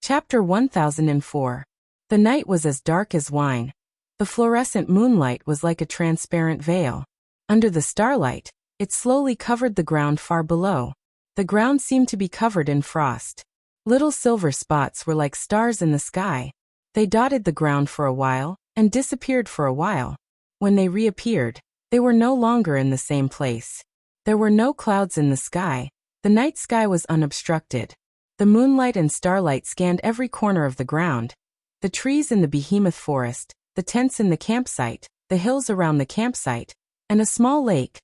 Chapter 1004. The night was as dark as wine. The fluorescent moonlight was like a transparent veil. Under the starlight, it slowly covered the ground far below. The ground seemed to be covered in frost. Little silver spots were like stars in the sky. They dotted the ground for a while, and disappeared for a while. When they reappeared, they were no longer in the same place. There were no clouds in the sky. The night sky was unobstructed. The moonlight and starlight scanned every corner of the ground. The trees in the behemoth forest, the tents in the campsite, the hills around the campsite, and a small lake.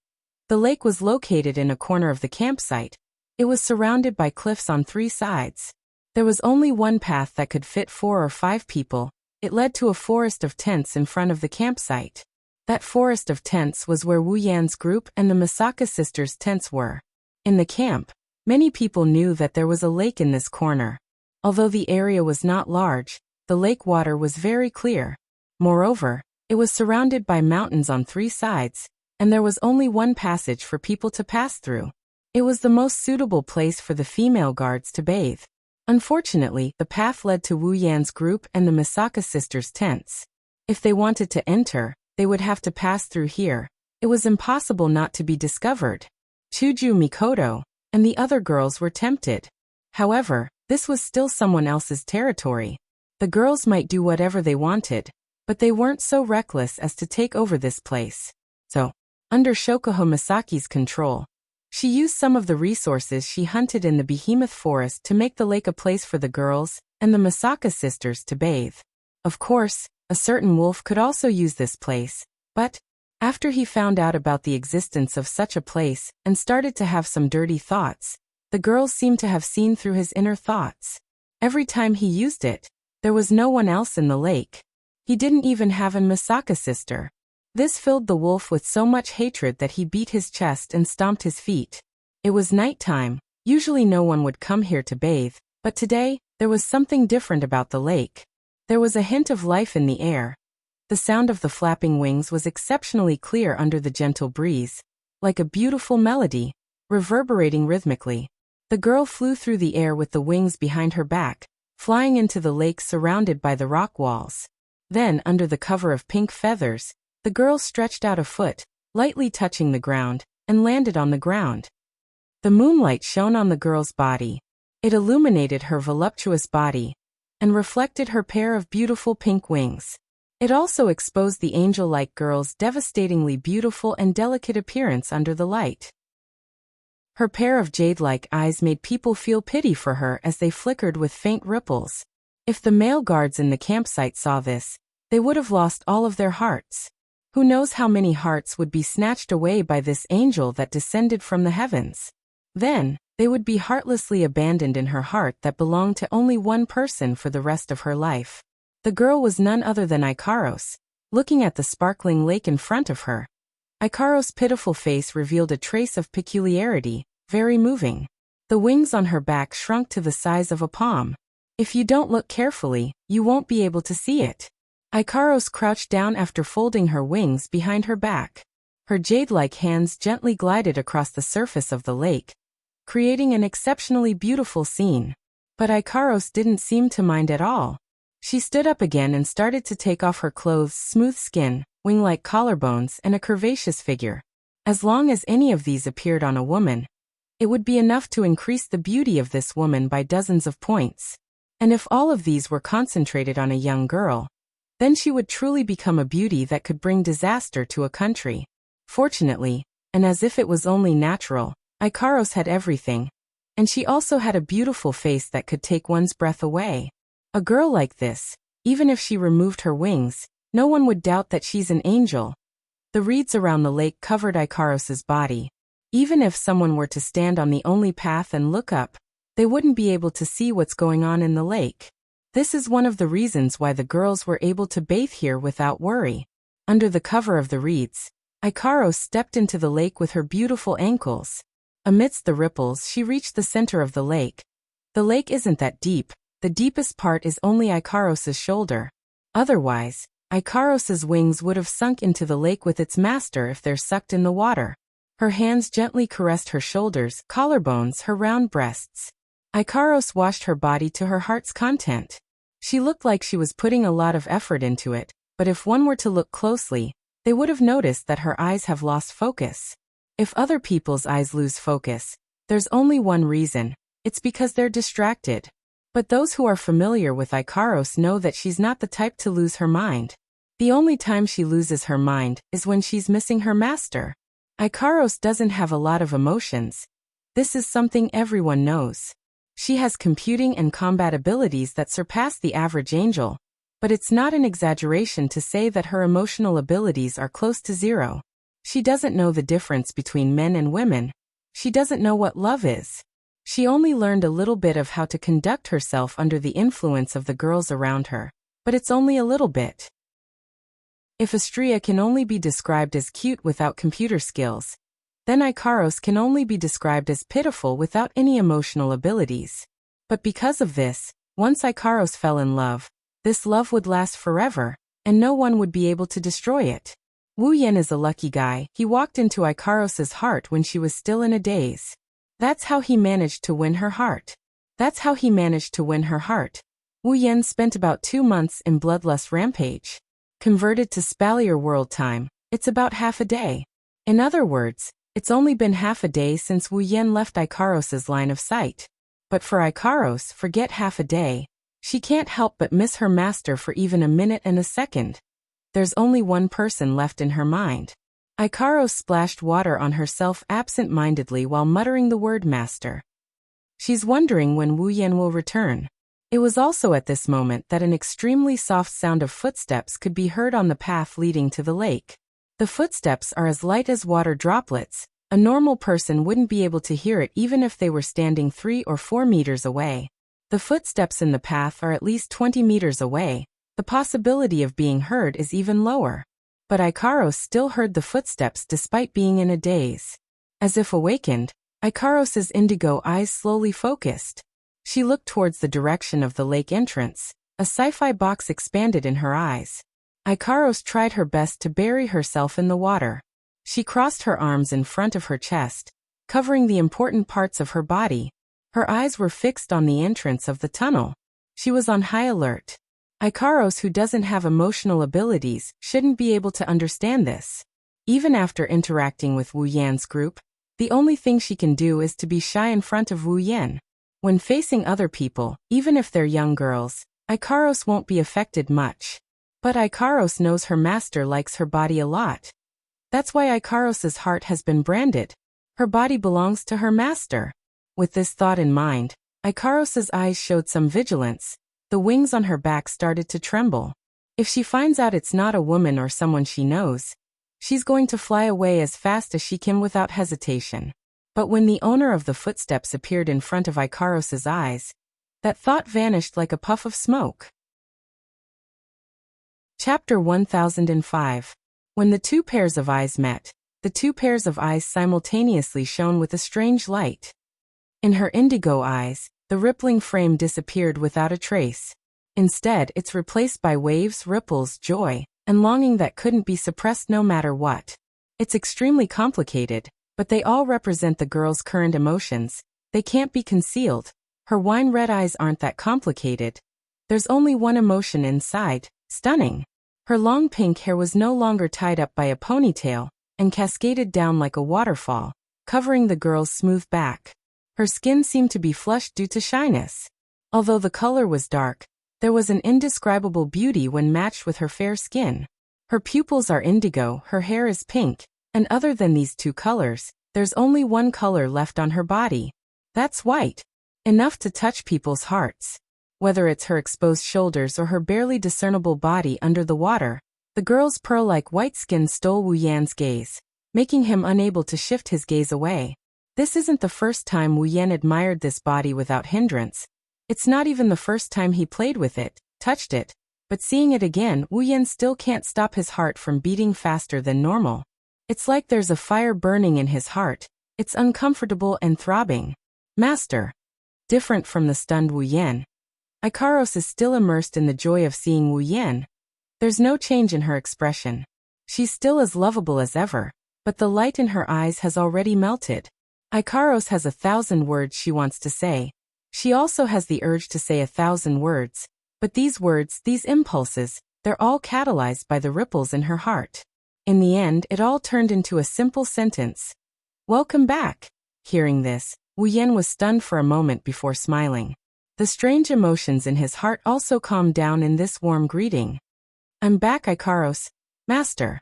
The lake was located in a corner of the campsite. It was surrounded by cliffs on 3 sides. There was only one path that could fit 4 or 5 people. It led to a forest of tents in front of the campsite. That forest of tents was where Wu Yan's group and the Misaka sisters' tents were. In the camp, many people knew that there was a lake in this corner. Although the area was not large, the lake water was very clear. Moreover, it was surrounded by mountains on 3 sides, and there was only one passage for people to pass through. It was the most suitable place for the female guards to bathe. Unfortunately, the path led to Wu Yan's group and the Misaka sisters' tents. If they wanted to enter, they would have to pass through here. It was impossible not to be discovered. Chuju Mikoto and the other girls were tempted. However, this was still someone else's territory. The girls might do whatever they wanted, but they weren't so reckless as to take over this place. So, under Shokuho Misaki's control, she used some of the resources she hunted in the behemoth forest to make the lake a place for the girls and the Misaka sisters to bathe. Of course, a certain wolf could also use this place, but after he found out about the existence of such a place and started to have some dirty thoughts, the girls seemed to have seen through his inner thoughts. Every time he used it, there was no one else in the lake. He didn't even have a Misaka sister. This filled the wolf with so much hatred that he beat his chest and stomped his feet. It was nighttime. Usually no one would come here to bathe, but today, there was something different about the lake. There was a hint of life in the air. The sound of the flapping wings was exceptionally clear under the gentle breeze, like a beautiful melody, reverberating rhythmically. The girl flew through the air with the wings behind her back, flying into the lake surrounded by the rock walls. Then, under the cover of pink feathers, the girl stretched out a foot, lightly touching the ground, and landed on the ground. The moonlight shone on the girl's body. It illuminated her voluptuous body and reflected her pair of beautiful pink wings. It also exposed the angel-like girl's devastatingly beautiful and delicate appearance under the light. Her pair of jade-like eyes made people feel pity for her as they flickered with faint ripples. If the male guards in the campsite saw this, they would have lost all of their hearts. Who knows how many hearts would be snatched away by this angel that descended from the heavens? Then, they would be heartlessly abandoned in her heart that belonged to only one person for the rest of her life. The girl was none other than Ikaros, looking at the sparkling lake in front of her. Ikaros' pitiful face revealed a trace of peculiarity, very moving. The wings on her back shrunk to the size of a palm. If you don't look carefully, you won't be able to see it. Ikaros crouched down after folding her wings behind her back. Her jade-like hands gently glided across the surface of the lake, creating an exceptionally beautiful scene. But Ikaros didn't seem to mind at all. She stood up again and started to take off her clothes' smooth skin, wing-like collarbones, and a curvaceous figure. As long as any of these appeared on a woman, it would be enough to increase the beauty of this woman by dozens of points. And if all of these were concentrated on a young girl, then she would truly become a beauty that could bring disaster to a country. Fortunately, and as if it was only natural, Ikaros had everything. And she also had a beautiful face that could take one's breath away. A girl like this, even if she removed her wings, no one would doubt that she's an angel. The reeds around the lake covered Ikaros's body. Even if someone were to stand on the only path and look up, they wouldn't be able to see what's going on in the lake. This is one of the reasons why the girls were able to bathe here without worry. Under the cover of the reeds, Ikaros stepped into the lake with her beautiful ankles. Amidst the ripples, she reached the center of the lake. The lake isn't that deep. The deepest part is only Ikaros's shoulder. Otherwise, Ikaros's wings would have sunk into the lake with its master if they're sucked in the water. Her hands gently caressed her shoulders, collarbones, her round breasts. Ikaros washed her body to her heart's content. She looked like she was putting a lot of effort into it, but if one were to look closely, they would have noticed that her eyes have lost focus. If other people's eyes lose focus, there's only one reason: it's because they're distracted. But those who are familiar with Ikaros know that she's not the type to lose her mind. The only time she loses her mind is when she's missing her master. Ikaros doesn't have a lot of emotions. This is something everyone knows. She has computing and combat abilities that surpass the average angel, but it's not an exaggeration to say that her emotional abilities are close to zero. She doesn't know the difference between men and women. She doesn't know what love is. She only learned a little bit of how to conduct herself under the influence of the girls around her, but it's only a little bit. If Astrea can only be described as cute without computer skills, then Ikaros can only be described as pitiful without any emotional abilities. But because of this, once Ikaros fell in love, this love would last forever, and no one would be able to destroy it. Wu Yan is a lucky guy. He walked into Ikaros's heart when she was still in a daze. That's how he managed to win her heart. Wu Yan spent about 2 months in Bloodlust Rampage. Converted to Spalier World Time, it's about half a day. In other words, it's only been half a day since Wu Yan left Ikaros's line of sight. But for Ikaros, forget half a day. She can't help but miss her master for even a minute and a second. There's only one person left in her mind. Ikaros splashed water on herself absent-mindedly while muttering the word master. She's wondering when Wu Yan will return. It was also at this moment that an extremely soft sound of footsteps could be heard on the path leading to the lake. The footsteps are as light as water droplets. A normal person wouldn't be able to hear it even if they were standing 3 or 4 meters away. The footsteps in the path are at least 20 meters away. The possibility of being heard is even lower. But Ikaros still heard the footsteps despite being in a daze. As if awakened, Ikaros's indigo eyes slowly focused. She looked towards the direction of the lake entrance. A sci-fi box expanded in her eyes. Ikaros tried her best to bury herself in the water. She crossed her arms in front of her chest, covering the important parts of her body. Her eyes were fixed on the entrance of the tunnel. She was on high alert. Ikaros, who doesn't have emotional abilities, shouldn't be able to understand this. Even after interacting with Wu Yan's group, the only thing she can do is to be shy in front of Wu Yan. When facing other people, even if they're young girls, Ikaros won't be affected much. But Ikaros knows her master likes her body a lot. That's why Ikaros's heart has been branded. Her body belongs to her master. With this thought in mind, Ikaros's eyes showed some vigilance. The wings on her back started to tremble. If she finds out it's not a woman or someone she knows, she's going to fly away as fast as she can without hesitation. But when the owner of the footsteps appeared in front of Ikaros's eyes, that thought vanished like a puff of smoke. Chapter 1005. When the 2 pairs of eyes met, the 2 pairs of eyes simultaneously shone with a strange light. In her indigo eyes, the rippling frame disappeared without a trace. Instead, it's replaced by waves, ripples, joy, and longing that couldn't be suppressed no matter what. It's extremely complicated, but they all represent the girl's current emotions. They can't be concealed. Her wine-red eyes aren't that complicated. There's only one emotion inside: stunning. Her long pink hair was no longer tied up by a ponytail, and cascaded down like a waterfall, covering the girl's smooth back. Her skin seemed to be flushed due to shyness. Although the color was dark, there was an indescribable beauty when matched with her fair skin. Her pupils are indigo, her hair is pink, and other than these 2 colors, there's only one color left on her body. That's white. Enough to touch people's hearts. Whether it's her exposed shoulders or her barely discernible body under the water, the girl's pearl-like white skin stole Wu Yan's gaze, making him unable to shift his gaze away. This isn't the first time Wu Yan admired this body without hindrance. It's not even the first time he played with it, touched it, but seeing it again, Wu Yan still can't stop his heart from beating faster than normal. It's like there's a fire burning in his heart. It's uncomfortable and throbbing. Master. Different from the stunned Wu Yan, Ikaros is still immersed in the joy of seeing Wu Yan. There's no change in her expression. She's still as lovable as ever, but the light in her eyes has already melted. Ikaros has 1,000 words she wants to say. She also has the urge to say 1,000 words, but these words, these impulses, they're all catalyzed by the ripples in her heart. In the end, it all turned into a simple sentence. Welcome back. Hearing this, Wu Yan was stunned for a moment before smiling. The strange emotions in his heart also calmed down in this warm greeting. I'm back, Ikaros, master.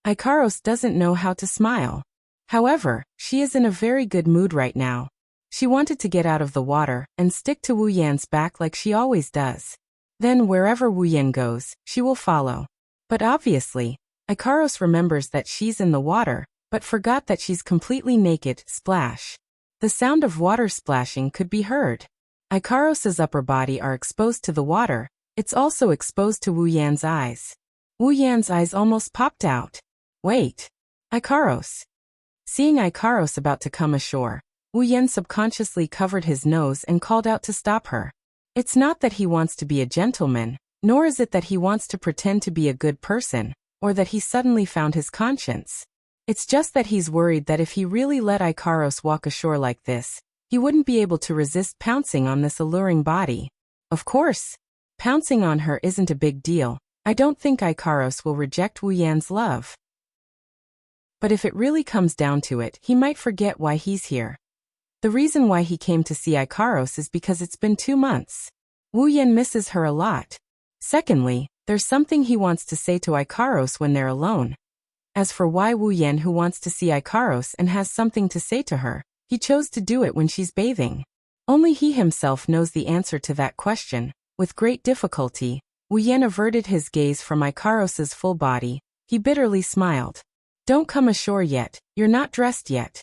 Ikaros doesn't know how to smile. However, she is in a very good mood right now. She wanted to get out of the water and stick to Wu Yan's back like she always does. Then wherever Wu Yan goes, she will follow. But obviously, Ikaros remembers that she's in the water, but forgot that she's completely naked. Splash. The sound of water splashing could be heard. Ikaros's upper body are exposed to the water. It's also exposed to Wu Yan's eyes. Wu Yan's eyes almost popped out. Wait. Ikaros. Seeing Ikaros about to come ashore, Wu Yan subconsciously covered his nose and called out to stop her. It's not that he wants to be a gentleman, nor is it that he wants to pretend to be a good person, or that he suddenly found his conscience. It's just that he's worried that if he really let Ikaros walk ashore like this, he wouldn't be able to resist pouncing on this alluring body. Of course, pouncing on her isn't a big deal. I don't think Ikaros will reject Wu Yan's love. But if it really comes down to it, he might forget why he's here. The reason why he came to see Ikaros is because it's been 2 months. Wu Yan misses her a lot. Secondly, there's something he wants to say to Ikaros when they're alone. As for why Wu Yan who wants to see Ikaros and has something to say to her, he chose to do it when she's bathing. Only he himself knows the answer to that question. With great difficulty, Wu Yan averted his gaze from Ikaros's full body. He bitterly smiled. Don't come ashore yet, you're not dressed yet.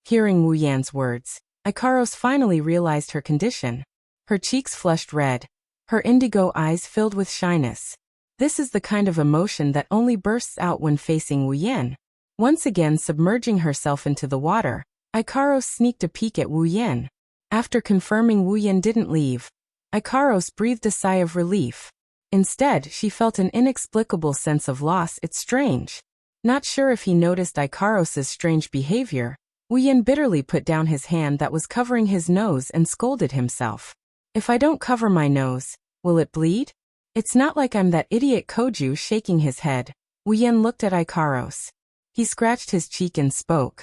Hearing Wu Yan's words, Ikaros finally realized her condition. Her cheeks flushed red. Her indigo eyes filled with shyness. This is the kind of emotion that only bursts out when facing Wu Yan. Once again submerging herself into the water, Ikaros sneaked a peek at Wu Yan. After confirming Wu Yan didn't leave, Ikaros breathed a sigh of relief. Instead, she felt an inexplicable sense of loss. It's strange. Not sure if he noticed Ikaros's strange behavior, Wu Yan bitterly put down his hand that was covering his nose and scolded himself. If I don't cover my nose, will it bleed? It's not like I'm that idiot. Koju shaking his head. Wu Yan looked at Ikaros. He scratched his cheek and spoke.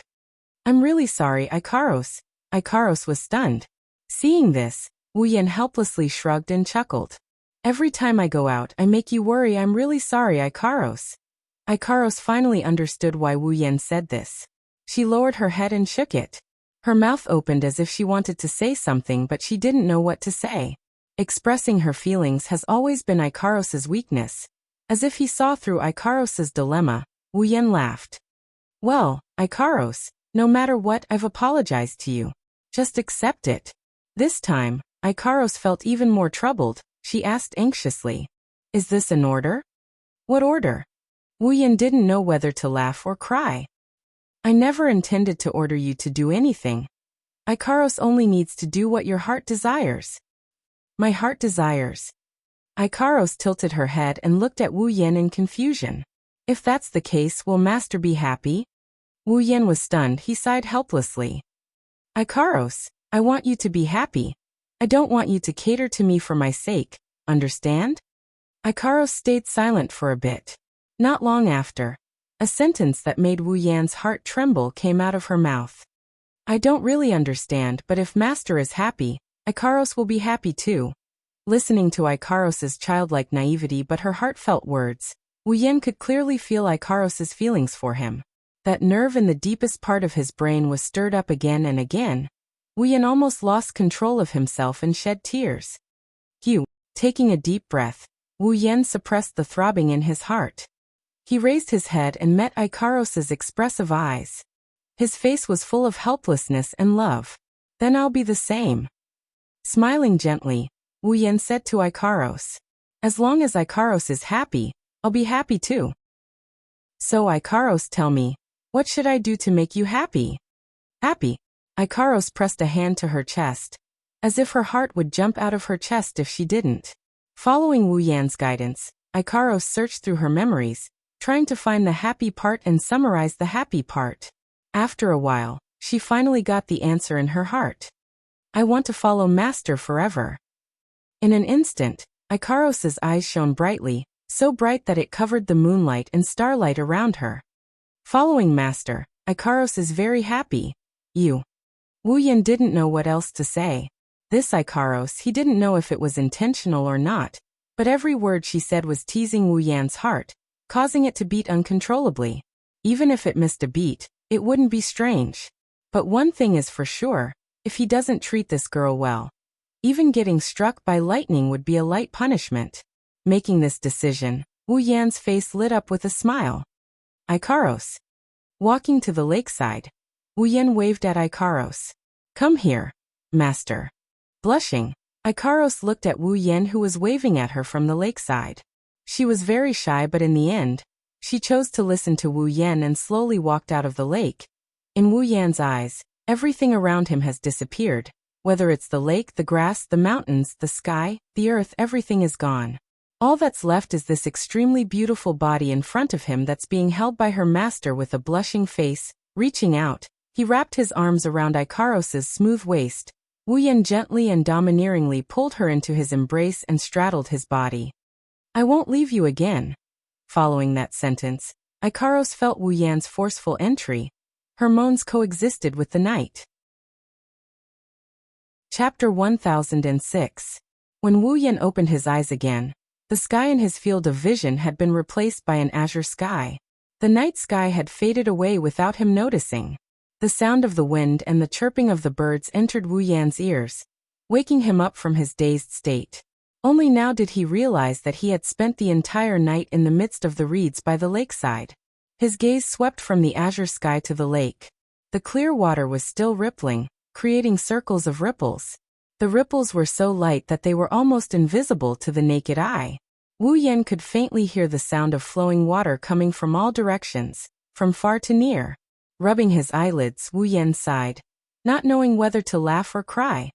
I'm really sorry, Ikaros. Ikaros was stunned. Seeing this, Wu Yan helplessly shrugged and chuckled. Every time I go out, I make you worry. I'm really sorry, Ikaros. Ikaros finally understood why Wu Yan said this. She lowered her head and shook it. Her mouth opened as if she wanted to say something, but she didn't know what to say. Expressing her feelings has always been Ikaros's weakness. As if he saw through Ikaros's dilemma, Wu Yan laughed. Well, Ikaros, no matter what, I've apologized to you. Just accept it. This time, Ikaros felt even more troubled. She asked anxiously. Is this an order? What order? Wu Yan didn't know whether to laugh or cry. I never intended to order you to do anything. Ikaros only needs to do what your heart desires. My heart desires. Ikaros tilted her head and looked at Wu Yan in confusion. If that's the case, will Master be happy? Wu Yan was stunned. He sighed helplessly. Ikaros, I want you to be happy. I don't want you to cater to me for my sake, understand? Ikaros stayed silent for a bit. Not long after, a sentence that made Wu Yan's heart tremble came out of her mouth. I don't really understand, but if Master is happy, Ikaros will be happy too. Listening to Ikaros's childlike naivety but her heartfelt words, Wu Yan could clearly feel Ikaros's feelings for him. That nerve in the deepest part of his brain was stirred up again and again. Wu Yan almost lost control of himself and shed tears. Taking a deep breath, Wu Yan suppressed the throbbing in his heart. He raised his head and met Ikaros's expressive eyes. His face was full of helplessness and love. Then I'll be the same. Smiling gently, Wu Yan said to Ikaros. As long as Ikaros is happy, I'll be happy too. So Ikaros, tell me, what should I do to make you happy? Happy? Ikaros pressed a hand to her chest, as if her heart would jump out of her chest if she didn't. Following Wu Yan's guidance, Ikaros searched through her memories, trying to find the happy part and summarize the happy part. After a while, she finally got the answer in her heart. I want to follow Master forever." In an instant, Ikaros's eyes shone brightly, so bright that it covered the moonlight and starlight around her. "Following Master, Ikaros is very happy. You." Wu Yan didn't know what else to say. This Ikaros, he didn't know if it was intentional or not, but every word she said was teasing Wu Yan's heart, causing it to beat uncontrollably. Even if it missed a beat, it wouldn't be strange. But one thing is for sure, if he doesn't treat this girl well, even getting struck by lightning would be a light punishment. Making this decision, Wu Yan's face lit up with a smile. "Ikaros." Walking to the lakeside, Wu Yan waved at Ikaros. "Come here, Master." Blushing, Ikaros looked at Wu Yan, who was waving at her from the lakeside. She was very shy, but in the end, she chose to listen to Wu Yan and slowly walked out of the lake. In Wu Yan's eyes, everything around him has disappeared. Whether it's the lake, the grass, the mountains, the sky, the earth, everything is gone. All that's left is this extremely beautiful body in front of him that's being held by her master with a blushing face. Reaching out, he wrapped his arms around Ikaros's smooth waist. Wu Yan gently and domineeringly pulled her into his embrace and straddled his body. "I won't leave you again." Following that sentence, Ikaros felt Wu Yan's forceful entry. Her moans coexisted with the night. Chapter 1006. When Wu Yan opened his eyes again, the sky in his field of vision had been replaced by an azure sky. The night sky had faded away without him noticing. The sound of the wind and the chirping of the birds entered Wu Yan's ears, waking him up from his dazed state. Only now did he realize that he had spent the entire night in the midst of the reeds by the lakeside. His gaze swept from the azure sky to the lake. The clear water was still rippling, creating circles of ripples. The ripples were so light that they were almost invisible to the naked eye. Wu Yan could faintly hear the sound of flowing water coming from all directions, from far to near. Rubbing his eyelids, Wu Yan sighed, not knowing whether to laugh or cry.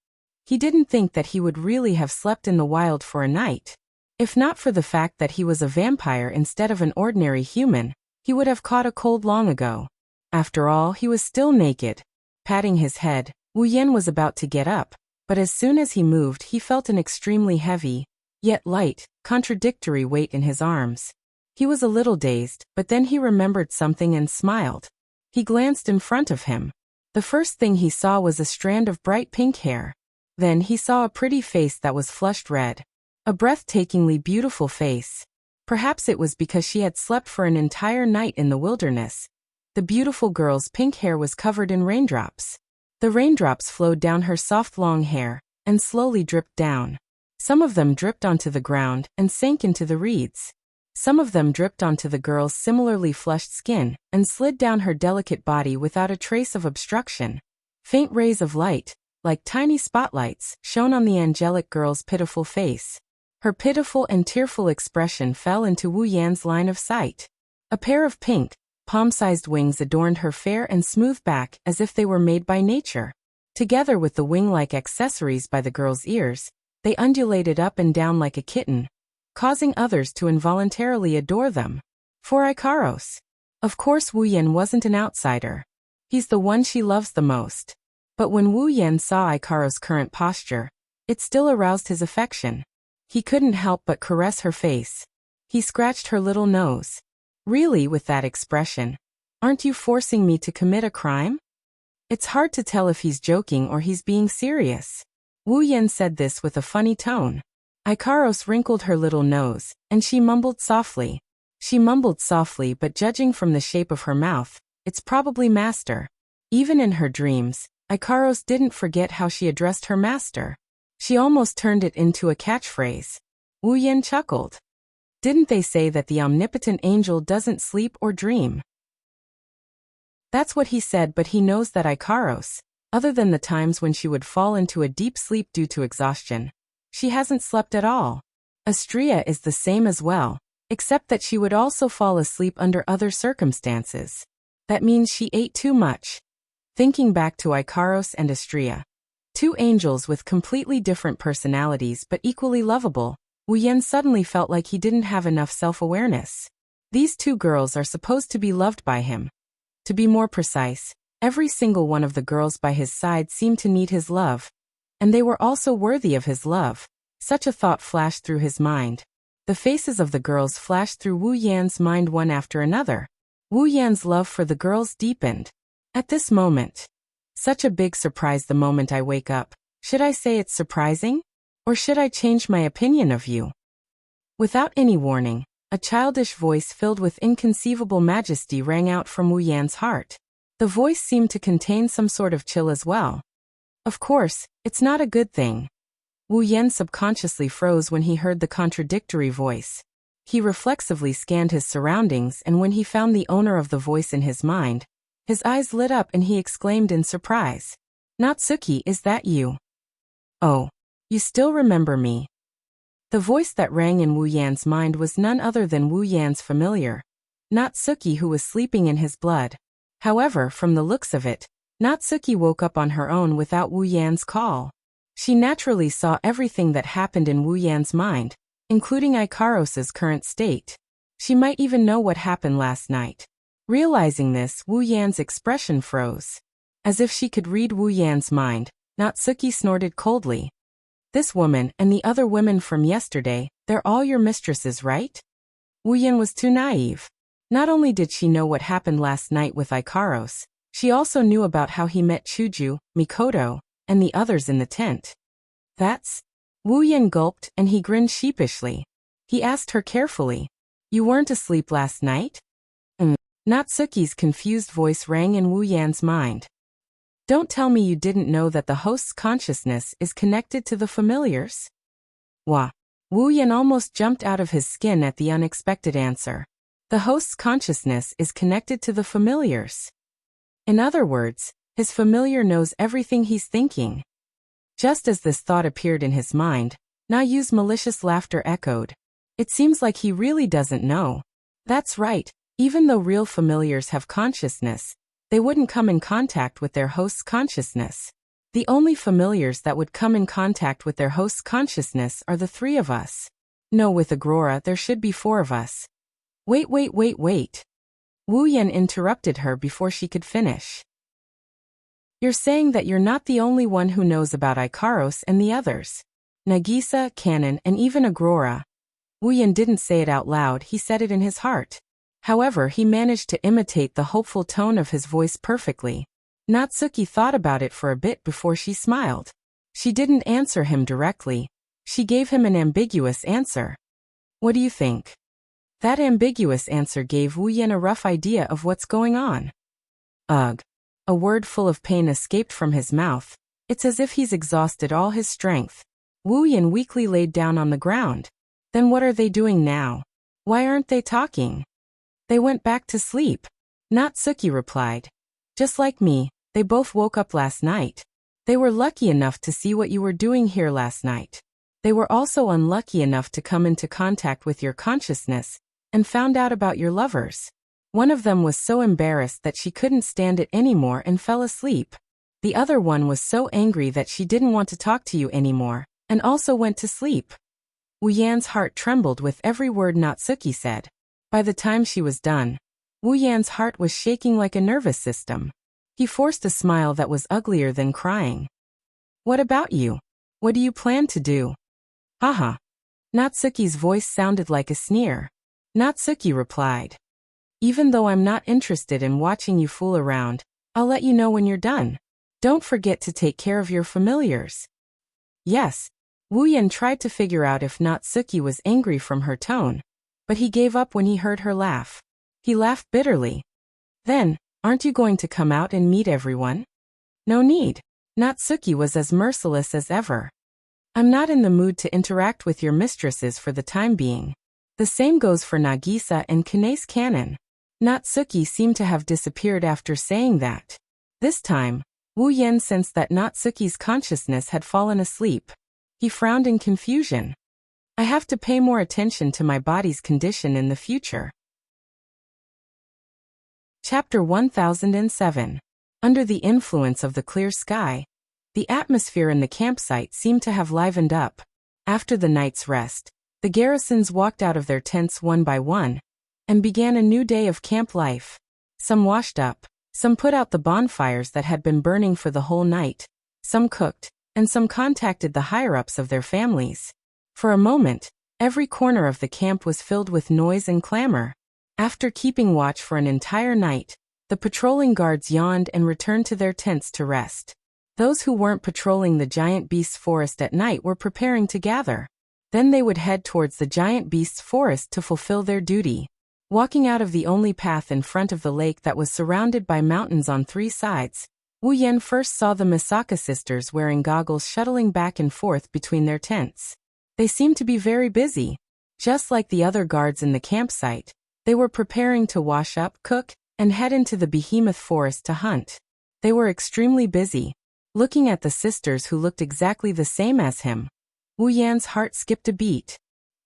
He didn't think that he would really have slept in the wild for a night. If not for the fact that he was a vampire instead of an ordinary human, he would have caught a cold long ago. After all, he was still naked. Patting his head, Wu Yan was about to get up, but as soon as he moved, he felt an extremely heavy, yet light, contradictory weight in his arms. He was a little dazed, but then he remembered something and smiled. He glanced in front of him. The first thing he saw was a strand of bright pink hair. Then he saw a pretty face that was flushed red. A breathtakingly beautiful face. Perhaps it was because she had slept for an entire night in the wilderness. The beautiful girl's pink hair was covered in raindrops. The raindrops flowed down her soft long hair, and slowly dripped down. Some of them dripped onto the ground and sank into the reeds. Some of them dripped onto the girl's similarly flushed skin, and slid down her delicate body without a trace of obstruction. Faint rays of light, like tiny spotlights, shone on the angelic girl's pitiful face. Her pitiful and tearful expression fell into Wu Yan's line of sight. A pair of pink, palm-sized wings adorned her fair and smooth back as if they were made by nature. Together with the wing-like accessories by the girl's ears, they undulated up and down like a kitten, causing others to involuntarily adore them. For Ikaros. Of course Wu Yan wasn't an outsider. He's the one she loves the most. But when Wu Yan saw Ikaros' current posture, it still aroused his affection. He couldn't help but caress her face. He scratched her little nose. "Really, with that expression? Aren't you forcing me to commit a crime?" It's hard to tell if he's joking or he's being serious. Wu Yan said this with a funny tone. Ikaros wrinkled her little nose, and she mumbled softly. But judging from the shape of her mouth, it's probably Master. Even in her dreams, Ikaros didn't forget how she addressed her master. She almost turned it into a catchphrase. Wu Yan chuckled. Didn't they say that the omnipotent angel doesn't sleep or dream? That's what he said, but he knows that Ikaros, other than the times when she would fall into a deep sleep due to exhaustion, she hasn't slept at all. Astria is the same as well, except that she would also fall asleep under other circumstances. That means she ate too much. Thinking back to Ikaros and Astria, two angels with completely different personalities but equally lovable, Wu Yan suddenly felt like he didn't have enough self-awareness. These two girls are supposed to be loved by him. To be more precise, every single one of the girls by his side seemed to need his love. And they were also worthy of his love. Such a thought flashed through his mind. The faces of the girls flashed through Wu Yan's mind one after another. Wu Yan's love for the girls deepened. At this moment. Such a big surprise the moment I wake up. Should I say it's surprising? Or should I change my opinion of you? Without any warning, a childish voice filled with inconceivable majesty rang out from Wu Yan's heart. The voice seemed to contain some sort of chill as well. Of course, it's not a good thing. Wu Yan subconsciously froze when he heard the contradictory voice. He reflexively scanned his surroundings, and when he found the owner of the voice in his mind, his eyes lit up and he exclaimed in surprise. Natsuki, is that you? Oh, you still remember me? The voice that rang in Wu Yan's mind was none other than Wu Yan's familiar, Natsuki, who was sleeping in his blood. However, from the looks of it, Natsuki woke up on her own without Wu Yan's call. She naturally saw everything that happened in Wu Yan's mind, including Ikaros's current state. She might even know what happened last night. Realizing this, Wu Yan's expression froze. As if she could read Wu Yan's mind, Natsuki snorted coldly. This woman and the other women from yesterday, they're all your mistresses, right? Wu Yan was too naive. Not only did she know what happened last night with Ikaros, she also knew about how he met Chuju, Mikoto, and the others in the tent. That's... Wu Yan gulped and he grinned sheepishly. He asked her carefully, you weren't asleep last night? Natsuki's confused voice rang in Wu Yan's mind. Don't tell me you didn't know that the host's consciousness is connected to the familiars? Wah. Wu Yan almost jumped out of his skin at the unexpected answer. The host's consciousness is connected to the familiars. In other words, his familiar knows everything he's thinking. Just as this thought appeared in his mind, Na Yu's malicious laughter echoed. It seems like he really doesn't know. That's right, even though real familiars have consciousness, they wouldn't come in contact with their host's consciousness. The only familiars that would come in contact with their host's consciousness are the three of us. No, with Agrora there should be four of us. Wait. Wu Yan interrupted her before she could finish. You're saying that you're not the only one who knows about Ikaros and the others. Nagisa, Kanon, and even Agrora. Wu Yan didn't say it out loud, he said it in his heart. However, he managed to imitate the hopeful tone of his voice perfectly. Natsuki thought about it for a bit before she smiled. She didn't answer him directly. She gave him an ambiguous answer. What do you think? That ambiguous answer gave Wu Yan a rough idea of what's going on. Ugh. A word full of pain escaped from his mouth. It's as if he's exhausted all his strength. Wu Yan weakly laid down on the ground. Then what are they doing now? Why aren't they talking? They went back to sleep. Natsuki replied. Just like me, they both woke up last night. They were lucky enough to see what you were doing here last night. They were also unlucky enough to come into contact with your consciousness and found out about your lovers. One of them was so embarrassed that she couldn't stand it anymore and fell asleep. The other one was so angry that she didn't want to talk to you anymore, and also went to sleep. Wu Yan's heart trembled with every word Natsuki said. By the time she was done, Wu Yan's heart was shaking like a nervous system. He forced a smile that was uglier than crying. What about you? What do you plan to do? Haha. Natsuki's voice sounded like a sneer. Natsuki replied. Even though I'm not interested in watching you fool around, I'll let you know when you're done. Don't forget to take care of your familiars. Yes. Wu Yan tried to figure out if Natsuki was angry from her tone, but he gave up when he heard her laugh. He laughed bitterly. Then, aren't you going to come out and meet everyone? No need. Natsuki was as merciless as ever. I'm not in the mood to interact with your mistresses for the time being. The same goes for Nagisa and Kanae's Kanon. Natsuki seemed to have disappeared after saying that. This time, Wu Yan sensed that Natsuki's consciousness had fallen asleep. He frowned in confusion. I have to pay more attention to my body's condition in the future. Chapter 1007. Under the influence of the clear sky, the atmosphere in the campsite seemed to have livened up. After the night's rest, the garrisons walked out of their tents one by one and began a new day of camp life. Some washed up, some put out the bonfires that had been burning for the whole night, some cooked, and some contacted the higher-ups of their families. For a moment, every corner of the camp was filled with noise and clamor. After keeping watch for an entire night, the patrolling guards yawned and returned to their tents to rest. Those who weren't patrolling the giant beast's forest at night were preparing to gather. Then they would head towards the giant beast's forest to fulfill their duty. Walking out of the only path in front of the lake that was surrounded by mountains on 3 sides, Wu Yan first saw the Misaka sisters wearing goggles shuttling back and forth between their tents. They seemed to be very busy. Just like the other guards in the campsite, they were preparing to wash up, cook, and head into the behemoth forest to hunt. They were extremely busy. Looking at the sisters who looked exactly the same as him, Wu Yan's heart skipped a beat.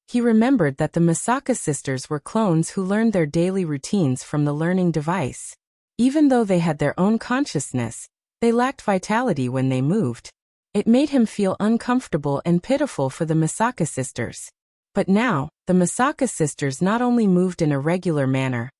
He remembered that the Misaka sisters were clones who learned their daily routines from the learning device. Even though they had their own consciousness, they lacked vitality when they moved. It made him feel uncomfortable and pitiful for the Misaka sisters. But now, the Misaka sisters not only moved in a regular manner,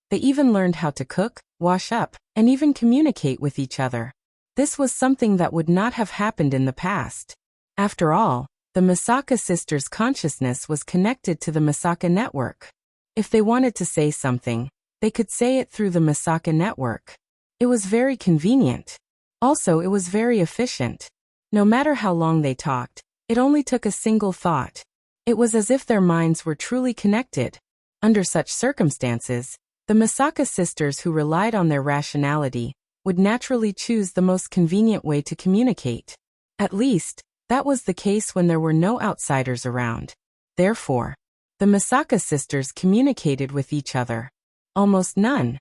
they even learned how to cook, wash up, and even communicate with each other. This was something that would not have happened in the past. After all, the Misaka sisters' consciousness was connected to the Misaka network. If they wanted to say something, they could say it through the Misaka network. It was very convenient. Also, it was very efficient. No matter how long they talked, it only took a single thought. It was as if their minds were truly connected. Under such circumstances, the Misaka sisters who relied on their rationality would naturally choose the most convenient way to communicate. At least, that was the case when there were no outsiders around. Therefore, the Misaka sisters communicated with each other. Almost none.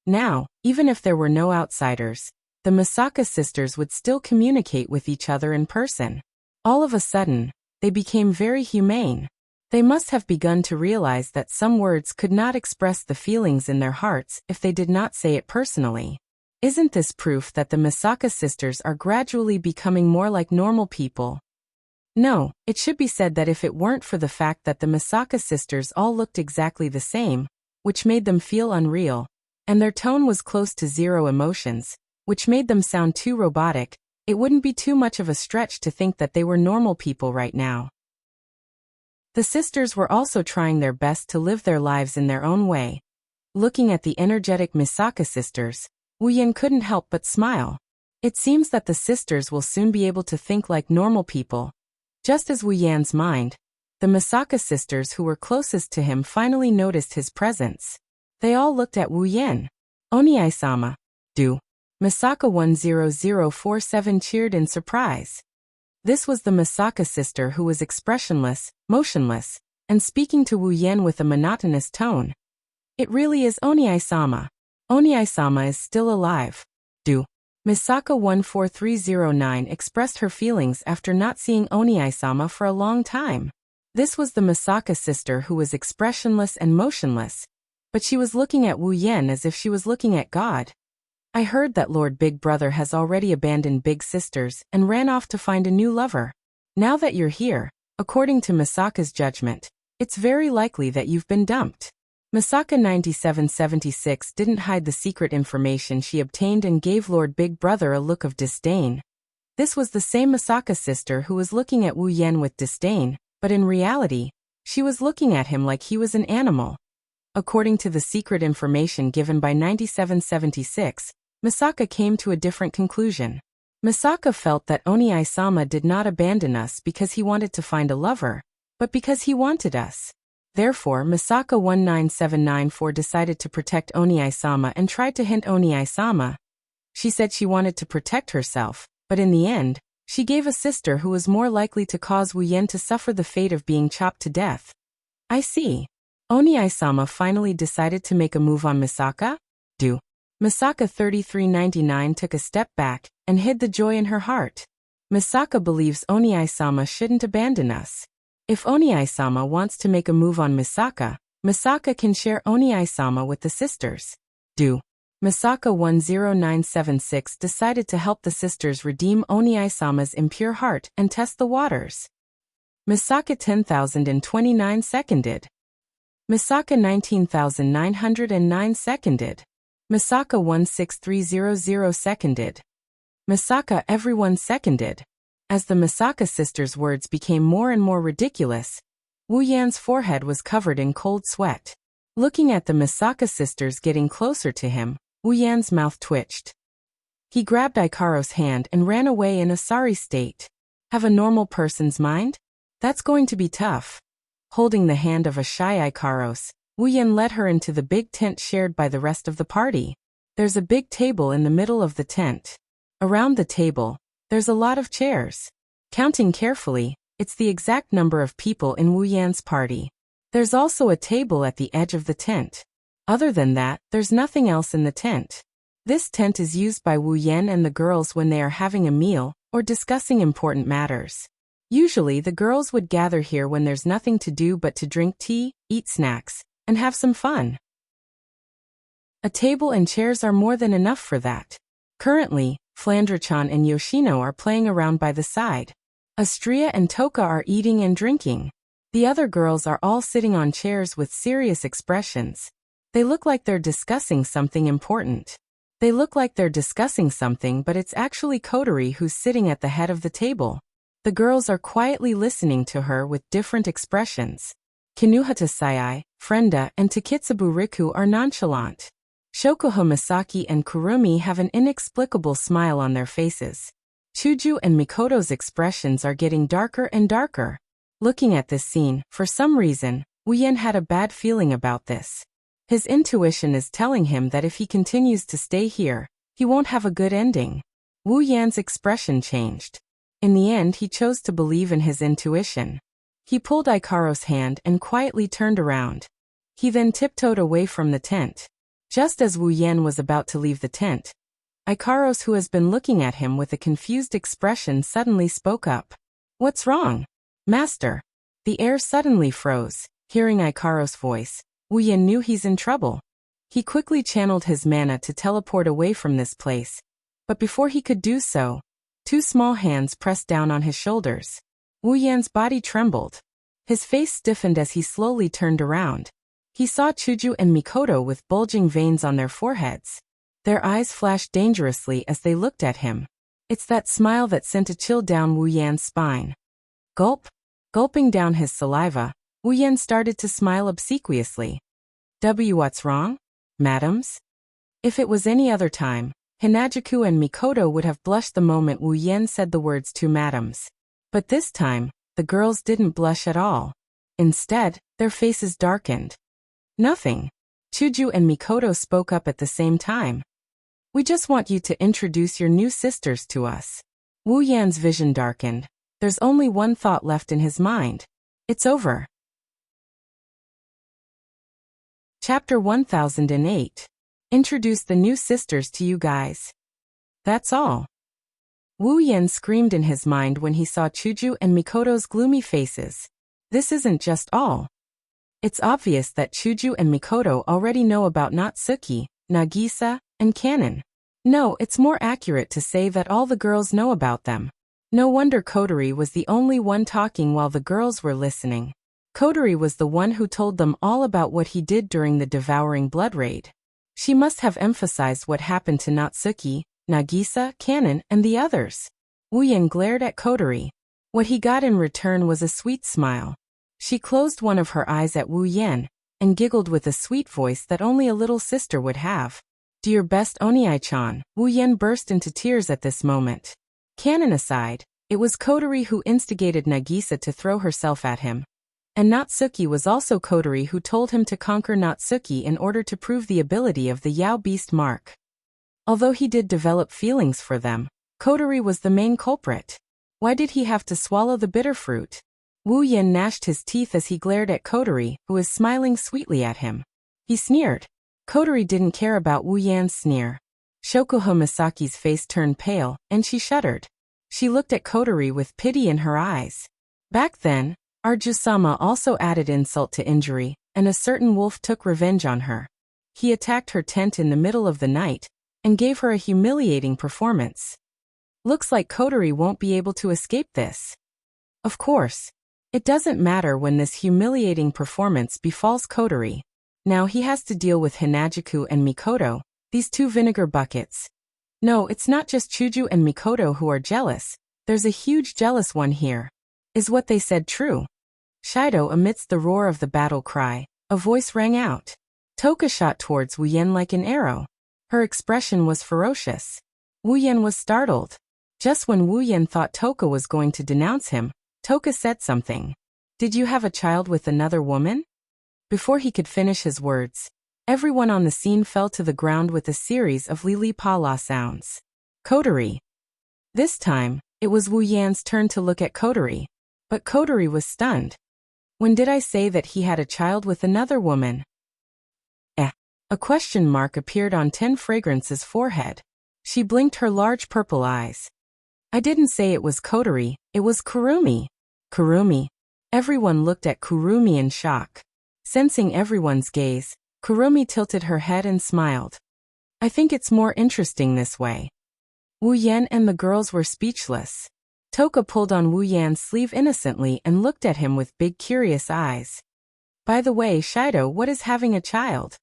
Now, even if there were no outsiders, the Misaka sisters would still communicate with each other in person. All of a sudden, they became very humane. They must have begun to realize that some words could not express the feelings in their hearts if they did not say it personally. Isn't this proof that the Misaka sisters are gradually becoming more like normal people? No, it should be said that if it weren't for the fact that the Misaka sisters all looked exactly the same, which made them feel unreal, and their tone was close to zero emotions, which made them sound too robotic, it wouldn't be too much of a stretch to think that they were normal people right now. The sisters were also trying their best to live their lives in their own way. Looking at the energetic Misaka sisters, Wu Yan couldn't help but smile. It seems that the sisters will soon be able to think like normal people. Just as Wu Yan's mind, the Misaka sisters who were closest to him finally noticed his presence. They all looked at Wu Yan. "Oniai-sama, do." Misaka 10047 cheered in surprise. This was the Misaka sister who was expressionless, motionless, and speaking to Wu Yan with a monotonous tone. "It really is Oniai-sama. Oniai-sama is still alive. Do." Misaka 14309 expressed her feelings after not seeing Oniai-sama for a long time. This was the Misaka sister who was expressionless and motionless, but she was looking at Wu Yan as if she was looking at God. "I heard that Lord Big Brother has already abandoned Big Sisters and ran off to find a new lover. Now that you're here, according to Misaka's judgment, it's very likely that you've been dumped." Misaka 9776 didn't hide the secret information she obtained and gave Lord Big Brother a look of disdain. This was the same Misaka sister who was looking at Wu Yan with disdain, but in reality, she was looking at him like he was an animal. According to the secret information given by 9776, Misaka came to a different conclusion. Misaka felt that Oniai-sama did not abandon us because he wanted to find a lover, but because he wanted us. Therefore, Misaka 19794 decided to protect Oniai-sama and tried to hint Oniai-sama. She said she wanted to protect herself, but in the end, she gave a sister who was more likely to cause Wu Yan to suffer the fate of being chopped to death. I see. Oniai-sama finally decided to make a move on Misaka? Do. Misaka 3399 took a step back and hid the joy in her heart. Misaka believes Oniai-sama shouldn't abandon us. If Oniai-sama wants to make a move on Misaka, Misaka can share Oniai-sama with the sisters. Do. Misaka 10976 decided to help the sisters redeem Oniai-sama's impure heart and test the waters. Misaka 10029 seconded. Misaka 19909 seconded. Misaka 16300 seconded. Misaka everyone seconded. As the Misaka sisters' words became more and more ridiculous, Wu Yan's forehead was covered in cold sweat. Looking at the Misaka sisters getting closer to him, Wu Yan's mouth twitched. He grabbed Ikaro's hand and ran away in a sorry state. Have a normal person's mind? That's going to be tough. Holding the hand of a shy Ikaros, Wu Yan led her into the big tent shared by the rest of the party. There's a big table in the middle of the tent. Around the table, there's a lot of chairs. Counting carefully, it's the exact number of people in Wu Yan's party. There's also a table at the edge of the tent. Other than that, there's nothing else in the tent. This tent is used by Wu Yan and the girls when they are having a meal or discussing important matters. Usually the girls would gather here when there's nothing to do but to drink tea, eat snacks, and have some fun. A table and chairs are more than enough for that. Currently, Flandre-chan and Yoshino are playing around by the side. Astria and Toka are eating and drinking. The other girls are all sitting on chairs with serious expressions. They look like they're discussing something important. But it's actually Kotori who's sitting at the head of the table. The girls are quietly listening to her with different expressions. Kinuhata Sayai, Frenda, and Takitsubu Riku are nonchalant. Shokuho Misaki and Kurumi have an inexplicable smile on their faces. Chuju and Mikoto's expressions are getting darker and darker. Looking at this scene, for some reason, Wu Yan had a bad feeling about this. His intuition is telling him that if he continues to stay here, he won't have a good ending. Wu Yan's expression changed. In the end, he chose to believe in his intuition. He pulled Ikaro's hand and quietly turned around. He then tiptoed away from the tent. Just as Wu Yan was about to leave the tent, Ikaros, who has been looking at him with a confused expression, suddenly spoke up. What's wrong? Master. The air suddenly froze. Hearing Ikaros' voice, Wu Yan knew he's in trouble. He quickly channeled his mana to teleport away from this place. But before he could do so, two small hands pressed down on his shoulders. Wu Yan's body trembled. His face stiffened as he slowly turned around. He saw Chuju and Mikoto with bulging veins on their foreheads. Their eyes flashed dangerously as they looked at him. It's that smile that sent a chill down Wu Yan's spine. Gulp. Gulping down his saliva, Wu Yan started to smile obsequiously. What's wrong? Madams? If it was any other time, Hinajuku and Mikoto would have blushed the moment Wu Yan said the words to madams. But this time, the girls didn't blush at all. Instead, their faces darkened. Nothing. Chuju and Mikoto spoke up at the same time. We just want you to introduce your new sisters to us. Wu Yan's vision darkened. There's only one thought left in his mind. It's over. Chapter 1008. Introduce the new sisters to you guys. That's all. Wu Yan screamed in his mind when he saw Chuju and Mikoto's gloomy faces. This isn't just all. It's obvious that Chuju and Mikoto already know about Natsuki, Nagisa, and Kanon. No, it's more accurate to say that all the girls know about them. No wonder Kotori was the only one talking while the girls were listening. Kotori was the one who told them all about what he did during the devouring blood raid. She must have emphasized what happened to Natsuki, Nagisa, Kanon, and the others. Wu Yan glared at Kotori. What he got in return was a sweet smile. She closed one of her eyes at Wu Yan, and giggled with a sweet voice that only a little sister would have. Do your best, Oniai-chan. Wu Yan burst into tears at this moment. Kanon aside, it was Kotori who instigated Nagisa to throw herself at him. And Natsuki was also Kotori who told him to conquer Natsuki in order to prove the ability of the Yao Beast mark. Although he did develop feelings for them, Kotori was the main culprit. Why did he have to swallow the bitter fruit? Wu Yan gnashed his teeth as he glared at Kotori, who was smiling sweetly at him. He sneered. Kotori didn't care about Wu Yan's sneer. Shokuho Misaki's face turned pale, and she shuddered. She looked at Kotori with pity in her eyes. Back then, Arju-sama also added insult to injury, and a certain wolf took revenge on her. He attacked her tent in the middle of the night, and gave her a humiliating performance. Looks like Kotori won't be able to escape this. Of course. It doesn't matter when this humiliating performance befalls Kotori. Now he has to deal with Hinajuku and Mikoto, these two vinegar buckets. No, it's not just Chuju and Mikoto who are jealous. There's a huge jealous one here. Is what they said true? Shido, amidst the roar of the battle cry, a voice rang out. Toka shot towards Wu Yen like an arrow. Her expression was ferocious. Wu Yen was startled. Just when Wu Yen thought Toka was going to denounce him, Toka said something. Did you have a child with another woman? Before he could finish his words, everyone on the scene fell to the ground with a series of li pa la sounds. Coterie. This time, it was Wu Yan's turn to look at Coterie. But Coterie was stunned. When did I say that he had a child with another woman? A question mark appeared on Ten Fragrance's forehead. She blinked her large purple eyes. I didn't say it was Coterie, it was Kurumi. Kurumi. Everyone looked at Kurumi in shock. Sensing everyone's gaze, Kurumi tilted her head and smiled. I think it's more interesting this way. Wu Yan and the girls were speechless. Toka pulled on Wu Yan's sleeve innocently and looked at him with big curious eyes. By the way, Shido, what is having a child?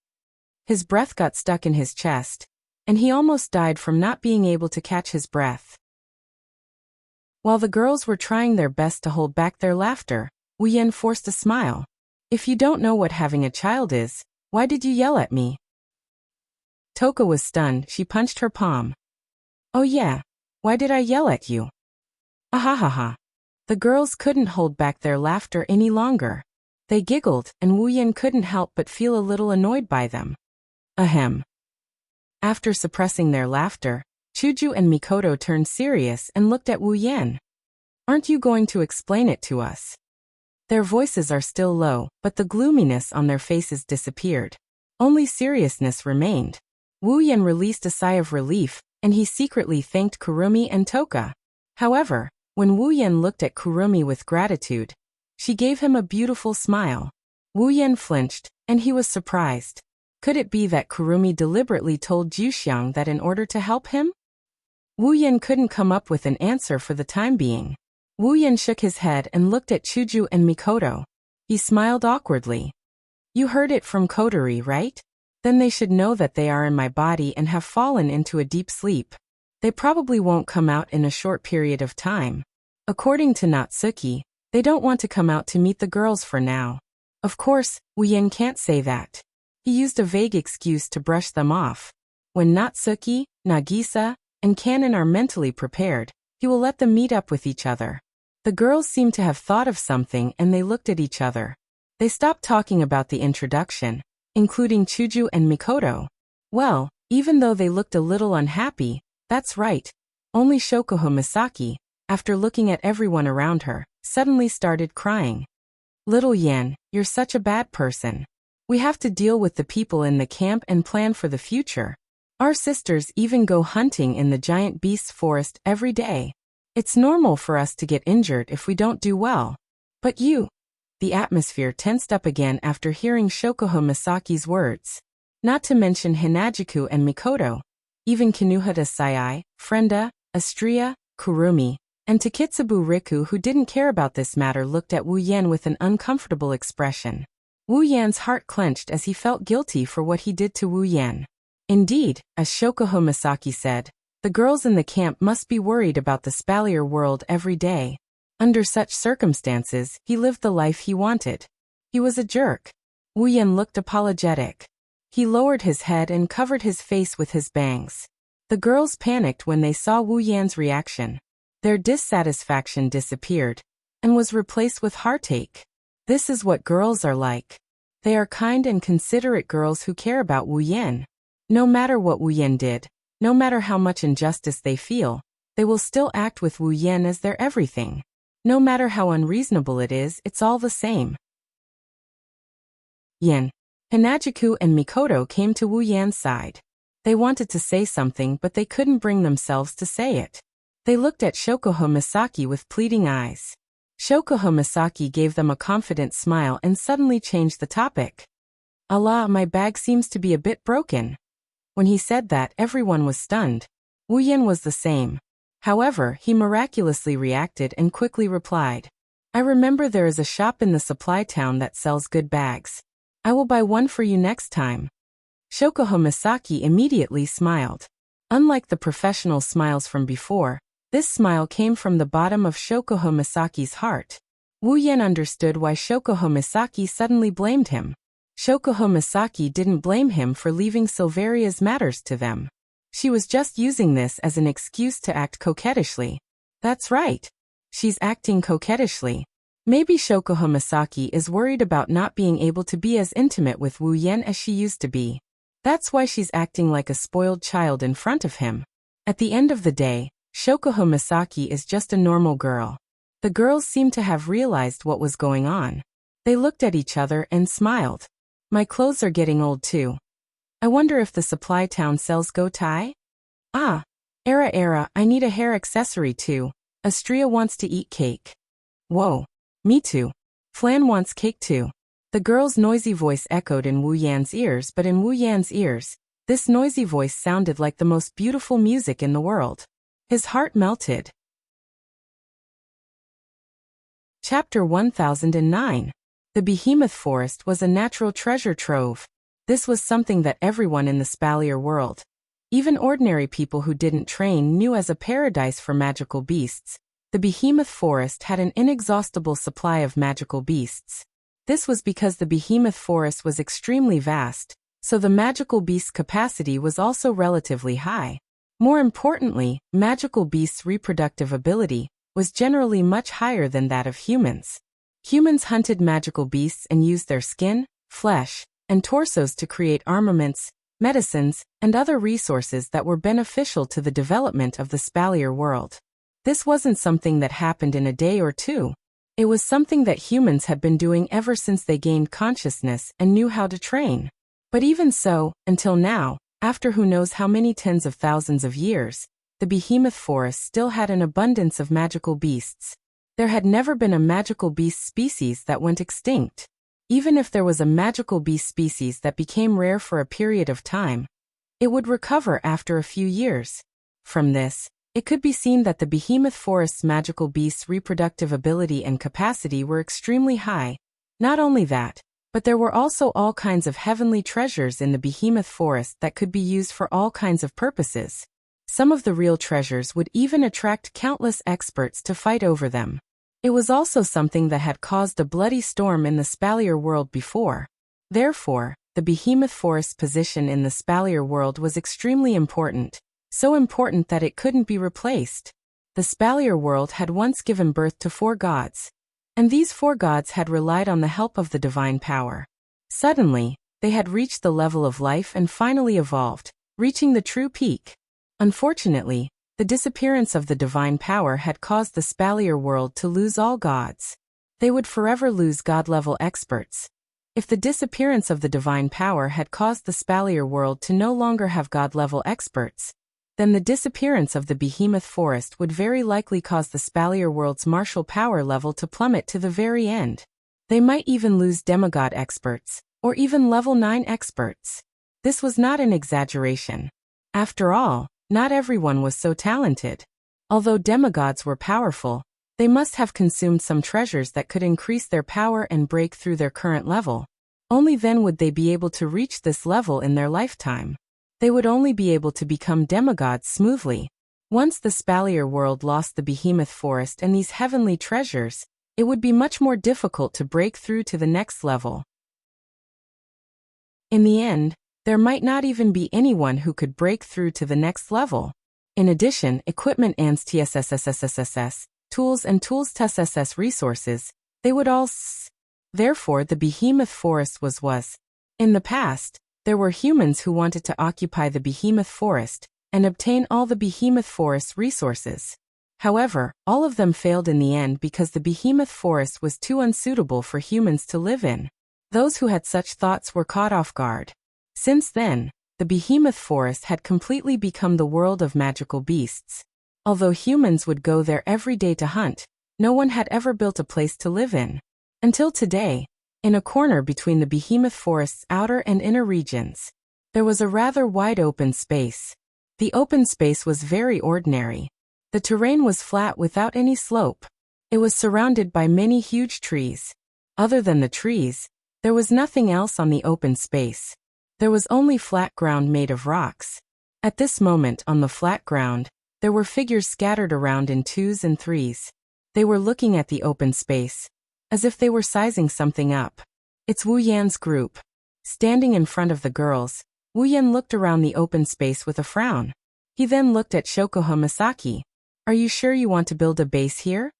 His breath got stuck in his chest, and he almost died from not being able to catch his breath. While the girls were trying their best to hold back their laughter, Wu Yan forced a smile. If you don't know what having a child is, why did you yell at me? Toka was stunned. She punched her palm. Oh yeah, why did I yell at you? Ahahaha. The girls couldn't hold back their laughter any longer. They giggled, and Wu Yan couldn't help but feel a little annoyed by them. Ahem. After suppressing their laughter, Chuju and Mikoto turned serious and looked at Wu Yan. Aren't you going to explain it to us? Their voices are still low, but the gloominess on their faces disappeared. Only seriousness remained. Wu Yan released a sigh of relief, and he secretly thanked Kurumi and Toka. However, when Wu Yan looked at Kurumi with gratitude, she gave him a beautiful smile. Wu Yan flinched, and he was surprised. Could it be that Kurumi deliberately told Juxiang that in order to help him? Wu Yan couldn't come up with an answer for the time being. Wu Yan shook his head and looked at Chuju and Mikoto. He smiled awkwardly. You heard it from Coterie, right? Then they should know that they are in my body and have fallen into a deep sleep. They probably won't come out in a short period of time. According to Natsuki, they don't want to come out to meet the girls for now. Of course, Wu Yan can't say that. He used a vague excuse to brush them off. When Natsuki, Nagisa, and Kanon are mentally prepared, he will let them meet up with each other. The girls seemed to have thought of something and they looked at each other. They stopped talking about the introduction, including Chuju and Mikoto. Well, even though they looked a little unhappy, that's right. Only Shokuho Misaki, after looking at everyone around her, suddenly started crying. Little Yan, you're such a bad person. We have to deal with the people in the camp and plan for the future. Our sisters even go hunting in the giant beasts forest every day. It's normal for us to get injured if we don't do well. But you... The atmosphere tensed up again after hearing Shokuho Misaki's words. Not to mention Hinajuku and Mikoto. Even Kinuhata Sai, Frenda, Astria, Kurumi, and Takitsubu Riku, who didn't care about this matter, looked at Wu Yan with an uncomfortable expression. Wu Yan's heart clenched as he felt guilty for what he did to Wu Yan. Indeed, as Shokuho Misaki said, the girls in the camp must be worried about the Spalier world every day. Under such circumstances, he lived the life he wanted. He was a jerk. Wu Yan looked apologetic. He lowered his head and covered his face with his bangs. The girls panicked when they saw Wu Yan's reaction. Their dissatisfaction disappeared and was replaced with heartache. This is what girls are like. They are kind and considerate girls who care about Wu Yan. No matter what Wu Yan did, no matter how much injustice they feel, they will still act with Wu Yan as their everything. No matter how unreasonable it is, it's all the same. Yan. Hinajuku and Mikoto came to Wu Yan's side. They wanted to say something, but they couldn't bring themselves to say it. They looked at Shokuho Misaki with pleading eyes. Shokuho Misaki gave them a confident smile and suddenly changed the topic. Allah, my bag seems to be a bit broken. When he said that, everyone was stunned. Wu Yan was the same. However, he miraculously reacted and quickly replied. I remember there is a shop in the supply town that sells good bags. I will buy one for you next time. Shokuho Misaki immediately smiled. Unlike the professional smiles from before, This smile came from the bottom of Shokoho Misaki's heart. Wu Yan understood why Shokoho Misaki suddenly blamed him. Shokoho Misaki didn't blame him for leaving Silveria's matters to them. She was just using this as an excuse to act coquettishly. That's right. She's acting coquettishly. Maybe Shokoho Misaki is worried about not being able to be as intimate with Wu Yan as she used to be. That's why she's acting like a spoiled child in front of him. At the end of the day, Shokoho Misaki is just a normal girl. The girls seemed to have realized what was going on. They looked at each other and smiled. My clothes are getting old too. I wonder if the supply town sells go tie? Ah, Era, I need a hair accessory too. Astria wants to eat cake. Whoa. Me too. Flan wants cake too. The girl's noisy voice echoed in Wu Yan's ears, but in Wu Yan's ears, this noisy voice sounded like the most beautiful music in the world. His heart melted. Chapter 1009. The Behemoth Forest was a natural treasure trove. This was something that everyone in the Spalier world, even ordinary people who didn't train, knew as a paradise for magical beasts. The Behemoth Forest had an inexhaustible supply of magical beasts. This was because the Behemoth Forest was extremely vast, so the magical beast's capacity was also relatively high. More importantly, magical beasts' reproductive ability was generally much higher than that of humans. Humans hunted magical beasts and used their skin, flesh, and torsos to create armaments, medicines, and other resources that were beneficial to the development of the Spalier world. This wasn't something that happened in a day or two. It was something that humans had been doing ever since they gained consciousness and knew how to train. But even so, until now, after who knows how many tens of thousands of years, the Behemoth Forest still had an abundance of magical beasts. There had never been a magical beast species that went extinct. Even if there was a magical beast species that became rare for a period of time, it would recover after a few years. From this, it could be seen that the Behemoth Forest's magical beasts' reproductive ability and capacity were extremely high. Not only that, but there were also all kinds of heavenly treasures in the Behemoth Forest that could be used for all kinds of purposes. Some of the real treasures would even attract countless experts to fight over them. It was also something that had caused a bloody storm in the Spalier world before. Therefore, the Behemoth Forest's position in the Spalier world was extremely important. So important that it couldn't be replaced. The Spalier world had once given birth to 4 gods, and these 4 gods had relied on the help of the divine power. Suddenly, they had reached the level of life and finally evolved, reaching the true peak. Unfortunately, the disappearance of the divine power had caused the Spalier world to lose all gods. They would forever lose god-level experts. If the disappearance of the divine power had caused the Spalier world to no longer have god-level experts, then the disappearance of the Behemoth Forest would very likely cause the Spalier world's martial power level to plummet to the very end. They might even lose demigod experts, or even level 9 experts. This was not an exaggeration. After all, not everyone was so talented. Although demigods were powerful, they must have consumed some treasures that could increase their power and break through their current level. Only then would they be able to reach this level in their lifetime. They would only be able to become demigods smoothly. Once the Spalier world lost the Behemoth Forest and these heavenly treasures, it would be much more difficult to break through to the next level. In the end, there might not even be anyone who could break through to the next level. In addition, equipment and TSSSSSS, tools and tools TSSS resources, they would all Therefore the Behemoth Forest was. In the past, there were humans who wanted to occupy the Behemoth Forest and obtain all the Behemoth Forest's resources. However, all of them failed in the end because the Behemoth Forest was too unsuitable for humans to live in. Those who had such thoughts were caught off guard. Since then, the Behemoth Forest had completely become the world of magical beasts. Although humans would go there every day to hunt, no one had ever built a place to live in. Until today, in a corner between the Behemoth Forest's outer and inner regions, there was a rather wide open space. The open space was very ordinary. The terrain was flat without any slope. It was surrounded by many huge trees. Other than the trees, there was nothing else on the open space. There was only flat ground made of rocks. At this moment on the flat ground, There were figures scattered around in twos and threes. They were looking at the open space, as if they were sizing something up. It's Wu Yan's group. Standing in front of the girls, Wu Yan looked around the open space with a frown. He then looked at Shokoha Misaki. Are you sure you want to build a base here?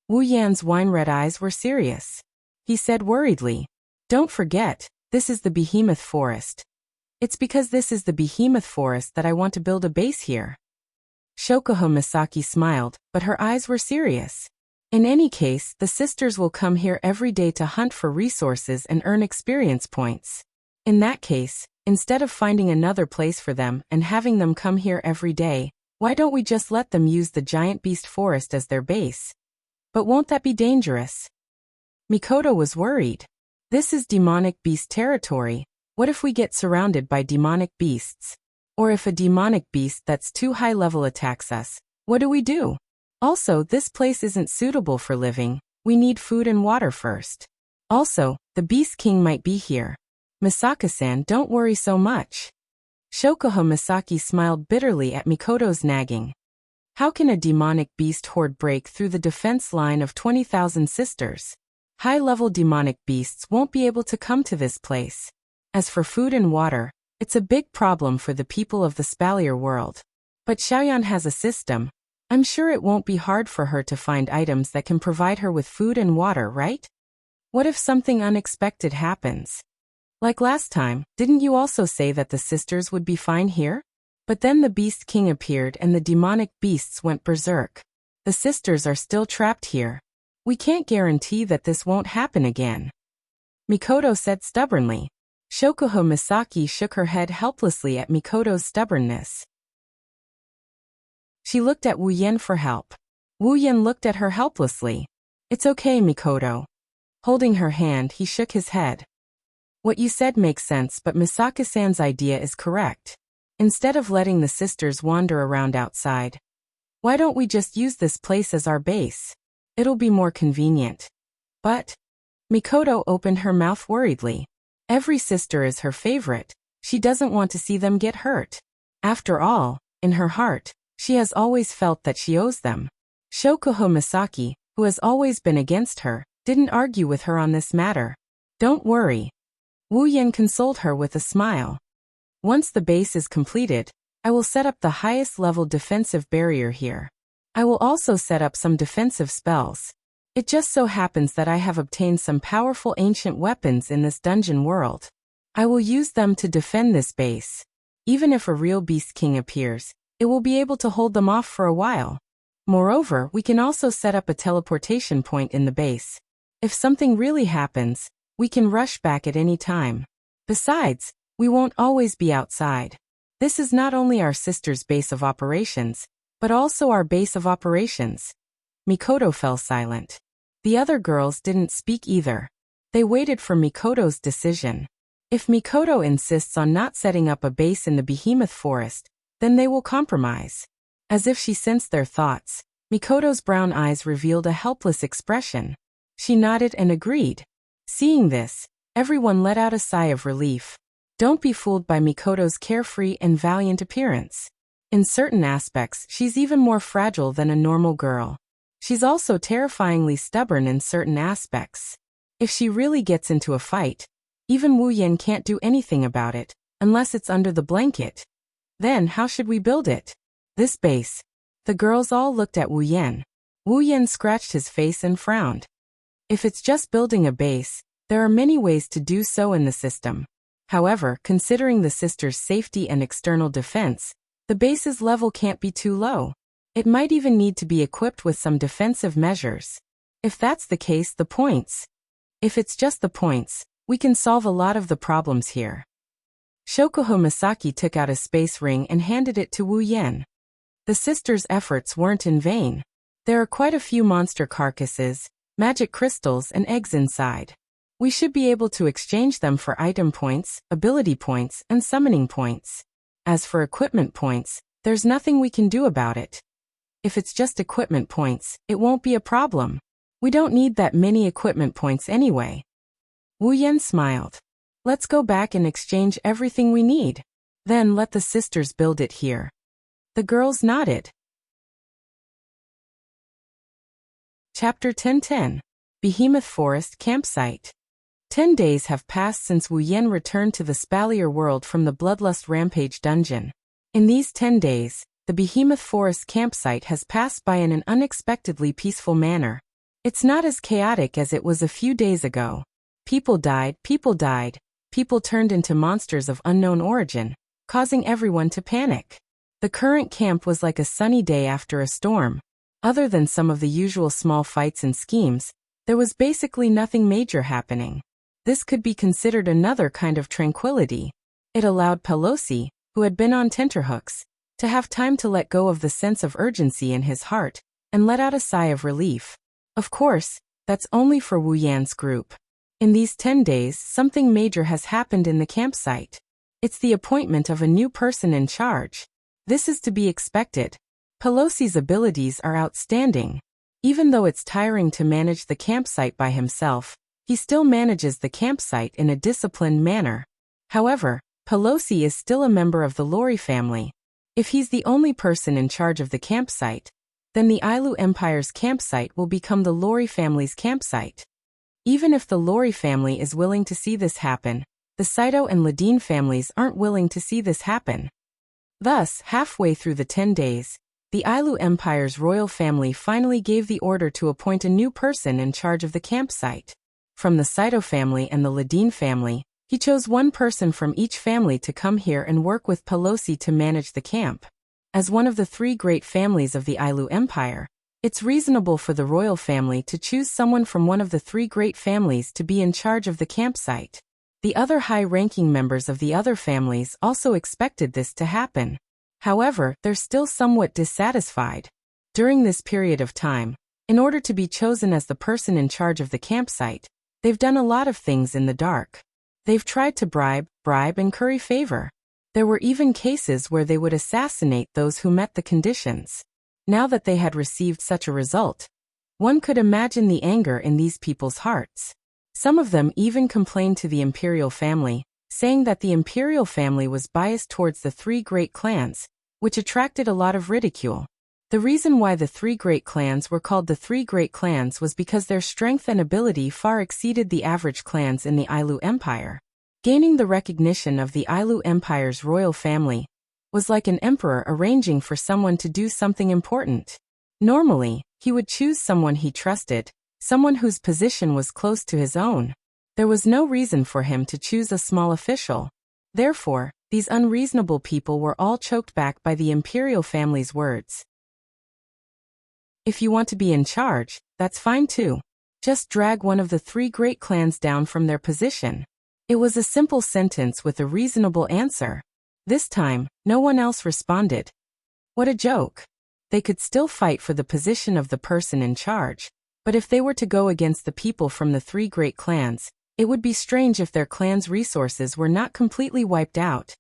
Wu Yan's wine-red eyes were serious. He said worriedly, don't forget, this is the behemoth forest. It's because this is the behemoth forest that I want to build a base here. Shokoha Misaki smiled, but her eyes were serious. In any case, the sisters will come here every day to hunt for resources and earn experience points. In that case, instead of finding another place for them and having them come here every day, why don't we just let them use the giant beast forest as their base? But won't that be dangerous? Mikoto was worried. This is demonic beast territory. What if we get surrounded by demonic beasts? Or if a demonic beast that's too high level attacks us, what do we do? Also, this place isn't suitable for living. We need food and water first. Also, the Beast King might be here. Misaka-san, don't worry so much. Shokoha Misaki smiled bitterly at Mikoto's nagging. How can a demonic beast horde break through the defense line of 20,000 sisters? High-level demonic beasts won't be able to come to this place. As for food and water, it's a big problem for the people of the Spalier world. But Xiaoyan has a system. I'm sure it won't be hard for her to find items that can provide her with food and water, right? What if something unexpected happens? Like last time, didn't you also say that the sisters would be fine here? But then the Beast King appeared and the demonic beasts went berserk. The sisters are still trapped here. We can't guarantee that this won't happen again. Mikoto said stubbornly. Shokoha Misaki shook her head helplessly at Mikoto's stubbornness. She looked at Wu Yan for help. Wu Yan looked at her helplessly. It's okay, Mikoto. Holding her hand, he shook his head. What you said makes sense, but Misaka-san's idea is correct. Instead of letting the sisters wander around outside, why don't we just use this place as our base? It'll be more convenient. But Mikoto opened her mouth worriedly. Every sister is her favorite. She doesn't want to see them get hurt. After all, in her heart, she has always felt that she owes them. Shokoha Misaki, who has always been against her, didn't argue with her on this matter. Don't worry. Wu Yan consoled her with a smile. Once the base is completed, I will set up the highest level defensive barrier here. I will also set up some defensive spells. It just so happens that I have obtained some powerful ancient weapons in this dungeon world. I will use them to defend this base. Even if a real Beast King appears, it will be able to hold them off for a while. Moreover, we can also set up a teleportation point in the base. If something really happens, we can rush back at any time. Besides, we won't always be outside. This is not only our sister's base of operations, but also our base of operations. Mikoto fell silent. The other girls didn't speak either. They waited for Mikoto's decision. If Mikoto insists on not setting up a base in the behemoth forest, then they will compromise. As if she sensed their thoughts, Mikoto's brown eyes revealed a helpless expression. She nodded and agreed. Seeing this, everyone let out a sigh of relief. Don't be fooled by Mikoto's carefree and valiant appearance. In certain aspects, she's even more fragile than a normal girl. She's also terrifyingly stubborn in certain aspects. If she really gets into a fight, even Wu Yan can't do anything about it, unless it's under the blanket. Then how should we build it? This base. The girls all looked at Wu Yan. Wu Yan scratched his face and frowned. If it's just building a base, there are many ways to do so in the system. However, considering the sisters' safety and external defense, the base's level can't be too low. It might even need to be equipped with some defensive measures. If that's the case, the points. If it's just the points, we can solve a lot of the problems here. Shokoha Misaki took out a space ring and handed it to Wu Yan. The sisters' efforts weren't in vain. There are quite a few monster carcasses, magic crystals and eggs inside. We should be able to exchange them for item points, ability points, and summoning points. As for equipment points, there's nothing we can do about it. If it's just equipment points, it won't be a problem. We don't need that many equipment points anyway. Wu Yan smiled. Let's go back and exchange everything we need. Then let the sisters build it here. The girls nodded. Chapter 1010. Behemoth Forest Campsite. 10 days have passed since Wu Yan returned to the Spalier world from the Bloodlust Rampage dungeon. In these 10 days, the Behemoth Forest campsite has passed by in an unexpectedly peaceful manner. It's not as chaotic as it was a few days ago. People died, people turned into monsters of unknown origin, causing everyone to panic. The current camp was like a sunny day after a storm. Other than some of the usual small fights and schemes, there was basically nothing major happening. This could be considered another kind of tranquility. It allowed Pelosi, who had been on tenterhooks, to have time to let go of the sense of urgency in his heart and let out a sigh of relief. Of course, that's only for Wu Yan's group. In these 10 days, something major has happened in the campsite. It's the appointment of a new person in charge. This is to be expected. Pelosi's abilities are outstanding. Even though it's tiring to manage the campsite by himself, he still manages the campsite in a disciplined manner. However, Pelosi is still a member of the Lori family. If he's the only person in charge of the campsite, then the Ailu Empire's campsite will become the Lori family's campsite. Even if the Lori family is willing to see this happen, the Saito and Ladine families aren't willing to see this happen. Thus, halfway through the 10 days, the Ailu Empire's royal family finally gave the order to appoint a new person in charge of the campsite. From the Saito family and the Ladine family, he chose one person from each family to come here and work with Pelosi to manage the camp. As one of the three great families of the Ailu Empire, it's reasonable for the royal family to choose someone from one of the three great families to be in charge of the campsite. The other high-ranking members of the other families also expected this to happen. However, they're still somewhat dissatisfied. During this period of time, in order to be chosen as the person in charge of the campsite, they've done a lot of things in the dark. They've tried to bribe, and curry favor. There were even cases where they would assassinate those who met the conditions. Now that they had received such a result, one could imagine the anger in these people's hearts. Some of them even complained to the imperial family, saying that the imperial family was biased towards the three great clans, which attracted a lot of ridicule. The reason why the three great clans were called the three great clans was because their strength and ability far exceeded the average clans in the Ailu Empire. Gaining the recognition of the Ailu Empire's royal family was like an emperor arranging for someone to do something important. Normally, he would choose someone he trusted, someone whose position was close to his own. There was no reason for him to choose a small official. Therefore, these unreasonable people were all choked back by the imperial family's words. If you want to be in charge, that's fine too. Just drag one of the three great clans down from their position. It was a simple sentence with a reasonable answer. This time, no one else responded. What a joke. They could still fight for the position of the person in charge, but if they were to go against the people from the three great clans, it would be strange if their clan's resources were not completely wiped out.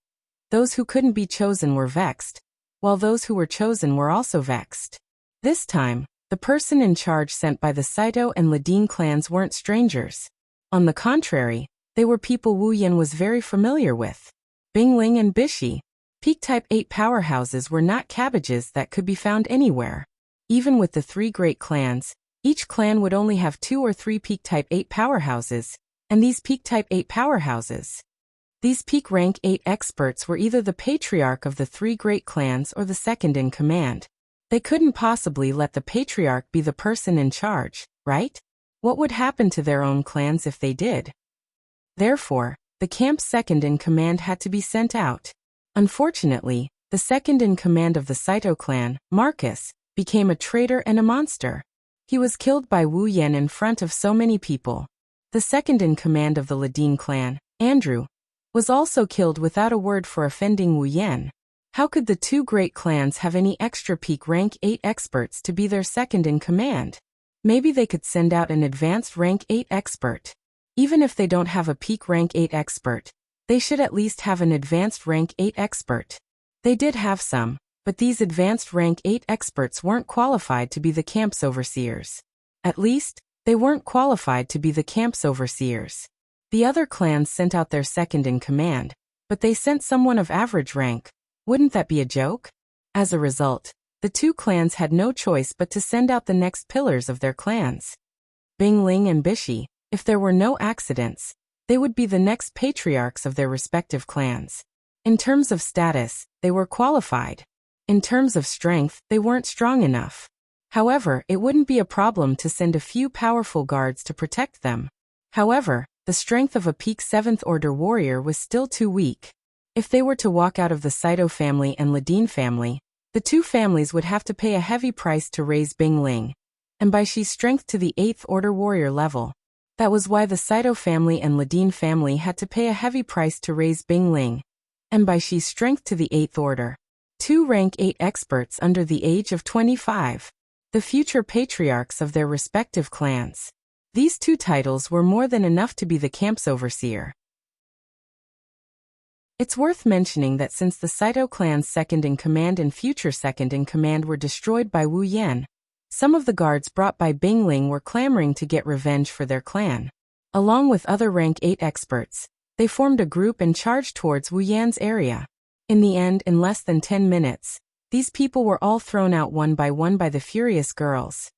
Those who couldn't be chosen were vexed, while those who were chosen were also vexed. This time, the person in charge sent by the Saito and Ladine clans weren't strangers. On the contrary, they were people Wu Yan was very familiar with. Bingling and Bishi, Peak Type 8 powerhouses were not cabbages that could be found anywhere. Even with the three great clans, each clan would only have 2 or 3 Peak Type 8 powerhouses, and these Peak Type 8 powerhouses. These Peak Rank 8 experts were either the patriarch of the three great clans or the second in command. They couldn't possibly let the patriarch be the person in charge, right? What would happen to their own clans if they did? Therefore, the camp's second in command had to be sent out. Unfortunately, the second in command of the Saito clan, Marcus, became a traitor and a monster. He was killed by Wu Yan in front of so many people. The second in command of the Ladine clan, Andrew, was also killed without a word for offending Wu Yan. How could the two great clans have any extra peak rank 8 experts to be their second in command? Maybe they could send out an advanced rank 8 expert. Even if they don't have a peak rank 8 expert, they should at least have an advanced rank 8 expert. They did have some, but these advanced rank 8 experts weren't qualified to be the camp's overseers. At least, they weren't qualified to be the camp's overseers. The other clans sent out their second in command, but they sent someone of average rank. Wouldn't that be a joke? As a result, the two clans had no choice but to send out the next pillars of their clans. Bing Ling and Bishi, if there were no accidents, they would be the next patriarchs of their respective clans. In terms of status, they were qualified. In terms of strength, they weren't strong enough. However, it wouldn't be a problem to send a few powerful guards to protect them. However, the strength of a peak 7th Order warrior was still too weak. If they were to walk out of the Saito family and Ladin family, the two families would have to pay a heavy price to raise Bing Ling, and Baishi's strength to the 8th Order warrior level. That was why the Saito family and Ladin family had to pay a heavy price to raise Bing Ling, and Baishi's strength to the 8th Order. Two rank 8 experts under the age of 25. The future patriarchs of their respective clans. These two titles were more than enough to be the camp's overseer. It's worth mentioning that since the Saito clan's second-in-command and future second-in-command were destroyed by Wu Yan, some of the guards brought by Bing Ling were clamoring to get revenge for their clan. Along with other rank 8 experts, they formed a group and charged towards Wu Yan's area. In the end, in less than 10 minutes, these people were all thrown out one by the furious girls,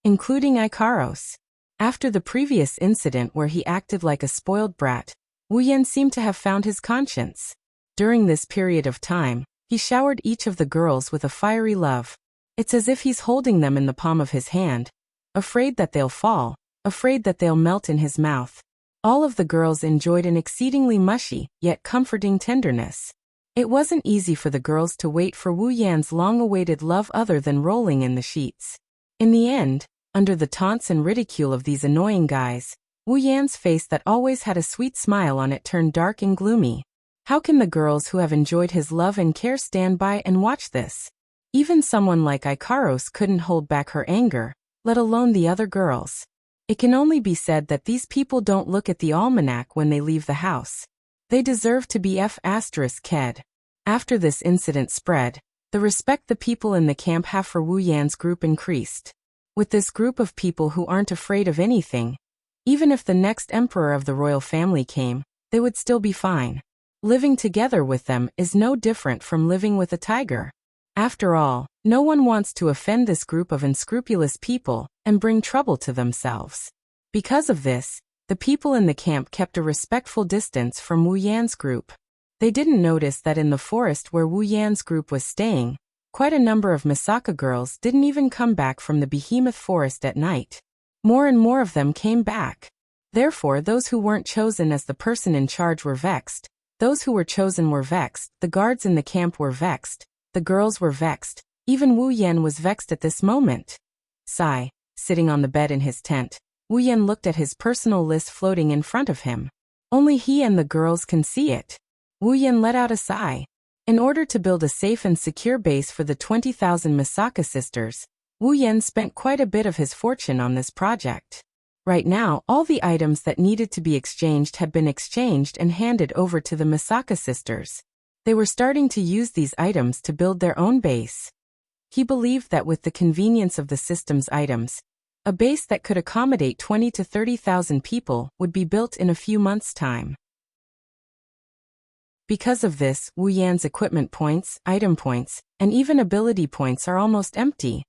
including Ikaros. After the previous incident where he acted like a spoiled brat, Wu Yan seemed to have found his conscience. During this period of time, he showered each of the girls with a fiery love. It's as if he's holding them in the palm of his hand, afraid that they'll fall, afraid that they'll melt in his mouth. All of the girls enjoyed an exceedingly mushy, yet comforting tenderness. It wasn't easy for the girls to wait for Wu Yan's long-awaited love other than rolling in the sheets. In the end, under the taunts and ridicule of these annoying guys, Wu Yan's face that always had a sweet smile on it turned dark and gloomy. How can the girls who have enjoyed his love and care stand by and watch this? Even someone like Ikaros couldn't hold back her anger, let alone the other girls. It can only be said that these people don't look at the almanac when they leave the house. They deserve to be F***ed. After this incident spread, the respect the people in the camp have for Wu Yan's group increased. With this group of people who aren't afraid of anything, even if the next emperor of the royal family came, they would still be fine. Living together with them is no different from living with a tiger. After all, no one wants to offend this group of unscrupulous people and bring trouble to themselves. Because of this, the people in the camp kept a respectful distance from Wu Yan's group. They didn't notice that in the forest where Wu Yan's group was staying, quite a number of Misaka girls didn't even come back from the behemoth forest at night. More and more of them came back. Therefore, those who weren't chosen as the person in charge were vexed. Those who were chosen were vexed. The guards in the camp were vexed. The girls were vexed. Even Wu Yan was vexed at this moment. Sigh. Sitting on the bed in his tent, Wu Yan looked at his personal list floating in front of him. Only he and the girls can see it. Wu Yan let out a sigh. In order to build a safe and secure base for the 20,000 Misaka sisters, Wu Yan spent quite a bit of his fortune on this project. Right now, all the items that needed to be exchanged had been exchanged and handed over to the Misaka sisters. They were starting to use these items to build their own base. He believed that with the convenience of the system's items, a base that could accommodate 20 to 30,000 people would be built in a few months' time. Because of this, Wu Yan's equipment points, item points, and even ability points are almost empty.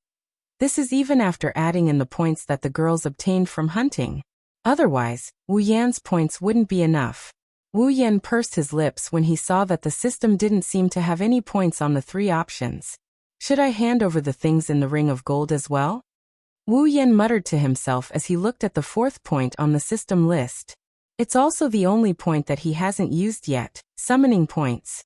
This is even after adding in the points that the girls obtained from hunting. Otherwise, Wu Yan's points wouldn't be enough. Wu Yan pursed his lips when he saw that the system didn't seem to have any points on the three options. Should I hand over the things in the ring of gold as well? Wu Yan muttered to himself as he looked at the fourth point on the system list. It's also the only point that he hasn't used yet, summoning points.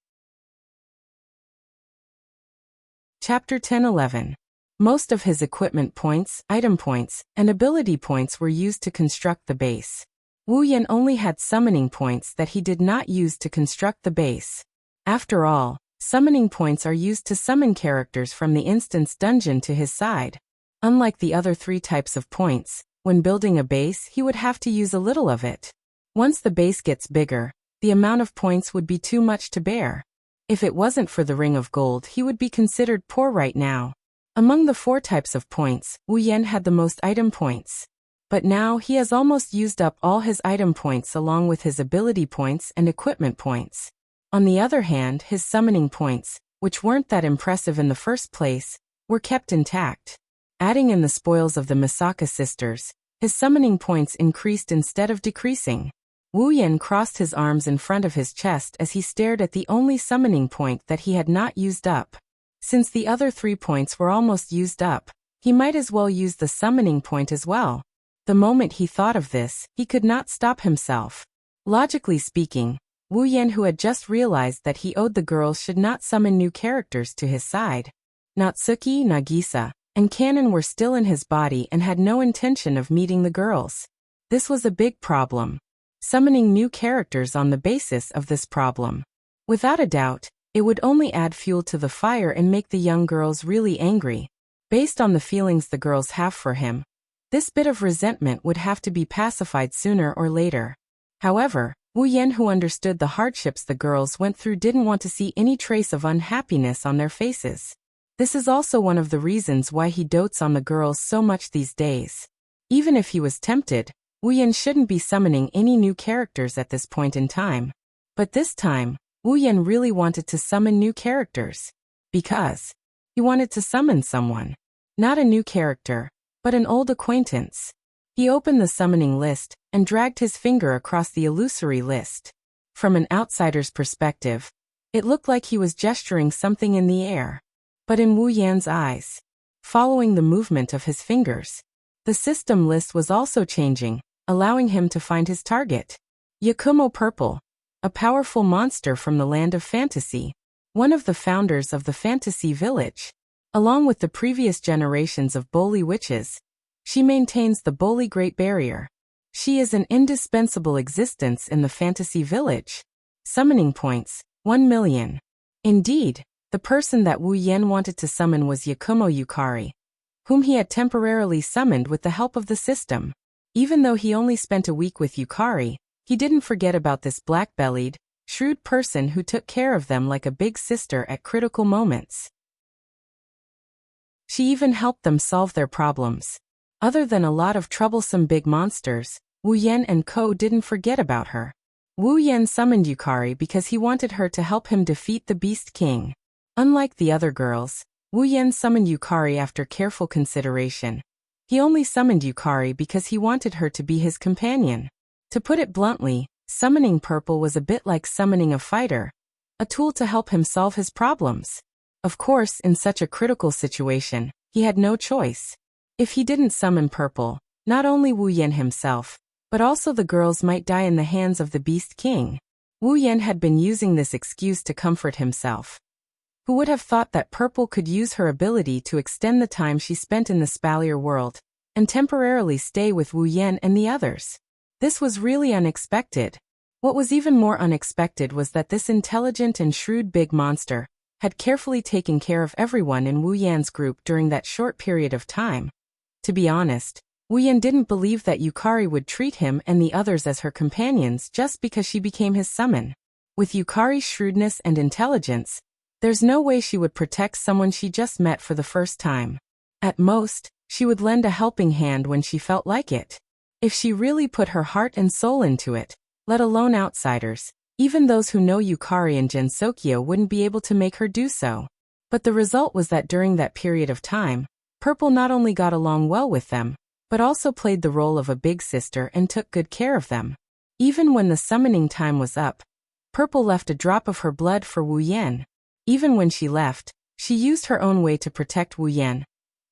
Chapter 10-11. Most of his equipment points, item points, and ability points were used to construct the base. Wu Yan only had summoning points that he did not use to construct the base. After all, summoning points are used to summon characters from the instance dungeon to his side. Unlike the other three types of points, when building a base he would have to use a little of it. Once the base gets bigger, the amount of points would be too much to bear. If it wasn't for the ring of gold, he would be considered poor right now. Among the four types of points, Wu Yan had the most item points. But now he has almost used up all his item points along with his ability points and equipment points. On the other hand, his summoning points, which weren't that impressive in the first place, were kept intact. Adding in the spoils of the Misaka sisters, his summoning points increased instead of decreasing. Wu Yan crossed his arms in front of his chest as he stared at the only summoning point that he had not used up. Since the other 3 points were almost used up, he might as well use the summoning point as well. The moment he thought of this, he could not stop himself. Logically speaking, Wu Yan, who had just realized that he owed the girls, should not summon new characters to his side. Natsuki, Nagisa, and Kanon were still in his body and had no intention of meeting the girls. This was a big problem. Summoning new characters on the basis of this problem. Without a doubt, it would only add fuel to the fire and make the young girls really angry. Based on the feelings the girls have for him, this bit of resentment would have to be pacified sooner or later. However, Wu Yan, who understood the hardships the girls went through, didn't want to see any trace of unhappiness on their faces. This is also one of the reasons why he dotes on the girls so much these days. Even if he was tempted, Wu Yan shouldn't be summoning any new characters at this point in time. But this time, Wu Yan really wanted to summon new characters. Because he wanted to summon someone. Not a new character, but an old acquaintance. He opened the summoning list and dragged his finger across the illusory list. From an outsider's perspective, it looked like he was gesturing something in the air. But in Wu Yan's eyes, following the movement of his fingers, the system list was also changing, allowing him to find his target. Yakumo Purple, a powerful monster from the land of fantasy, one of the founders of the fantasy village. Along with the previous generations of Boli witches, she maintains the Boli Great Barrier. She is an indispensable existence in the fantasy village. Summoning points, 1 million. Indeed, the person that Wu Yan wanted to summon was Yakumo Yukari, whom he had temporarily summoned with the help of the system. Even though he only spent a week with Yukari, he didn't forget about this black-bellied, shrewd person who took care of them like a big sister at critical moments. She even helped them solve their problems. Other than a lot of troublesome big monsters, Wu Yan and Co. didn't forget about her. Wu Yan summoned Yukari because he wanted her to help him defeat the Beast King. Unlike the other girls, Wu Yan summoned Yukari after careful consideration. He only summoned Yukari because he wanted her to be his companion. To put it bluntly, summoning Purple was a bit like summoning a fighter, a tool to help him solve his problems. Of course, in such a critical situation, he had no choice. If he didn't summon Purple, not only Wu Yan himself, but also the girls might die in the hands of the Beast King. Wu Yan had been using this excuse to comfort himself. Who would have thought that Purple could use her ability to extend the time she spent in the Spalier world, and temporarily stay with Wu Yan and the others? This was really unexpected. What was even more unexpected was that this intelligent and shrewd big monster had carefully taken care of everyone in Wu Yan's group during that short period of time. To be honest, Wu Yan didn't believe that Yukari would treat him and the others as her companions just because she became his summon. With Yukari's shrewdness and intelligence, there's no way she would protect someone she just met for the first time. At most, she would lend a helping hand when she felt like it. If she really put her heart and soul into it, let alone outsiders, even those who know Yukari and Gensokyo wouldn't be able to make her do so. But the result was that during that period of time, Purple not only got along well with them, but also played the role of a big sister and took good care of them. Even when the summoning time was up, Purple left a drop of her blood for Wu Yan. Even when she left, she used her own way to protect Wu Yan.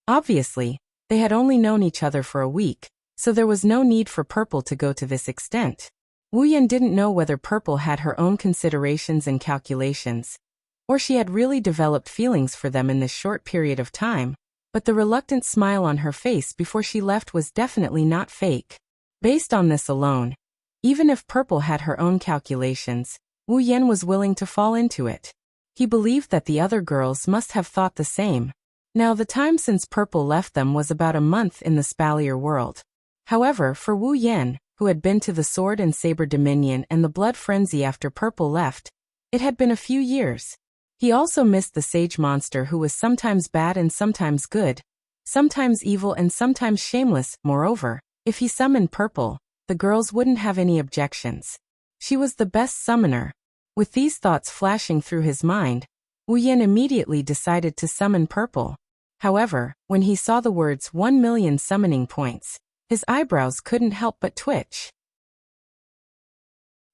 Obviously, they had only known each other for a week, so there was no need for Purple to go to this extent. Wu Yan didn't know whether Purple had her own considerations and calculations, or she had really developed feelings for them in this short period of time, but the reluctant smile on her face before she left was definitely not fake. Based on this alone, even if Purple had her own calculations, Wu Yan was willing to fall into it. He believed that the other girls must have thought the same. Now the time since Purple left them was about a month in the Spalier world. However, for Wu Yan, who had been to the Sword and Saber Dominion and the Blood Frenzy after Purple left, it had been a few years. He also missed the sage monster who was sometimes bad and sometimes good, sometimes evil and sometimes shameless. Moreover, if he summoned Purple, the girls wouldn't have any objections. She was the best summoner. With these thoughts flashing through his mind, Wu Yan immediately decided to summon Purple. However, when he saw the words 1,000,000 summoning points, his eyebrows couldn't help but twitch.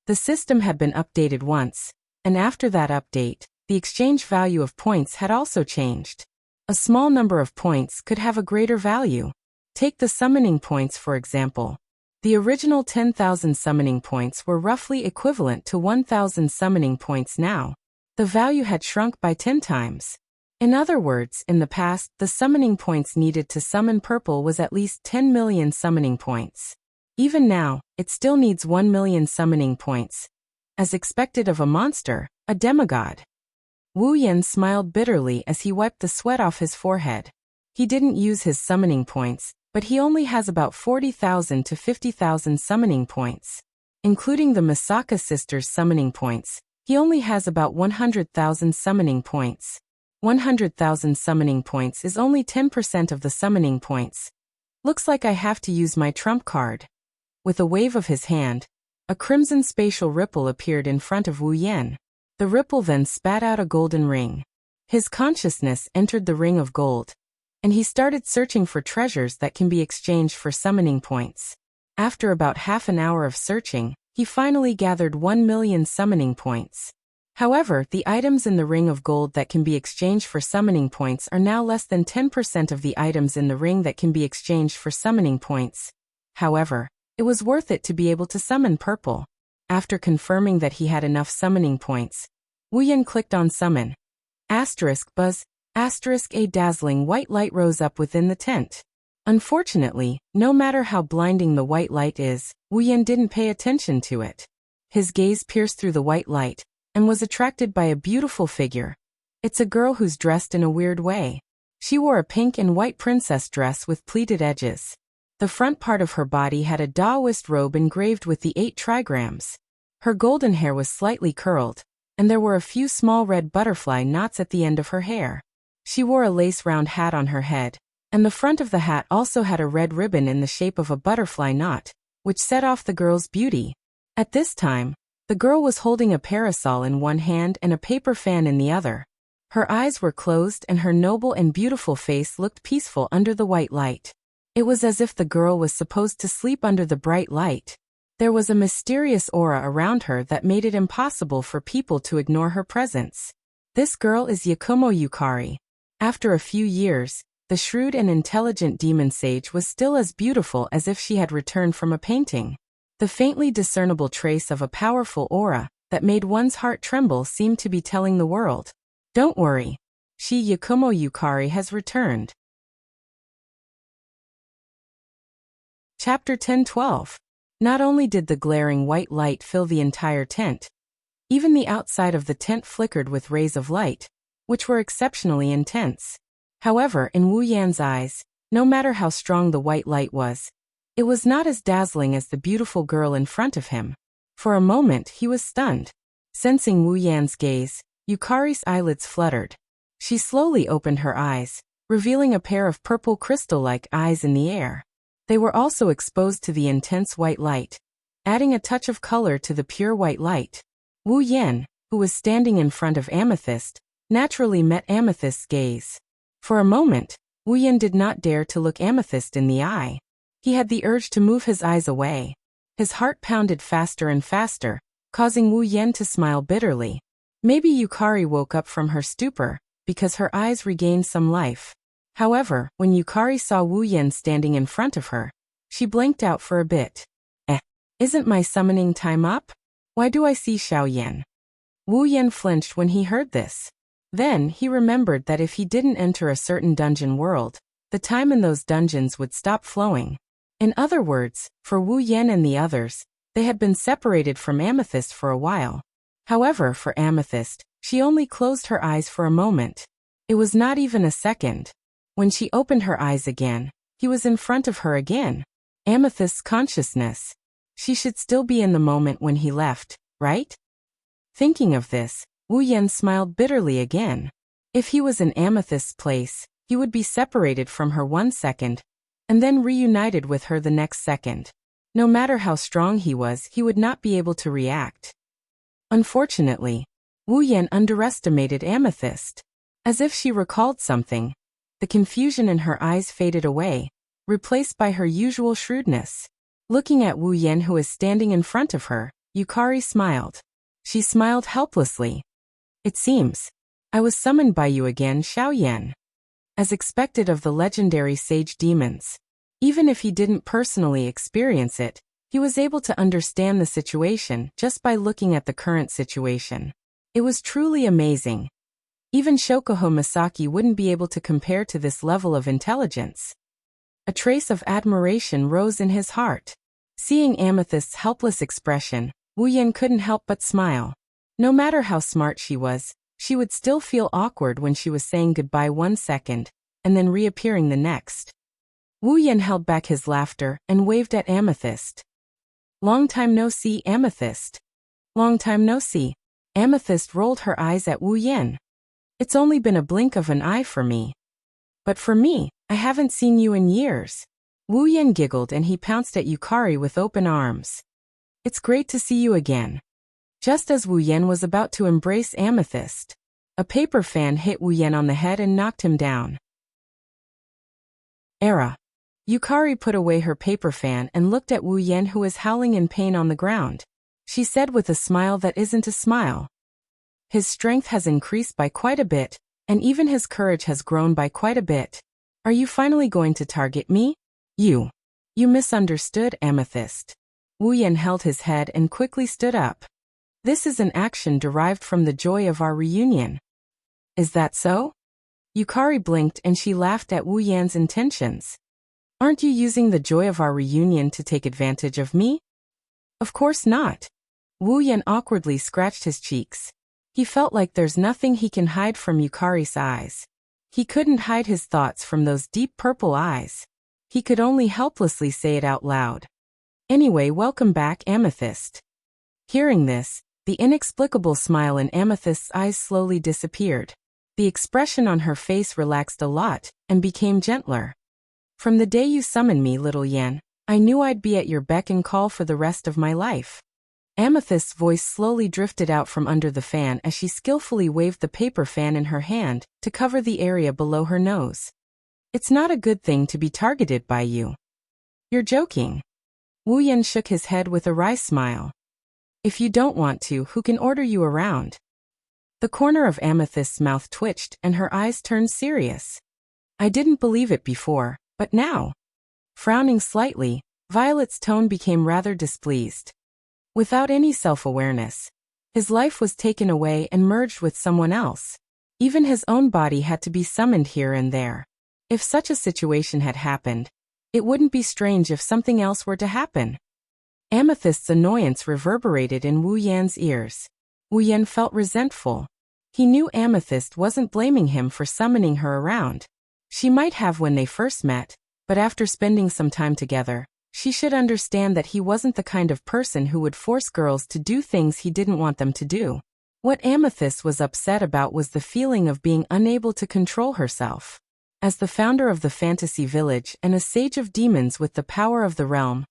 The system had been updated once, and after that update, the exchange value of points had also changed. A small number of points could have a greater value. Take the summoning points for example. The original 10,000 summoning points were roughly equivalent to 1,000 summoning points now. The value had shrunk by 10 times. In other words, in the past, the summoning points needed to summon purple was at least 10,000,000 summoning points. Even now, it still needs 1,000,000 summoning points. As expected of a monster, a demigod. Wu Yan smiled bitterly as he wiped the sweat off his forehead. He didn't use his summoning points, but he only has about 40,000 to 50,000 summoning points. Including the Misaka sisters' summoning points, he only has about 100,000 summoning points. 100,000 summoning points is only 10% of the summoning points. Looks like I have to use my trump card. With a wave of his hand, a crimson spatial ripple appeared in front of Wu Yan. The ripple then spat out a golden ring. His consciousness entered the ring of gold, and he started searching for treasures that can be exchanged for summoning points. After about half an hour of searching, he finally gathered 1,000,000 summoning points. However, the items in the ring of gold that can be exchanged for summoning points are now less than 10% of the items in the ring that can be exchanged for summoning points. However, it was worth it to be able to summon purple. After confirming that he had enough summoning points, Wu Yan clicked on summon. Buzz, a dazzling white light rose up within the tent. Unfortunately, no matter how blinding the white light is, Wu Yan didn't pay attention to it. His gaze pierced through the white light, and was attracted by a beautiful figure. It's a girl who's dressed in a weird way. She wore a pink and white princess dress with pleated edges. The front part of her body had a Taoist robe engraved with the 8 trigrams. Her golden hair was slightly curled, and there were a few small red butterfly knots at the end of her hair. She wore a lace-round hat on her head, and the front of the hat also had a red ribbon in the shape of a butterfly knot, which set off the girl's beauty. At this time, the girl was holding a parasol in one hand and a paper fan in the other. Her eyes were closed and her noble and beautiful face looked peaceful under the white light. It was as if the girl was supposed to sleep under the bright light. There was a mysterious aura around her that made it impossible for people to ignore her presence. This girl is Yakumo Yukari. After a few years, the shrewd and intelligent demon sage was still as beautiful as if she had returned from a painting. The faintly discernible trace of a powerful aura that made one's heart tremble seemed to be telling the world, "Don't worry. Yakumo Yukari has returned." Chapter 10-12. Not only did the glaring white light fill the entire tent, even the outside of the tent flickered with rays of light, which were exceptionally intense. However, in Wu Yan's eyes, no matter how strong the white light was, it was not as dazzling as the beautiful girl in front of him. For a moment, he was stunned. Sensing Wu Yan's gaze, Yukari's eyelids fluttered. She slowly opened her eyes, revealing a pair of purple crystal-like eyes in the air. They were also exposed to the intense white light, adding a touch of color to the pure white light. Wu Yan, who was standing in front of Amethyst, naturally met Amethyst's gaze. For a moment, Wu Yan did not dare to look Amethyst in the eye. He had the urge to move his eyes away. His heart pounded faster and faster, causing Wu Yan to smile bitterly. Maybe Yukari woke up from her stupor, because her eyes regained some life. However, when Yukari saw Wu Yan standing in front of her, she blinked out for a bit. Isn't my summoning time up? Why do I see Xiao Yan? Wu Yan flinched when he heard this. Then, he remembered that if he didn't enter a certain dungeon world, the time in those dungeons would stop flowing. In other words, for Wu Yan and the others, they had been separated from Amethyst for a while. However, for Amethyst, she only closed her eyes for a moment. It was not even a second. When she opened her eyes again, he was in front of her again. Amethyst's consciousness. She should still be in the moment when he left, right? Thinking of this, Wu Yan smiled bitterly again. If he was in Amethyst's place, he would be separated from her 1 second, and then reunited with her the next second. No matter how strong he was, he would not be able to react. Unfortunately, Wu Yan underestimated Amethyst. As if she recalled something, The confusion in her eyes faded away, replaced by her usual shrewdness. Looking at Wu Yan, who is standing in front of her, Yukari smiled. She smiled helplessly. It seems I was summoned by you again, Xiao Yan. As expected of the legendary sage demons. Even if he didn't personally experience it, he was able to understand the situation just by looking at the current situation. It was truly amazing. Even Shokuho Misaki wouldn't be able to compare to this level of intelligence. A trace of admiration rose in his heart. Seeing Amethyst's helpless expression, Wu Yan couldn't help but smile. No matter how smart she was, she would still feel awkward when she was saying goodbye one second, and then reappearing the next. Wu Yan held back his laughter and waved at Amethyst. Long time no see, Amethyst. Long time no see. Amethyst rolled her eyes at Wu Yan. It's only been a blink of an eye for me. But for me, I haven't seen you in years. Wu Yan giggled and he pounced at Yukari with open arms. It's great to see you again. Just as Wu Yan was about to embrace Amethyst, a paper fan hit Wu Yan on the head and knocked him down. Era. Yukari put away her paper fan and looked at Wu Yan, who was howling in pain on the ground. She said with a smile that isn't a smile. His strength has increased by quite a bit, and even his courage has grown by quite a bit. Are you finally going to target me? You misunderstood, Amethyst. Wu Yan held his head and quickly stood up. This is an action derived from the joy of our reunion. Is that so? Yukari blinked and she laughed at Wu Yan's intentions. Aren't you using the joy of our reunion to take advantage of me? Of course not. Wu Yan awkwardly scratched his cheeks. He felt like there's nothing he can hide from Yukari's eyes. He couldn't hide his thoughts from those deep purple eyes. He could only helplessly say it out loud. Anyway, welcome back, Amethyst. Hearing this, the inexplicable smile in Amethyst's eyes slowly disappeared. The expression on her face relaxed a lot and became gentler. From the day you summoned me, little Yan, I knew I'd be at your beck and call for the rest of my life. Amethyst's voice slowly drifted out from under the fan as she skillfully waved the paper fan in her hand to cover the area below her nose. It's not a good thing to be targeted by you. You're joking. Wu Yan shook his head with a wry smile. If you don't want to, who can order you around? The corner of Amethyst's mouth twitched and her eyes turned serious. I didn't believe it before, but now. Frowning slightly, Violet's tone became rather displeased. Without any self-awareness, his life was taken away and merged with someone else. Even his own body had to be summoned here and there. If such a situation had happened, it wouldn't be strange if something else were to happen. Amethyst's annoyance reverberated in Wu Yan's ears. Wu Yan felt resentful. He knew Amethyst wasn't blaming him for summoning her around. She might have when they first met, but after spending some time together, she should understand that he wasn't the kind of person who would force girls to do things he didn't want them to do. What Amethyst was upset about was the feeling of being unable to control herself. As the founder of the fantasy village and a sage of demons with the power of the realm,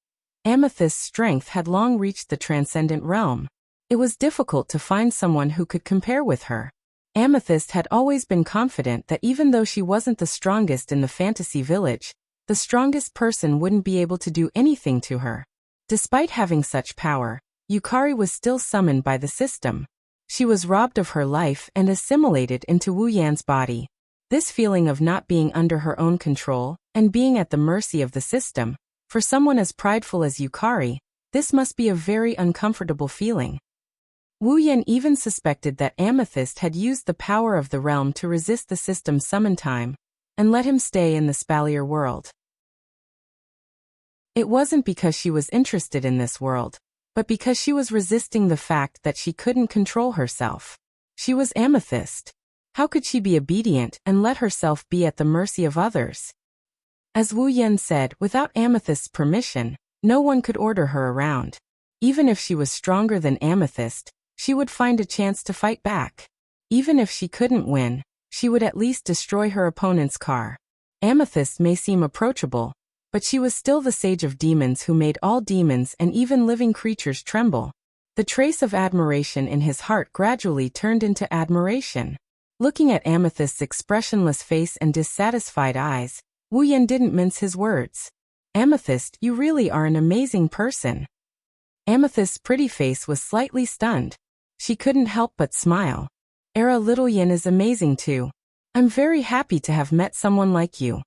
Amethyst's strength had long reached the transcendent realm. It was difficult to find someone who could compare with her. Amethyst had always been confident that even though she wasn't the strongest in the fantasy village, the strongest person wouldn't be able to do anything to her. Despite having such power, Yukari was still summoned by the system. She was robbed of her life and assimilated into Wu Yan's body. This feeling of not being under her own control and being at the mercy of the system, for someone as prideful as Yukari, this must be a very uncomfortable feeling. Wu Yan even suspected that Amethyst had used the power of the realm to resist the system's summon time and let him stay in the Spalier world. It wasn't because she was interested in this world, but because she was resisting the fact that she couldn't control herself. She was Amethyst. How could she be obedient and let herself be at the mercy of others? As Wu Yan said, without Amethyst's permission, no one could order her around. Even if she was stronger than Amethyst, she would find a chance to fight back. Even if she couldn't win, she would at least destroy her opponent's car. Amethyst may seem approachable, but she was still the sage of demons who made all demons and even living creatures tremble. The trace of admiration in his heart gradually turned into admiration. Looking at Amethyst's expressionless face and dissatisfied eyes, Wu Yan didn't mince his words. Amethyst, you really are an amazing person. Amethyst's pretty face was slightly stunned. She couldn't help but smile. Little Yin is amazing too. I'm very happy to have met someone like you.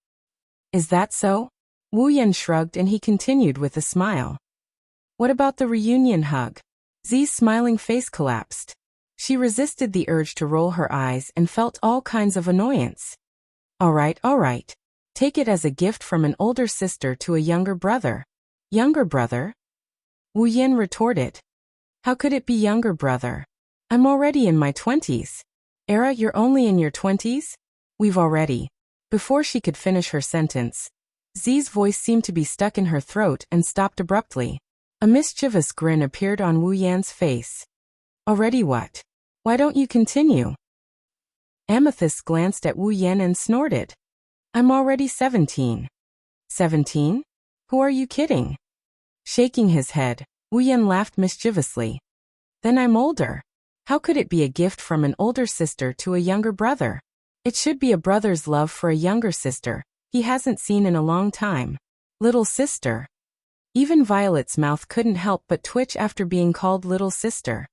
Is that so? Wu Yan shrugged and he continued with a smile. What about the reunion hug? Zi's smiling face collapsed. She resisted the urge to roll her eyes and felt all kinds of annoyance. All right. Take it as a gift from an older sister to a younger brother. Younger brother? Wu Yan retorted. How could it be younger brother? I'm already in my 20s. You're only in your 20s? We've already. Before she could finish her sentence, Zi's voice seemed to be stuck in her throat and stopped abruptly. A mischievous grin appeared on Wu Yan's face. Already what? Why don't you continue? Amethyst glanced at Wu Yan and snorted. I'm already 17. 17? Who are you kidding? Shaking his head, Wu Yan laughed mischievously. Then I'm older. How could it be a gift from an older sister to a younger brother? It should be a brother's love for a younger sister he hasn't seen in a long time. Little sister. Even Violet's mouth couldn't help but twitch after being called little sister.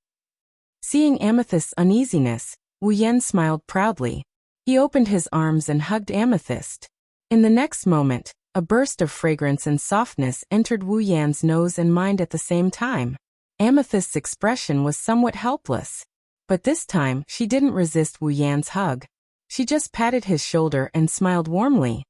Seeing Amethyst's uneasiness, Wu Yan smiled proudly. He opened his arms and hugged Amethyst. In the next moment, a burst of fragrance and softness entered Wu Yan's nose and mind at the same time. Amethyst's expression was somewhat helpless. But this time, she didn't resist Wu Yan's hug. She just patted his shoulder and smiled warmly.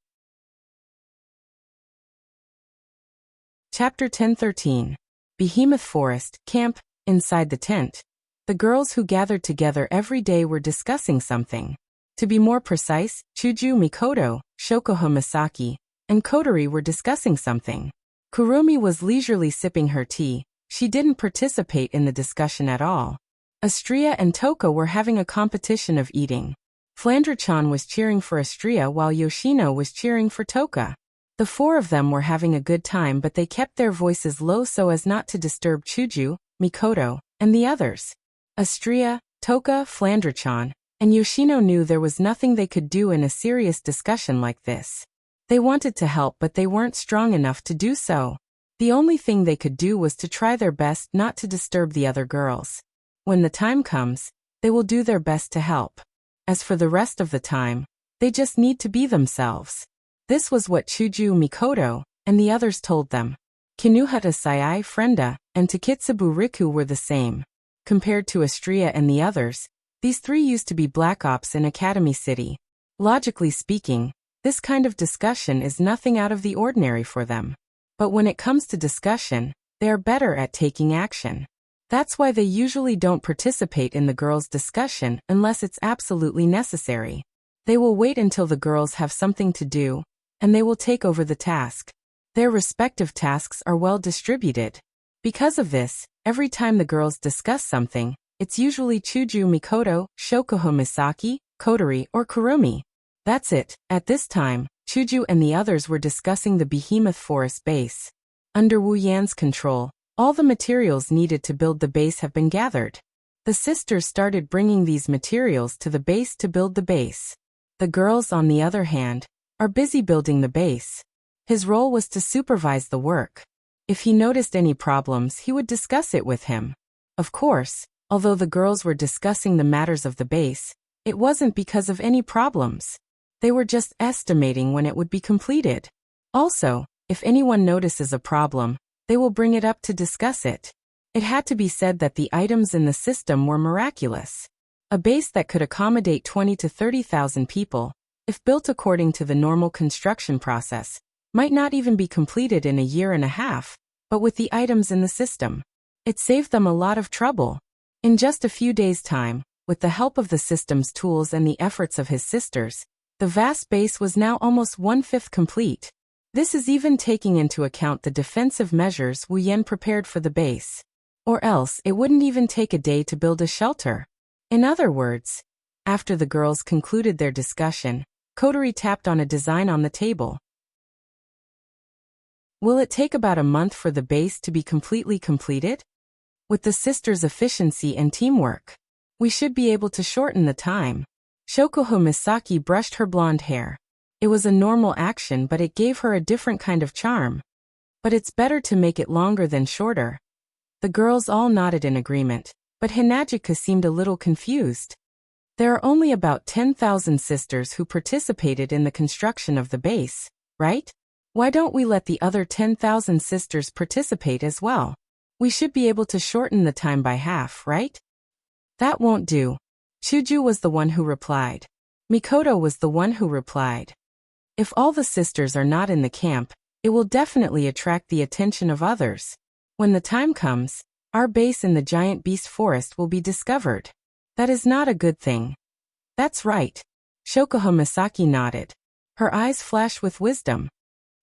Chapter 10:13. Behemoth Forest, Camp. Inside the tent, the girls who gathered together every day were discussing something. To be more precise, Chuju Mikoto, Shokoho Misaki, and Kotori were discussing something. Kurumi was leisurely sipping her tea. She didn't participate in the discussion at all. Astria and Toka were having a competition of eating. Flandre-chan was cheering for Astria while Yoshino was cheering for Toka. The four of them were having a good time, but they kept their voices low so as not to disturb Chuju, Mikoto, and the others. Astria, Toka, Flandre-chan, and Yoshino knew there was nothing they could do in a serious discussion like this. They wanted to help, but they weren't strong enough to do so. The only thing they could do was to try their best not to disturb the other girls. When the time comes, they will do their best to help. As for the rest of the time, they just need to be themselves. This was what Chuju Mikoto and the others told them. Kinuhata Sayai Frenda and Takitsubu Riku were the same. Compared to Astria and the others, these three used to be Black Ops in Academy City. Logically speaking, this kind of discussion is nothing out of the ordinary for them. But when it comes to discussion, they are better at taking action. That's why they usually don't participate in the girls' discussion unless it's absolutely necessary. They will wait until the girls have something to do, and they will take over the task. Their respective tasks are well distributed. Because of this, every time the girls discuss something, it's usually Chuju Mikoto, Shokoho Misaki, Kotori, or Kurumi. That's it. At this time, Chuju and the others were discussing the Behemoth Forest base. Under Wu Yan's control, all the materials needed to build the base have been gathered. The sisters started bringing these materials to the base to build the base. The girls, on the other hand, are busy building the base. His role was to supervise the work. If he noticed any problems, he would discuss it with him. Of course, although the girls were discussing the matters of the base, it wasn't because of any problems. They were just estimating when it would be completed. Also, if anyone notices a problem, they will bring it up to discuss it. It had to be said that the items in the system were miraculous. A base that could accommodate 20 to 30,000 people, if built according to the normal construction process, might not even be completed in a year and a half, but with the items in the system, it saved them a lot of trouble. In just a few days' time, with the help of the system's tools and the efforts of his sisters, the vast base was now almost 1/5 complete. This is even taking into account the defensive measures Wu Yan prepared for the base. Or else it wouldn't even take a day to build a shelter. In other words, after the girls concluded their discussion, Kotori tapped on a design on the table. Will it take about a month for the base to be completely completed? With the sisters' efficiency and teamwork, we should be able to shorten the time. Shokuho Misaki brushed her blonde hair. It was a normal action, but it gave her a different kind of charm. But it's better to make it longer than shorter. The girls all nodded in agreement, but Hinajika seemed a little confused. There are only about 10,000 sisters who participated in the construction of the base, right? Why don't we let the other 10,000 sisters participate as well? We should be able to shorten the time by half, right? That won't do. Chuju was the one who replied. Mikoto was the one who replied. If all the sisters are not in the camp, it will definitely attract the attention of others. When the time comes, our base in the giant beast forest will be discovered. That is not a good thing. That's right. Shokuho Misaki nodded. Her eyes flashed with wisdom.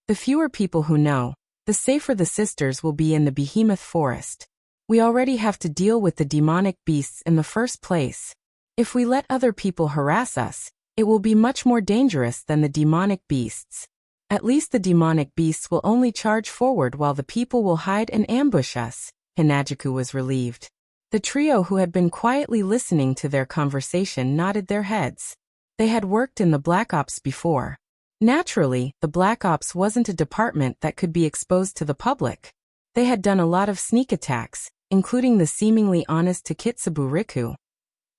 The fewer people who know, the safer the sisters will be in the behemoth forest. We already have to deal with the demonic beasts in the first place. If we let other people harass us, it will be much more dangerous than the demonic beasts. At least the demonic beasts will only charge forward while the people will hide and ambush us. Hinajiku was relieved. The trio who had been quietly listening to their conversation nodded their heads. They had worked in the Black Ops before. Naturally, the Black Ops wasn't a department that could be exposed to the public. They had done a lot of sneak attacks, including the seemingly honest Takitsubu Riku.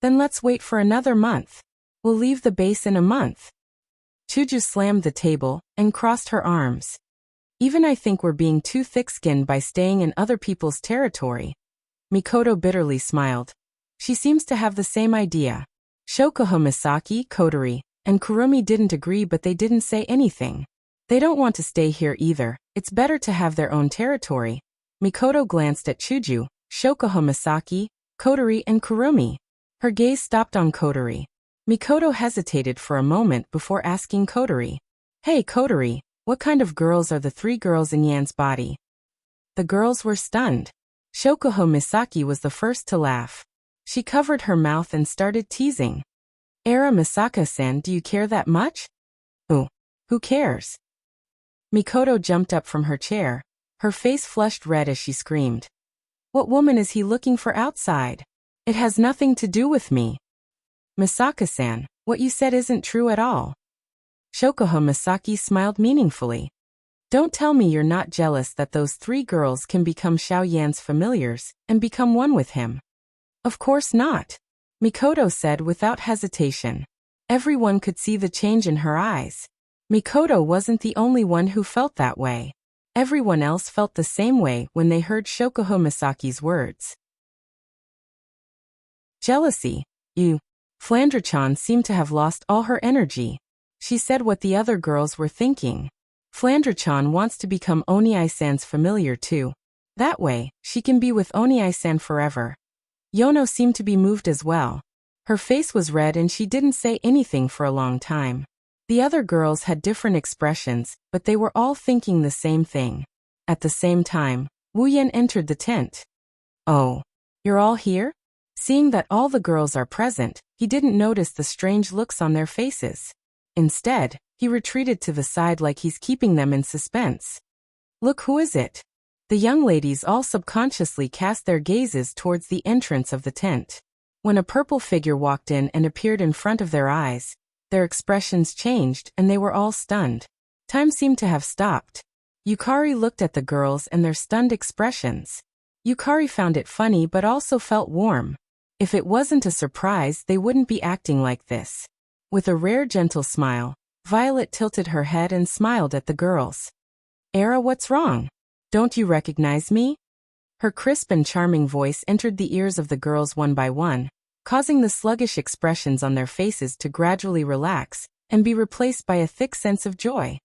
Then let's wait for another month. We'll leave the base in a month. Chuju slammed the table and crossed her arms. Even I think we're being too thick-skinned by staying in other people's territory. Mikoto bitterly smiled. She seems to have the same idea. Shokuho Misaki, Kotori, and Kurumi didn't agree, but they didn't say anything. They don't want to stay here either. It's better to have their own territory. Mikoto glanced at Chuju, Shokuho Misaki, Kotori, and Kurumi. Her gaze stopped on Kotori. Mikoto hesitated for a moment before asking Kotori. Hey Kotori, what kind of girls are the three girls in Yan's body? The girls were stunned. Shokuho Misaki was the first to laugh. She covered her mouth and started teasing. Era Misaka-san, do you care that much? Who cares? Mikoto jumped up from her chair. Her face flushed red as she screamed. What woman is he looking for outside? It has nothing to do with me. Misaka-san, what you said isn't true at all. Shokuho Misaki smiled meaningfully. Don't tell me you're not jealous that those three girls can become Xiao Yan's familiars and become one with him. Of course not. Mikoto said without hesitation. Everyone could see the change in her eyes. Mikoto wasn't the only one who felt that way. Everyone else felt the same way when they heard Shokuho Misaki's words. Jealousy, you. Flandre-chan seemed to have lost all her energy. She said what the other girls were thinking. Flandre-chan wants to become Oniai-san's familiar too. That way, she can be with Oniai-san forever. Yono seemed to be moved as well. Her face was red and she didn't say anything for a long time. The other girls had different expressions, but they were all thinking the same thing. At the same time, Wu Yan entered the tent. Oh, you're all here? Seeing that all the girls are present, he didn't notice the strange looks on their faces. Instead, he retreated to the side like he's keeping them in suspense. Look, who is it? The young ladies all subconsciously cast their gazes towards the entrance of the tent. When a purple figure walked in and appeared in front of their eyes, their expressions changed and they were all stunned. Time seemed to have stopped. Yukari looked at the girls and their stunned expressions. Yukari found it funny but also felt warm. If it wasn't a surprise, they wouldn't be acting like this. With a rare gentle smile, Violet tilted her head and smiled at the girls. Era, what's wrong? Don't you recognize me? Her crisp and charming voice entered the ears of the girls one by one, causing the sluggish expressions on their faces to gradually relax and be replaced by a thick sense of joy.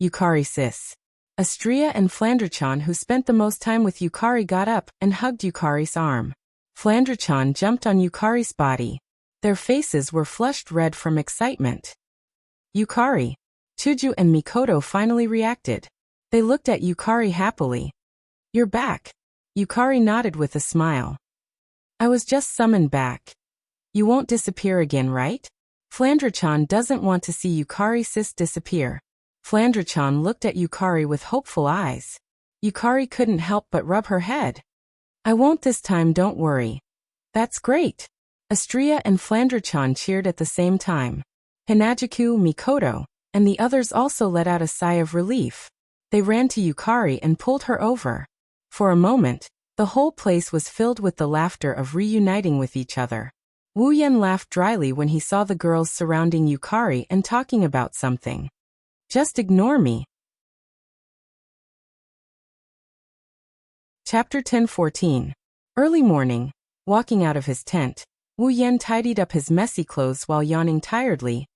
Yukari sis. Astria and Flandre-chan, who spent the most time with Yukari, got up and hugged Yukari's arm. Flandre-chan jumped on Yukari's body. Their faces were flushed red from excitement. Yukari. Chuju and Mikoto finally reacted. They looked at Yukari happily. You're back. Yukari nodded with a smile. I was just summoned back. You won't disappear again, right? Flandre-chan doesn't want to see Yukari sis disappear. Flandre-chan looked at Yukari with hopeful eyes. Yukari couldn't help but rub her head. I won't this time, don't worry. That's great. Astria and Flandrachan cheered at the same time. Hinajuku, Mikoto, and the others also let out a sigh of relief. They ran to Yukari and pulled her over. For a moment, the whole place was filled with the laughter of reuniting with each other. Wu Yan laughed dryly when he saw the girls surrounding Yukari and talking about something. Just ignore me. Chapter 10-14. Early morning. Walking out of his tent, Wu Yan tidied up his messy clothes while yawning tiredly.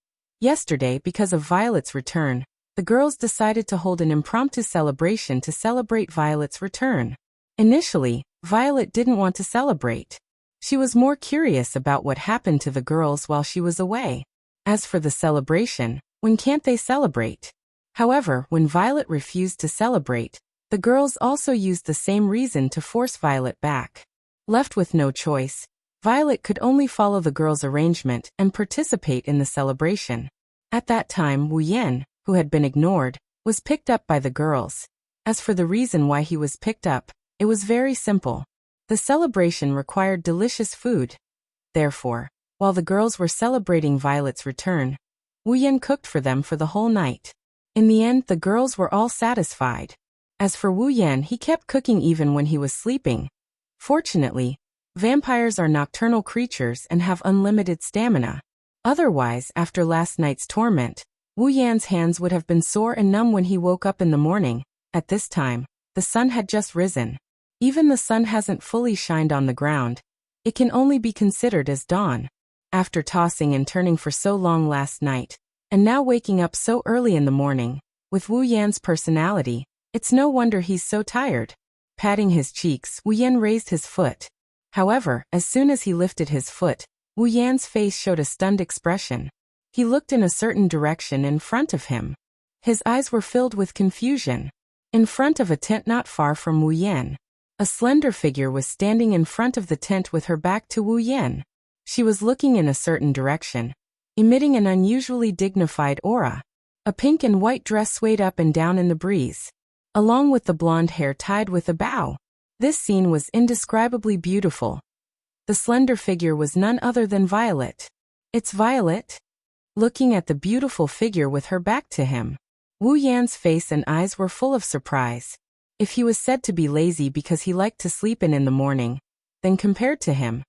Yesterday, because of Violet's return, the girls decided to hold an impromptu celebration to celebrate Violet's return. Initially, Violet didn't want to celebrate. She was more curious about what happened to the girls while she was away. As for the celebration, when can't they celebrate? However, when Violet refused to celebrate, the girls also used the same reason to force Violet back. Left with no choice, Violet could only follow the girls' arrangement and participate in the celebration. At that time, Wu Yan, who had been ignored, was picked up by the girls. As for the reason why he was picked up, it was very simple. The celebration required delicious food. Therefore, while the girls were celebrating Violet's return, Wu Yan cooked for them for the whole night. In the end, the girls were all satisfied. As for Wu Yan, he kept cooking even when he was sleeping. Fortunately, vampires are nocturnal creatures and have unlimited stamina. Otherwise, after last night's torment, Wu Yan's hands would have been sore and numb when he woke up in the morning. At this time, the sun had just risen. Even the sun hasn't fully shined on the ground. It can only be considered as dawn. After tossing and turning for so long last night, and now waking up so early in the morning, with Wu Yan's personality, it's no wonder he's so tired. Patting his cheeks, Wu Yan raised his foot. However, as soon as he lifted his foot, Wu Yan's face showed a stunned expression. He looked in a certain direction in front of him. His eyes were filled with confusion. In front of a tent not far from Wu Yan, a slender figure was standing in front of the tent with her back to Wu Yan. She was looking in a certain direction, emitting an unusually dignified aura. A pink and white dress swayed up and down in the breeze, along with the blonde hair tied with a bow. This scene was indescribably beautiful. The slender figure was none other than Violet. It's Violet? Looking at the beautiful figure with her back to him, Wu Yan's face and eyes were full of surprise. If he was said to be lazy because he liked to sleep in the morning, then compared to him,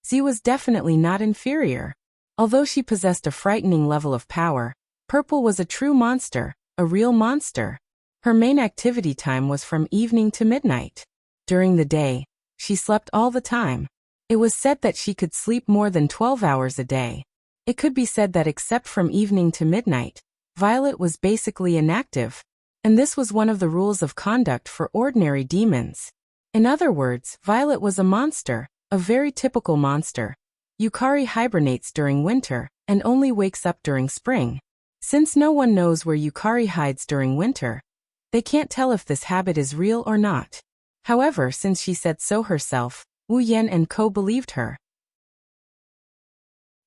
Z was definitely not inferior. Although she possessed a frightening level of power, Purple was a true monster, a real monster. Her main activity time was from evening to midnight. During the day, she slept all the time. It was said that she could sleep more than 12 hours a day. It could be said that except from evening to midnight, Violet was basically inactive. And this was one of the rules of conduct for ordinary demons. In other words, Violet was a monster, a very typical monster. Yukari hibernates during winter and only wakes up during spring. Since no one knows where Yukari hides during winter, they can't tell if this habit is real or not. However, since she said so herself, Wu Yan and co believed her.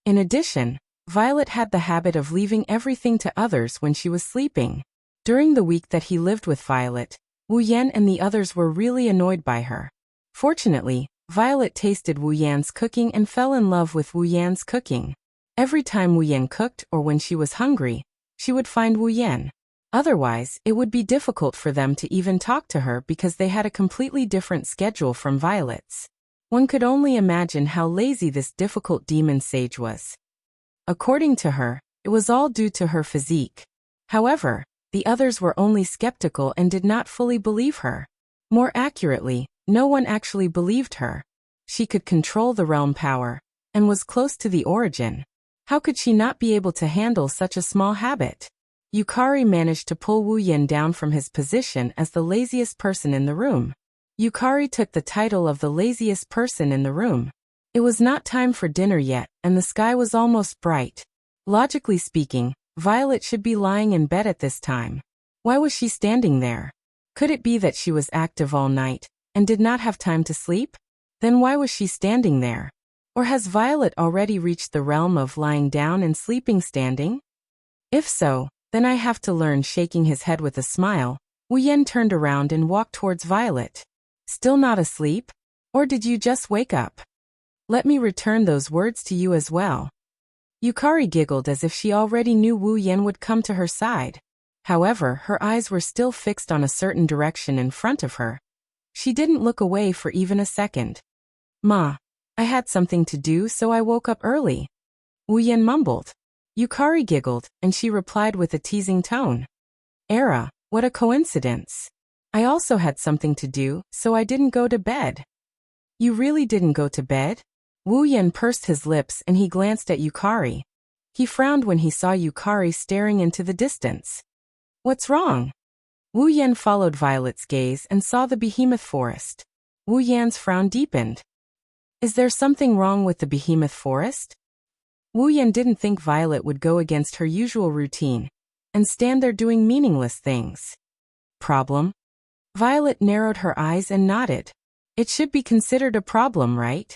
In addition, Violet had the habit of leaving everything to others when she was sleeping. During the week that he lived with Violet, Wu Yan and the others were really annoyed by her. Fortunately, Violet tasted Wu Yan's cooking and fell in love with Wu Yan's cooking. Every time Wu Yan cooked or when she was hungry, she would find Wu Yan. Otherwise, it would be difficult for them to even talk to her because they had a completely different schedule from Violet's. One could only imagine how lazy this difficult demon sage was. According to her, it was all due to her physique. However, the others were only skeptical and did not fully believe her. More accurately, no one actually believed her. She could control the realm power, and was close to the origin. How could she not be able to handle such a small habit? Yukari managed to pull Wu Yan down from his position as the laziest person in the room. Yukari took the title of the laziest person in the room. It was not time for dinner yet, and the sky was almost bright. Logically speaking, Violet should be lying in bed at this time. Why was she standing there? Could it be that she was active all night, and did not have time to sleep? Then why was she standing there? Or has Violet already reached the realm of lying down and sleeping standing? If so, then I have to learn. Shaking his head with a smile, Wu Yan turned around and walked towards Violet. Still not asleep? Or did you just wake up? Let me return those words to you as well. Yukari giggled as if she already knew Wu Yan would come to her side. However, her eyes were still fixed on a certain direction in front of her. She didn't look away for even a second. Ma, I had something to do, so I woke up early. Wu Yan mumbled. Yukari giggled, and she replied with a teasing tone. Era, what a coincidence. I also had something to do, so I didn't go to bed. You really didn't go to bed? Wu Yan pursed his lips and he glanced at Yukari. He frowned when he saw Yukari staring into the distance. What's wrong? Wu Yan followed Violet's gaze and saw the behemoth forest. Wu Yan's frown deepened. Is there something wrong with the behemoth forest? Wu Yan didn't think Violet would go against her usual routine and stand there doing meaningless things. Problem? Violet narrowed her eyes and nodded. It should be considered a problem, right?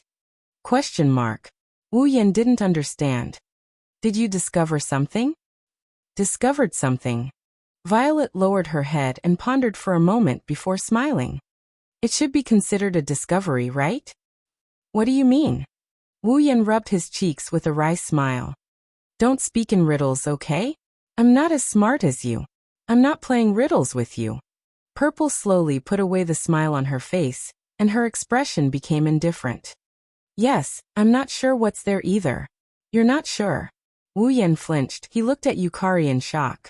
Question mark. Wu Yan didn't understand. Did you discover something? Discovered something. Violet lowered her head and pondered for a moment before smiling. It should be considered a discovery, right? What do you mean? Wu Yan rubbed his cheeks with a wry smile. Don't speak in riddles, okay? I'm not as smart as you. I'm not playing riddles with you. Purple slowly put away the smile on her face, and her expression became indifferent. Yes, I'm not sure what's there either. You're not sure? Wu Yan flinched. He looked at Yukari in shock.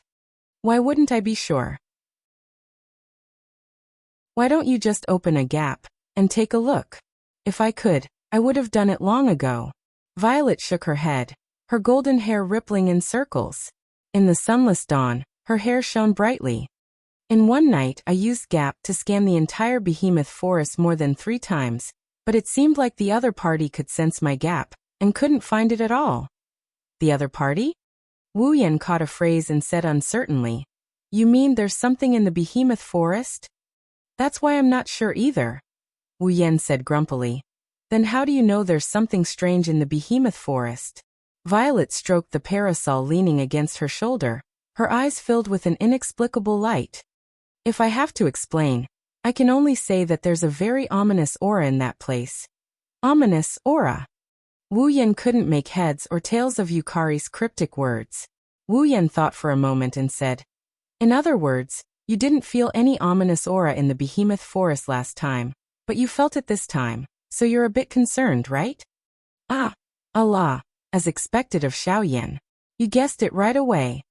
Why wouldn't I be sure? Why don't you just open a gap and take a look? If I could, I would have done it long ago. Violet shook her head, her golden hair rippling in circles. In the sunless dawn, her hair shone brightly. In one night, I used Gap to scan the entire behemoth forest more than 3 times, but it seemed like the other party could sense my gap and couldn't find it at all. The other party? Wu Yan caught a phrase and said uncertainly, You mean there's something in the behemoth forest? That's why I'm not sure either. Wu Yan said grumpily. Then how do you know there's something strange in the behemoth forest? Violet stroked the parasol leaning against her shoulder, her eyes filled with an inexplicable light. If I have to explain, I can only say that there's a very ominous aura in that place. Ominous aura. Wu Yan couldn't make heads or tails of Yukari's cryptic words. Wu Yan thought for a moment and said, In other words, you didn't feel any ominous aura in the behemoth forest last time, but you felt it this time, so you're a bit concerned, right? Ah, Allah, as expected of Xiaoyan. You guessed it right away.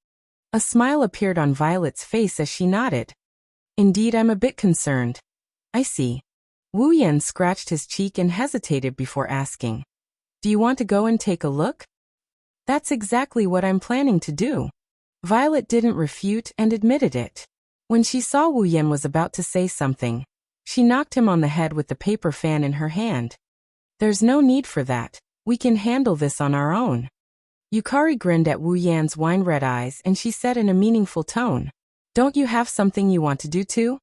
A smile appeared on Violet's face as she nodded. Indeed, I'm a bit concerned. I see. Wu Yan scratched his cheek and hesitated before asking. Do you want to go and take a look? That's exactly what I'm planning to do. Violet didn't refute and admitted it. When she saw Wu Yan was about to say something, she knocked him on the head with the paper fan in her hand. There's no need for that. We can handle this on our own. Yukari grinned at Wu Yan's wine-red eyes and she said in a meaningful tone, Don't you have something you want to do too?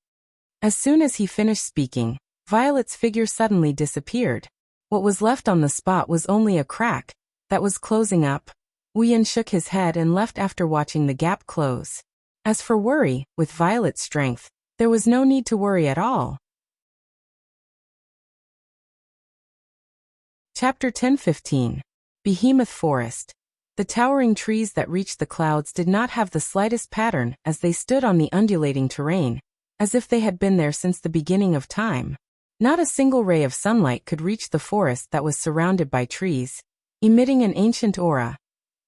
As soon as he finished speaking, Violet's figure suddenly disappeared. What was left on the spot was only a crack that was closing up. Wu Yan shook his head and left after watching the gap close. As for worry, with Violet's strength, there was no need to worry at all. Chapter 10-15. Behemoth Forest. The towering trees that reached the clouds did not have the slightest pattern as they stood on the undulating terrain, as if they had been there since the beginning of time. Not a single ray of sunlight could reach the forest that was surrounded by trees, emitting an ancient aura.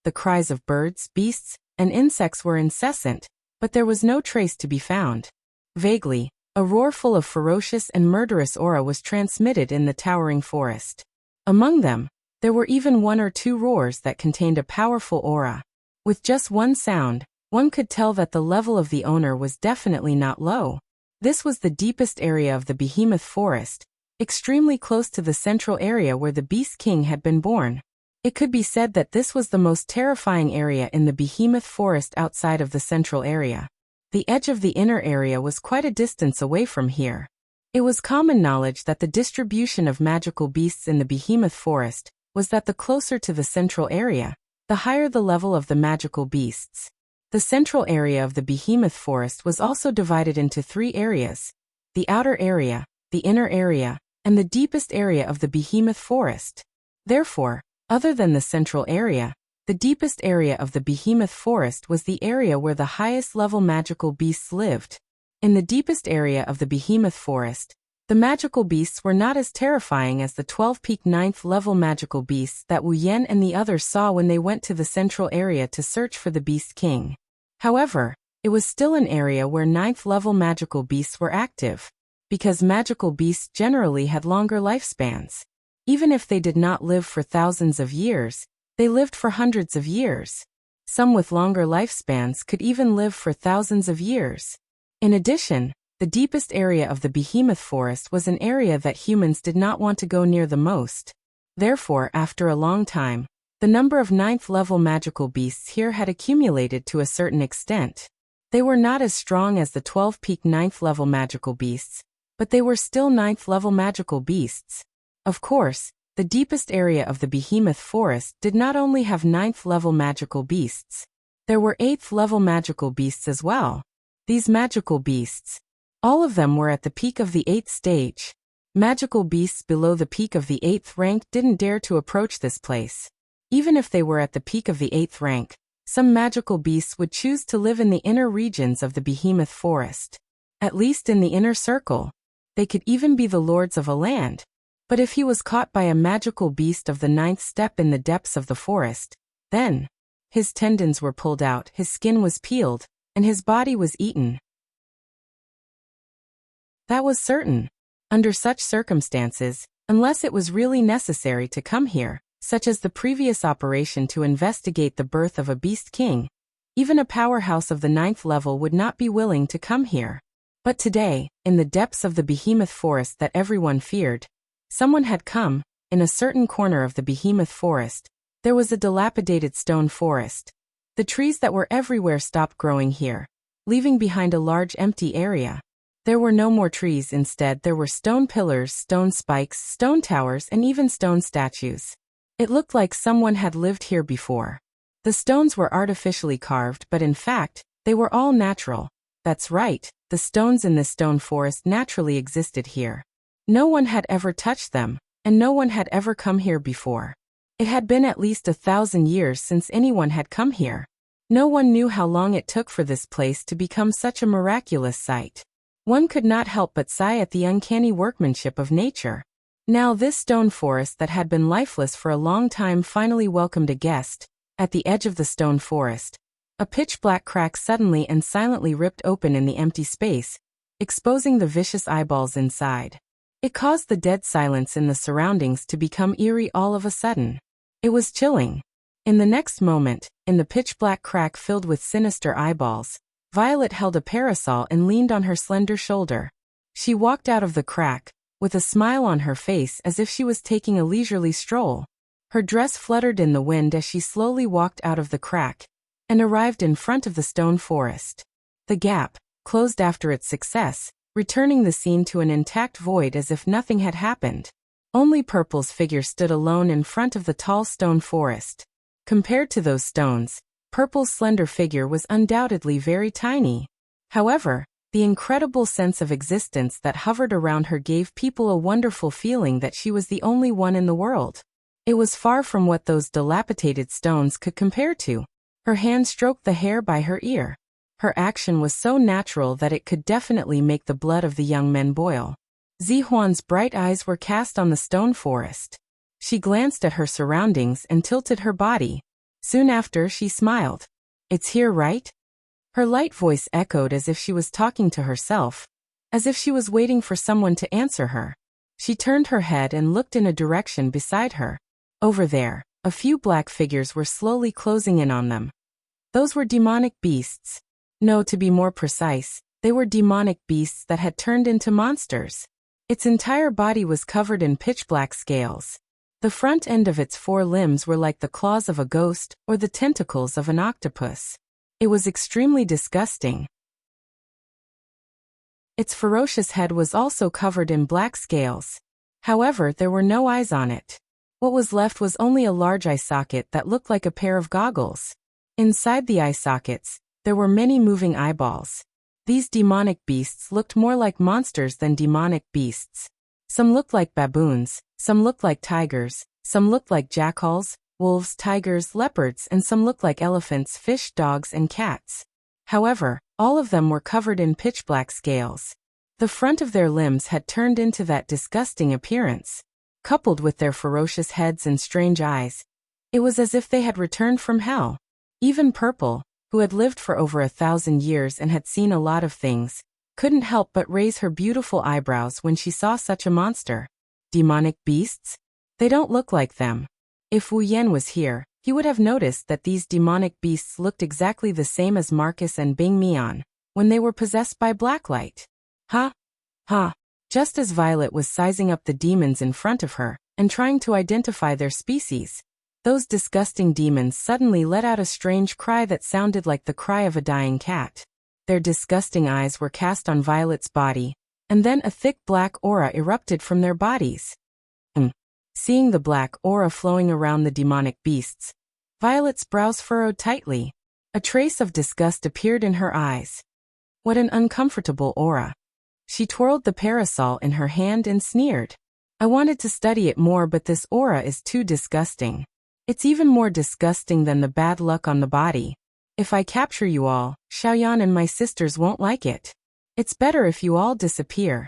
The cries of birds, beasts, and insects were incessant, but there was no trace to be found. Vaguely, a roar full of ferocious and murderous aura was transmitted in the towering forest. Among them, there were even 1 or 2 roars that contained a powerful aura. With just one sound, one could tell that the level of the owner was definitely not low. This was the deepest area of the behemoth forest, extremely close to the central area where the Beast King had been born. It could be said that this was the most terrifying area in the behemoth forest outside of the central area. The edge of the inner area was quite a distance away from here. It was common knowledge that the distribution of magical beasts in the behemoth forest was that the closer to the central area, the higher the level of the magical beasts. The central area of the behemoth forest was also divided into 3 areas: the outer area, the inner area, and the deepest area of the behemoth forest. Therefore, other than the central area, the deepest area of the behemoth forest was the area where the highest level magical beasts lived. In the deepest area of the behemoth forest, the magical beasts were not as terrifying as the 12-peak 9th level magical beasts that Wu Yan and the others saw when they went to the central area to search for the Beast King. However, it was still an area where 9th level magical beasts were active, because magical beasts generally had longer lifespans. Even if they did not live for thousands of years, they lived for hundreds of years. Some with longer lifespans could even live for thousands of years. In addition, the deepest area of the behemoth forest was an area that humans did not want to go near the most. Therefore, after a long time, the number of 9th level magical beasts here had accumulated to a certain extent. They were not as strong as the 12-peak 9th level magical beasts, but they were still 9th level magical beasts. Of course, the deepest area of the behemoth forest did not only have 9th level magical beasts. There were 8th level magical beasts as well. These magical beasts, all of them were at the peak of the 8th stage. Magical beasts below the peak of the 8th rank didn't dare to approach this place. Even if they were at the peak of the 8th rank, some magical beasts would choose to live in the inner regions of the behemoth forest. At least in the inner circle. They could even be the lords of a land. But if he was caught by a magical beast of the 9th step in the depths of the forest, then his tendons were pulled out, his skin was peeled, and his body was eaten. That was certain. Under such circumstances, unless it was really necessary to come here, such as the previous operation to investigate the birth of a beast king, even a powerhouse of the 9th level would not be willing to come here. But today, in the depths of the behemoth forest that everyone feared, someone had come. In a certain corner of the behemoth forest, there was a dilapidated stone forest. The trees that were everywhere stopped growing here, leaving behind a large empty area. There were no more trees, instead there were stone pillars, stone spikes, stone towers, and even stone statues. It looked like someone had lived here before. The stones were artificially carved, but in fact, they were all natural. That's right, the stones in this stone forest naturally existed here. No one had ever touched them, and no one had ever come here before. It had been at least 1,000 years since anyone had come here. No one knew how long it took for this place to become such a miraculous sight. One could not help but sigh at the uncanny workmanship of nature. Now this stone forest that had been lifeless for a long time finally welcomed a guest. At the edge of the stone forest, a pitch-black crack suddenly and silently ripped open in the empty space, exposing the vicious eyeballs inside. It caused the dead silence in the surroundings to become eerie all of a sudden. It was chilling. In the next moment, in the pitch-black crack filled with sinister eyeballs, Violet held a parasol and leaned on her slender shoulder. She walked out of the crack, with a smile on her face as if she was taking a leisurely stroll. Her dress fluttered in the wind as she slowly walked out of the crack, and arrived in front of the stone forest. The gap closed after its success, returning the scene to an intact void as if nothing had happened. Only Purple's figure stood alone in front of the tall stone forest. Compared to those stones, Purple's slender figure was undoubtedly very tiny. However, the incredible sense of existence that hovered around her gave people a wonderful feeling that she was the only one in the world. It was far from what those dilapidated stones could compare to. Her hand stroked the hair by her ear. Her action was so natural that it could definitely make the blood of the young men boil. Zihuan's bright eyes were cast on the stone forest. She glanced at her surroundings and tilted her body. Soon after, she smiled. "It's here, right?" Her light voice echoed as if she was talking to herself, as if she was waiting for someone to answer her. She turned her head and looked in a direction beside her. Over there, a few black figures were slowly closing in on them. Those were demonic beasts. No, to be more precise, they were demonic beasts that had turned into monsters. Its entire body was covered in pitch-black scales. The front end of its 4 limbs were like the claws of a ghost or the tentacles of an octopus. It was extremely disgusting. Its ferocious head was also covered in black scales. However, there were no eyes on it. What was left was only a large eye socket that looked like a pair of goggles. Inside the eye sockets, there were many moving eyeballs. These demonic beasts looked more like monsters than demonic beasts. Some looked like baboons, some looked like tigers, Some looked like jackals, wolves, tigers, leopards, and some looked like elephants, fish, dogs, and cats. However, all of them were covered in pitch-black scales. The front of their limbs had turned into that disgusting appearance. Coupled with their ferocious heads and strange eyes, it was as if they had returned from hell. Even Purple, who had lived for over 1,000 years and had seen a lot of things, couldn't help but raise her beautiful eyebrows when she saw such a monster. Demonic beasts? They don't look like them. If Wu Yan was here, he would have noticed that these demonic beasts looked exactly the same as Marcus and Bing Mian when they were possessed by blacklight. Ha! Ha! Just as Violet was sizing up the demons in front of her and trying to identify their species, those disgusting demons suddenly let out a strange cry that sounded like the cry of a dying cat. Their disgusting eyes were cast on Violet's body, and then a thick black aura erupted from their bodies. Seeing the black aura flowing around the demonic beasts, Violet's brows furrowed tightly. A trace of disgust appeared in her eyes. What an uncomfortable aura. She twirled the parasol in her hand and sneered. I wanted to study it more, but this aura is too disgusting. It's even more disgusting than the bad luck on the body. If I capture you all, Xiaoyan and my sisters won't like it. It's better if you all disappear.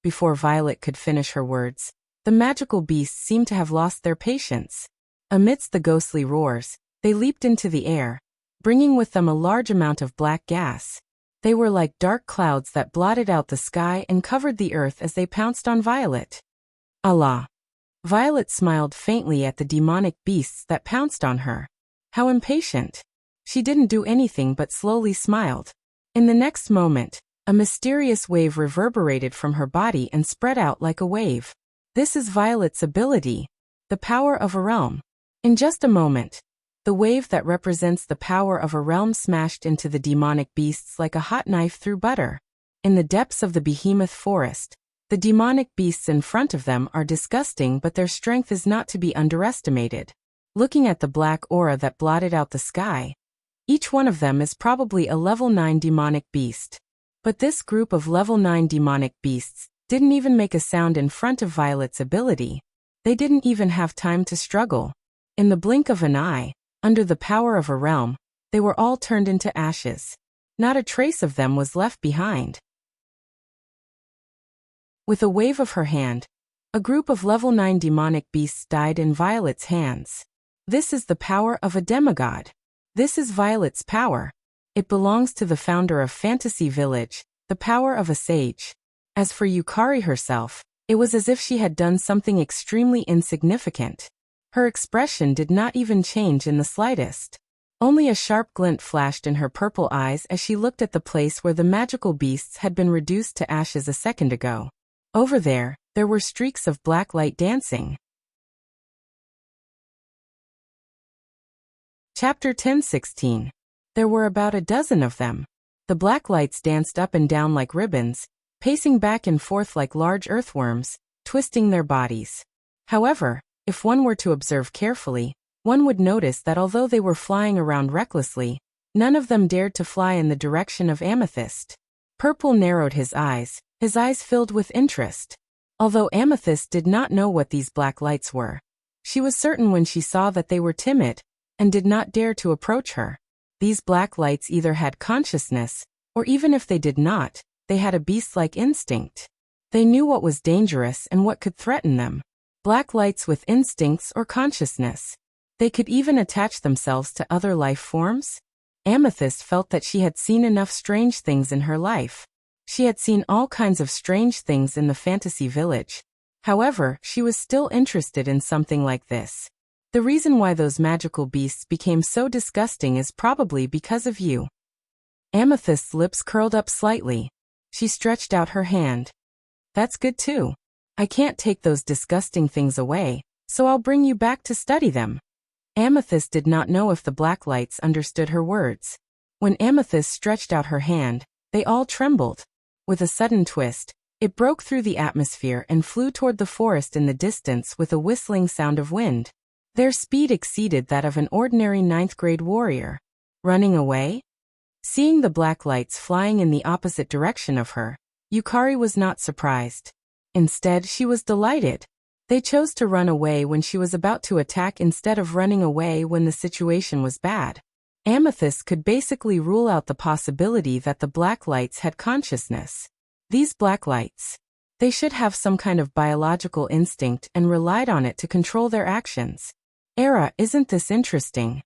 Before Violet could finish her words, the magical beasts seemed to have lost their patience. Amidst the ghostly roars, they leaped into the air, bringing with them a large amount of black gas. They were like dark clouds that blotted out the sky and covered the earth as they pounced on Violet. Allah! Violet smiled faintly at the demonic beasts that pounced on her. How impatient! She didn't do anything but slowly smiled. In the next moment, a mysterious wave reverberated from her body and spread out like a wave. This is Violet's ability, the power of a realm. In just a moment, the wave that represents the power of a realm smashed into the demonic beasts like a hot knife through butter. In the depths of the behemoth forest, the demonic beasts in front of them are disgusting, but their strength is not to be underestimated. Looking at the black aura that blotted out the sky, each one of them is probably a level 9 demonic beast. But this group of level 9 demonic beasts didn't even make a sound in front of Violet's ability. They didn't even have time to struggle. In the blink of an eye, under the power of a realm, they were all turned into ashes. Not a trace of them was left behind. With a wave of her hand, a group of level 9 demonic beasts died in Violet's hands. This is the power of a demigod. This is Violet's power. It belongs to the founder of Fantasy Village, the power of a sage. As for Yukari herself, it was as if she had done something extremely insignificant. Her expression did not even change in the slightest. Only a sharp glint flashed in her purple eyes as she looked at the place where the magical beasts had been reduced to ashes a second ago. Over there were streaks of black light dancing. Chapter 10:16. There were about a dozen of them. The black lights danced up and down like ribbons, pacing back and forth like large earthworms, twisting their bodies. However, if one were to observe carefully, one would notice that although they were flying around recklessly, none of them dared to fly in the direction of Amethyst. Purple narrowed his eyes filled with interest. Although Amethyst did not know what these black lights were, she was certain when she saw that they were timid and did not dare to approach her. These black lights either had consciousness, or even if they did not, they had a beast-like instinct. They knew what was dangerous and what could threaten them. Black lights with instincts or consciousness. They could even attach themselves to other life forms. Amethyst felt that she had seen enough strange things in her life. She had seen all kinds of strange things in the fantasy village. However, she was still interested in something like this. The reason why those magical beasts became so disgusting is probably because of you. Amethyst's lips curled up slightly. She stretched out her hand. That's good too. I can't take those disgusting things away, so I'll bring you back to study them. Amethyst did not know if the black lights understood her words. When Amethyst stretched out her hand, they all trembled. With a sudden twist, it broke through the atmosphere and flew toward the forest in the distance with a whistling sound of wind. Their speed exceeded that of an ordinary 9th-grade warrior. Running away? Seeing the black lights flying in the opposite direction of her, Yukari was not surprised. Instead, she was delighted. They chose to run away when she was about to attack instead of running away when the situation was bad. Amethyst could basically rule out the possibility that the black lights had consciousness. These black lights, they should have some kind of biological instinct and relied on it to control their actions. Isn't this interesting?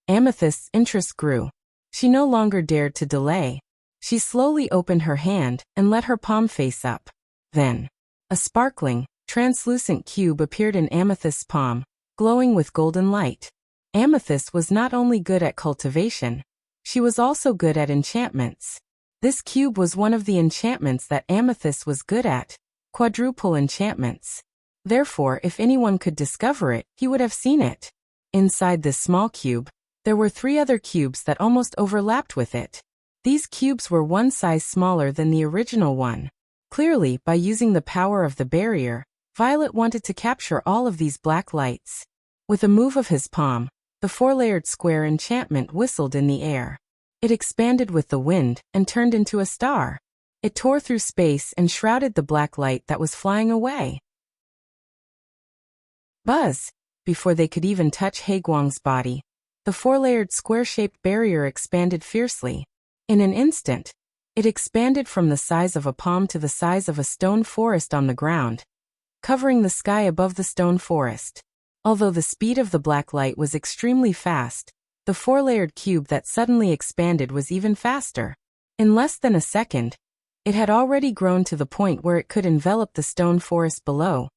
Amethyst's interest grew. She no longer dared to delay. She slowly opened her hand and let her palm face up. Then, a sparkling, translucent cube appeared in Amethyst's palm, glowing with golden light. Amethyst was not only good at cultivation, she was also good at enchantments. This cube was one of the enchantments that Amethyst was good at, quadruple enchantments. Therefore, if anyone could discover it, he would have seen it. Inside this small cube, there were 3 other cubes that almost overlapped with it. These cubes were one size smaller than the original one. Clearly, by using the power of the barrier, Violet wanted to capture all of these black lights. With a move of his palm, the 4-layered square enchantment whistled in the air. It expanded with the wind and turned into a star. It tore through space and shrouded the black light that was flying away. Buzz! Before they could even touch Haiguang's body, the 4-layered square-shaped barrier expanded fiercely. In an instant, it expanded from the size of a palm to the size of a stone forest on the ground, covering the sky above the stone forest. Although the speed of the black light was extremely fast, the 4-layered cube that suddenly expanded was even faster. In less than a second, it had already grown to the point where it could envelop the stone forest below,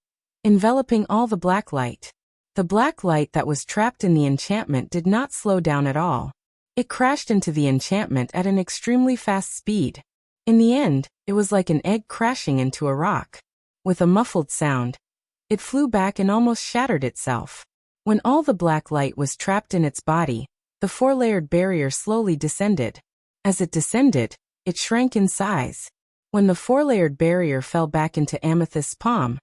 enveloping all the black light. The black light that was trapped in the enchantment did not slow down at all. It crashed into the enchantment at an extremely fast speed. In the end, it was like an egg crashing into a rock. With a muffled sound, it flew back and almost shattered itself. When all the black light was trapped in its body, the 4-layered barrier slowly descended. As it descended, it shrank in size. When the 4-layered barrier fell back into Amethyst's palm,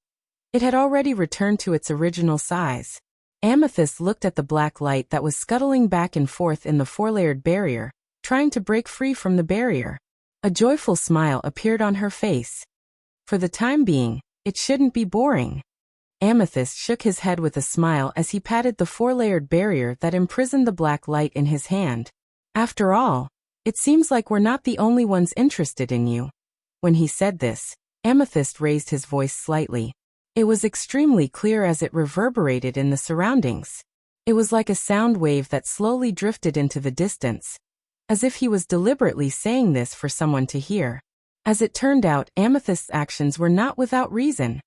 it had already returned to its original size. Amethyst looked at the black light that was scuttling back and forth in the 4-layered barrier, trying to break free from the barrier. A joyful smile appeared on her face. For the time being, it shouldn't be boring. Amethyst shook his head with a smile as he patted the 4-layered barrier that imprisoned the black light in his hand. After all, it seems like we're not the only ones interested in you. When he said this, Amethyst raised his voice slightly. It was extremely clear as it reverberated in the surroundings. It was like a sound wave that slowly drifted into the distance, as if he was deliberately saying this for someone to hear. As it turned out, Amethyst's actions were not without reason.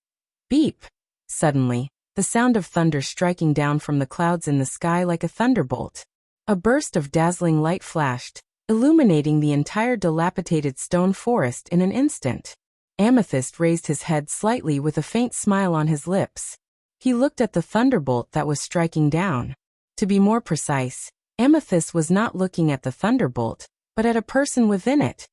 Beep! Suddenly, the sound of thunder striking down from the clouds in the sky like a thunderbolt. A burst of dazzling light flashed, illuminating the entire dilapidated stone forest in an instant. Amethyst raised his head slightly with a faint smile on his lips. He looked at the thunderbolt that was striking down. To be more precise, Amethyst was not looking at the thunderbolt, but at a person within it.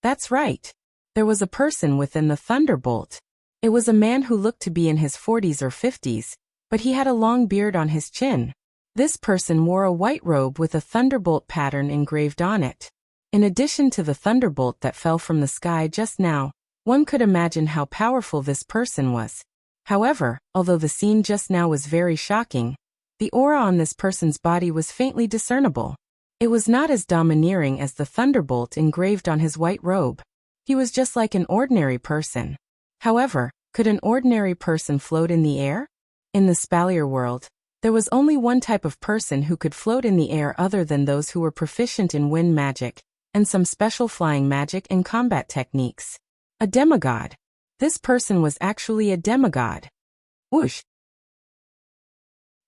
That's right. There was a person within the thunderbolt. It was a man who looked to be in his 40s or 50s, but he had a long beard on his chin. This person wore a white robe with a thunderbolt pattern engraved on it. In addition to the thunderbolt that fell from the sky just now, one could imagine how powerful this person was. However, although the scene just now was very shocking, the aura on this person's body was faintly discernible. It was not as domineering as the thunderbolt engraved on his white robe. He was just like an ordinary person. However, could an ordinary person float in the air? In the Spalier world, there was only one type of person who could float in the air other than those who were proficient in wind magic, and some special flying magic and combat techniques. A demigod. This person was actually a demigod. Whoosh!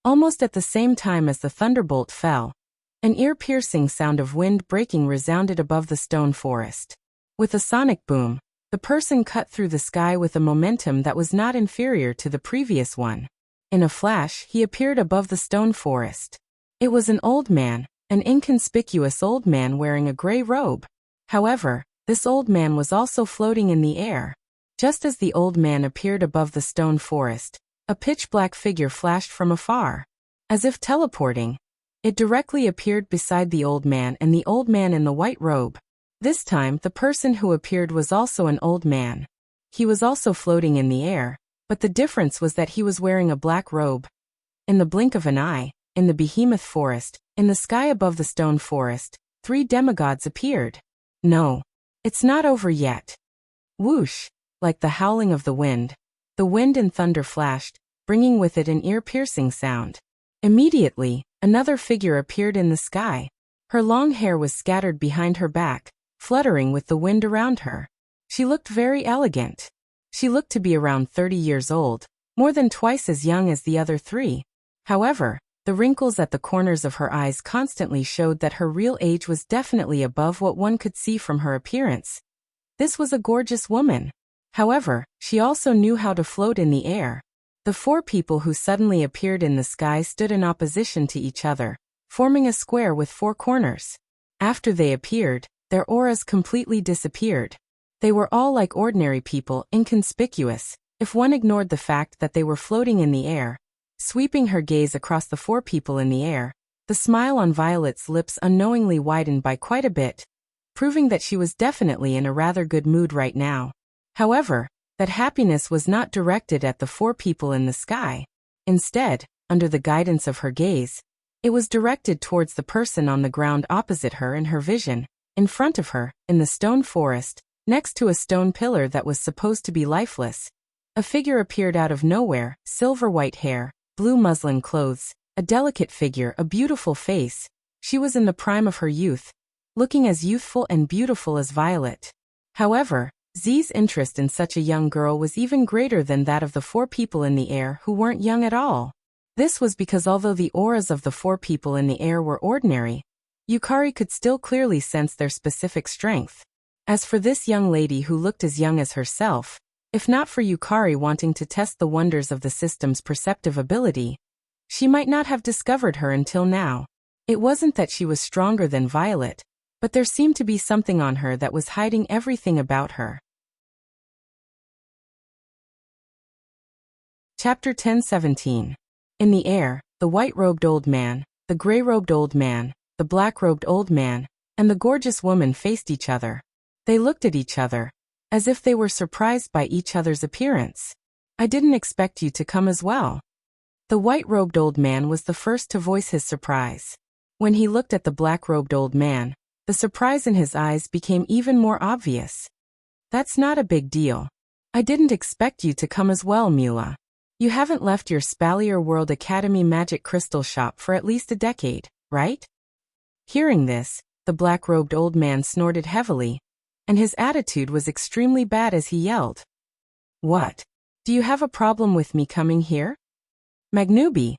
Almost at the same time as the thunderbolt fell, an ear-piercing sound of wind breaking resounded above the stone forest. With a sonic boom, the person cut through the sky with a momentum that was not inferior to the previous one. In a flash, he appeared above the stone forest. It was an old man, an inconspicuous old man wearing a gray robe. However, this old man was also floating in the air. Just as the old man appeared above the stone forest, a pitch-black figure flashed from afar. As if teleporting, it directly appeared beside the old man and the old man in the white robe. This time, the person who appeared was also an old man. He was also floating in the air, But the difference was that he was wearing a black robe. In the blink of an eye, in the behemoth forest, in the sky above the stone forest, 3 demigods appeared. No. It's not over yet. Whoosh! Like the howling of the wind and thunder flashed, bringing with it an ear-piercing sound. Immediately, another figure appeared in the sky. Her long hair was scattered behind her back, fluttering with the wind around her. She looked very elegant. She looked to be around 30 years old, more than twice as young as the other 3. However, the wrinkles at the corners of her eyes constantly showed that her real age was definitely above what one could see from her appearance. This was a gorgeous woman. However, she also knew how to float in the air. The 4 people who suddenly appeared in the sky stood in opposition to each other, forming a square with 4 corners. After they appeared, their auras completely disappeared. They were all like ordinary people, inconspicuous, if one ignored the fact that they were floating in the air. Sweeping her gaze across the 4 people in the air, the smile on Violet's lips unknowingly widened by quite a bit, proving that she was definitely in a rather good mood right now. However, that happiness was not directed at the 4 people in the sky. Instead, under the guidance of her gaze, it was directed towards the person on the ground opposite her in her vision, in front of her, in the stone forest, next to a stone pillar that was supposed to be lifeless. A figure appeared out of nowhere, silver-white hair, blue muslin clothes, a delicate figure, a beautiful face. She was in the prime of her youth, looking as youthful and beautiful as Violet. However, Z's interest in such a young girl was even greater than that of the 4 people in the air who weren't young at all. This was because although the auras of the 4 people in the air were ordinary, Yukari could still clearly sense their specific strength. As for this young lady who looked as young as herself, if not for Yukari wanting to test the wonders of the system's perceptive ability, she might not have discovered her until now. It wasn't that she was stronger than Violet, but there seemed to be something on her that was hiding everything about her. Chapter 10:17. In the air, the white-robed old man, the gray-robed old man, the black-robed old man, and the gorgeous woman faced each other. They looked at each other, as if they were surprised by each other's appearance. "I didn't expect you to come as well." The white-robed old man was the first to voice his surprise. When he looked at the black-robed old man, the surprise in his eyes became even more obvious. "That's not a big deal. I didn't expect you to come as well, Mula. You haven't left your Spalier World Academy magic crystal shop for at least a decade, right?" Hearing this, the black-robed old man snorted heavily, and his attitude was extremely bad as he yelled, "What? Do you have a problem with me coming here? Magnubi?"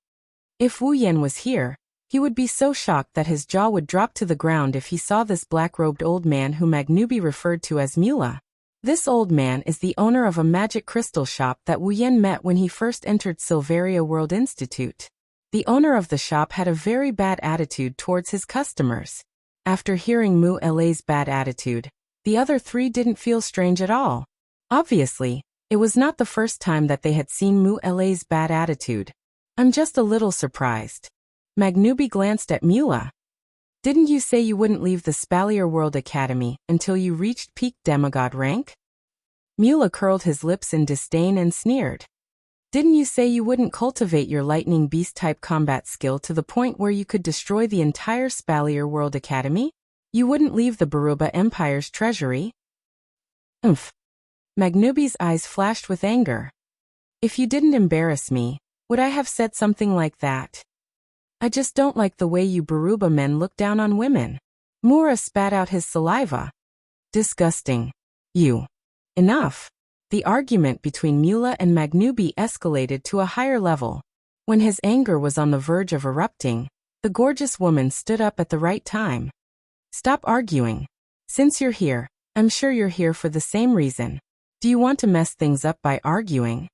If Wu Yen was here, he would be so shocked that his jaw would drop to the ground if he saw this black-robed old man whom Magnubi referred to as Mula. This old man is the owner of a magic crystal shop that Wu Yen met when he first entered Silveria World Institute. The owner of the shop had a very bad attitude towards his customers. After hearing Mu Ele's bad attitude, the other 3 didn't feel strange at all. Obviously, it was not the first time that they had seen Mu Ele's bad attitude. "I'm just a little surprised." Magnubi glanced at Mula. "Didn't you say you wouldn't leave the Spalier World Academy until you reached peak demigod rank?" Mula curled his lips in disdain and sneered. "Didn't you say you wouldn't cultivate your lightning beast-type combat skill to the point where you could destroy the entire Spalier World Academy? You wouldn't leave the Baruba Empire's treasury?" "Umph." Magnubi's eyes flashed with anger. "If you didn't embarrass me, would I have said something like that? I just don't like the way you Baruba men look down on women." Mura spat out his saliva. "Disgusting. You." Enough. The argument between Mula and Magnubi escalated to a higher level. When his anger was on the verge of erupting, the gorgeous woman stood up at the right time. "Stop arguing. Since you're here, I'm sure you're here for the same reason. Do you want to mess things up by arguing?"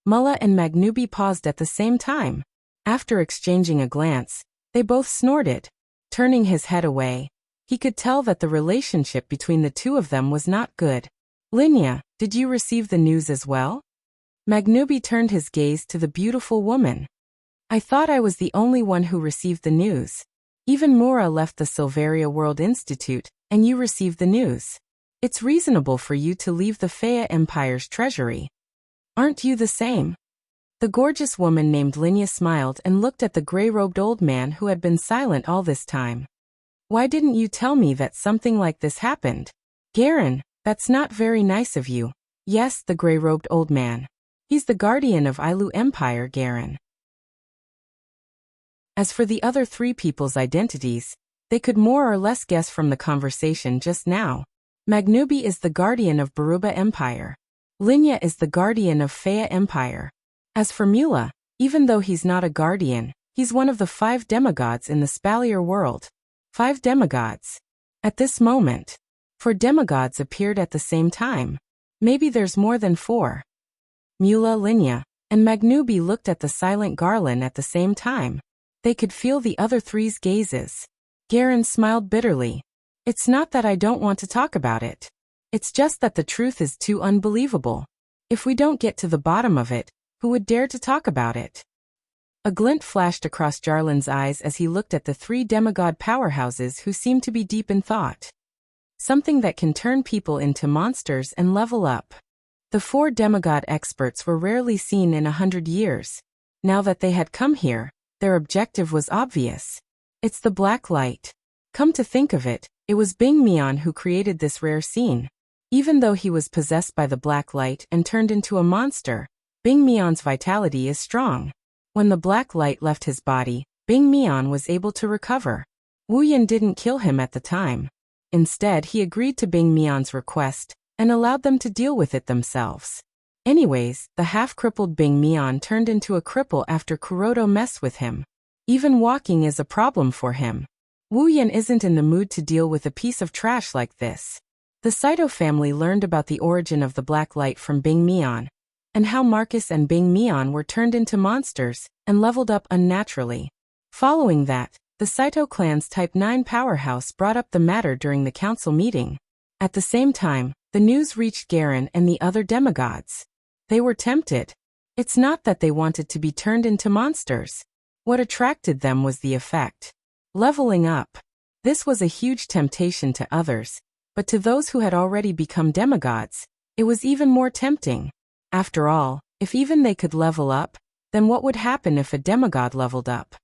Mula and Magnubi paused at the same time. After exchanging a glance, they both snorted. Turning his head away, he could tell that the relationship between the 2 of them was not good. "Linya, did you receive the news as well?" Magnubi turned his gaze to the beautiful woman. "I thought I was the only one who received the news. Even Mura left the Silveria World Institute, and you received the news. It's reasonable for you to leave the Fea Empire's treasury." Aren't you the same? The gorgeous woman named Linya smiled and looked at the gray-robed old man who had been silent all this time. Why didn't you tell me that something like this happened? Garen, that's not very nice of you. Yes, the gray-robed old man. He's the guardian of Ilu Empire, Garen. As for the other three people's identities, they could more or less guess from the conversation just now. Magnubi is the guardian of Baruba Empire. Linya is the guardian of Fea Empire. As for Mula, even though he's not a guardian, he's one of the 5 demigods in the Spalier world. 5 demigods. At this moment, 4 demigods appeared at the same time. Maybe there's more than 4. Mula, Linya, and Magnubi looked at the silent Garland at the same time. They could feel the other three's gazes. Garen smiled bitterly. It's not that I don't want to talk about it. It's just that the truth is too unbelievable. If we don't get to the bottom of it, who would dare to talk about it? A glint flashed across Jarlin's eyes as he looked at the 3 demigod powerhouses who seemed to be deep in thought. Something that can turn people into monsters and level up. The 4 demigod experts were rarely seen in 100 years. Now that they had come here, their objective was obvious. It's the black light. Come to think of it, it was Bing Mian who created this rare scene. Even though he was possessed by the black light and turned into a monster, Bing Mian's vitality is strong. When the black light left his body, Bing Mian was able to recover. Wu Yan didn't kill him at the time. Instead, he agreed to Bing Mian's request and allowed them to deal with it themselves. Anyways, the half-crippled Bing Mian turned into a cripple after Kuroto messed with him. Even walking is a problem for him. Wu Yan isn't in the mood to deal with a piece of trash like this. The Saito family learned about the origin of the black light from Bing Mian, and how Marcus and Bing Mian were turned into monsters and leveled up unnaturally. Following that, the Saito clan's Type 9 powerhouse brought up the matter during the council meeting. At the same time, the news reached Garen and the other demigods. They were tempted. It's not that they wanted to be turned into monsters. What attracted them was the effect. Leveling up. This was a huge temptation to others, but to those who had already become demigods, it was even more tempting. After all, if even they could level up, then what would happen if a demigod leveled up?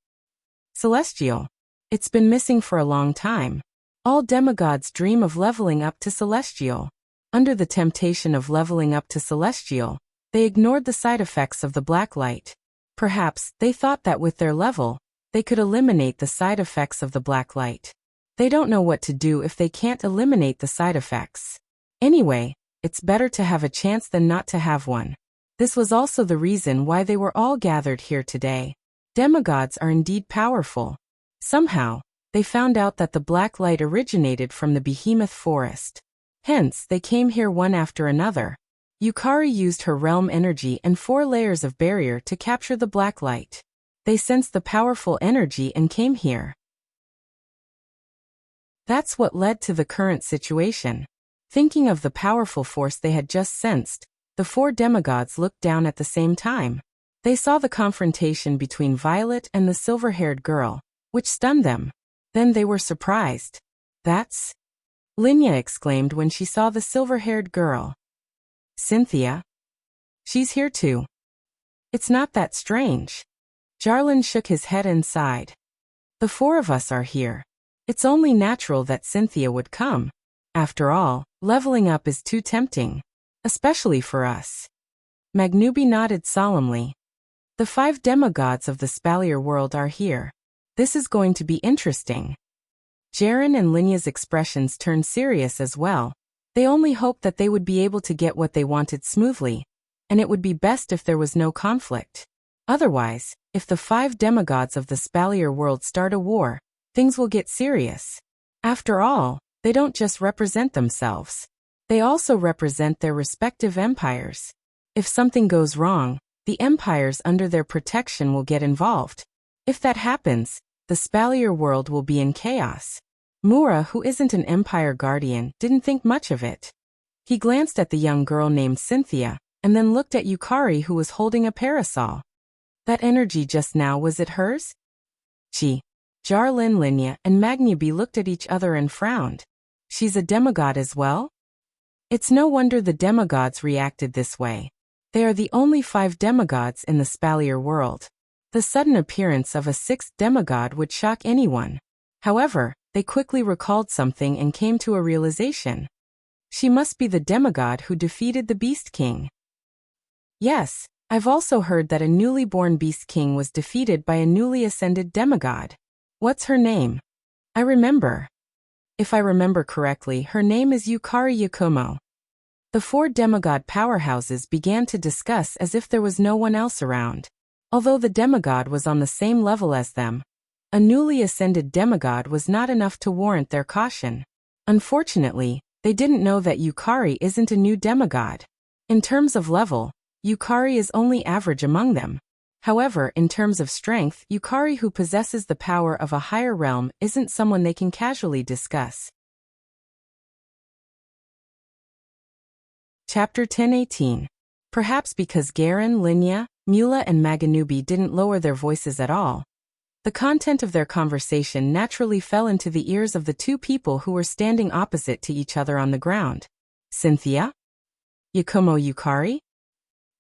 Celestial. It's been missing for a long time. All demigods dream of leveling up to Celestial. Under the temptation of leveling up to Celestial, they ignored the side effects of the black light. Perhaps they thought that with their level, they could eliminate the side effects of the black light. They don't know what to do if they can't eliminate the side effects. Anyway, it's better to have a chance than not to have one. This was also the reason why they were all gathered here today. Demigods are indeed powerful. Somehow, they found out that the black light originated from the behemoth forest. Hence, they came here one after another. Yukari used her realm energy and 4 layers of barrier to capture the black light. They sensed the powerful energy and came here. That's what led to the current situation. Thinking of the powerful force they had just sensed, the 4 demigods looked down at the same time. They saw the confrontation between Violet and the silver-haired girl, which stunned them. Then they were surprised. That's... Linya exclaimed when she saw the silver-haired girl. Cynthia? She's here too. It's not that strange. Jarlin shook his head and sighed. The 4 of us are here. It's only natural that Cynthia would come. After all, leveling up is too tempting. Especially for us. Magnubi nodded solemnly. The 5 demigods of the Spalier world are here. This is going to be interesting. Jaren and Linya's expressions turned serious as well. They only hoped that they would be able to get what they wanted smoothly, and it would be best if there was no conflict. Otherwise, if the 5 demigods of the Spalier world start a war, things will get serious. After all, they don't just represent themselves. They also represent their respective empires. If something goes wrong, the empires under their protection will get involved. If that happens, the Spalier world will be in chaos. Mura, who isn't an empire guardian, didn't think much of it. He glanced at the young girl named Cynthia, and then looked at Yukari, who was holding a parasol. That energy just now, was it hers? Jarlin, Linya, and Magnubi looked at each other and frowned. She's a demigod as well? It's no wonder the demigods reacted this way. They are the only 5 demigods in the spalier world. The sudden appearance of a 6th demigod would shock anyone. However, they quickly recalled something and came to a realization. She must be the demigod who defeated the Beast King. Yes, I've also heard that a newly born Beast King was defeated by a newly ascended demigod. What's her name? I remember. If I remember correctly, her name is Yukari Yakumo. The 4 demigod powerhouses began to discuss as if there was no one else around. Although the demigod was on the same level as them, a newly ascended demigod was not enough to warrant their caution. Unfortunately, they didn't know that Yukari isn't a new demigod. In terms of level, Yukari is only average among them. However, in terms of strength, Yukari, who possesses the power of a higher realm, isn't someone they can casually discuss. Chapter 10:18. Perhaps because Garen, Linya, Mula and Maganubi didn't lower their voices at all, the content of their conversation naturally fell into the ears of the 2 people who were standing opposite to each other on the ground. Cynthia? Yakumo Yukari?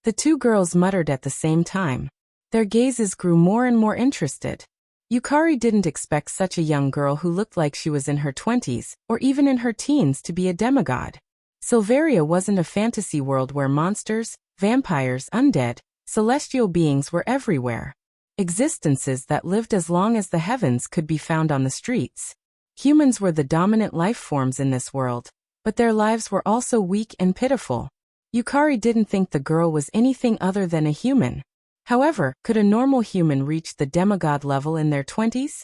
The 2 girls muttered at the same time. Their gazes grew more and more interested. Yukari didn't expect such a young girl who looked like she was in her 20s, or even in her teens, to be a demigod. Silveria wasn't a fantasy world where monsters, vampires, undead, celestial beings were everywhere. Existences that lived as long as the heavens could be found on the streets. Humans were the dominant life forms in this world, but their lives were also weak and pitiful. Yukari didn't think the girl was anything other than a human. However, could a normal human reach the demigod level in their 20s?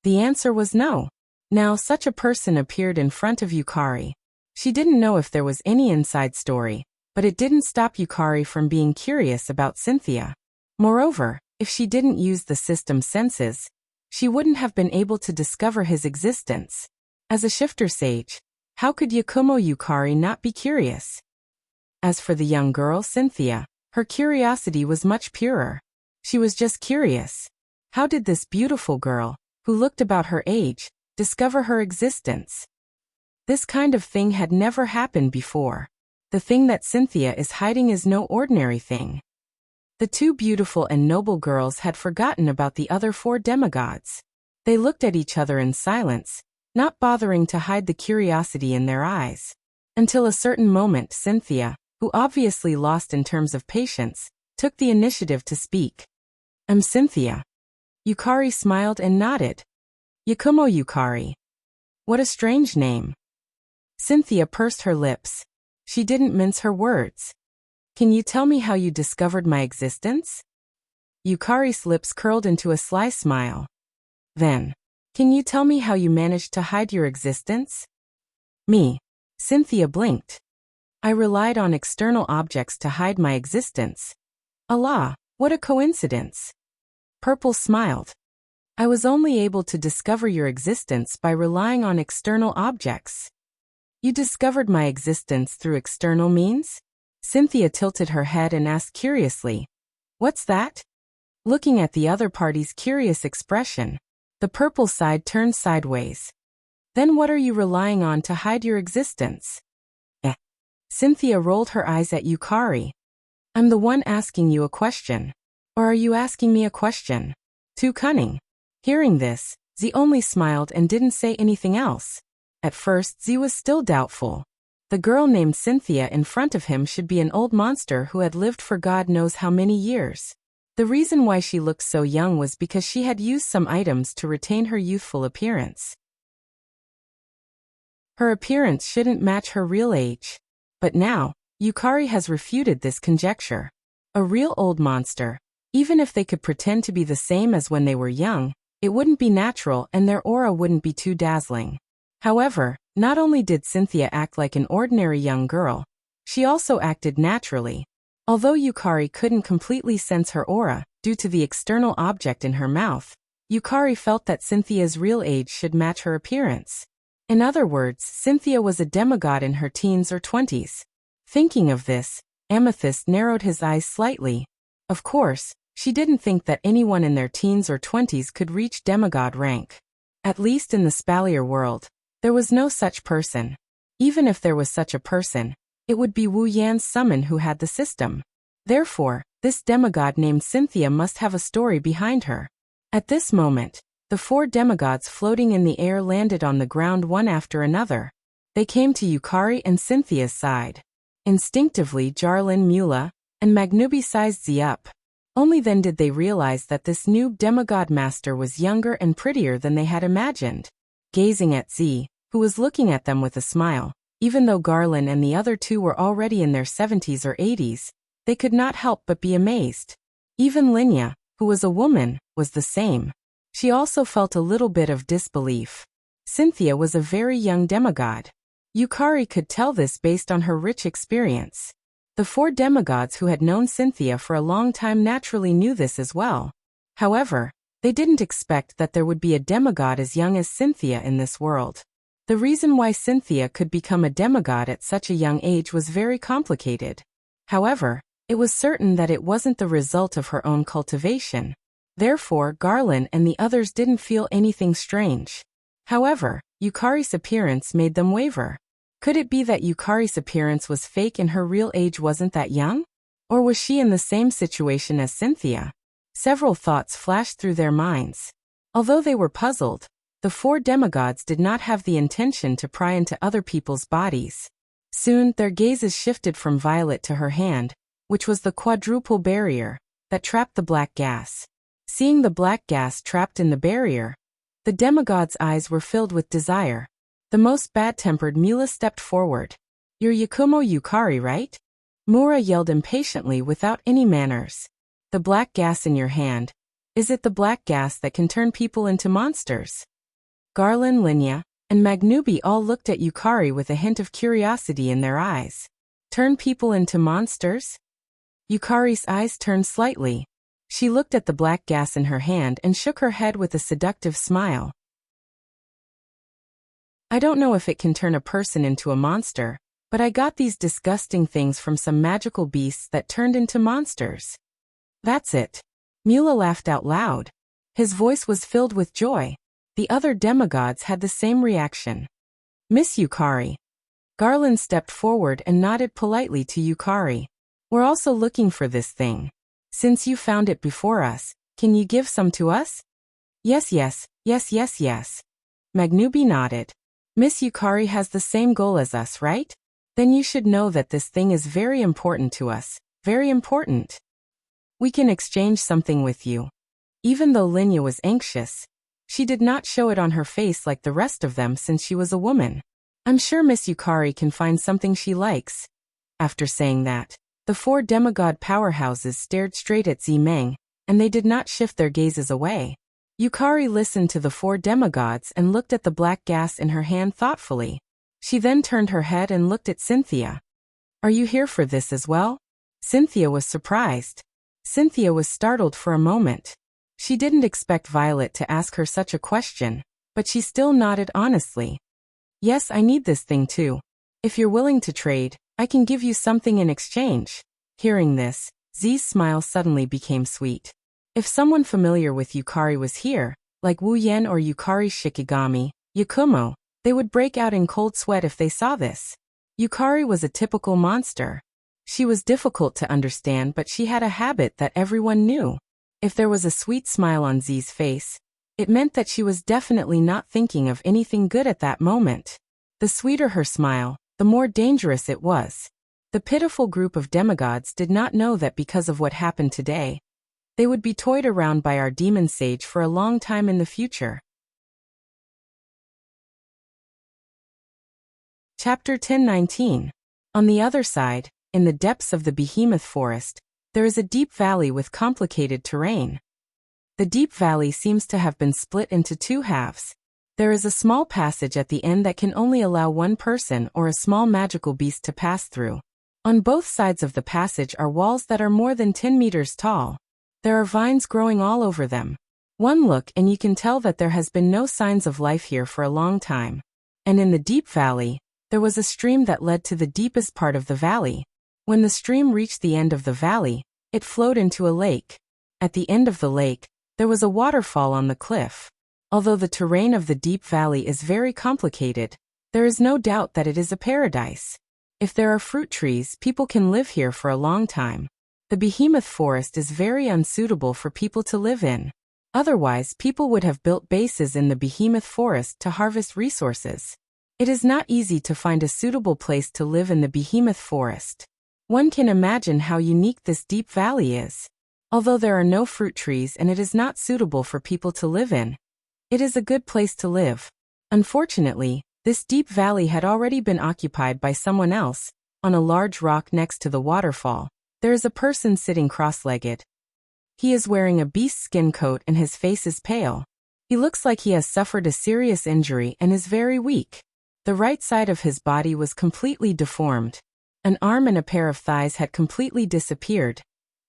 The answer was no. Now such a person appeared in front of Yukari. She didn't know if there was any inside story, but it didn't stop Yukari from being curious about Cynthia. Moreover, if she didn't use the system's senses, she wouldn't have been able to discover his existence. As a shifter sage, how could Yakumo Yukari not be curious? As for the young girl, Cynthia, her curiosity was much purer. She was just curious. How did this beautiful girl, who looked about her age, discover her existence? This kind of thing had never happened before. The thing that Cynthia is hiding is no ordinary thing. The 2 beautiful and noble girls had forgotten about the other 4 demigods. They looked at each other in silence, not bothering to hide the curiosity in their eyes. Until a certain moment, Cynthia, who obviously lost in terms of patience, took the initiative to speak. I'm Cynthia. Yukari smiled and nodded. Yakumo Yukari. What a strange name. Cynthia pursed her lips. She didn't mince her words. Can you tell me how you discovered my existence? Yukari's lips curled into a sly smile. Then, can you tell me how you managed to hide your existence? Me. Cynthia blinked. I relied on external objects to hide my existence. Allah, what a coincidence. Purple smiled. I was only able to discover your existence by relying on external objects. You discovered my existence through external means? Cynthia tilted her head and asked curiously, What's that? Looking at the other party's curious expression, the purple side turned sideways. Then what are you relying on to hide your existence? Cynthia rolled her eyes at Yukari. I'm the one asking you a question. Or are you asking me a question? Too cunning. Hearing this, Z only smiled and didn't say anything else. At first, Z was still doubtful. The girl named Cynthia in front of him should be an old monster who had lived for God knows how many years. The reason why she looked so young was because she had used some items to retain her youthful appearance. Her appearance shouldn't match her real age. But now, Yukari has refuted this conjecture. A real old monster, even if they could pretend to be the same as when they were young, it wouldn't be natural and their aura wouldn't be too dazzling. However, not only did Cynthia act like an ordinary young girl, she also acted naturally. Although Yukari couldn't completely sense her aura, due to the external object in her mouth, Yukari felt that Cynthia's real age should match her appearance. In other words, Cynthia was a demigod in her teens or 20s. Thinking of this, Amethyst narrowed his eyes slightly. Of course, she didn't think that anyone in their teens or 20s could reach demigod rank. At least in the spalier world, there was no such person. Even if there was such a person, it would be Wu Yan's summon who had the system. Therefore, this demigod named Cynthia must have a story behind her. At this moment, the 4 demigods floating in the air landed on the ground one after another. They came to Yukari and Cynthia's side. Instinctively, Jarlin, Mula, and Magnubi sized Z up. Only then did they realize that this new demigod master was younger and prettier than they had imagined. Gazing at Z, who was looking at them with a smile, even though Garland and the other 2 were already in their 70s or 80s, they could not help but be amazed. Even Linya, who was a woman, was the same. She also felt a little bit of disbelief. Cynthia was a very young demigod. Yukari could tell this based on her rich experience. The 4 demigods who had known Cynthia for a long time naturally knew this as well. However, they didn't expect that there would be a demigod as young as Cynthia in this world. The reason why Cynthia could become a demigod at such a young age was very complicated. However, it was certain that it wasn't the result of her own cultivation. Therefore, Garland and the others didn't feel anything strange. However, Yukari's appearance made them waver. Could it be that Yukari's appearance was fake and her real age wasn't that young? Or was she in the same situation as Cynthia? Several thoughts flashed through their minds. Although they were puzzled, the 4 demigods did not have the intention to pry into other people's bodies. Soon, their gazes shifted from Violet to her hand, which was the quadruple barrier that trapped the black gas. Seeing the black gas trapped in the barrier, the demigod's eyes were filled with desire. The most bad-tempered Mila stepped forward. "You're Yakumo Yukari, right?" Mura yelled impatiently without any manners. "The black gas in your hand. Is it the black gas that can turn people into monsters?" Garland, Linya, and Magnubi all looked at Yukari with a hint of curiosity in their eyes. "Turn people into monsters?" Yukari's eyes turned slightly. She looked at the black gas in her hand and shook her head with a seductive smile. "I don't know if it can turn a person into a monster, but I got these disgusting things from some magical beasts that turned into monsters." "That's it." Mula laughed out loud. His voice was filled with joy. The other demigods had the same reaction. "Miss Yukari." Garland stepped forward and nodded politely to Yukari. "We're also looking for this thing. Since you found it before us, can you give some to us?" Yes. Magnubi nodded. "Miss Yukari has the same goal as us, right? Then you should know that this thing is very important to us. Very important. We can exchange something with you." Even though Linya was anxious, she did not show it on her face like the rest of them since she was a woman. "I'm sure Miss Yukari can find something she likes." After saying that, the 4 demigod powerhouses stared straight at Zimeng, and they did not shift their gazes away. Yukari listened to the 4 demigods and looked at the black gas in her hand thoughtfully. She then turned her head and looked at Cynthia. "Are you here for this as well?" Cynthia was surprised. Cynthia was startled for a moment. She didn't expect Violet to ask her such a question, but she still nodded honestly. "Yes, I need this thing too. If you're willing to trade, I can give you something in exchange." Hearing this, Z's smile suddenly became sweet. If someone familiar with Yukari was here, like Wu Yen or Yukari's Shikigami, Yakumo, they would break out in cold sweat if they saw this. Yukari was a typical monster. She was difficult to understand, but she had a habit that everyone knew. If there was a sweet smile on Z's face, it meant that she was definitely not thinking of anything good at that moment. The sweeter her smile, the more dangerous it was. The pitiful group of demigods did not know that because of what happened today, they would be toyed around by our demon sage for a long time in the future. Chapter 10:19. On the other side, in the depths of the behemoth forest, there is a deep valley with complicated terrain. The deep valley seems to have been split into 2 halves. There is a small passage at the end that can only allow one person or a small magical beast to pass through. On both sides of the passage are walls that are more than 10 meters tall. There are vines growing all over them. One look and you can tell that there has been no signs of life here for a long time. And in the deep valley, there was a stream that led to the deepest part of the valley. When the stream reached the end of the valley, it flowed into a lake. At the end of the lake, there was a waterfall on the cliff. Although the terrain of the deep valley is very complicated, there is no doubt that it is a paradise. If there are fruit trees, people can live here for a long time. The behemoth forest is very unsuitable for people to live in. Otherwise, people would have built bases in the behemoth forest to harvest resources. It is not easy to find a suitable place to live in the behemoth forest. One can imagine how unique this deep valley is. Although there are no fruit trees and it is not suitable for people to live in, it is a good place to live. Unfortunately, this deep valley had already been occupied by someone else. On a large rock next to the waterfall, there is a person sitting cross-legged. He is wearing a beast skin coat and his face is pale. He looks like he has suffered a serious injury and is very weak. The right side of his body was completely deformed. An arm and a pair of thighs had completely disappeared,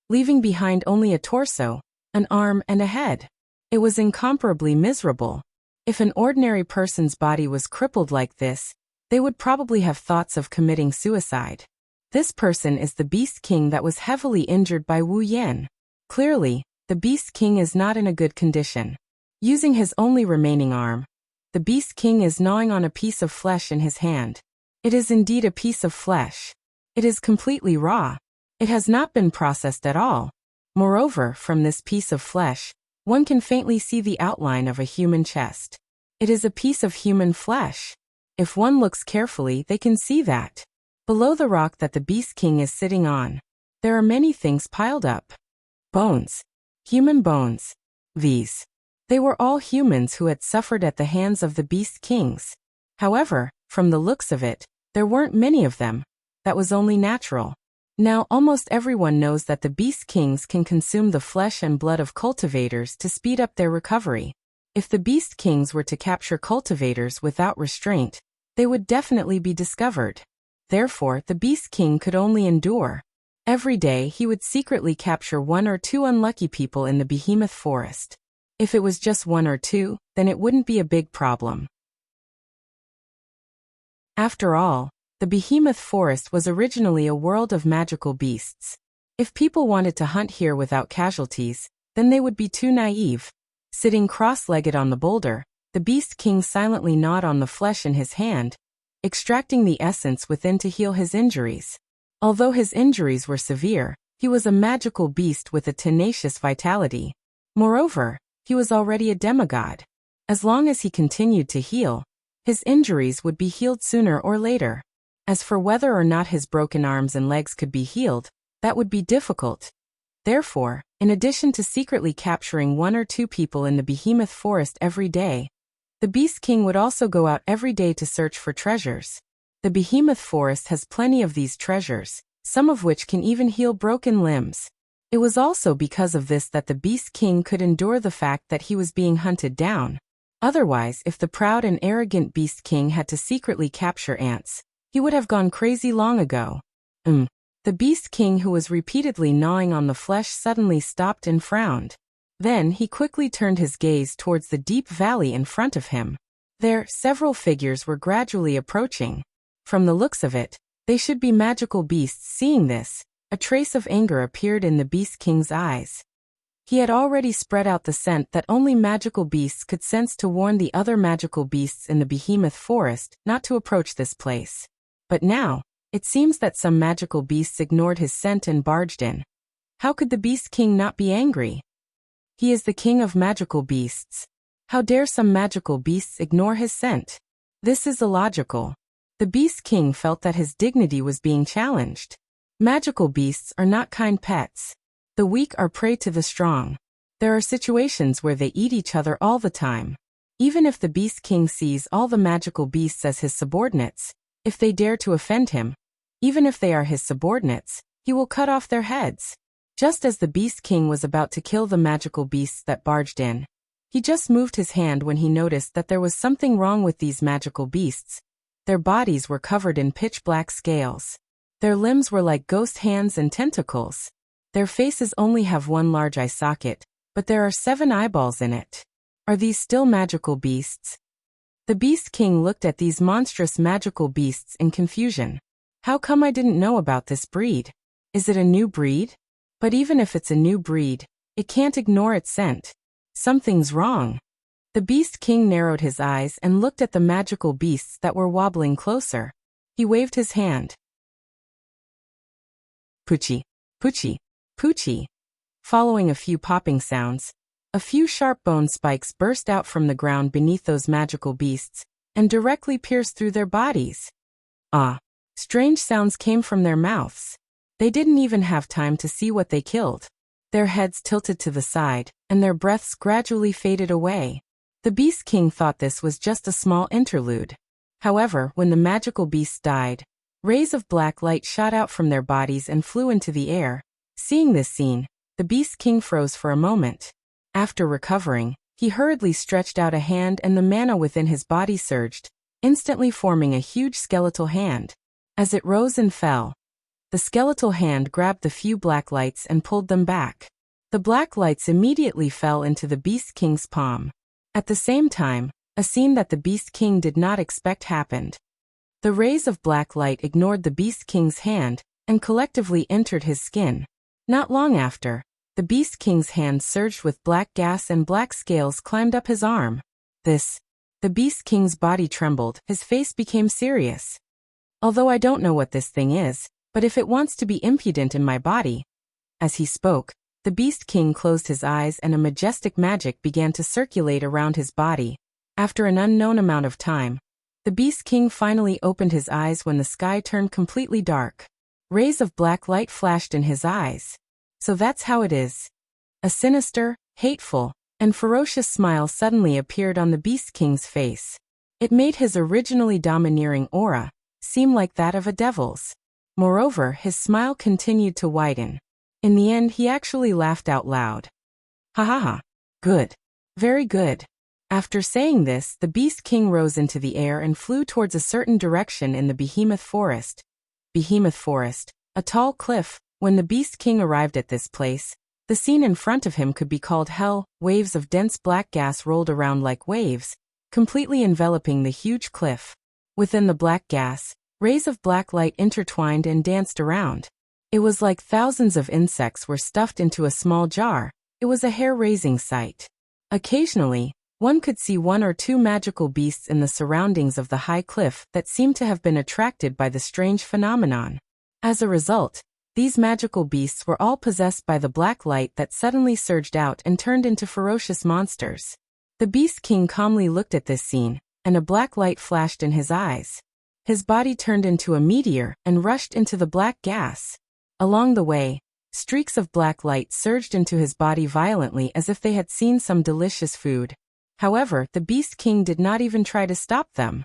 leaving behind only a torso, an arm and a head. It was incomparably miserable. If an ordinary person's body was crippled like this, they would probably have thoughts of committing suicide. This person is the Beast King that was heavily injured by Wu Yan. Clearly, the Beast King is not in a good condition. Using his only remaining arm, the Beast King is gnawing on a piece of flesh in his hand. It is indeed a piece of flesh. It is completely raw. It has not been processed at all. Moreover, from this piece of flesh, one can faintly see the outline of a human chest. It is a piece of human flesh. If one looks carefully, they can see that. Below the rock that the Beast King is sitting on, there are many things piled up. Bones. Human bones. They were all humans who had suffered at the hands of the Beast Kings. However, from the looks of it, there weren't many of them. That was only natural. Now almost everyone knows that the Beast Kings can consume the flesh and blood of cultivators to speed up their recovery. If the Beast Kings were to capture cultivators without restraint, they would definitely be discovered. Therefore, the Beast King could only endure. Every day he would secretly capture 1 or 2 unlucky people in the behemoth forest. If it was just 1 or 2, then it wouldn't be a big problem. After all, the behemoth forest was originally a world of magical beasts. If people wanted to hunt here without casualties, then they would be too naive. Sitting cross-legged on the boulder, the Beast King silently gnawed on the flesh in his hand, extracting the essence within to heal his injuries. Although his injuries were severe, he was a magical beast with a tenacious vitality. Moreover, he was already a demigod. As long as he continued to heal, his injuries would be healed sooner or later. As for whether or not his broken arms and legs could be healed, that would be difficult. Therefore, in addition to secretly capturing 1 or 2 people in the behemoth forest every day, the Beast King would also go out every day to search for treasures. The behemoth forest has plenty of these treasures, some of which can even heal broken limbs. It was also because of this that the Beast King could endure the fact that he was being hunted down. Otherwise, if the proud and arrogant Beast King had to secretly capture ants, he would have gone crazy long ago. The Beast King, who was repeatedly gnawing on the flesh, suddenly stopped and frowned. Then he quickly turned his gaze towards the deep valley in front of him. There, several figures were gradually approaching. From the looks of it, they should be magical beasts. Seeing this, a trace of anger appeared in the Beast King's eyes. He had already spread out the scent that only magical beasts could sense to warn the other magical beasts in the behemoth forest not to approach this place. But now, it seems that some magical beasts ignored his scent and barged in. How could the Beast King not be angry? He is the king of magical beasts. How dare some magical beasts ignore his scent? This is illogical. The Beast King felt that his dignity was being challenged. Magical beasts are not kind pets. The weak are prey to the strong. There are situations where they eat each other all the time. Even if the Beast King sees all the magical beasts as his subordinates, if they dare to offend him, even if they are his subordinates, he will cut off their heads. Just as the Beast King was about to kill the magical beasts that barged in, he just moved his hand when he noticed that there was something wrong with these magical beasts. Their bodies were covered in pitch-black scales. Their limbs were like ghost hands and tentacles. Their faces only have 1 large eye socket, but there are 7 eyeballs in it. Are these still magical beasts? The Beast King looked at these monstrous magical beasts in confusion. How come I didn't know about this breed? Is it a new breed? But even if it's a new breed, it can't ignore its scent. Something's wrong. The Beast King narrowed his eyes and looked at the magical beasts that were wobbling closer. He waved his hand. Poochie, Poochie, Poochie. Following a few popping sounds, a few sharp bone spikes burst out from the ground beneath those magical beasts and directly pierced through their bodies. Ah! Strange sounds came from their mouths. They didn't even have time to see what they killed. Their heads tilted to the side, and their breaths gradually faded away. The Beast King thought this was just a small interlude. However, when the magical beasts died, rays of black light shot out from their bodies and flew into the air. Seeing this scene, the Beast King froze for a moment. After recovering, he hurriedly stretched out a hand and the mana within his body surged, instantly forming a huge skeletal hand. As it rose and fell, the skeletal hand grabbed the few black lights and pulled them back. The black lights immediately fell into the Beast King's palm. At the same time, a scene that the Beast King did not expect happened. The rays of black light ignored the Beast King's hand and collectively entered his skin. Not long after, the Beast King's hand surged with black gas and black scales climbed up his arm. The Beast King's body trembled, his face became serious. Although I don't know what this thing is, but if it wants to be impudent in my body. As he spoke, the Beast King closed his eyes and a majestic magic began to circulate around his body. After an unknown amount of time, the Beast King finally opened his eyes when the sky turned completely dark. Rays of black light flashed in his eyes. So that's how it is. A sinister, hateful, and ferocious smile suddenly appeared on the Beast King's face. It made his originally domineering aura seem like that of a devil's. Moreover, his smile continued to widen. In the end, he actually laughed out loud. Ha ha ha. Good. Very good. After saying this, the Beast King rose into the air and flew towards a certain direction in the Behemoth Forest. Behemoth Forest, a tall cliff. When the Beast King arrived at this place, the scene in front of him could be called hell. Waves of dense black gas rolled around like waves, completely enveloping the huge cliff. Within the black gas, rays of black light intertwined and danced around. It was like thousands of insects were stuffed into a small jar. It was a hair-raising sight. Occasionally, one could see one or two magical beasts in the surroundings of the high cliff that seemed to have been attracted by the strange phenomenon. As a result, these magical beasts were all possessed by the black light that suddenly surged out and turned into ferocious monsters. The Beast King calmly looked at this scene, and a black light flashed in his eyes. His body turned into a meteor and rushed into the black gas. Along the way, streaks of black light surged into his body violently as if they had seen some delicious food. However, the Beast King did not even try to stop them.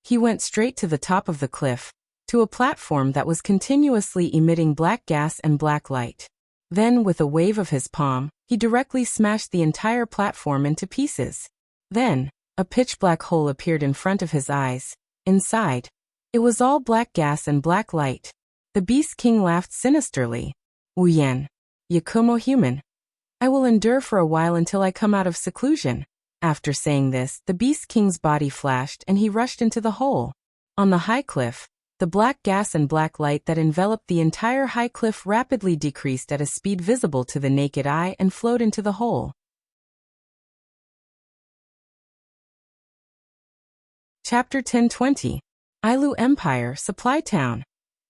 He went straight to the top of the cliff, to a platform that was continuously emitting black gas and black light. Then, with a wave of his palm, he directly smashed the entire platform into pieces. Then, a pitch-black hole appeared in front of his eyes. Inside, it was all black gas and black light. The Beast King laughed sinisterly. Wuyen, Yakumo human. I will endure for a while until I come out of seclusion. After saying this, the Beast King's body flashed and he rushed into the hole. On the high cliff, the black gas and black light that enveloped the entire high cliff rapidly decreased at a speed visible to the naked eye and flowed into the hole. Chapter 1020. Ailu Empire Supply Town.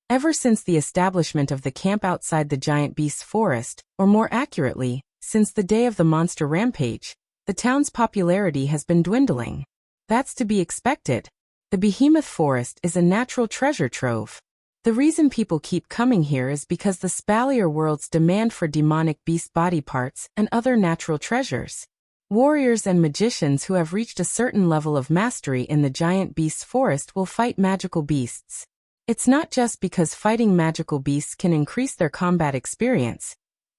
Ever since the establishment of the camp outside the giant beast's forest, or more accurately, since the day of the monster rampage, the town's popularity has been dwindling. That's to be expected. The Behemoth Forest is a natural treasure trove. The reason people keep coming here is because the Spalier world's demand for demonic beast body parts and other natural treasures. Warriors and magicians who have reached a certain level of mastery in the giant beast's forest will fight magical beasts. It's not just because fighting magical beasts can increase their combat experience.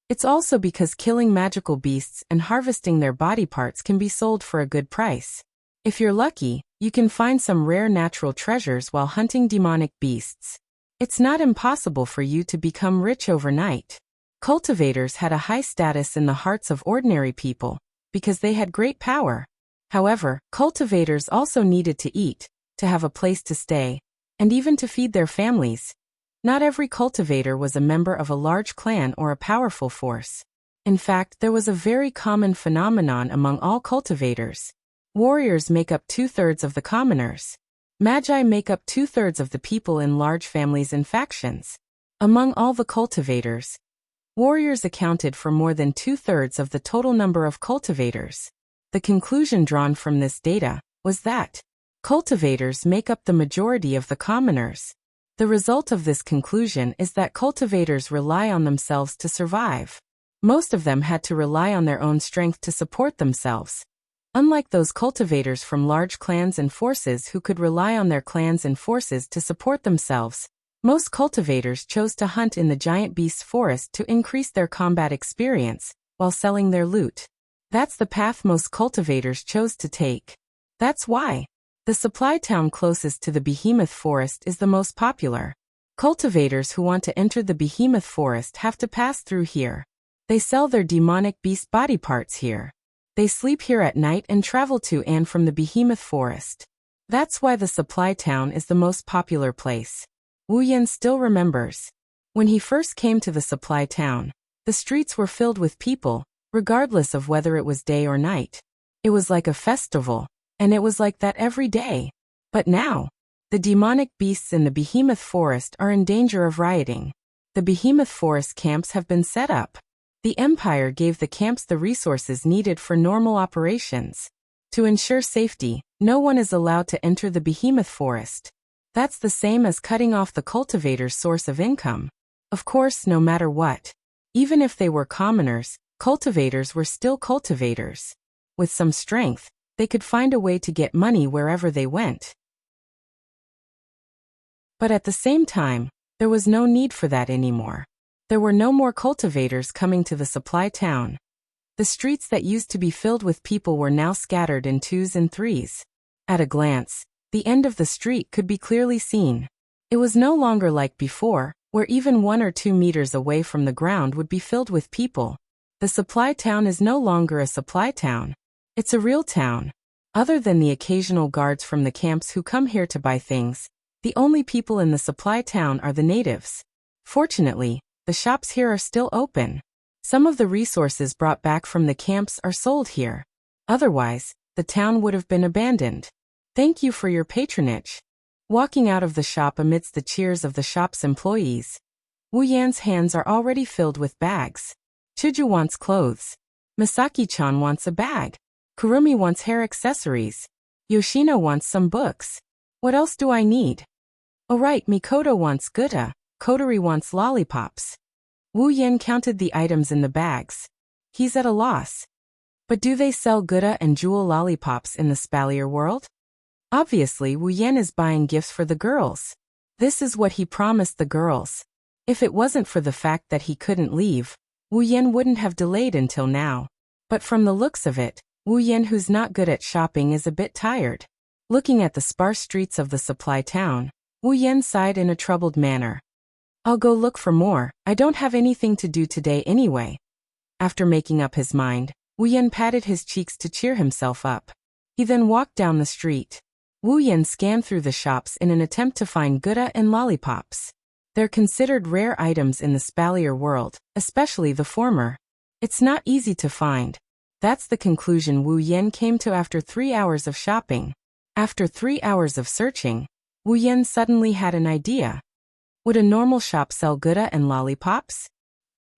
It's also because killing magical beasts and harvesting their body parts can be sold for a good price. If you're lucky, you can find some rare natural treasures while hunting demonic beasts. It's not impossible for you to become rich overnight. Cultivators had a high status in the hearts of ordinary people, because they had great power. However, cultivators also needed to eat, to have a place to stay, and even to feed their families. Not every cultivator was a member of a large clan or a powerful force. In fact, there was a very common phenomenon among all cultivators. Warriors make up 2/3 of the commoners. Magi make up 2/3 of the people in large families and factions. Among all the cultivators, warriors accounted for more than 2/3 of the total number of cultivators. The conclusion drawn from this data was that cultivators make up the majority of the commoners. The result of this conclusion is that cultivators rely on themselves to survive. Most of them had to rely on their own strength to support themselves. Unlike those cultivators from large clans and forces who could rely on their clans and forces to support themselves, most cultivators chose to hunt in the giant beast forest to increase their combat experience, while selling their loot. That's the path most cultivators chose to take. That's why the supply town closest to the behemoth forest is the most popular. Cultivators who want to enter the behemoth forest have to pass through here. They sell their demonic beast body parts here. They sleep here at night and travel to and from the behemoth forest. That's why the supply town is the most popular place. Wu Yan still remembers. When he first came to the supply town, the streets were filled with people, regardless of whether it was day or night. It was like a festival, and it was like that every day. But now, the demonic beasts in the behemoth forest are in danger of rioting. The behemoth forest camps have been set up. The Empire gave the camps the resources needed for normal operations. To ensure safety, no one is allowed to enter the behemoth forest. That's the same as cutting off the cultivator's source of income. Of course, no matter what. Even if they were commoners, cultivators were still cultivators. With some strength, they could find a way to get money wherever they went. But at the same time, there was no need for that anymore. There were no more cultivators coming to the supply town. The streets that used to be filled with people were now scattered in 2s and 3s. At a glance, the end of the street could be clearly seen. It was no longer like before, where even 1 or 2 meters away from the ground would be filled with people. The supply town is no longer a supply town. It's a real town. Other than the occasional guards from the camps who come here to buy things, the only people in the supply town are the natives. Fortunately, the shops here are still open. Some of the resources brought back from the camps are sold here. Otherwise, the town would have been abandoned. Thank you for your patronage. Walking out of the shop amidst the cheers of the shop's employees, Wu Yan's hands are already filled with bags. Chiju wants clothes. Misaki-chan wants a bag. Kurumi wants hair accessories. Yoshino wants some books. What else do I need? Oh right, Mikoto wants Gouda. Kotori wants lollipops. Wu Yan counted the items in the bags. He's at a loss. But do they sell Gouda and jewel lollipops in the Spalier world? Obviously, Wu Yan is buying gifts for the girls. This is what he promised the girls. If it wasn't for the fact that he couldn't leave, Wu Yan wouldn't have delayed until now. But from the looks of it, Wu Yan, who's not good at shopping, is a bit tired. Looking at the sparse streets of the supply town, Wu Yan sighed in a troubled manner. I'll go look for more. I don't have anything to do today anyway. After making up his mind, Wu Yan patted his cheeks to cheer himself up. He then walked down the street. Wu Yan scanned through the shops in an attempt to find Gouda and lollipops. They're considered rare items in the Spalier world, especially the former. It's not easy to find. That's the conclusion Wu Yan came to after 3 hours of shopping. After 3 hours of searching, Wu Yan suddenly had an idea. Would a normal shop sell Gouda and lollipops?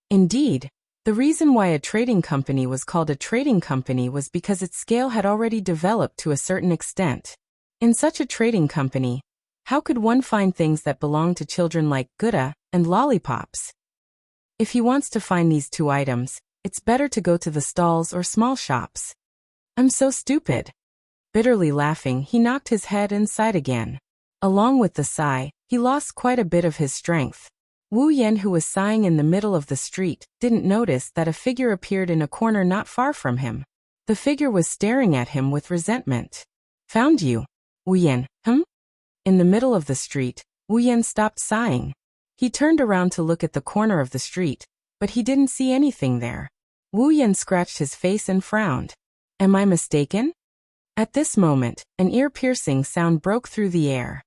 Indeed, the reason why a trading company was called a trading company was because its scale had already developed to a certain extent. In such a trading company, how could one find things that belong to children like Gouda and lollipops? If he wants to find these 2 items, it's better to go to the stalls or small shops. I'm so stupid. Bitterly laughing, he knocked his head and sighed again. Along with the sigh, he lost quite a bit of his strength. Wu Yan, who was sighing in the middle of the street, didn't notice that a figure appeared in a corner not far from him. The figure was staring at him with resentment. Found you. Wu Yan, In the middle of the street, Wu Yan stopped sighing. He turned around to look at the corner of the street, but he didn't see anything there. Wu Yan scratched his face and frowned. Am I mistaken? At this moment, an ear-piercing sound broke through the air.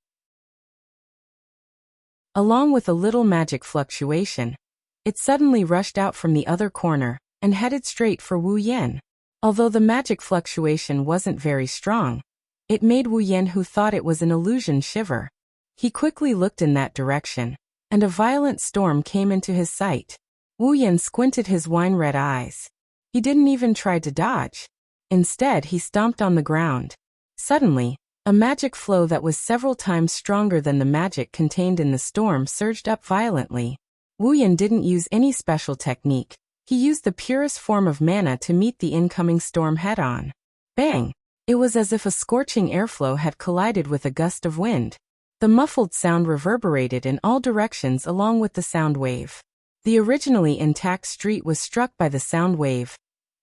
Along with a little magic fluctuation, it suddenly rushed out from the other corner and headed straight for Wu Yan. Although the magic fluctuation wasn't very strong, it made Wu Yan, who thought it was an illusion, shiver. He quickly looked in that direction, and a violent storm came into his sight. Wu Yan squinted his wine-red eyes. He didn't even try to dodge. Instead, he stomped on the ground. Suddenly, a magic flow that was several times stronger than the magic contained in the storm surged up violently. Wu Yan didn't use any special technique. He used the purest form of mana to meet the incoming storm head-on. Bang! It was as if a scorching airflow had collided with a gust of wind. The muffled sound reverberated in all directions along with the sound wave. The originally intact street was struck by the sound wave,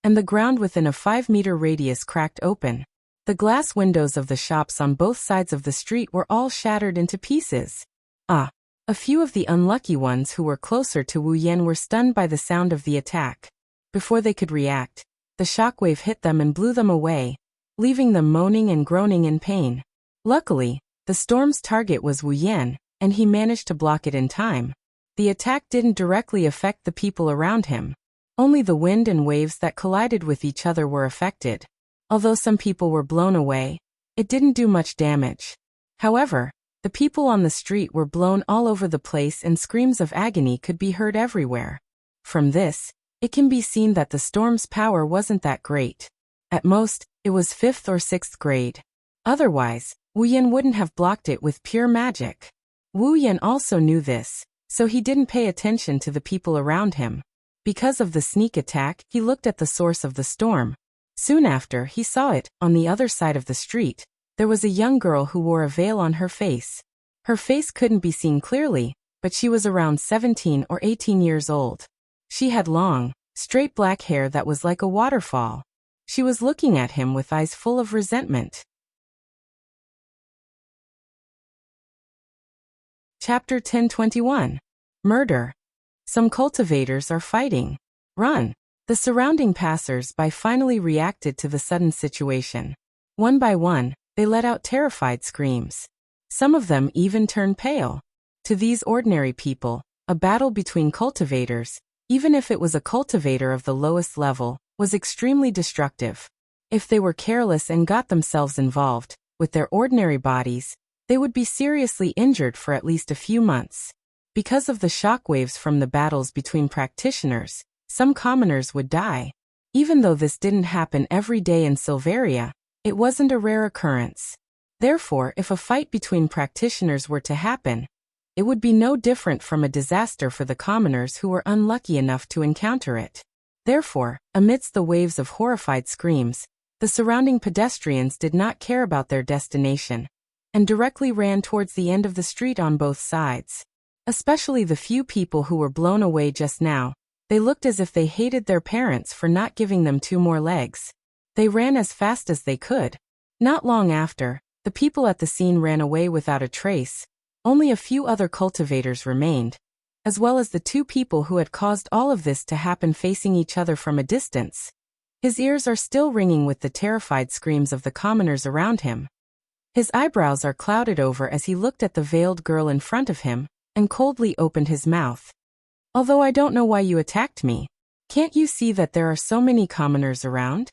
and the ground within a 5-meter radius cracked open. The glass windows of the shops on both sides of the street were all shattered into pieces. A few of the unlucky ones who were closer to Wu Yan were stunned by the sound of the attack. Before they could react, the shockwave hit them and blew them away, leaving them moaning and groaning in pain. Luckily, the storm's target was Wu Yan, and he managed to block it in time. The attack didn't directly affect the people around him. Only the wind and waves that collided with each other were affected. Although some people were blown away, it didn't do much damage. However, the people on the street were blown all over the place and screams of agony could be heard everywhere. From this, it can be seen that the storm's power wasn't that great. At most, it was 5th or 6th grade. Otherwise, Wu Yan wouldn't have blocked it with pure magic. Wu Yan also knew this, so he didn't pay attention to the people around him. Because of the sneak attack, he looked at the source of the storm. Soon after, he saw it. On the other side of the street, there was a young girl who wore a veil on her face. Her face couldn't be seen clearly, but she was around 17 or 18 years old. She had long, straight black hair that was like a waterfall. She was looking at him with eyes full of resentment. Chapter 1021. Murder. Some cultivators are fighting. Run! The surrounding passers-by finally reacted to the sudden situation. One by one, they let out terrified screams. Some of them even turned pale. To these ordinary people, a battle between cultivators, even if it was a cultivator of the lowest level, was extremely destructive. If they were careless and got themselves involved, with their ordinary bodies, they would be seriously injured for at least a few months. Because of the shockwaves from the battles between practitioners, some commoners would die. Even though this didn't happen every day in Silveria, it wasn't a rare occurrence. Therefore, if a fight between practitioners were to happen, it would be no different from a disaster for the commoners who were unlucky enough to encounter it. Therefore, amidst the waves of horrified screams, the surrounding pedestrians did not care about their destination, and directly ran towards the end of the street on both sides. Especially the few people who were blown away just now, they looked as if they hated their parents for not giving them 2 more legs. They ran as fast as they could. Not long after, the people at the scene ran away without a trace. Only a few other cultivators remained, as well as the 2 people who had caused all of this to happen facing each other from a distance. His ears are still ringing with the terrified screams of the commoners around him. His eyebrows are clouded over as he looked at the veiled girl in front of him, and coldly opened his mouth. Although I don't know why you attacked me, can't you see that there are so many commoners around?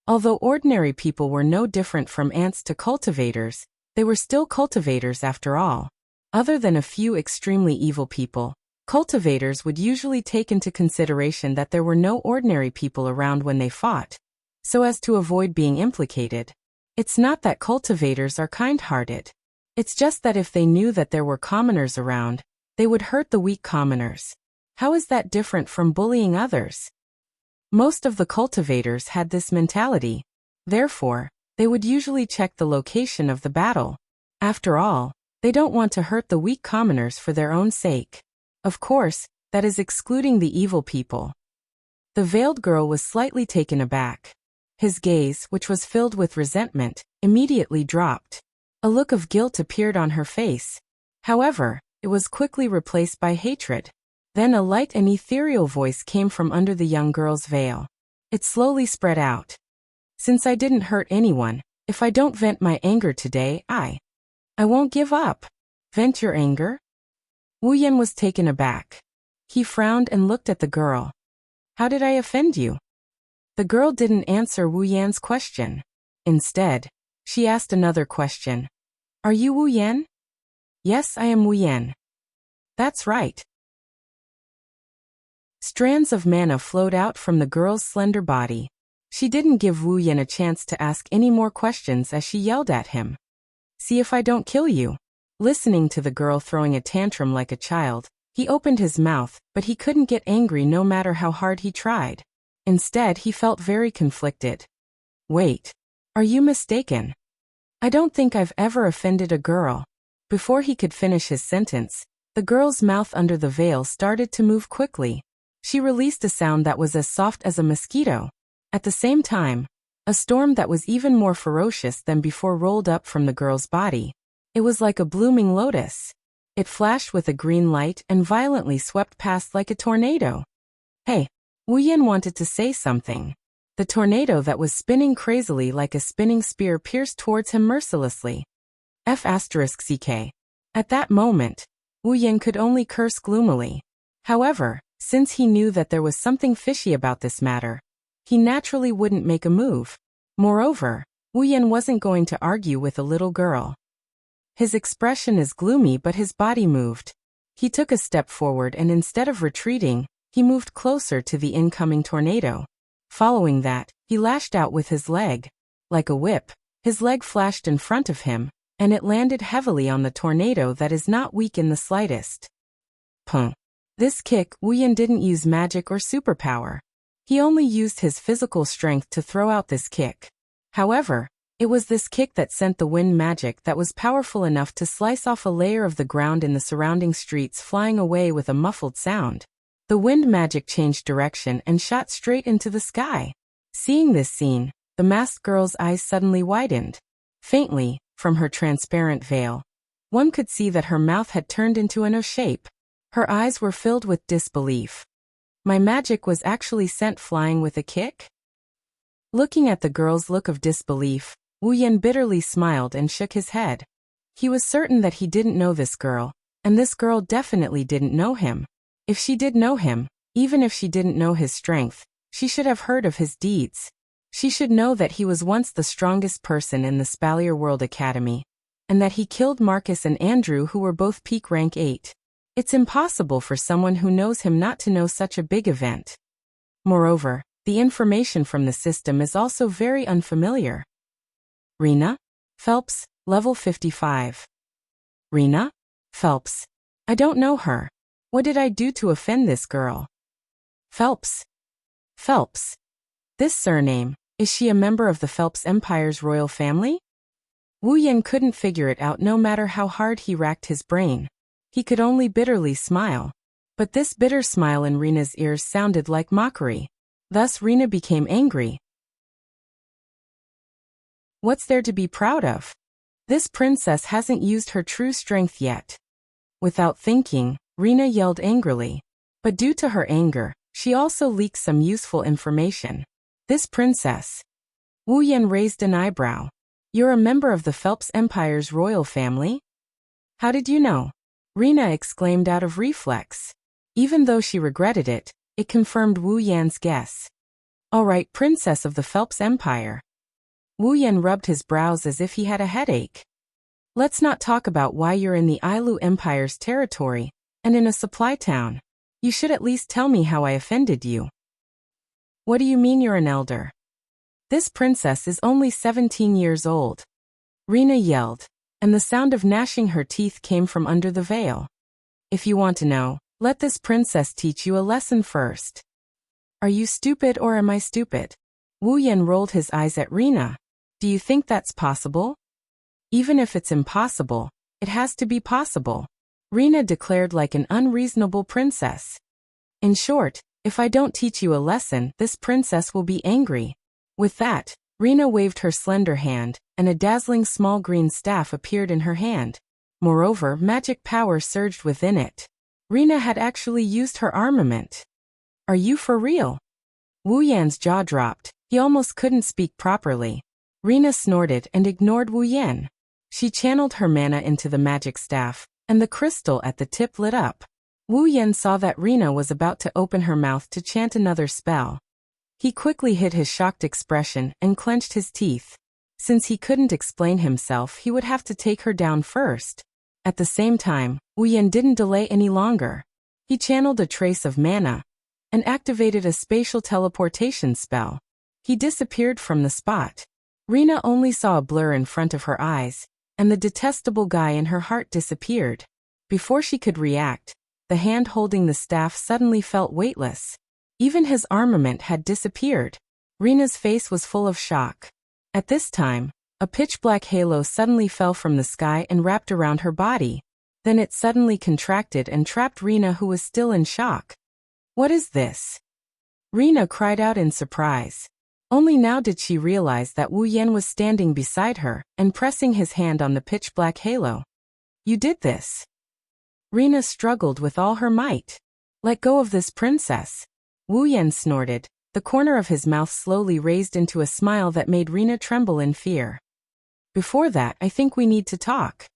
Although ordinary people were no different from ants to cultivators, they were still cultivators after all. Other than a few extremely evil people, cultivators would usually take into consideration that there were no ordinary people around when they fought, so as to avoid being implicated. It's not that cultivators are kind-hearted. It's just that if they knew that there were commoners around, they would hurt the weak commoners. How is that different from bullying others? Most of the cultivators had this mentality. Therefore, they would usually check the location of the battle. After all, they don't want to hurt the weak commoners for their own sake. Of course, that is excluding the evil people. The veiled girl was slightly taken aback. His gaze, which was filled with resentment, immediately dropped. A look of guilt appeared on her face. However, it was quickly replaced by hatred. Then a light and ethereal voice came from under the young girl's veil. It slowly spread out. Since I didn't hurt anyone, if I don't vent my anger today, I won't give up. Vent your anger? Wu Yan was taken aback. He frowned and looked at the girl. How did I offend you? The girl didn't answer Wu Yan's question. Instead, she asked another question. Are you Wu Yan? Yes, I am Wu Yan. That's right. Strands of mana flowed out from the girl's slender body. She didn't give Wu Yan a chance to ask any more questions as she yelled at him. See if I don't kill you. Listening to the girl throwing a tantrum like a child, he opened his mouth, but he couldn't get angry no matter how hard he tried. Instead, he felt very conflicted. Wait. Are you mistaken? I don't think I've ever offended a girl. Before he could finish his sentence, the girl's mouth under the veil started to move quickly. She released a sound that was as soft as a mosquito. At the same time, a storm that was even more ferocious than before rolled up from the girl's body. It was like a blooming lotus. It flashed with a green light and violently swept past like a tornado. Hey, Wu Yan wanted to say something. The tornado that was spinning crazily like a spinning spear pierced towards him mercilessly. F***ck. At that moment, Wu Yan could only curse gloomily. However, since he knew that there was something fishy about this matter, he naturally wouldn't make a move. Moreover, Wu Yan wasn't going to argue with a little girl. His expression is gloomy but his body moved. He took a step forward and instead of retreating, he moved closer to the incoming tornado. Following that, he lashed out with his leg. Like a whip, his leg flashed in front of him, and it landed heavily on the tornado that is not weak in the slightest. This kick, Wu Yan didn't use magic or superpower. He only used his physical strength to throw out this kick. However, it was this kick that sent the wind magic that was powerful enough to slice off a layer of the ground in the surrounding streets, flying away with a muffled sound. The wind magic changed direction and shot straight into the sky. Seeing this scene, the masked girl's eyes suddenly widened. Faintly, from her transparent veil, one could see that her mouth had turned into an O shape. Her eyes were filled with disbelief. My magic was actually sent flying with a kick? Looking at the girl's look of disbelief, Wu Yan bitterly smiled and shook his head. He was certain that he didn't know this girl, and this girl definitely didn't know him. If she did know him, even if she didn't know his strength, she should have heard of his deeds. She should know that he was once the strongest person in the Spalier World Academy, and that he killed Marcus and Andrew, who were both peak rank 8. It's impossible for someone who knows him not to know such a big event. Moreover, the information from the system is also very unfamiliar. Rena? Phelps, level 55. Rena? Phelps. I don't know her. What did I do to offend this girl? Phelps. Phelps. This surname, is she a member of the Phelps Empire's royal family? Wu Yan couldn't figure it out no matter how hard he racked his brain. He could only bitterly smile. But this bitter smile in Rena's ears sounded like mockery. Thus Rena became angry. What's there to be proud of? This princess hasn't used her true strength yet. Without thinking, Rena yelled angrily. But due to her anger, she also leaked some useful information. This princess. Wu Yan raised an eyebrow. You're a member of the Phelps Empire's royal family? How did you know? Rena exclaimed out of reflex. Even though she regretted it, it confirmed Wu Yan's guess. All right, princess of the Phelps Empire. Wu Yan rubbed his brows as if he had a headache. Let's not talk about why you're in the Ailu Empire's territory, and in a supply town. You should at least tell me how I offended you. What do you mean you're an elder? This princess is only 17 years old. Rena yelled, and the sound of gnashing her teeth came from under the veil. If you want to know, let this princess teach you a lesson first. Are you stupid or am I stupid? Wu Yan rolled his eyes at Rena. Do you think that's possible? Even if it's impossible, it has to be possible. Rena declared like an unreasonable princess. In short, if I don't teach you a lesson, this princess will be angry. With that, Rena waved her slender hand, and a dazzling small green staff appeared in her hand. Moreover, magic power surged within it. Rena had actually used her armament. Are you for real? Wu Yan's jaw dropped. He almost couldn't speak properly. Rena snorted and ignored Wu Yan. She channeled her mana into the magic staff, and the crystal at the tip lit up. Wu Yan saw that Rena was about to open her mouth to chant another spell. He quickly hid his shocked expression and clenched his teeth. Since he couldn't explain himself, he would have to take her down first. At the same time, Wu Yan didn't delay any longer. He channeled a trace of mana and activated a spatial teleportation spell. He disappeared from the spot. Rina only saw a blur in front of her eyes, and the detestable guy in her heart disappeared. Before she could react, the hand holding the staff suddenly felt weightless. Even his armament had disappeared. Rina's face was full of shock. At this time, a pitch-black halo suddenly fell from the sky and wrapped around her body. Then it suddenly contracted and trapped Rina, who was still in shock. "What is this?" Rina cried out in surprise. Only now did she realize that Wu Yan was standing beside her and pressing his hand on the pitch-black halo. "You did this?" Rina struggled with all her might. "Let go of this princess." Wu Yan snorted. The corner of his mouth slowly raised into a smile that made Rina tremble in fear. "Before that, I think we need to talk."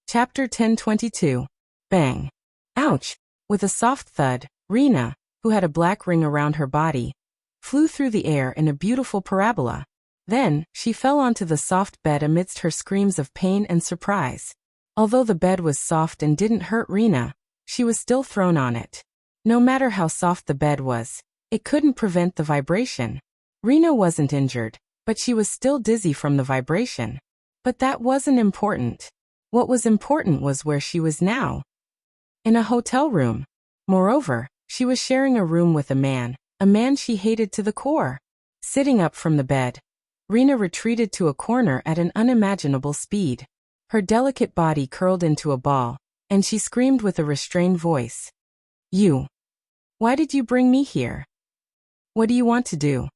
Chapter 10:22. Bang. Ouch! With a soft thud, Rina, who had a black ring around her body, flew through the air in a beautiful parabola. Then, she fell onto the soft bed amidst her screams of pain and surprise. Although the bed was soft and didn't hurt Rina, she was still thrown on it. No matter how soft the bed was, it couldn't prevent the vibration. Rina wasn't injured, but she was still dizzy from the vibration. But that wasn't important. What was important was where she was now. In a hotel room. Moreover, she was sharing a room with a man she hated to the core. Sitting up from the bed, Rina retreated to a corner at an unimaginable speed. Her delicate body curled into a ball, and she screamed with a restrained voice. "You! Why did you bring me here? What do you want to do?"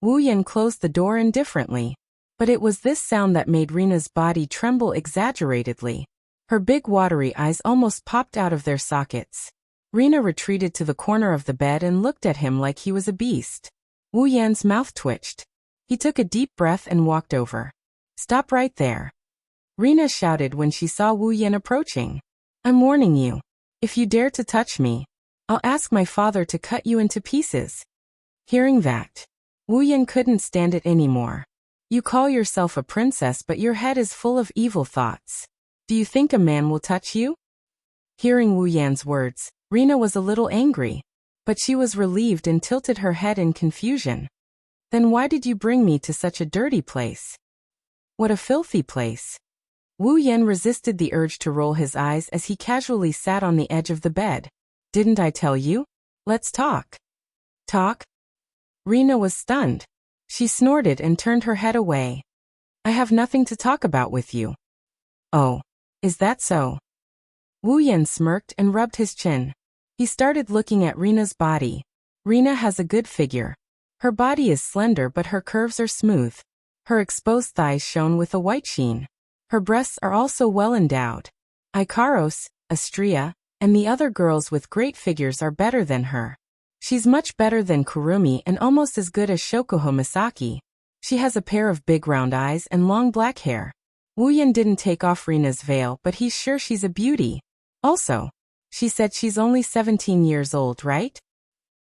Wu Yan closed the door indifferently. But it was this sound that made Rina's body tremble exaggeratedly. Her big watery eyes almost popped out of their sockets. Rina retreated to the corner of the bed and looked at him like he was a beast. Wu Yan's mouth twitched. He took a deep breath and walked over. "Stop right there," Rina shouted when she saw Wu Yan approaching. "I'm warning you. If you dare to touch me, I'll ask my father to cut you into pieces." Hearing that, Wu Yan couldn't stand it anymore. "You call yourself a princess, but your head is full of evil thoughts. Do you think a man will touch you?" Hearing Wu Yan's words, Rina was a little angry, but she was relieved and tilted her head in confusion. "Then why did you bring me to such a dirty place?" "What a filthy place." Wu Yan resisted the urge to roll his eyes as he casually sat on the edge of the bed. "Didn't I tell you? Let's talk." "Talk?" Rina was stunned. She snorted and turned her head away. "I have nothing to talk about with you." "Oh, is that so?" Wu Yan smirked and rubbed his chin. He started looking at Rina's body. Rina has a good figure. Her body is slender but her curves are smooth. Her exposed thighs shone with a white sheen. Her breasts are also well endowed. Ikaros, Astria, and the other girls with great figures are better than her. She's much better than Kurumi and almost as good as Shokuho Misaki. She has a pair of big round eyes and long black hair. Wu Yan didn't take off Rina's veil, but he's sure she's a beauty. Also, she said she's only 17 years old, right?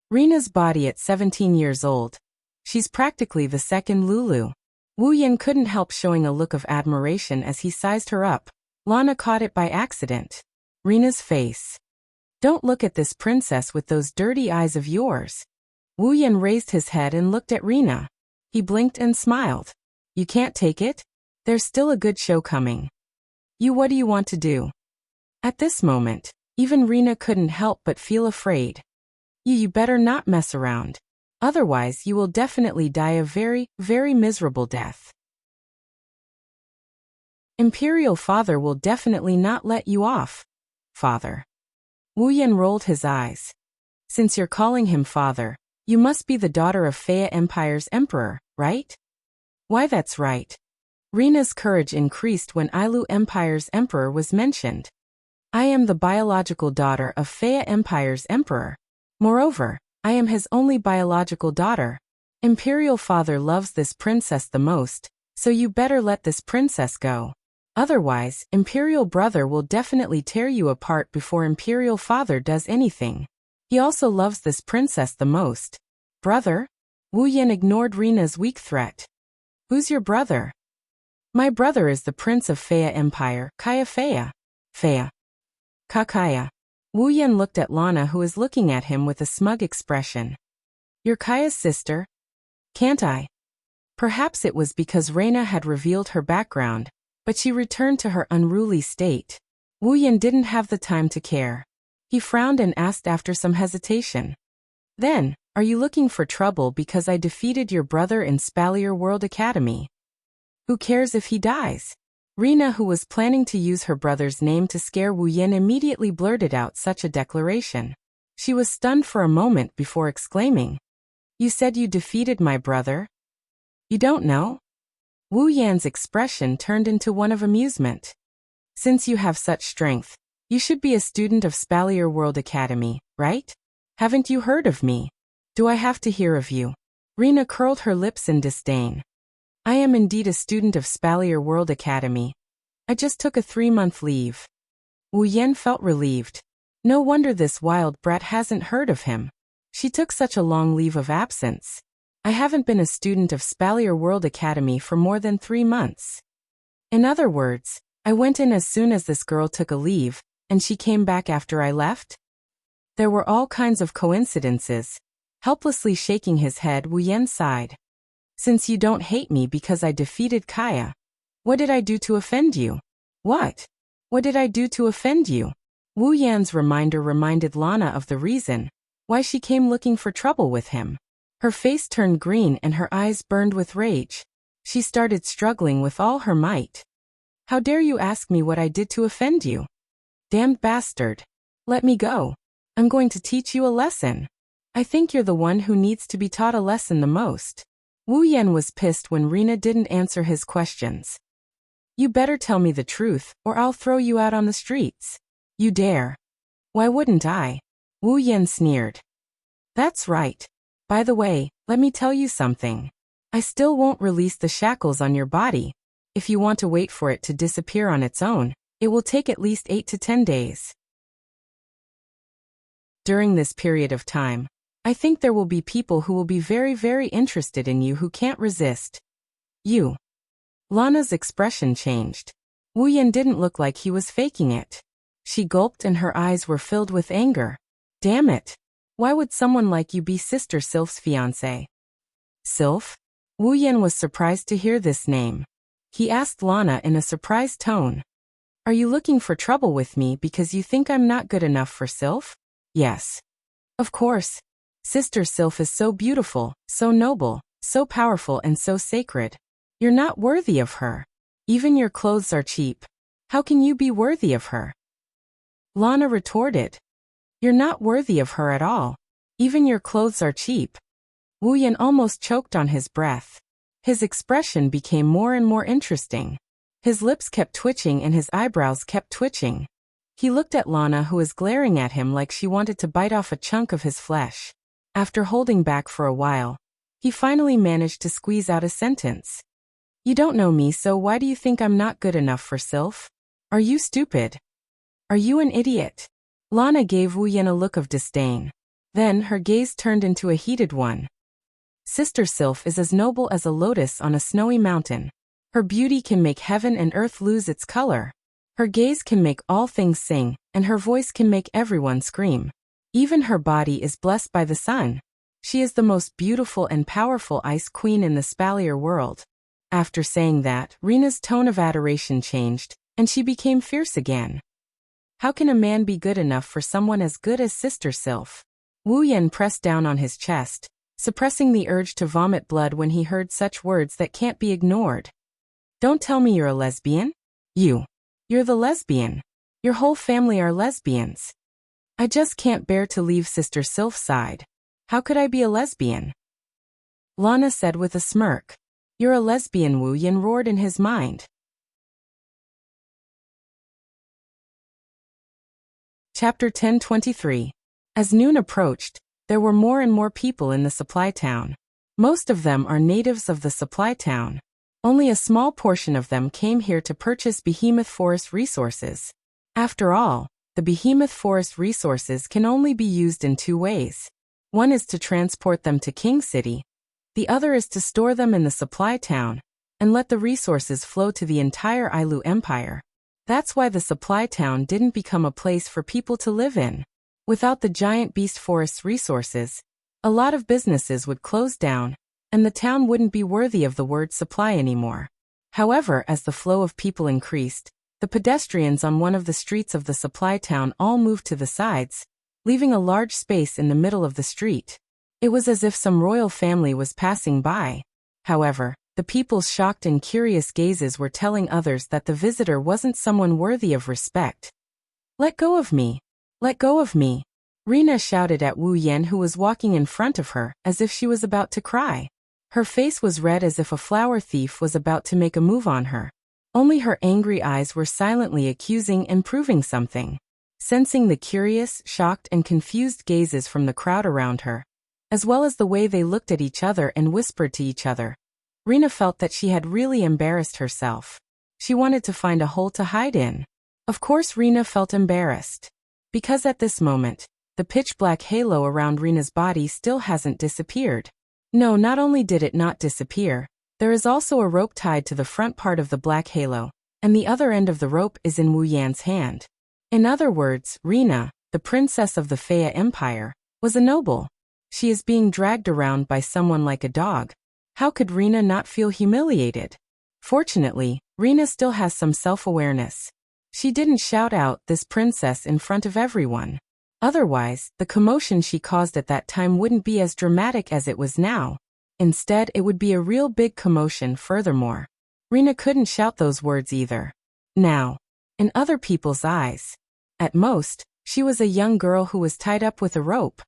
Rina's body at 17 years old. She's practically the second Lulu. Wu Yan couldn't help showing a look of admiration as he sized her up. Lana caught it by accident. Rina's face. "Don't look at this princess with those dirty eyes of yours." Wu Yan raised his head and looked at Rina. He blinked and smiled. "You can't take it? There's still a good show coming. What do you want to do?" At this moment, even Rina couldn't help but feel afraid. You better not mess around. Otherwise you will definitely die a very, very miserable death. Imperial father will definitely not let you off. Father. Wu Yan rolled his eyes. "Since you're calling him father, you must be the daughter of Fea Empire's emperor, right?" "Why, that's right." Rina's courage increased when Ailu Empire's emperor was mentioned. "I am the biological daughter of Fea Empire's emperor. Moreover, I am his only biological daughter. Imperial father loves this princess the most, so you better let this princess go. Otherwise, Imperial brother will definitely tear you apart before Imperial father does anything. He also loves this princess the most." "Brother?" Wu Yan ignored Rina's weak threat. Who's your brother? My brother is the Prince of Fea Empire, Kaya Fea. Fea. Kakaya. Wu Yan looked at Lana, who was looking at him with a smug expression. You're Kaya's sister? Can't I? Perhaps it was because Reina had revealed her background, but she returned to her unruly state. Wu Yan didn't have the time to care. He frowned and asked after some hesitation. Then, are you looking for trouble because I defeated your brother in Spalier World Academy? Who cares if he dies? Reina, who was planning to use her brother's name to scare Wu Yan, immediately blurted out such a declaration. She was stunned for a moment before exclaiming. You said you defeated my brother? You don't know? Wu Yan's expression turned into one of amusement. Since you have such strength, you should be a student of Spalier World Academy, right? Haven't you heard of me? Do I have to hear of you? Reina curled her lips in disdain. I am indeed a student of Spalier World Academy. I just took a 3-month leave. Wu Yan felt relieved. No wonder this wild brat hasn't heard of him. She took such a long leave of absence. I haven't been a student of Spalier World Academy for more than 3 months. In other words, I went in as soon as this girl took a leave, and she came back after I left? There were all kinds of coincidences. Helplessly shaking his head, Wu Yan sighed. Since you don't hate me because I defeated Kaya, what did I do to offend you? What? What did I do to offend you? Wu Yan's reminder reminded Lana of the reason why she came looking for trouble with him. Her face turned green and her eyes burned with rage. She started struggling with all her might. How dare you ask me what I did to offend you? Damned bastard. Let me go. I'm going to teach you a lesson. I think you're the one who needs to be taught a lesson the most. Wu Yan was pissed when Reina didn't answer his questions. You better tell me the truth, or I'll throw you out on the streets. You dare. Why wouldn't I? Wu Yan sneered. That's right. By the way, let me tell you something. I still won't release the shackles on your body. If you want to wait for it to disappear on its own, it will take at least 8 to 10 days. During this period of time, I think there will be people who will be very, very interested in you who can't resist. You. Lana's expression changed. Wu Yan didn't look like he was faking it. She gulped and her eyes were filled with anger. Damn it. Why would someone like you be Sister Sylph's fiancé? Sylph? Wu Yan was surprised to hear this name. He asked Lana in a surprised tone. Are you looking for trouble with me because you think I'm not good enough for Sylph? Yes. Of course. Sister Sylph is so beautiful, so noble, so powerful and so sacred. You're not worthy of her. Even your clothes are cheap. How can you be worthy of her? Lana retorted. You're not worthy of her at all. Even your clothes are cheap. Wu Yan almost choked on his breath. His expression became more and more interesting. His lips kept twitching and his eyebrows kept twitching. He looked at Lana, who was glaring at him like she wanted to bite off a chunk of his flesh. After holding back for a while, he finally managed to squeeze out a sentence. You don't know me, so why do you think I'm not good enough for Sylph? Are you stupid? Are you an idiot? Lana gave Wu Yan a look of disdain. Then her gaze turned into a heated one. Sister Sylph is as noble as a lotus on a snowy mountain. Her beauty can make heaven and earth lose its color. Her gaze can make all things sing, and her voice can make everyone scream. Even her body is blessed by the sun. She is the most beautiful and powerful ice queen in the Spalier world. After saying that, Reina's tone of adoration changed, and she became fierce again. How can a man be good enough for someone as good as Sister Sylph? Wu Yan pressed down on his chest, suppressing the urge to vomit blood when he heard such words that can't be ignored. Don't tell me you're a lesbian? You're the lesbian. Your whole family are lesbians. I just can't bear to leave Sister Sylph's side. How could I be a lesbian? Lana said with a smirk. You're a lesbian, Wu Yan roared in his mind. Chapter 10:23. As noon approached, there were more and more people in the supply town. Most of them are natives of the supply town. Only a small portion of them came here to purchase behemoth forest resources. After all, the behemoth forest resources can only be used in 2 ways. One is to transport them to King City. The other is to store them in the supply town, and let the resources flow to the entire Ailu Empire. That's why the supply town didn't become a place for people to live in. Without the giant beast forest's resources, a lot of businesses would close down, and the town wouldn't be worthy of the word supply anymore. However, as the flow of people increased, the pedestrians on one of the streets of the supply town all moved to the sides, leaving a large space in the middle of the street. It was as if some royal family was passing by. However, the people's shocked and curious gazes were telling others that the visitor wasn't someone worthy of respect. "Let go of me! Let go of me!" Rina shouted at Wu Yan, who was walking in front of her, as if she was about to cry. Her face was red as if a flower thief was about to make a move on her. Only her angry eyes were silently accusing and proving something. Sensing the curious, shocked and confused gazes from the crowd around her, as well as the way they looked at each other and whispered to each other, Rina felt that she had really embarrassed herself. She wanted to find a hole to hide in. Of course Rina felt embarrassed. Because at this moment, the pitch-black halo around Rina's body still hasn't disappeared. No, not only did it not disappear, there is also a rope tied to the front part of the black halo, and the other end of the rope is in Wu Yan's hand. In other words, Rina, the princess of the Faya Empire, was a noble. She is being dragged around by someone like a dog. How could Rina not feel humiliated? Fortunately, Rina still has some self-awareness. She didn't shout out "this princess" in front of everyone. Otherwise, the commotion she caused at that time wouldn't be as dramatic as it was now. Instead, it would be a real big commotion. Furthermore, Rina couldn't shout those words either. Now, in other people's eyes, at most, she was a young girl who was tied up with a rope.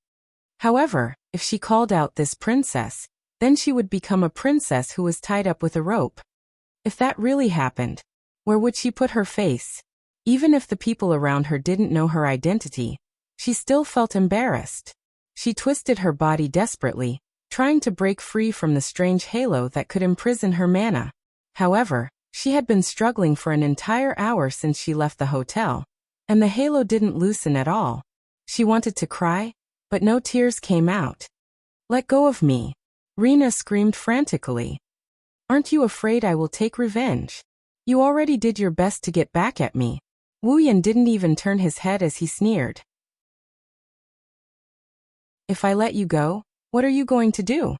However, if she called out "this princess," then she would become a princess who was tied up with a rope. If that really happened, where would she put her face? Even if the people around her didn't know her identity, she still felt embarrassed. She twisted her body desperately, trying to break free from the strange halo that could imprison her mana. However, she had been struggling for an entire hour since she left the hotel, and the halo didn't loosen at all. She wanted to cry, but no tears came out. "Let go of me!" Rina screamed frantically. "Aren't you afraid I will take revenge? You already did your best to get back at me." Wu Yan didn't even turn his head as he sneered. "If I let you go, what are you going to do?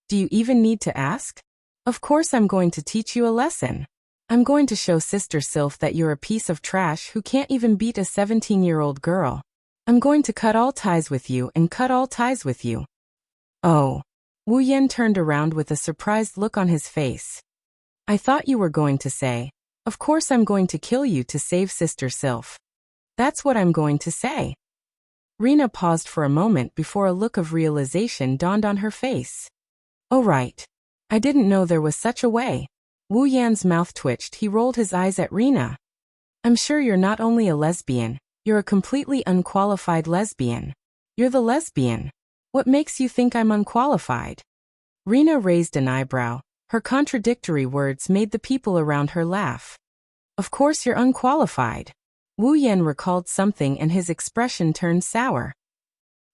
Do you even need to ask? Of course I'm going to teach you a lesson. I'm going to show Sister Sylph that you're a piece of trash who can't even beat a 17-year-old girl. I'm going to cut all ties with you and cut all ties with you." "Oh." Wu Yan turned around with a surprised look on his face. "I thought you were going to say, 'Of course I'm going to kill you to save Sister Sylph.' That's what I'm going to say." Rina paused for a moment before a look of realization dawned on her face. "Oh right. I didn't know there was such a way." Wu Yan's mouth twitched. He rolled his eyes at Rina. "I'm sure you're not only a lesbian, you're a completely unqualified lesbian. You're the lesbian. What makes you think I'm unqualified?" Rina raised an eyebrow. Her contradictory words made the people around her laugh. "Of course you're unqualified." Wu Yan recalled something and his expression turned sour.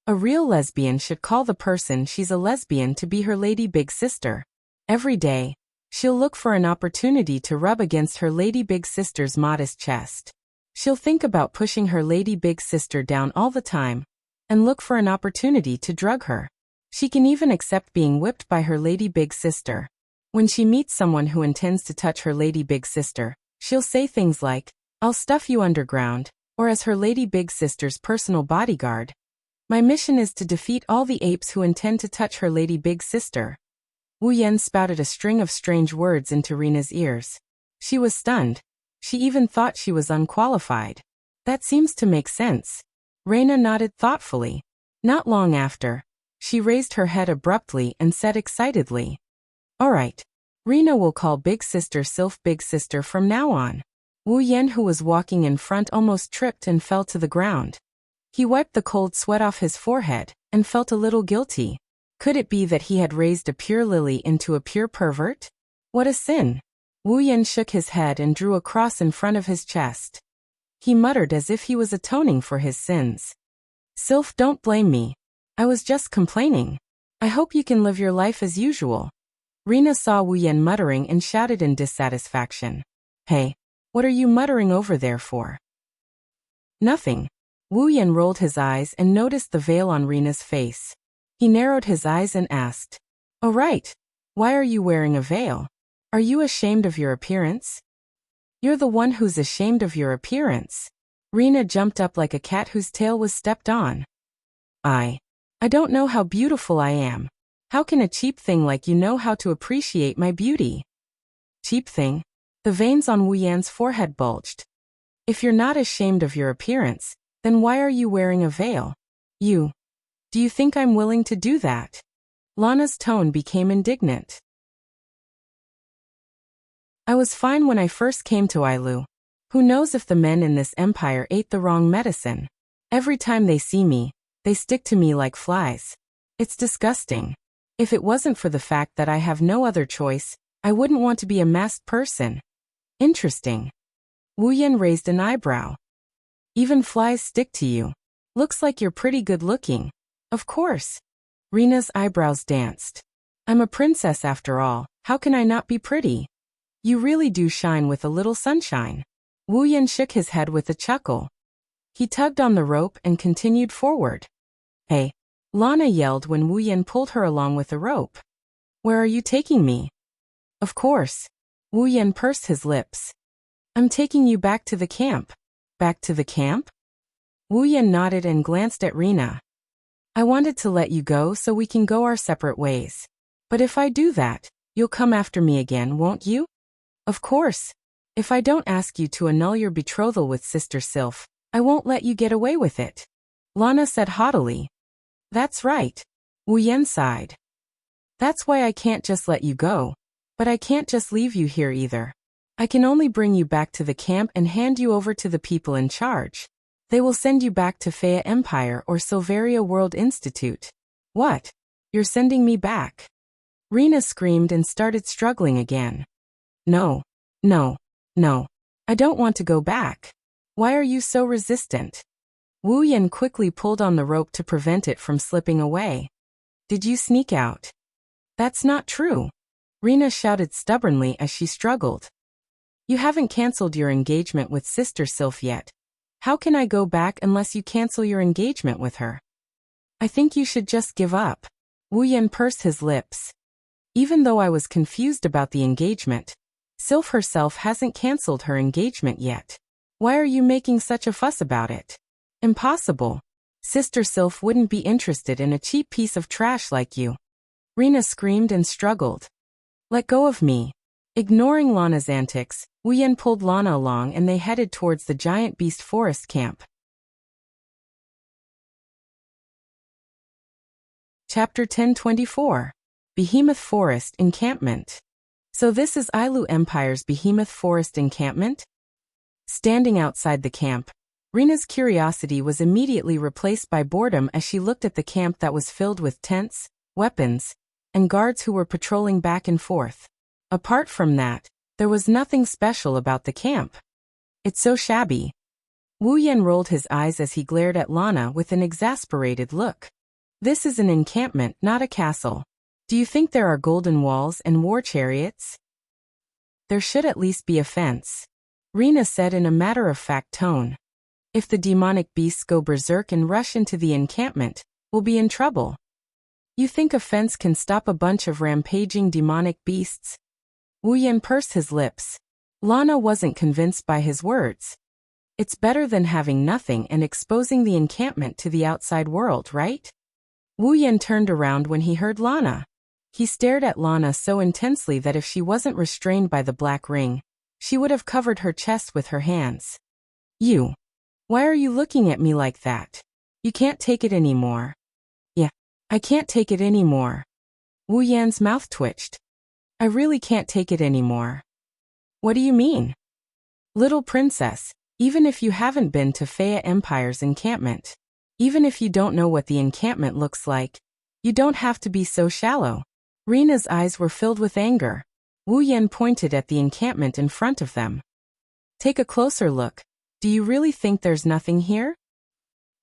A real lesbian should call the person she's a lesbian to be her lady big sister. Every day, she'll look for an opportunity to rub against her lady big sister's modest chest. She'll think about pushing her lady big sister down all the time, and look for an opportunity to drug her. She can even accept being whipped by her lady big sister. When she meets someone who intends to touch her lady big sister, she'll say things like, "I'll stuff you underground," or as her lady big sister's personal bodyguard, "My mission is to defeat all the apes who intend to touch her lady big sister." Wu Yan spouted a string of strange words into Rina's ears. She was stunned. She even thought she was unqualified. That seems to make sense. Rina nodded thoughtfully. Not long after, she raised her head abruptly and said excitedly, "All right. Rina will call Big Sister Sylph Big Sister from now on." Wu Yan, who was walking in front, almost tripped and fell to the ground. He wiped the cold sweat off his forehead and felt a little guilty. Could it be that he had raised a pure lily into a pure pervert? What a sin! Wu Yan shook his head and drew a cross in front of his chest. He muttered as if he was atoning for his sins. "Sylph, don't blame me. I was just complaining. I hope you can live your life as usual." Rena saw Wu Yan muttering and shouted in dissatisfaction. Hey, what are you muttering over there for? Nothing. Wu Yan rolled his eyes and noticed the veil on Rena's face. He narrowed his eyes and asked, "Oh right. Why are you wearing a veil? Are you ashamed of your appearance?" "You're the one who's ashamed of your appearance." Rena jumped up like a cat whose tail was stepped on. I don't know how beautiful I am. How can a cheap thing like you know how to appreciate my beauty?" Cheap thing? The veins on Wu Yan's forehead bulged. "If you're not ashamed of your appearance, then why are you wearing a veil? Do you think I'm willing to do that?" Lana's tone became indignant. "I was fine when I first came to Ailu. Who knows if the men in this empire ate the wrong medicine? Every time they see me, they stick to me like flies. It's disgusting. If it wasn't for the fact that I have no other choice, I wouldn't want to be a masked person." "Interesting." Wu Yan raised an eyebrow. "Even flies stick to you. Looks like you're pretty good looking." "Of course." Rena's eyebrows danced. "I'm a princess after all. How can I not be pretty? You really do shine with a little sunshine." Wu Yan shook his head with a chuckle. He tugged on the rope and continued forward. "Hey!" Lana yelled when Wu Yan pulled her along with the rope. "Where are you taking me?" "Of course." Wu Yan pursed his lips. "I'm taking you back to the camp." "Back to the camp?" Wu Yan nodded and glanced at Rena. "I wanted to let you go so we can go our separate ways. But if I do that, you'll come after me again, won't you?" "Of course. If I don't ask you to annul your betrothal with Sister Sylph, I won't let you get away with it," Lana said haughtily. "That's right." Wu Yan sighed. "That's why I can't just let you go. But I can't just leave you here either. I can only bring you back to the camp and hand you over to the people in charge. They will send you back to Faya Empire or Silveria World Institute." "What? You're sending me back?" Rena screamed and started struggling again. No. I don't want to go back. Why are you so resistant?" Wu Yan quickly pulled on the rope to prevent it from slipping away. "Did you sneak out?" "That's not true." Rena shouted stubbornly as she struggled. "You haven't cancelled your engagement with Sister Sylph yet. How can I go back unless you cancel your engagement with her?" "I think you should just give up." Wu Yan pursed his lips. "Even though I was confused about the engagement, Sylph herself hasn't cancelled her engagement yet. Why are you making such a fuss about it?" "Impossible. Sister Sylph wouldn't be interested in a cheap piece of trash like you." Rena screamed and struggled. "Let go of me." Ignoring Lana's antics, Wu Yan pulled Lana along and they headed towards the giant beast forest camp. Chapter 1024. Behemoth Forest Encampment. So this is Ailu Empire's Behemoth Forest Encampment? Standing outside the camp, Rena's curiosity was immediately replaced by boredom as she looked at the camp that was filled with tents, weapons, and guards who were patrolling back and forth. Apart from that, there was nothing special about the camp. "It's so shabby." Wu Yan rolled his eyes as he glared at Lana with an exasperated look. "This is an encampment, not a castle. Do you think there are golden walls and war chariots?" "There should at least be a fence," Rena said in a matter-of-fact tone. "If the demonic beasts go berserk and rush into the encampment, we'll be in trouble." "You think a fence can stop a bunch of rampaging demonic beasts?" Wu Yan pursed his lips. Lana wasn't convinced by his words. "It's better than having nothing and exposing the encampment to the outside world, right?" Wu Yan turned around when he heard Lana. He stared at Lana so intensely that if she wasn't restrained by the black ring, she would have covered her chest with her hands. Why are you looking at me like that? You can't take it anymore." "Yeah, I can't take it anymore." Wu Yan's mouth twitched. "I really can't take it anymore." "What do you mean?" "Little princess, even if you haven't been to Faya Empire's encampment, even if you don't know what the encampment looks like, you don't have to be so shallow." Rena's eyes were filled with anger. Wu Yan pointed at the encampment in front of them. "Take a closer look. Do you really think there's nothing here?"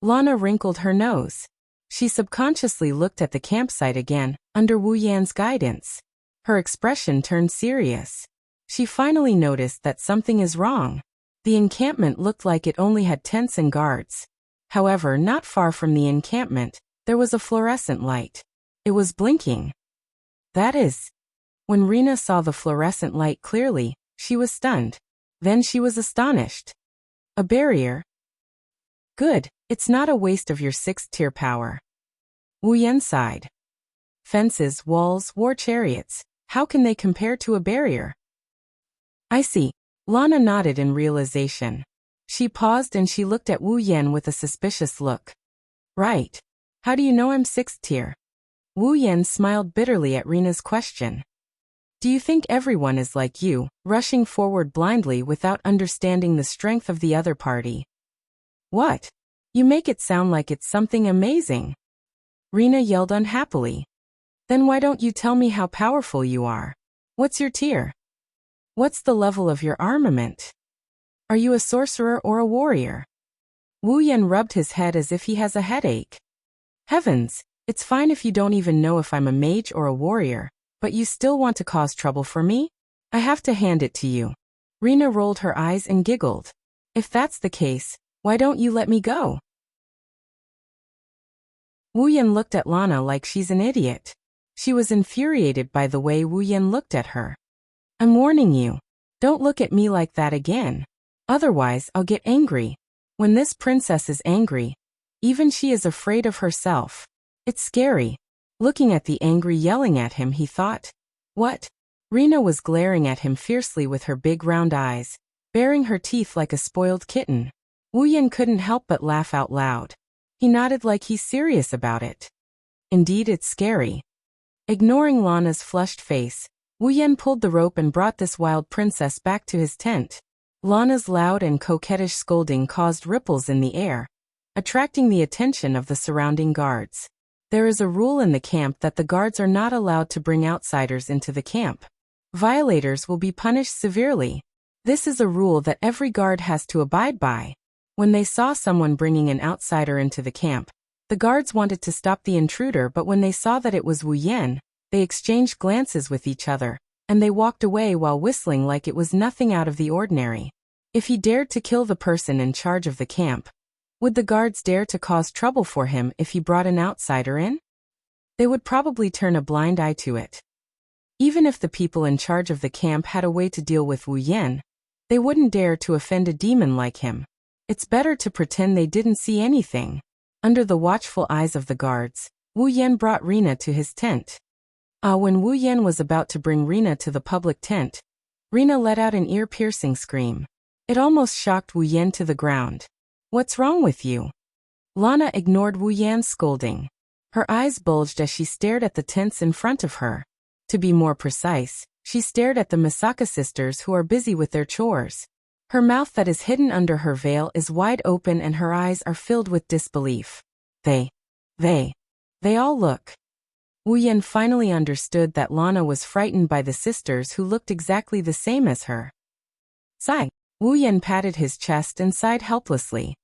Lana wrinkled her nose. She subconsciously looked at the campsite again, under Wu Yan's guidance. Her expression turned serious. She finally noticed that something is wrong. The encampment looked like it only had tents and guards. However, not far from the encampment, there was a fluorescent light. It was blinking. That is. When Rena saw the fluorescent light clearly, she was stunned. Then she was astonished. A barrier? Good, it's not a waste of your 6th tier power. Wu Yan sighed. Fences, walls, war chariots, how can they compare to a barrier? I see. Lana nodded in realization. She paused and she looked at Wu Yan with a suspicious look. Right. How do you know I'm 6th tier? Wu Yan smiled bitterly at Rena's question. Do you think everyone is like you, rushing forward blindly without understanding the strength of the other party? What? You make it sound like it's something amazing. Rena yelled unhappily. Then why don't you tell me how powerful you are? What's your tier? What's the level of your armament? Are you a sorcerer or a warrior? Wu Yan rubbed his head as if he has a headache. Heavens, it's fine if you don't even know if I'm a mage or a warrior, but you still want to cause trouble for me? I have to hand it to you. Rena rolled her eyes and giggled. If that's the case, why don't you let me go? Wu Yan looked at Lana like she's an idiot. She was infuriated by the way Wu Yan looked at her. I'm warning you. Don't look at me like that again. Otherwise, I'll get angry. When this princess is angry, even she is afraid of herself. It's scary. Looking at the angry yelling at him, he thought. What? Rena was glaring at him fiercely with her big round eyes, baring her teeth like a spoiled kitten. Wu Yan couldn't help but laugh out loud. He nodded like he's serious about it. Indeed, it's scary. Ignoring Lana's flushed face, Wu Yan pulled the rope and brought this wild princess back to his tent. Lana's loud and coquettish scolding caused ripples in the air, attracting the attention of the surrounding guards. There is a rule in the camp that the guards are not allowed to bring outsiders into the camp. Violators will be punished severely. This is a rule that every guard has to abide by. When they saw someone bringing an outsider into the camp, the guards wanted to stop the intruder, but when they saw that it was Wu Yan, they exchanged glances with each other, and they walked away while whistling like it was nothing out of the ordinary. If he dared to kill the person in charge of the camp, would the guards dare to cause trouble for him if he brought an outsider in? They would probably turn a blind eye to it. Even if the people in charge of the camp had a way to deal with Wu Yan, they wouldn't dare to offend a demon like him. It's better to pretend they didn't see anything. Under the watchful eyes of the guards, Wu Yan brought Rena to his tent. When Wu Yan was about to bring Rena to the public tent, Rena let out an ear-piercing scream. It almost shocked Wu Yan to the ground. What's wrong with you? Lana ignored Wu Yan's scolding. Her eyes bulged as she stared at the tents in front of her. To be more precise, she stared at the Misaka sisters who are busy with their chores. Her mouth that is hidden under her veil is wide open and her eyes are filled with disbelief. They all look. Wu Yan finally understood that Lana was frightened by the sisters who looked exactly the same as her. Sigh. Wu Yan patted his chest and sighed helplessly.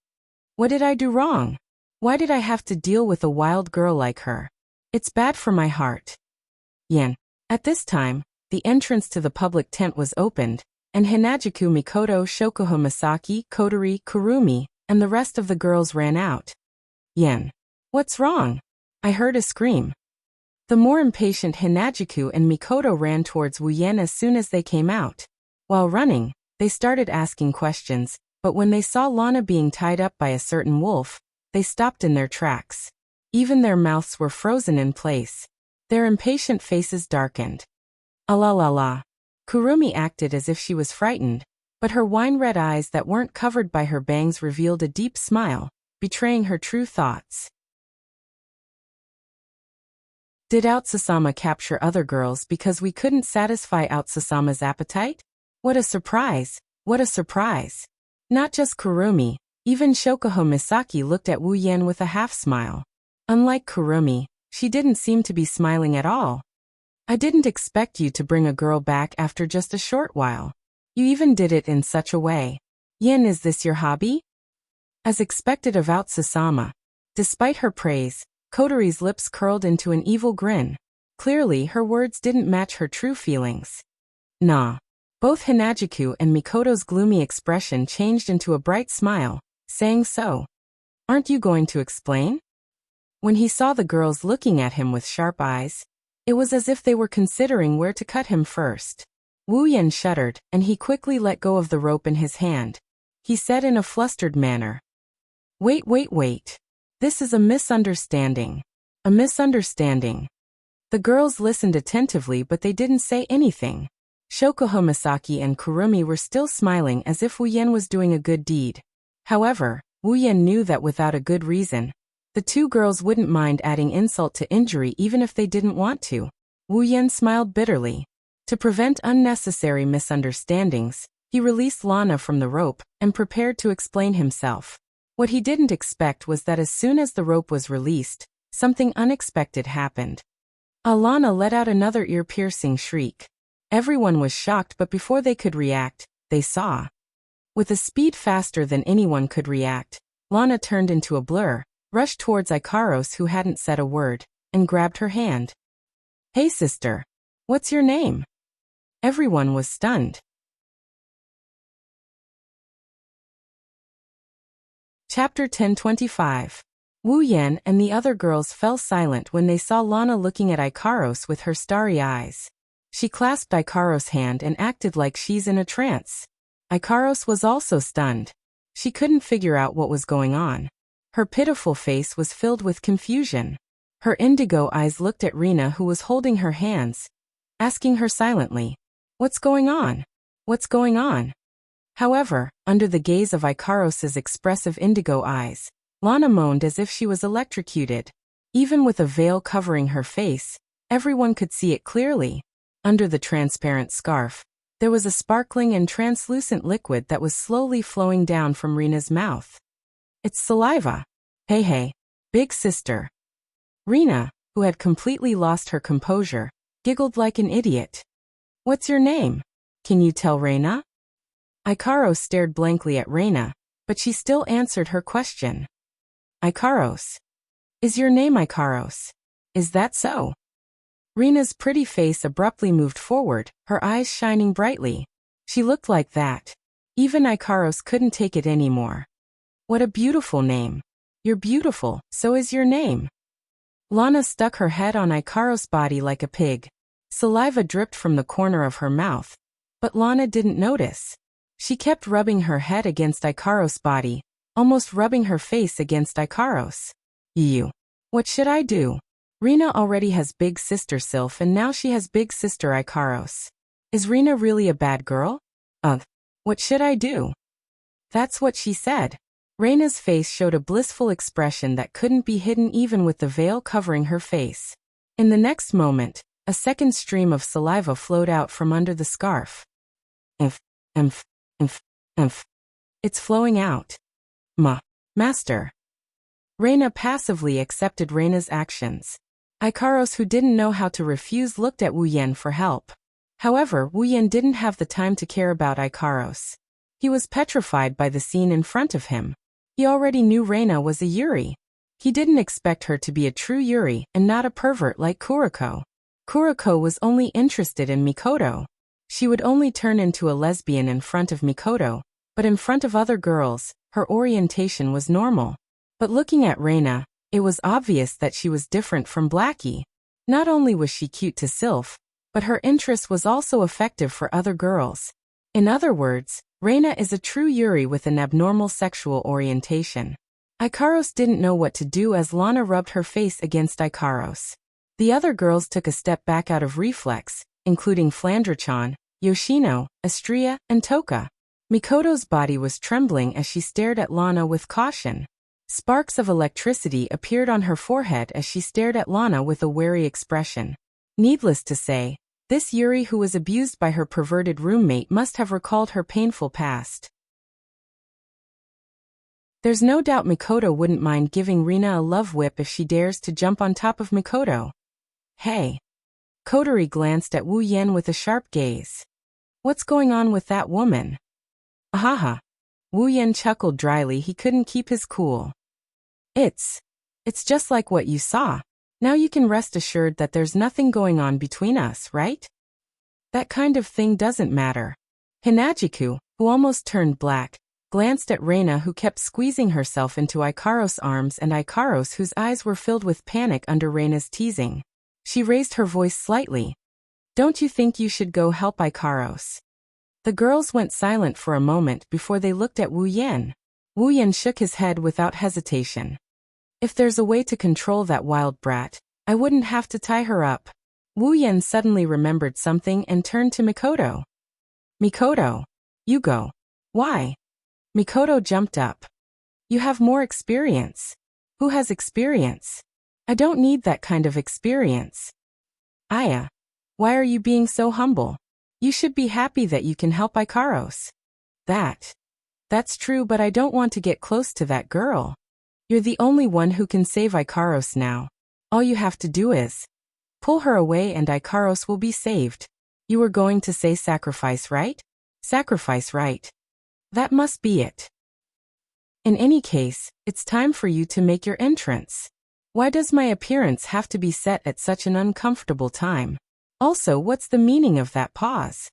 What did I do wrong? Why did I have to deal with a wild girl like her? It's bad for my heart. Yan. At this time, the entrance to the public tent was opened, and Hinajuku Mikoto, Shokuho Misaki, Kotori, Kurumi, and the rest of the girls ran out. Yan. What's wrong? I heard a scream. The more impatient Hinajuku and Mikoto ran towards Wu Yan as soon as they came out. While running, they started asking questions, but when they saw Lana being tied up by a certain wolf, they stopped in their tracks. Even their mouths were frozen in place. Their impatient faces darkened. La. Kurumi acted as if she was frightened, but her wine-red eyes that weren't covered by her bangs revealed a deep smile, betraying her true thoughts. Did Aotsusama capture other girls because we couldn't satisfy Aotsusama's appetite? What a surprise! What a surprise! Not just Kurumi, even Shokuho Misaki looked at Wu Yan with a half-smile. Unlike Kurumi, she didn't seem to be smiling at all. I didn't expect you to bring a girl back after just a short while. You even did it in such a way. Yen, is this your hobby? As expected of Aotsusama, despite her praise, Kotori's lips curled into an evil grin. Clearly, her words didn't match her true feelings. Nah. Both Hinajuku and Mikoto's gloomy expression changed into a bright smile, saying so. Aren't you going to explain? When he saw the girls looking at him with sharp eyes, it was as if they were considering where to cut him first. Wu Yan shuddered, and he quickly let go of the rope in his hand. He said in a flustered manner, Wait. This is a misunderstanding. A misunderstanding. The girls listened attentively, but they didn't say anything. Shokoho Misaki and Kurumi were still smiling as if Wu Yan was doing a good deed. However, Wu Yan knew that without a good reason, the two girls wouldn't mind adding insult to injury even if they didn't want to. Wu Yan smiled bitterly. To prevent unnecessary misunderstandings, he released Lana from the rope and prepared to explain himself. What he didn't expect was that as soon as the rope was released, something unexpected happened. Lana let out another ear-piercing shriek. Everyone was shocked, but before they could react, they saw. With a speed faster than anyone could react, Lana turned into a blur, rushed towards Ikaros, who hadn't said a word, and grabbed her hand. Hey sister. What's your name? Everyone was stunned. Chapter 1025. Wu Yan and the other girls fell silent when they saw Lana looking at Ikaros with her starry eyes. She clasped Ikaros' hand and acted like she's in a trance. Ikaros was also stunned. She couldn't figure out what was going on. Her pitiful face was filled with confusion. Her indigo eyes looked at Rina, who was holding her hands, asking her silently, What's going on? What's going on? However, under the gaze of Ikaros' expressive indigo eyes, Lana moaned as if she was electrocuted. Even with a veil covering her face, everyone could see it clearly. Under the transparent scarf, there was a sparkling and translucent liquid that was slowly flowing down from Rina's mouth. It's saliva. Hey, big sister. Rina, who had completely lost her composure, giggled like an idiot. What's your name? Can you tell Reina? Ikaros stared blankly at Reina, but she still answered her question. Ikaros. Is your name Ikaros? Is that so? Reina's pretty face abruptly moved forward, her eyes shining brightly. She looked like that. Even Ikaros couldn't take it anymore. What a beautiful name. You're beautiful, so is your name. Lana stuck her head on Ikaros' body like a pig. Saliva dripped from the corner of her mouth, but Lana didn't notice. She kept rubbing her head against Ikaros' body, almost rubbing her face against Ikaros. You. What should I do? Rina already has big sister Sylph and now she has big sister Ikaros. Is Rina really a bad girl? What should I do? That's what she said. Reina's face showed a blissful expression that couldn't be hidden even with the veil covering her face. In the next moment, a second stream of saliva flowed out from under the scarf. It's flowing out. Master. Reina passively accepted Reina's actions. Ikaros, who didn't know how to refuse, looked at Wu Yan for help. However, Wu Yan didn't have the time to care about Ikaros. He was petrified by the scene in front of him. He already knew Reina was a Yuri. He didn't expect her to be a true Yuri and not a pervert like Kuriko. Kuriko was only interested in Mikoto. She would only turn into a lesbian in front of Mikoto, but in front of other girls, her orientation was normal. But looking at Reina, it was obvious that she was different from Blackie. Not only was she cute to Sylph, but her interest was also effective for other girls. In other words, Reina is a true Yuri with an abnormal sexual orientation. Ikaros didn't know what to do as Lana rubbed her face against Ikaros. The other girls took a step back out of reflex, including Flandra-chan, Yoshino, Astria, and Toka. Mikoto's body was trembling as she stared at Lana with caution. Sparks of electricity appeared on her forehead as she stared at Lana with a wary expression. Needless to say, this Yuri who was abused by her perverted roommate must have recalled her painful past. There's no doubt Mikoto wouldn't mind giving Rina a love whip if she dares to jump on top of Mikoto. Hey. Kotori glanced at Wu Yan with a sharp gaze. What's going on with that woman? Ahaha. Wu Yan chuckled dryly. He couldn't keep his cool. It's just like what you saw. Now you can rest assured that there's nothing going on between us, right? That kind of thing doesn't matter. Hinajiku, who almost turned black, glanced at Reina, who kept squeezing herself into Ikaros' arms, and Ikaros, whose eyes were filled with panic under Reina's teasing. She raised her voice slightly. Don't you think you should go help Ikaros? The girls went silent for a moment before they looked at Wu Yan. Wu Yan shook his head without hesitation. If there's a way to control that wild brat, I wouldn't have to tie her up. Wu Yan suddenly remembered something and turned to Mikoto. Mikoto, you go. Why? Mikoto jumped up. You have more experience. Who has experience? I don't need that kind of experience. Aya, why are you being so humble? You should be happy that you can help Ikaros. That's true, but I don't want to get close to that girl. You're the only one who can save Ikaros now. All you have to do is pull her away and Ikaros will be saved. You were going to say sacrifice, right? Sacrifice, right? That must be it. In any case, it's time for you to make your entrance. Why does my appearance have to be set at such an uncomfortable time? Also, what's the meaning of that pause?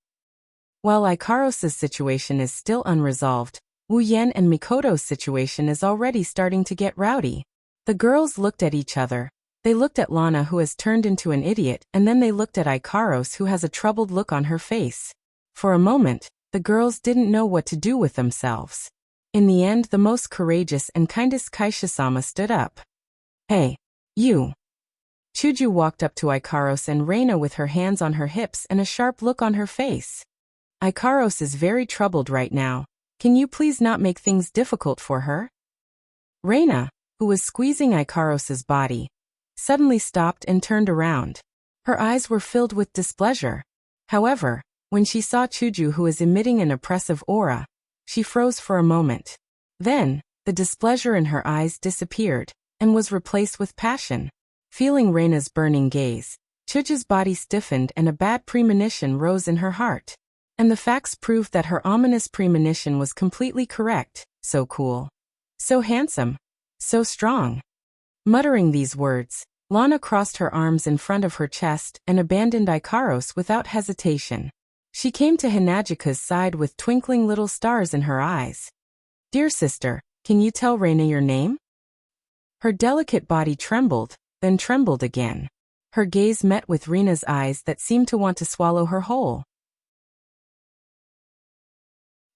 While Ikaros' situation is still unresolved, Wu Yan and Mikoto's situation is already starting to get rowdy. The girls looked at each other. They looked at Lana, who has turned into an idiot, and then they looked at Ikaros, who has a troubled look on her face. For a moment, the girls didn't know what to do with themselves. In the end, the most courageous and kindest Kaisha-sama stood up. Hey, you. Chuju walked up to Ikaros and Reina with her hands on her hips and a sharp look on her face. Ikaros is very troubled right now. Can you please not make things difficult for her? Reina, who was squeezing Ikaros' body, suddenly stopped and turned around. Her eyes were filled with displeasure. However, when she saw Chuju, who was emitting an oppressive aura, she froze for a moment. Then, the displeasure in her eyes disappeared and was replaced with passion. Feeling Reina's burning gaze, Chuju's body stiffened and a bad premonition rose in her heart. And the facts proved that her ominous premonition was completely correct. So cool. So handsome. So strong. Muttering these words, Lana crossed her arms in front of her chest and abandoned Ikaros without hesitation. She came to Hinajika's side with twinkling little stars in her eyes. Dear sister, can you tell Reina your name? Her delicate body trembled, then trembled again. Her gaze met with Reina's eyes that seemed to want to swallow her whole.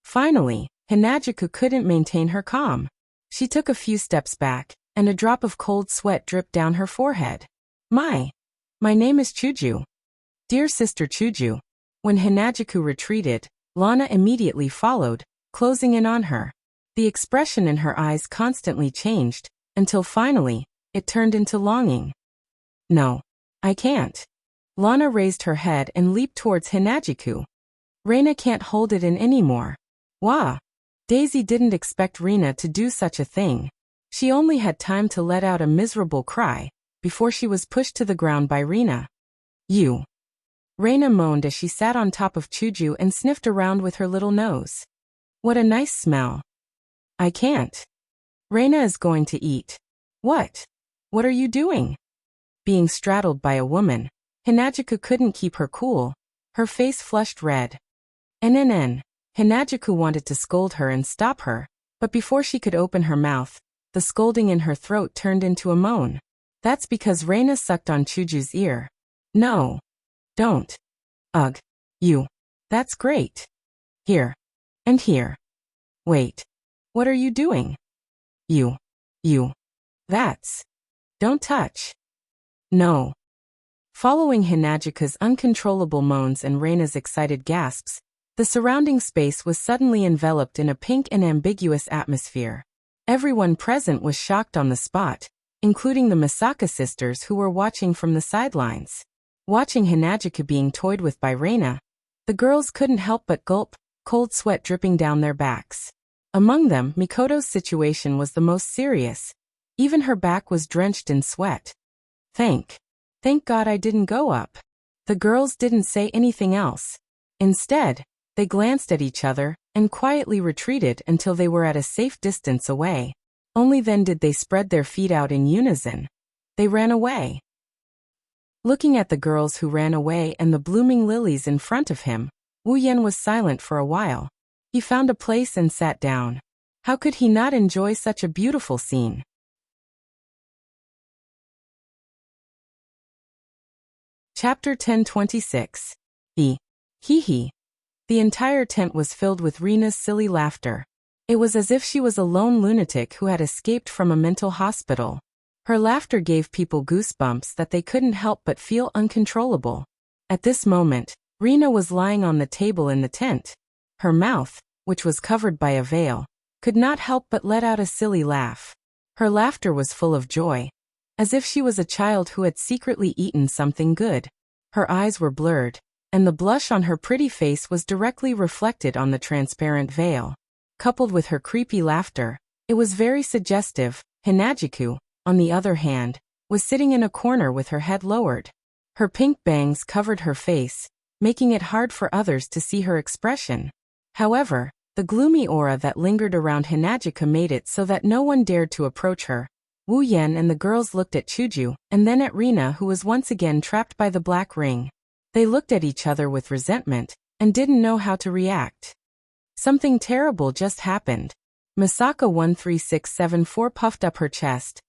Finally, Hinajika couldn't maintain her calm. She took a few steps back, and a drop of cold sweat dripped down her forehead. My name is Chuju. Dear sister Chuju. When Hinajiku retreated, Lana immediately followed, closing in on her. The expression in her eyes constantly changed, until finally, it turned into longing. No, I can't. Lana raised her head and leaped towards Hinajiku. Reina can't hold it in anymore. Wah! Daisy didn't expect Reina to do such a thing. She only had time to let out a miserable cry, before she was pushed to the ground by Reina. You. Reina moaned as she sat on top of Chuju and sniffed around with her little nose. What a nice smell. I can't. Reina is going to eat. What? What are you doing? Being straddled by a woman, Hinajiku couldn't keep her cool. Her face flushed red. NNN. Hinajiku wanted to scold her and stop her, but before she could open her mouth, the scolding in her throat turned into a moan. That's because Reina sucked on Chuju's ear. No. Don't. Ugh. You. That's great. Here. And here. Wait. What are you doing? You. That's. Don't touch. No. Following Hinajika's uncontrollable moans and Reina's excited gasps, the surrounding space was suddenly enveloped in a pink and ambiguous atmosphere. Everyone present was shocked on the spot, including the Misaka sisters who were watching from the sidelines. Watching Hinajika being toyed with by Reina, the girls couldn't help but gulp, cold sweat dripping down their backs. Among them, Mikoto's situation was the most serious. Even her back was drenched in sweat. Thank God I didn't go up. The girls didn't say anything else. Instead, they glanced at each other and quietly retreated until they were at a safe distance away. Only then did they spread their feet out in unison. They ran away. Looking at the girls who ran away and the blooming lilies in front of him, Wu Yan was silent for a while. He found a place and sat down. How could he not enjoy such a beautiful scene? Chapter 10:26. Hee. The entire tent was filled with Rena's silly laughter. It was as if she was a lone lunatic who had escaped from a mental hospital. Her laughter gave people goosebumps that they couldn't help but feel uncontrollable. At this moment, Rena was lying on the table in the tent. Her mouth, which was covered by a veil, could not help but let out a silly laugh. Her laughter was full of joy, as if she was a child who had secretly eaten something good. Her eyes were blurred, and the blush on her pretty face was directly reflected on the transparent veil. Coupled with her creepy laughter, it was very suggestive. Hinagiku, on the other hand, was sitting in a corner with her head lowered. Her pink bangs covered her face, making it hard for others to see her expression. However, the gloomy aura that lingered around Hinagiku made it so that no one dared to approach her. Wu Yan and the girls looked at Chuju, and then at Rena, who was once again trapped by the black ring. They looked at each other with resentment, and didn't know how to react. Something terrible just happened. Misaka 13674 puffed up her chest,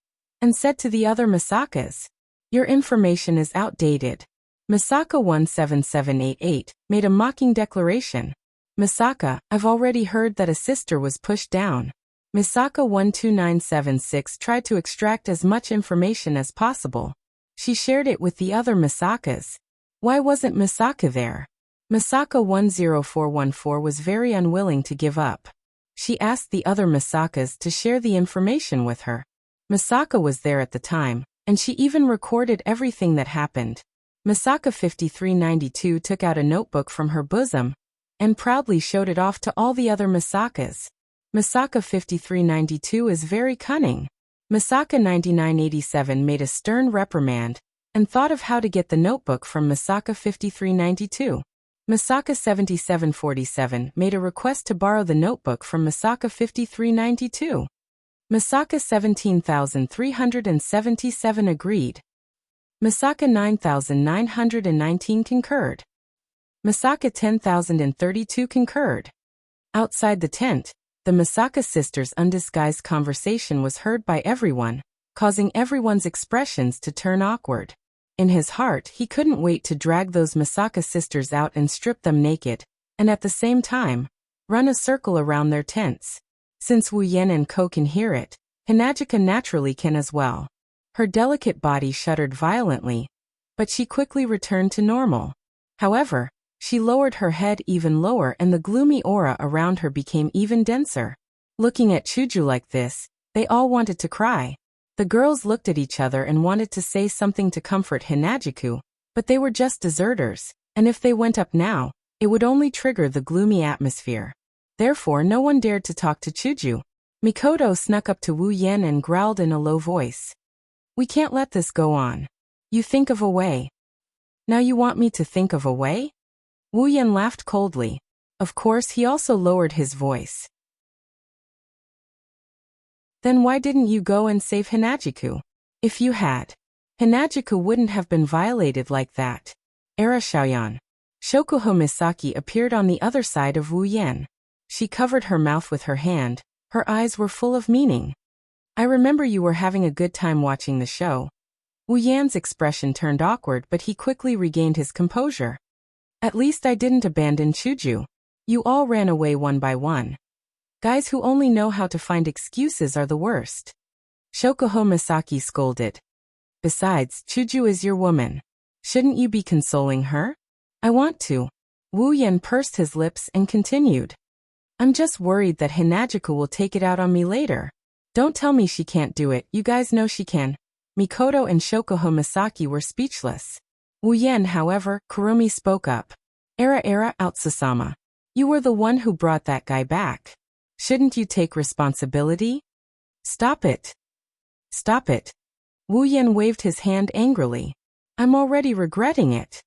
and said to the other Misakas, "Your information is outdated." Misaka 17788 made a mocking declaration. "Misaka, I've already heard that a sister was pushed down." Misaka 12976 tried to extract as much information as possible. She shared it with the other Misakas. Why wasn't Misaka there? Misaka 10414 was very unwilling to give up. She asked the other Misakas to share the information with her. Misaka was there at the time, and she even recorded everything that happened. Misaka 5392 took out a notebook from her bosom and proudly showed it off to all the other Misakas. Misaka 5392 is very cunning. Misaka 9987 made a stern reprimand and thought of how to get the notebook from Misaka 5392. Misaka 7747 made a request to borrow the notebook from Misaka 5392. Misaka 17377 agreed. Misaka 9919 concurred. Misaka 10032 concurred. Outside the tent, the Misaka sisters' undisguised conversation was heard by everyone, causing everyone's expressions to turn awkward. In his heart, he couldn't wait to drag those Misaka sisters out and strip them naked, and at the same time, run a circle around their tents. Since Wu Yan and Ko can hear it, Hinagiku naturally can as well. Her delicate body shuddered violently, but she quickly returned to normal. However, she lowered her head even lower and the gloomy aura around her became even denser. Looking at Chuju like this, they all wanted to cry. The girls looked at each other and wanted to say something to comfort Hinagiku, but they were just deserters, and if they went up now, it would only trigger the gloomy atmosphere. Therefore no one dared to talk to Chuju. Mikoto snuck up to Wu Yan and growled in a low voice. "We can't let this go on. You think of a way." "Now you want me to think of a way?" Wu Yan laughed coldly. Of course he also lowered his voice. "Then why didn't you go and save Hinagiku? If you had, Hinagiku wouldn't have been violated like that." Era Xiaoyan. Shokuho Misaki appeared on the other side of Wu Yan. She covered her mouth with her hand. Her eyes were full of meaning. "I remember you were having a good time watching the show." Wu Yan's expression turned awkward, but he quickly regained his composure. "At least I didn't abandon Chuju. You all ran away one by one. Guys who only know how to find excuses are the worst." Shokuho Misaki scolded. "Besides, Chuju is your woman. Shouldn't you be consoling her?" "I want to." Wu Yan pursed his lips and continued. "I'm just worried that Hinagiku will take it out on me later." "Don't tell me she can't do it, you guys know she can." Mikoto and Shokuho Misaki were speechless. Wu Yan, however, Kurumi spoke up. Era Outsusama. You were the one who brought that guy back. Shouldn't you take responsibility? Stop it. Stop it. Wu Yan waved his hand angrily. I'm already regretting it.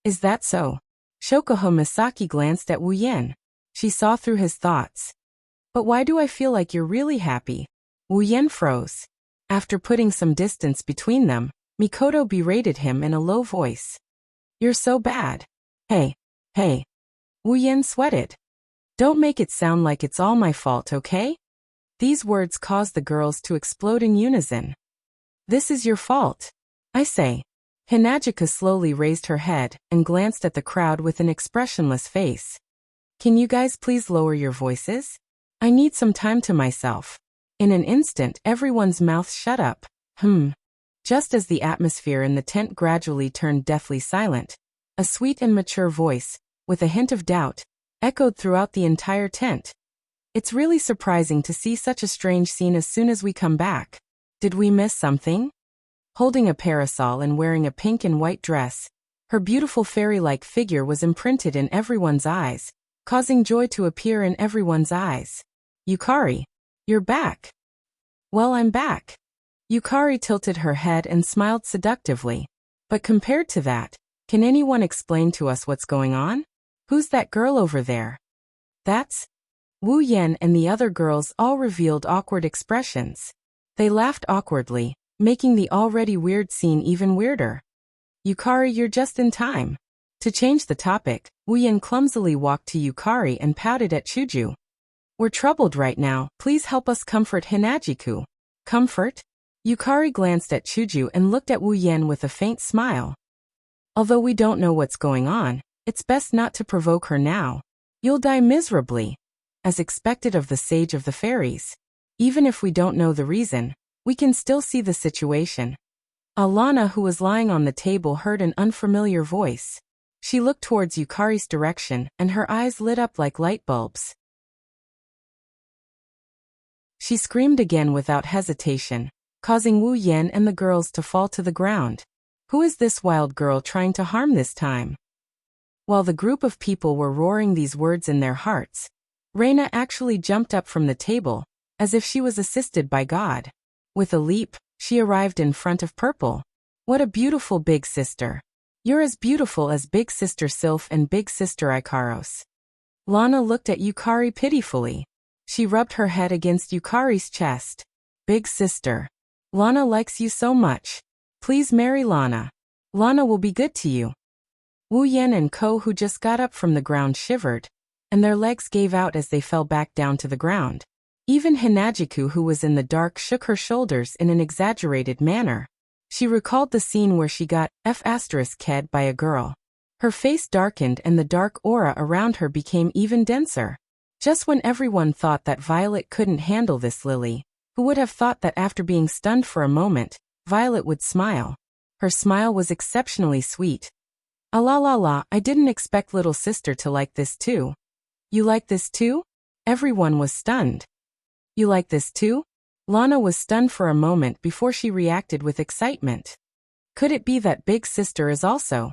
Is that so? Shokuho Misaki glanced at Wu Yan. She saw through his thoughts. But why do I feel like you're really happy? Wu Yan froze. After putting some distance between them, Mikoto berated him in a low voice. You're so bad. Hey. Wu Yan sweated. Don't make it sound like it's all my fault, okay? These words caused the girls to explode in unison. This is your fault. I say. Hinajika slowly raised her head and glanced at the crowd with an expressionless face. Can you guys please lower your voices? I need some time to myself. In an instant, everyone's mouths shut up. Just as the atmosphere in the tent gradually turned deathly silent, a sweet and mature voice, with a hint of doubt, echoed throughout the entire tent. It's really surprising to see such a strange scene as soon as we come back. Did we miss something? Holding a parasol and wearing a pink and white dress, her beautiful fairy-like figure was imprinted in everyone's eyes, causing joy to appear in everyone's eyes. Yukari, you're back. Well, I'm back. Yukari tilted her head and smiled seductively. But compared to that, can anyone explain to us what's going on? Who's that girl over there? That's... Wu Yan and the other girls all revealed awkward expressions. They laughed awkwardly, making the already weird scene even weirder. Yukari, you're just in time. To change the topic, Wu Yan clumsily walked to Yukari and pouted at Chuju. We're troubled right now, please help us comfort Hinajiku. Comfort? Yukari glanced at Chuju and looked at Wu Yan with a faint smile. Although we don't know what's going on, it's best not to provoke her now. You'll die miserably. As expected of the Sage of the Fairies. Even if we don't know the reason, we can still see the situation. Alana, who was lying on the table, heard an unfamiliar voice. She looked towards Yukari's direction and her eyes lit up like light bulbs. She screamed again without hesitation, causing Wu Yan and the girls to fall to the ground. Who is this wild girl trying to harm this time? While the group of people were roaring these words in their hearts, Reina actually jumped up from the table, as if she was assisted by God. With a leap, she arrived in front of Purple. What a beautiful big sister. You're as beautiful as Big Sister Sylph and Big Sister Ikaros. Lana looked at Yukari pitifully. She rubbed her head against Yukari's chest. Big sister. Lana likes you so much. Please marry Lana. Lana will be good to you. Wu Yan and Ko, who just got up from the ground, shivered, and their legs gave out as they fell back down to the ground. Even Hinajiku, who was in the dark, shook her shoulders in an exaggerated manner. She recalled the scene where she got F***ed by a girl. Her face darkened and the dark aura around her became even denser. Just when everyone thought that Violet couldn't handle this, Lily, who would have thought that after being stunned for a moment, Violet would smile. Her smile was exceptionally sweet. Ah la la la, I didn't expect little sister to like this too. You like this too? Everyone was stunned. You like this too? Lana was stunned for a moment before she reacted with excitement. Could it be that Big Sister is also?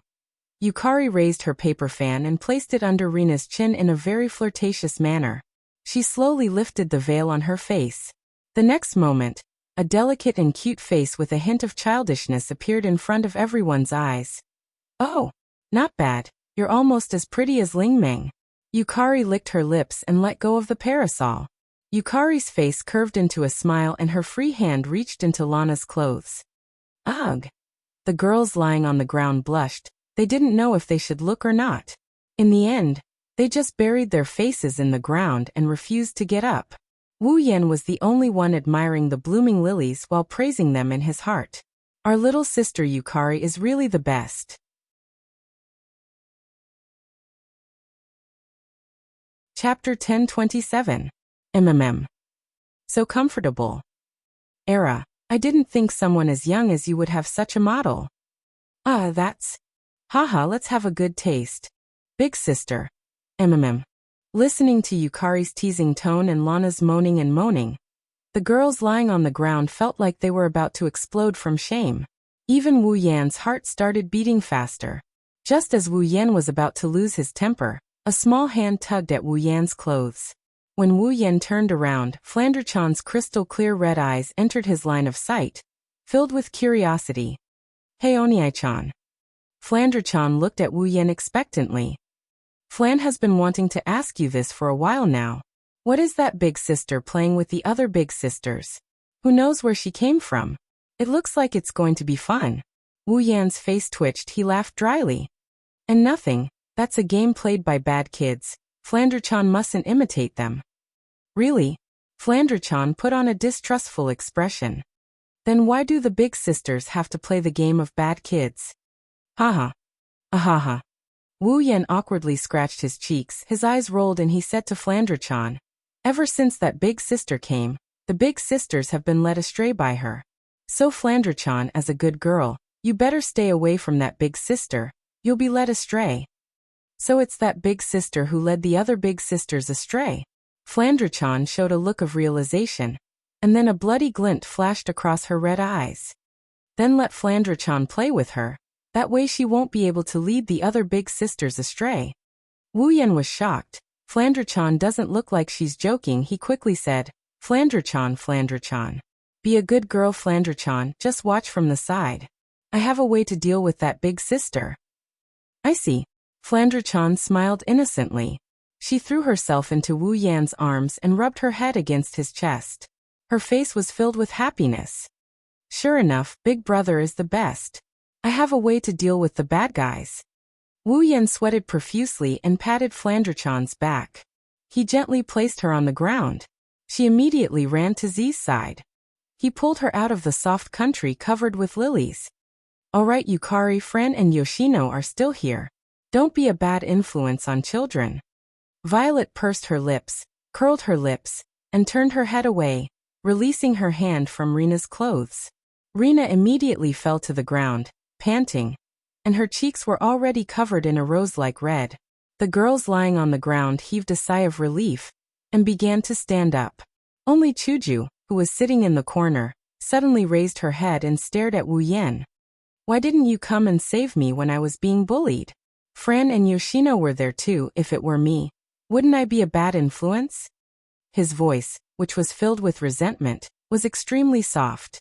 Yukari raised her paper fan and placed it under Rena's chin in a very flirtatious manner. She slowly lifted the veil on her face. The next moment, a delicate and cute face with a hint of childishness appeared in front of everyone's eyes. Oh, not bad. You're almost as pretty as Ling Meng. Yukari licked her lips and let go of the parasol. Yukari's face curved into a smile and her free hand reached into Lana's clothes. Ugh! The girls lying on the ground blushed. They didn't know if they should look or not. In the end, they just buried their faces in the ground and refused to get up. Wu Yan was the only one admiring the blooming lilies while praising them in his heart. Our little sister Yukari is really the best. Chapter 1027. So comfortable. Era, I didn't think someone as young as you would have such a model. Ah, that's... Haha, let's have a good taste. Big sister. Listening to Yukari's teasing tone and Lana's moaning and moaning, the girls lying on the ground felt like they were about to explode from shame. Even Wu Yan's heart started beating faster. Just as Wu Yan was about to lose his temper, a small hand tugged at Wu Yan's clothes. When Wu Yan turned around, Flanderchan's crystal-clear red eyes entered his line of sight, filled with curiosity. Hey Oniai-chan. Flanderchan looked at Wu Yan expectantly. Flan has been wanting to ask you this for a while now. What is that big sister playing with the other big sisters? Who knows where she came from? It looks like it's going to be fun. Wu Yan's face twitched. He laughed dryly. And nothing. That's a game played by bad kids. Flandre-chan mustn't imitate them. Really? Flandre-chan put on a distrustful expression. Then why do the big sisters have to play the game of bad kids? Haha. Ahaha. Wu Yan awkwardly scratched his cheeks, his eyes rolled, and he said to Flandre-chan, ever since that big sister came, the big sisters have been led astray by her. So Flandre-chan, as a good girl, you better stay away from that big sister, you'll be led astray. So it's that big sister who led the other big sisters astray. Flandre-chan showed a look of realization, and then a bloody glint flashed across her red eyes. Then let Flandre-chan play with her. That way she won't be able to lead the other big sisters astray. Wu Yan was shocked. Flandre-chan doesn't look like she's joking. He quickly said, Flandre-chan, Flandre-chan. Be a good girl, Flandre-chan, just watch from the side. I have a way to deal with that big sister. I see. Flandre-chan smiled innocently. She threw herself into Wu Yan's arms and rubbed her head against his chest. Her face was filled with happiness. Sure enough, Big Brother is the best. I have a way to deal with the bad guys. Wu Yan sweated profusely and patted Flandre-chan's back. He gently placed her on the ground. She immediately ran to Z's side. He pulled her out of the soft country covered with lilies. All right, Yukari, Fran and Yoshino are still here. Don't be a bad influence on children. Violet pursed her lips, curled her lips, and turned her head away, releasing her hand from Rena's clothes. Rena immediately fell to the ground, panting, and her cheeks were already covered in a rose-like red. The girls lying on the ground heaved a sigh of relief and began to stand up. Only Chuju, who was sitting in the corner, suddenly raised her head and stared at Wu Yan. Why didn't you come and save me when I was being bullied? Fran and Yoshino were there too. If it were me, wouldn't I be a bad influence? His voice, which was filled with resentment, was extremely soft.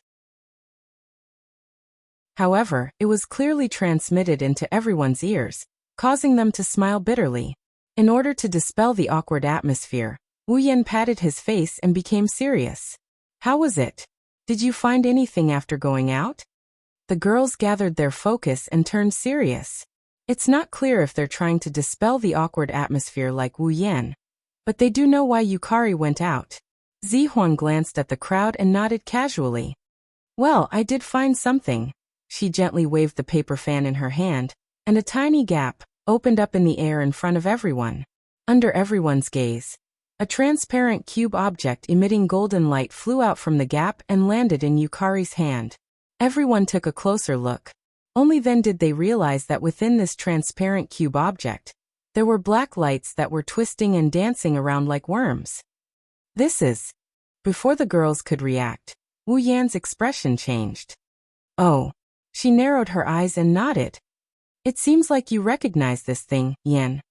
However, it was clearly transmitted into everyone's ears, causing them to smile bitterly. In order to dispel the awkward atmosphere, Wu Yan patted his face and became serious. How was it? Did you find anything after going out? The girls gathered their focus and turned serious. It's not clear if they're trying to dispel the awkward atmosphere like Wu Yan, but they do know why Yukari went out. Zihuan glanced at the crowd and nodded casually. Well, I did find something. She gently waved the paper fan in her hand, and a tiny gap opened up in the air in front of everyone. Under everyone's gaze, a transparent cube object emitting golden light flew out from the gap and landed in Yukari's hand. Everyone took a closer look. Only then did they realize that within this transparent cube object, there were black lights that were twisting and dancing around like worms. This is... Before the girls could react, Wu Yan's expression changed. Oh. She narrowed her eyes and nodded. It seems like you recognize this thing, Yan.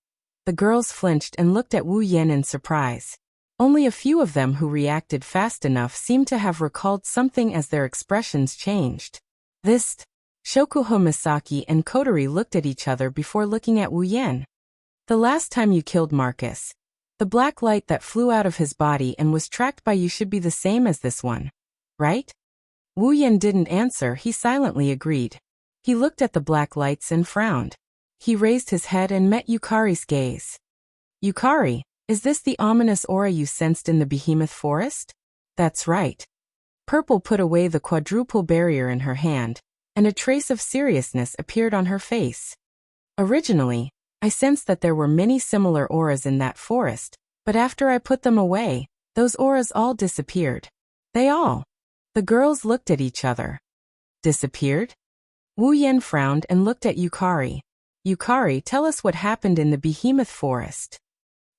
The girls flinched and looked at Wu Yan in surprise. Only a few of them who reacted fast enough seemed to have recalled something as their expressions changed. This... Shokuho Misaki and Kotori looked at each other before looking at Wu Yan. The last time you killed Marcus, the black light that flew out of his body and was tracked by you should be the same as this one, right? Wu Yan didn't answer. He silently agreed. He looked at the black lights and frowned. He raised his head and met Yukari's gaze. Yukari, is this the ominous aura you sensed in the behemoth forest? That's right. Purple put away the quadruple barrier in her hand, and a trace of seriousness appeared on her face. Originally, I sensed that there were many similar auras in that forest, but after I put them away, those auras all disappeared. They all. The girls looked at each other. Disappeared? Wu Yan frowned and looked at Yukari. Yukari, tell us what happened in the behemoth forest.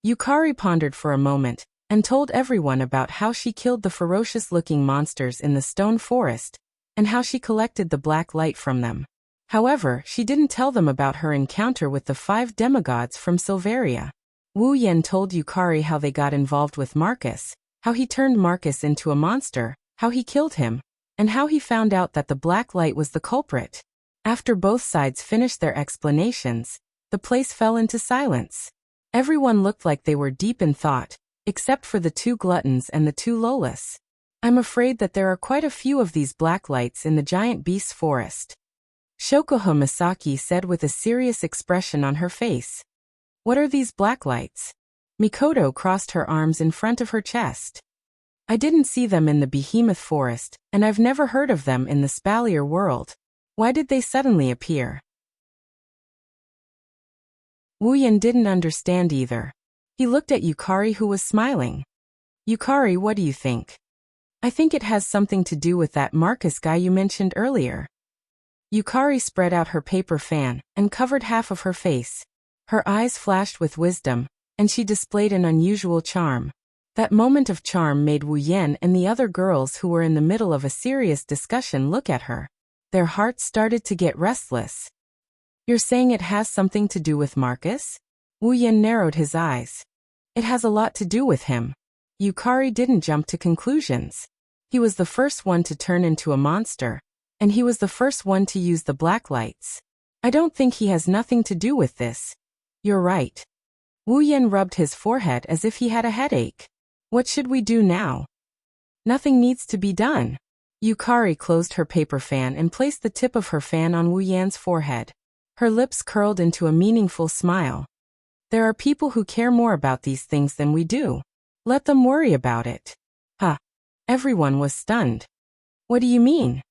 Yukari pondered for a moment, and told everyone about how she killed the ferocious-looking monsters in the stone forest, and how she collected the black light from them. However, she didn't tell them about her encounter with the 5 demigods from Silveria. Wu Yan told Yukari how they got involved with Marcus, how he turned Marcus into a monster, how he killed him, and how he found out that the black light was the culprit. After both sides finished their explanations, the place fell into silence. Everyone looked like they were deep in thought, except for the 2 gluttons and the 2 lolas. I'm afraid that there are quite a few of these black lights in the giant beast's forest. Shokoha Misaki said with a serious expression on her face. What are these black lights? Mikoto crossed her arms in front of her chest. I didn't see them in the behemoth forest, and I've never heard of them in the Spalier world. Why did they suddenly appear? Wuyan didn't understand either. He looked at Yukari, who was smiling. Yukari, what do you think? I think it has something to do with that Marcus guy you mentioned earlier. Yukari spread out her paper fan and covered half of her face. Her eyes flashed with wisdom, and she displayed an unusual charm. That moment of charm made Wu Yan and the other girls who were in the middle of a serious discussion look at her. Their hearts started to get restless. You're saying it has something to do with Marcus? Wu Yan narrowed his eyes. It has a lot to do with him. Yukari didn't jump to conclusions. He was the first one to turn into a monster, and he was the first one to use the black lights. I don't think he has nothing to do with this. You're right. Wu Yan rubbed his forehead as if he had a headache. What should we do now? Nothing needs to be done. Yukari closed her paper fan and placed the tip of her fan on Wu Yan's forehead. Her lips curled into a meaningful smile. There are people who care more about these things than we do. Let them worry about it. Huh. Everyone was stunned. What do you mean?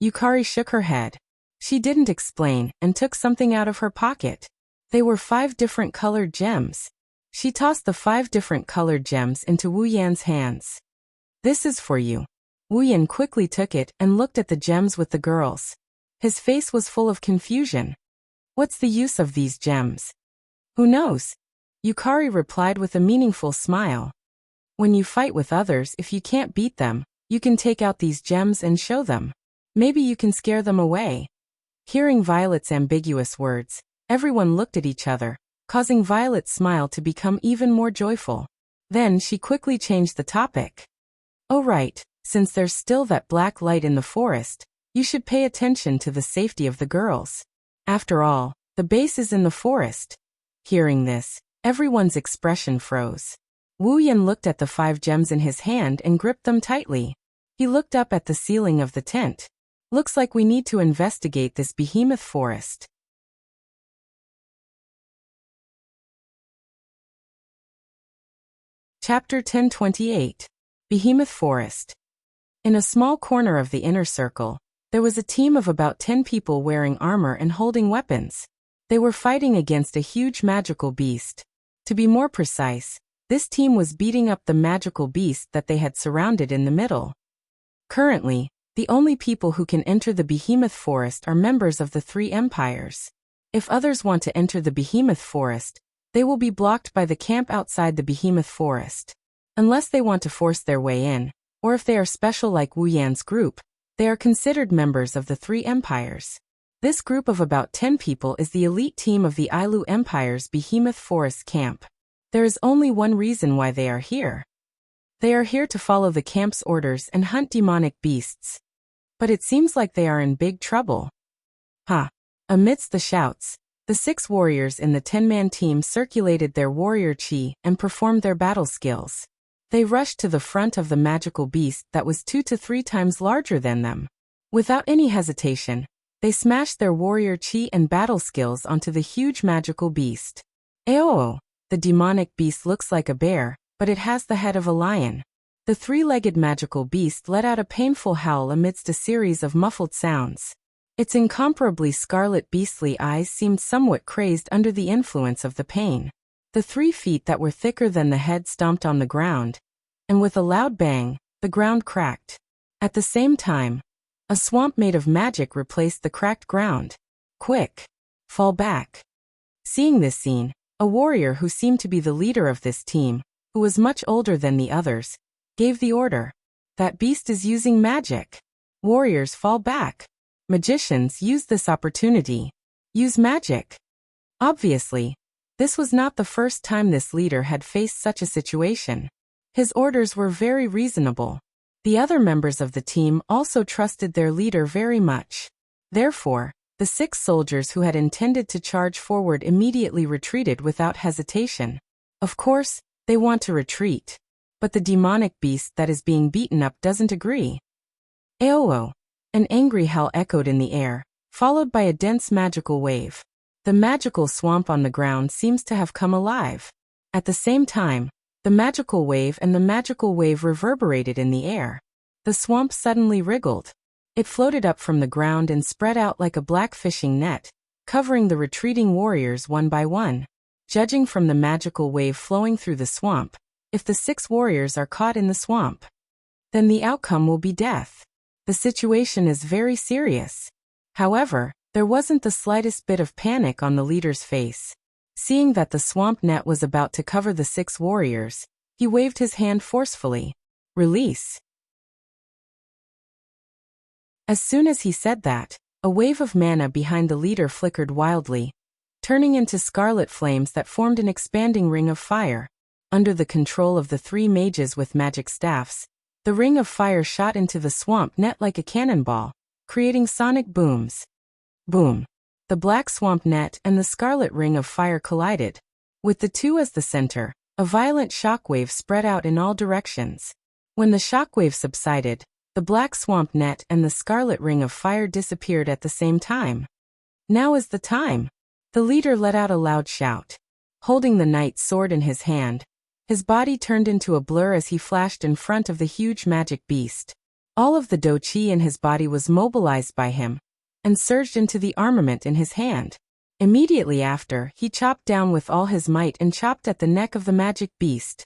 Yukari shook her head. She didn't explain and took something out of her pocket. They were 5 different colored gems. She tossed the 5 different colored gems into Wu Yan's hands. This is for you. Wu Yan quickly took it and looked at the gems with the girls. His face was full of confusion. What's the use of these gems? Who knows? Yukari replied with a meaningful smile. When you fight with others, if you can't beat them, you can take out these gems and show them. Maybe you can scare them away. Hearing Violet's ambiguous words, everyone looked at each other, causing Violet's smile to become even more joyful. Then she quickly changed the topic. Oh right, since there's still that black light in the forest, you should pay attention to the safety of the girls. After all, the base is in the forest. Hearing this, everyone's expression froze. Wu Yan looked at the 5 gems in his hand and gripped them tightly. He looked up at the ceiling of the tent. Looks like we need to investigate this behemoth forest. Chapter 1028. Behemoth Forest. In a small corner of the inner circle, there was a team of about 10 people wearing armor and holding weapons. They were fighting against a huge magical beast. To be more precise, this team was beating up the magical beast that they had surrounded in the middle. Currently, the only people who can enter the Behemoth Forest are members of the 3 empires. If others want to enter the Behemoth Forest, they will be blocked by the camp outside the Behemoth Forest. Unless they want to force their way in, or if they are special like Wu Yan's group, they are considered members of the 3 empires. This group of about 10 people is the elite team of the Ailu Empire's Behemoth Forest camp. There is only one reason why they are here. They are here to follow the camp's orders and hunt demonic beasts. But it seems like they are in big trouble. Huh. Amidst the shouts, the 6 warriors in the 10-man team circulated their warrior chi and performed their battle skills. They rushed to the front of the magical beast that was 2 to 3 times larger than them. Without any hesitation, they smashed their warrior chi and battle skills onto the huge magical beast. Aoo! The demonic beast looks like a bear, but it has the head of a lion. The 3-legged magical beast let out a painful howl amidst a series of muffled sounds. Its incomparably scarlet beastly eyes seemed somewhat crazed under the influence of the pain. The 3 feet that were thicker than the head stomped on the ground, and with a loud bang, the ground cracked. At the same time, a swamp made of magic replaced the cracked ground. Quick! Fall back! Seeing this scene, a warrior who seemed to be the leader of this team, who was much older than the others, gave the order. That beast is using magic. Warriors, fall back. Magicians, use this opportunity. Use magic. Obviously, this was not the first time this leader had faced such a situation. His orders were very reasonable. The other members of the team also trusted their leader very much. Therefore, the 6 soldiers who had intended to charge forward immediately retreated without hesitation. Of course, they want to retreat. But the demonic beast that is being beaten up doesn't agree. Aoo! An angry howl echoed in the air, followed by a dense magical wave. The magical swamp on the ground seems to have come alive. At the same time, the magical wave and the magical wave reverberated in the air. The swamp suddenly wriggled. It floated up from the ground and spread out like a black fishing net, covering the retreating warriors one by one. Judging from the magical wave flowing through the swamp, if the 6 warriors are caught in the swamp, then the outcome will be death. The situation is very serious. However, there wasn't the slightest bit of panic on the leader's face. Seeing that the swamp net was about to cover the 6 warriors, he waved his hand forcefully. Release. As soon as he said that, a wave of mana behind the leader flickered wildly, turning into scarlet flames that formed an expanding ring of fire. Under the control of the 3 mages with magic staffs, the ring of fire shot into the swamp net like a cannonball, creating sonic booms. Boom. The black swamp net and the scarlet ring of fire collided. With the 2 as the center, a violent shockwave spread out in all directions. When the shockwave subsided, the black swamp net and the scarlet ring of fire disappeared at the same time. Now is the time. The leader let out a loud shout. Holding the knight's sword in his hand, his body turned into a blur as he flashed in front of the huge magic beast. All of the do-chi in his body was mobilized by him, and surged into the armament in his hand. Immediately after, he chopped down with all his might and chopped at the neck of the magic beast.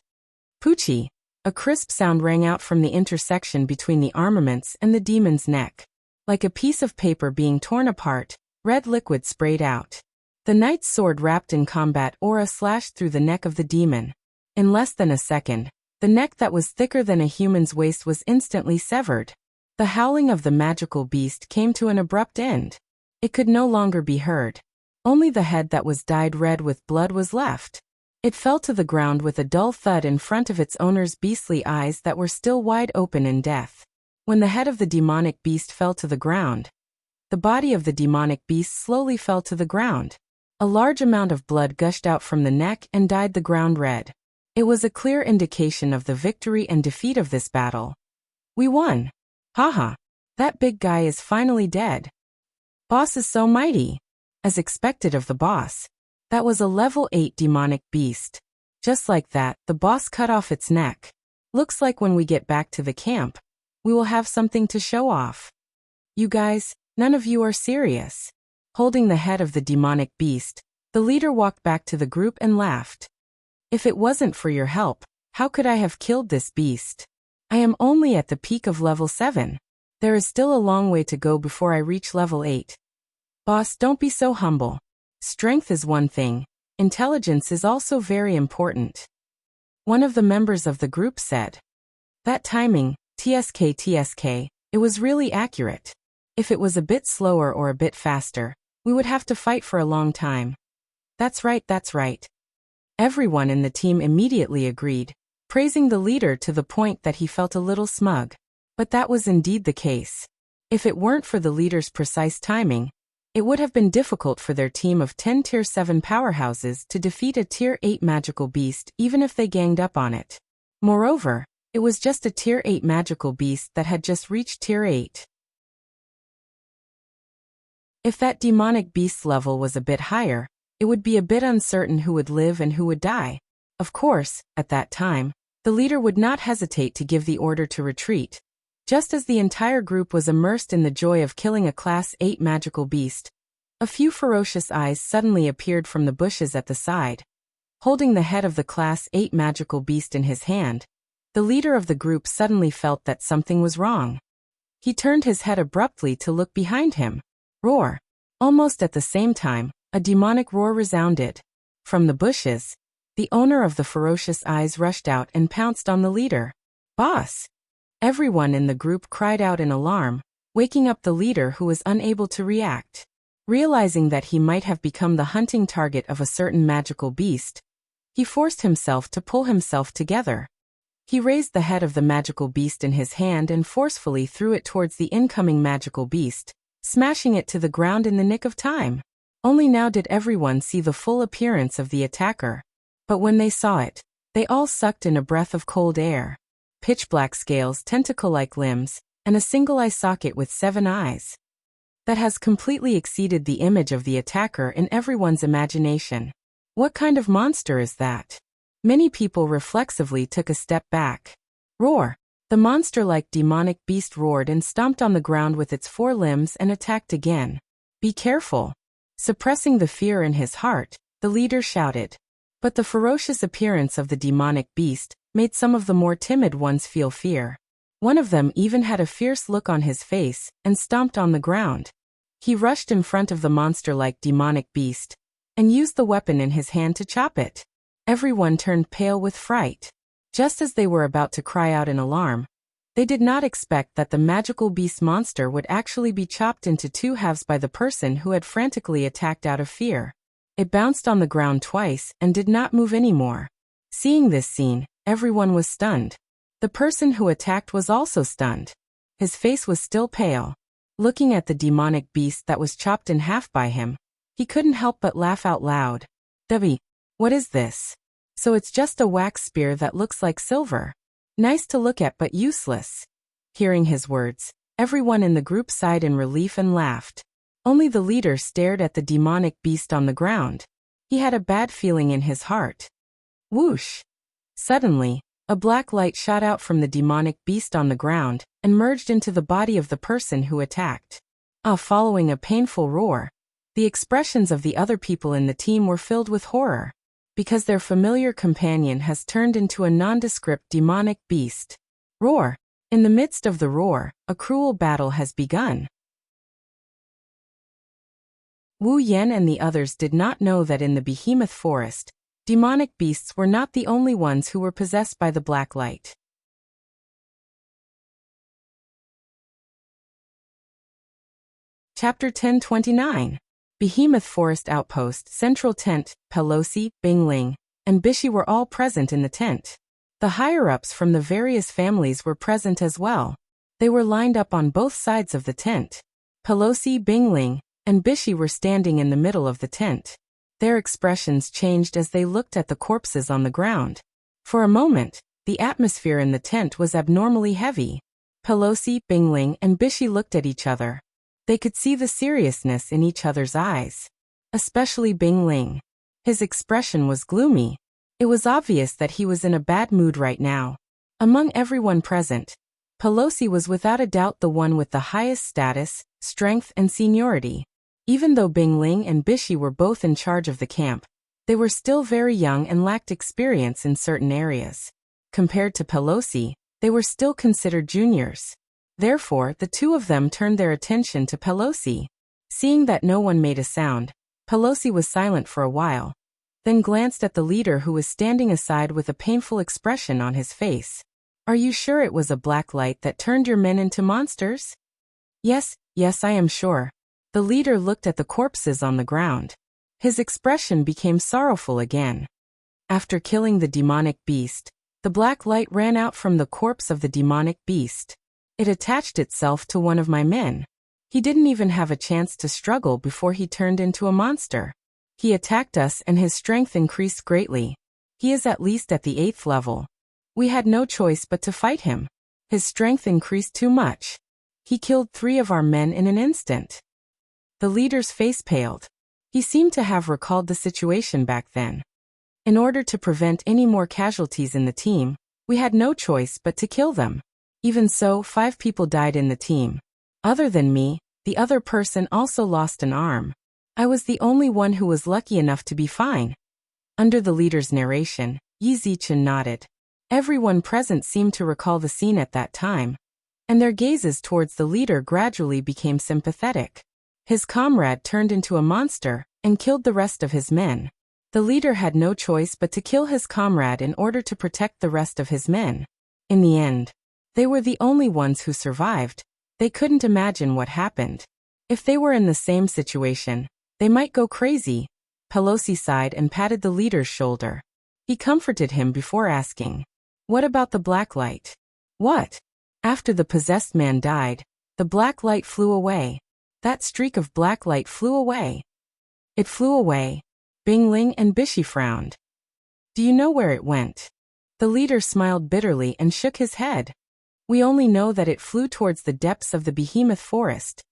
Poochie! A crisp sound rang out from the intersection between the armaments and the demon's neck. Like a piece of paper being torn apart, red liquid sprayed out. The knight's sword wrapped in combat aura slashed through the neck of the demon. In less than a second, the neck that was thicker than a human's waist was instantly severed. The howling of the magical beast came to an abrupt end. It could no longer be heard. Only the head that was dyed red with blood was left. It fell to the ground with a dull thud in front of its owner's beastly eyes that were still wide open in death. When the head of the demonic beast fell to the ground, the body of the demonic beast slowly fell to the ground. A large amount of blood gushed out from the neck and dyed the ground red. It was a clear indication of the victory and defeat of this battle. We won. Haha. That big guy is finally dead. Boss is so mighty. As expected of the boss. That was a level 8 demonic beast. Just like that, the boss cut off its neck. Looks like when we get back to the camp, we will have something to show off. You guys, none of you are serious. Holding the head of the demonic beast, the leader walked back to the group and laughed. If it wasn't for your help, how could I have killed this beast? I am only at the peak of level 7. There is still a long way to go before I reach level 8. Boss, don't be so humble. Strength is one thing, intelligence is also very important. One of the members of the group said. That timing, TSK, it was really accurate. If it was a bit slower or a bit faster, we would have to fight for a long time. That's right, that's right. Everyone in the team immediately agreed, praising the leader to the point that he felt a little smug. But that was indeed the case. If it weren't for the leader's precise timing, it would have been difficult for their team of 10 Tier 7 powerhouses to defeat a Tier 8 magical beast even if they ganged up on it. Moreover, it was just a Tier 8 magical beast that had just reached Tier 8. If that demonic beast's level was a bit higher, it would be a bit uncertain who would live and who would die. Of course, at that time, the leader would not hesitate to give the order to retreat. Just as the entire group was immersed in the joy of killing a Class 8 magical beast, a few ferocious eyes suddenly appeared from the bushes at the side. Holding the head of the Class 8 magical beast in his hand, the leader of the group suddenly felt that something was wrong. He turned his head abruptly to look behind him. Roar! Almost at the same time, a demonic roar resounded. From the bushes, the owner of the ferocious eyes rushed out and pounced on the leader. Boss! Everyone in the group cried out in alarm, waking up the leader who was unable to react. Realizing that he might have become the hunting target of a certain magical beast, he forced himself to pull himself together. He raised the head of the magical beast in his hand and forcefully threw it towards the incoming magical beast, smashing it to the ground in the nick of time. Only now did everyone see the full appearance of the attacker. But when they saw it, they all sucked in a breath of cold air. Pitch black scales, tentacle-like limbs, and a single eye socket with 7 eyes. that has completely exceeded the image of the attacker in everyone's imagination. What kind of monster is that? Many people reflexively took a step back. Roar! The monster-like demonic beast roared and stomped on the ground with its 4 limbs and attacked again. Be careful! Suppressing the fear in his heart, the leader shouted. But the ferocious appearance of the demonic beast made some of the more timid ones feel fear. One of them even had a fierce look on his face and stomped on the ground. He rushed in front of the monster-like demonic beast and used the weapon in his hand to chop it. Everyone turned pale with fright. Just as they were about to cry out in alarm, they did not expect that the magical beast monster would actually be chopped into 2 halves by the person who had frantically attacked out of fear. It bounced on the ground twice and did not move anymore. Seeing this scene, everyone was stunned. The person who attacked was also stunned. His face was still pale. Looking at the demonic beast that was chopped in half by him, he couldn't help but laugh out loud. What is this? So it's just a wax spear that looks like silver. Nice to look at but useless. Hearing his words, everyone in the group sighed in relief and laughed. Only the leader stared at the demonic beast on the ground. He had a bad feeling in his heart. Whoosh! Suddenly, a black light shot out from the demonic beast on the ground and merged into the body of the person who attacked. Following a painful roar, the expressions of the other people in the team were filled with horror, because their familiar companion has turned into a nondescript demonic beast. Roar! In the midst of the roar, a cruel battle has begun. Wu Yan and the others did not know that in the behemoth forest, demonic beasts were not the only ones who were possessed by the black light. Chapter 1029. Behemoth Forest Outpost, Central Tent. Pelosi, Bingling, and Bishi were all present in the tent. The higher-ups from the various families were present as well. They were lined up on both sides of the tent. Pelosi, Bingling, and Bishi were standing in the middle of the tent. Their expressions changed as they looked at the corpses on the ground. For a moment, the atmosphere in the tent was abnormally heavy. Pelosi, Bingling, and Bishi looked at each other. They could see the seriousness in each other's eyes. Especially Bingling. His expression was gloomy. It was obvious that he was in a bad mood right now. Among everyone present, Pelosi was without a doubt the one with the highest status, strength, and seniority. Even though Bingling and Bishi were both in charge of the camp, they were still very young and lacked experience in certain areas. Compared to Pelosi, they were still considered juniors. Therefore, the two of them turned their attention to Pelosi. Seeing that no one made a sound, Pelosi was silent for a while, then glanced at the leader who was standing aside with a painful expression on his face. Are you sure it was a black light that turned your men into monsters? Yes, I am sure. The leader looked at the corpses on the ground. His expression became sorrowful again. After killing the demonic beast, the black light ran out from the corpse of the demonic beast. It attached itself to one of my men. He didn't even have a chance to struggle before he turned into a monster. He attacked us and his strength increased greatly. He is at least at the 8th level. We had no choice but to fight him. His strength increased too much. He killed 3 of our men in an instant. The leader's face paled. He seemed to have recalled the situation back then. In order to prevent any more casualties in the team, we had no choice but to kill them. Even so, 5 people died in the team. Other than me, the other person also lost an arm. I was the only one who was lucky enough to be fine. Under the leader's narration, Yi Zichen nodded. Everyone present seemed to recall the scene at that time, and their gazes towards the leader gradually became sympathetic. His comrade turned into a monster and killed the rest of his men. The leader had no choice but to kill his comrade in order to protect the rest of his men. In the end, they were the only ones who survived. They couldn't imagine what happened. If they were in the same situation, they might go crazy. Pelosi sighed and patted the leader's shoulder. He comforted him before asking, "What about the black light?" "What?" After the possessed man died, the black light flew away. That streak of black light flew away. It flew away. Bingling and Bishi frowned. Do you know where it went? The leader smiled bitterly and shook his head. We only know that it flew towards the depths of the behemoth forest.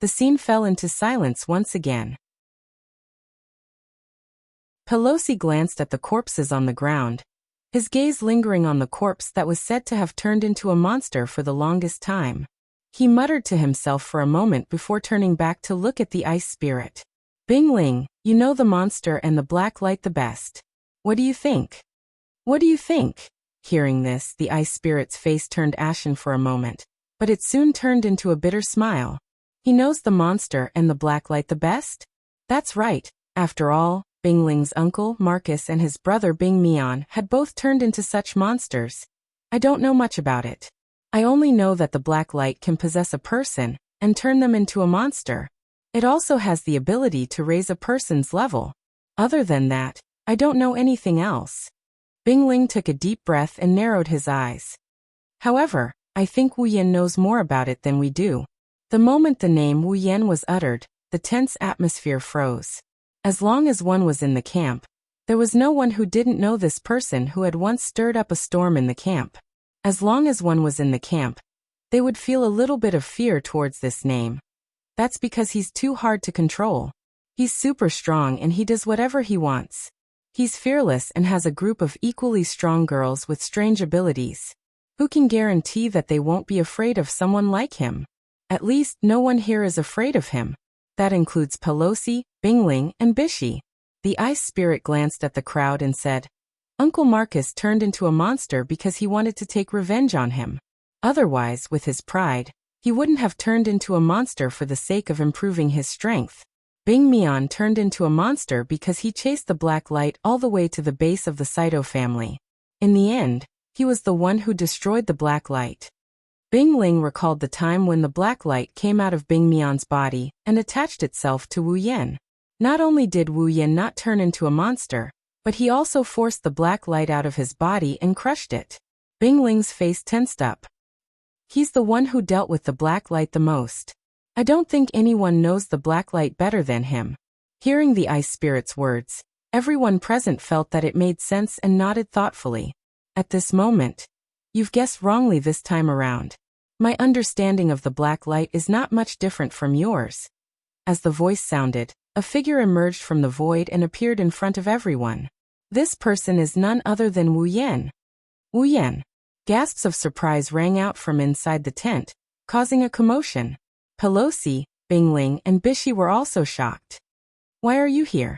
The scene fell into silence once again. Pelosi glanced at the corpses on the ground, his gaze lingering on the corpse that was said to have turned into a monster for the longest time. He muttered to himself for a moment before turning back to look at the ice spirit. Bing Ling, you know the monster and the black light the best. What do you think? What do you think? Hearing this, the ice spirit's face turned ashen for a moment, but it soon turned into a bitter smile. He knows the monster and the black light the best? That's right. After all, Bing Ling's uncle, Marcus, and his brother Bing Mian had both turned into such monsters. I don't know much about it. I only know that the black light can possess a person and turn them into a monster. It also has the ability to raise a person's level. Other than that, I don't know anything else. Bing Ling took a deep breath and narrowed his eyes. However, I think Wu Yan knows more about it than we do. The moment the name Wu Yan was uttered, the tense atmosphere froze. As long as one was in the camp, there was no one who didn't know this person who had once stirred up a storm in the camp. As long as one was in the camp, they would feel a little bit of fear towards this name. That's because he's too hard to control. He's super strong and he does whatever he wants. He's fearless and has a group of equally strong girls with strange abilities. Who can guarantee that they won't be afraid of someone like him? At least no one here is afraid of him. That includes Pelosi, Bing Ling, and Bishi. The ice spirit glanced at the crowd and said, Uncle Marcus turned into a monster because he wanted to take revenge on him. Otherwise, with his pride, he wouldn't have turned into a monster for the sake of improving his strength. Bing Mian turned into a monster because he chased the black light all the way to the base of the Saito family. In the end, he was the one who destroyed the black light. Bing Ling recalled the time when the black light came out of Bing Mian's body and attached itself to Wu Yan. Not only did Wu Yan not turn into a monster, but he also forced the black light out of his body and crushed it. Bing Ling's face tensed up. He's the one who dealt with the black light the most. I don't think anyone knows the black light better than him. Hearing the ice spirit's words, everyone present felt that it made sense and nodded thoughtfully. At this moment, you've guessed wrongly this time around. My understanding of the black light is not much different from yours. As the voice sounded, a figure emerged from the void and appeared in front of everyone. This person is none other than Wu Yan. Wu Yan. Gasps of surprise rang out from inside the tent, causing a commotion. Pelosi, Bing Ling, and Bishi were also shocked. Why are you here?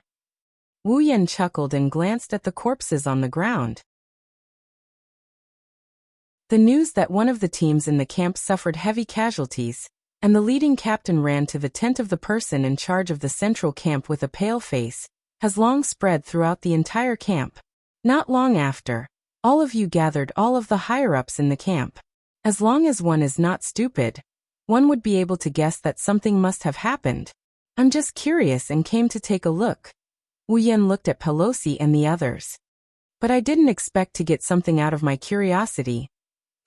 Wu Yan chuckled and glanced at the corpses on the ground. The news that one of the teams in the camp suffered heavy casualties, and the leading captain ran to the tent of the person in charge of the central camp with a pale face, has long spread throughout the entire camp. Not long after, all of you gathered all of the higher-ups in the camp. As long as one is not stupid, one would be able to guess that something must have happened. I'm just curious and came to take a look. Wu Yan looked at Pelosi and the others. But I didn't expect to get something out of my curiosity.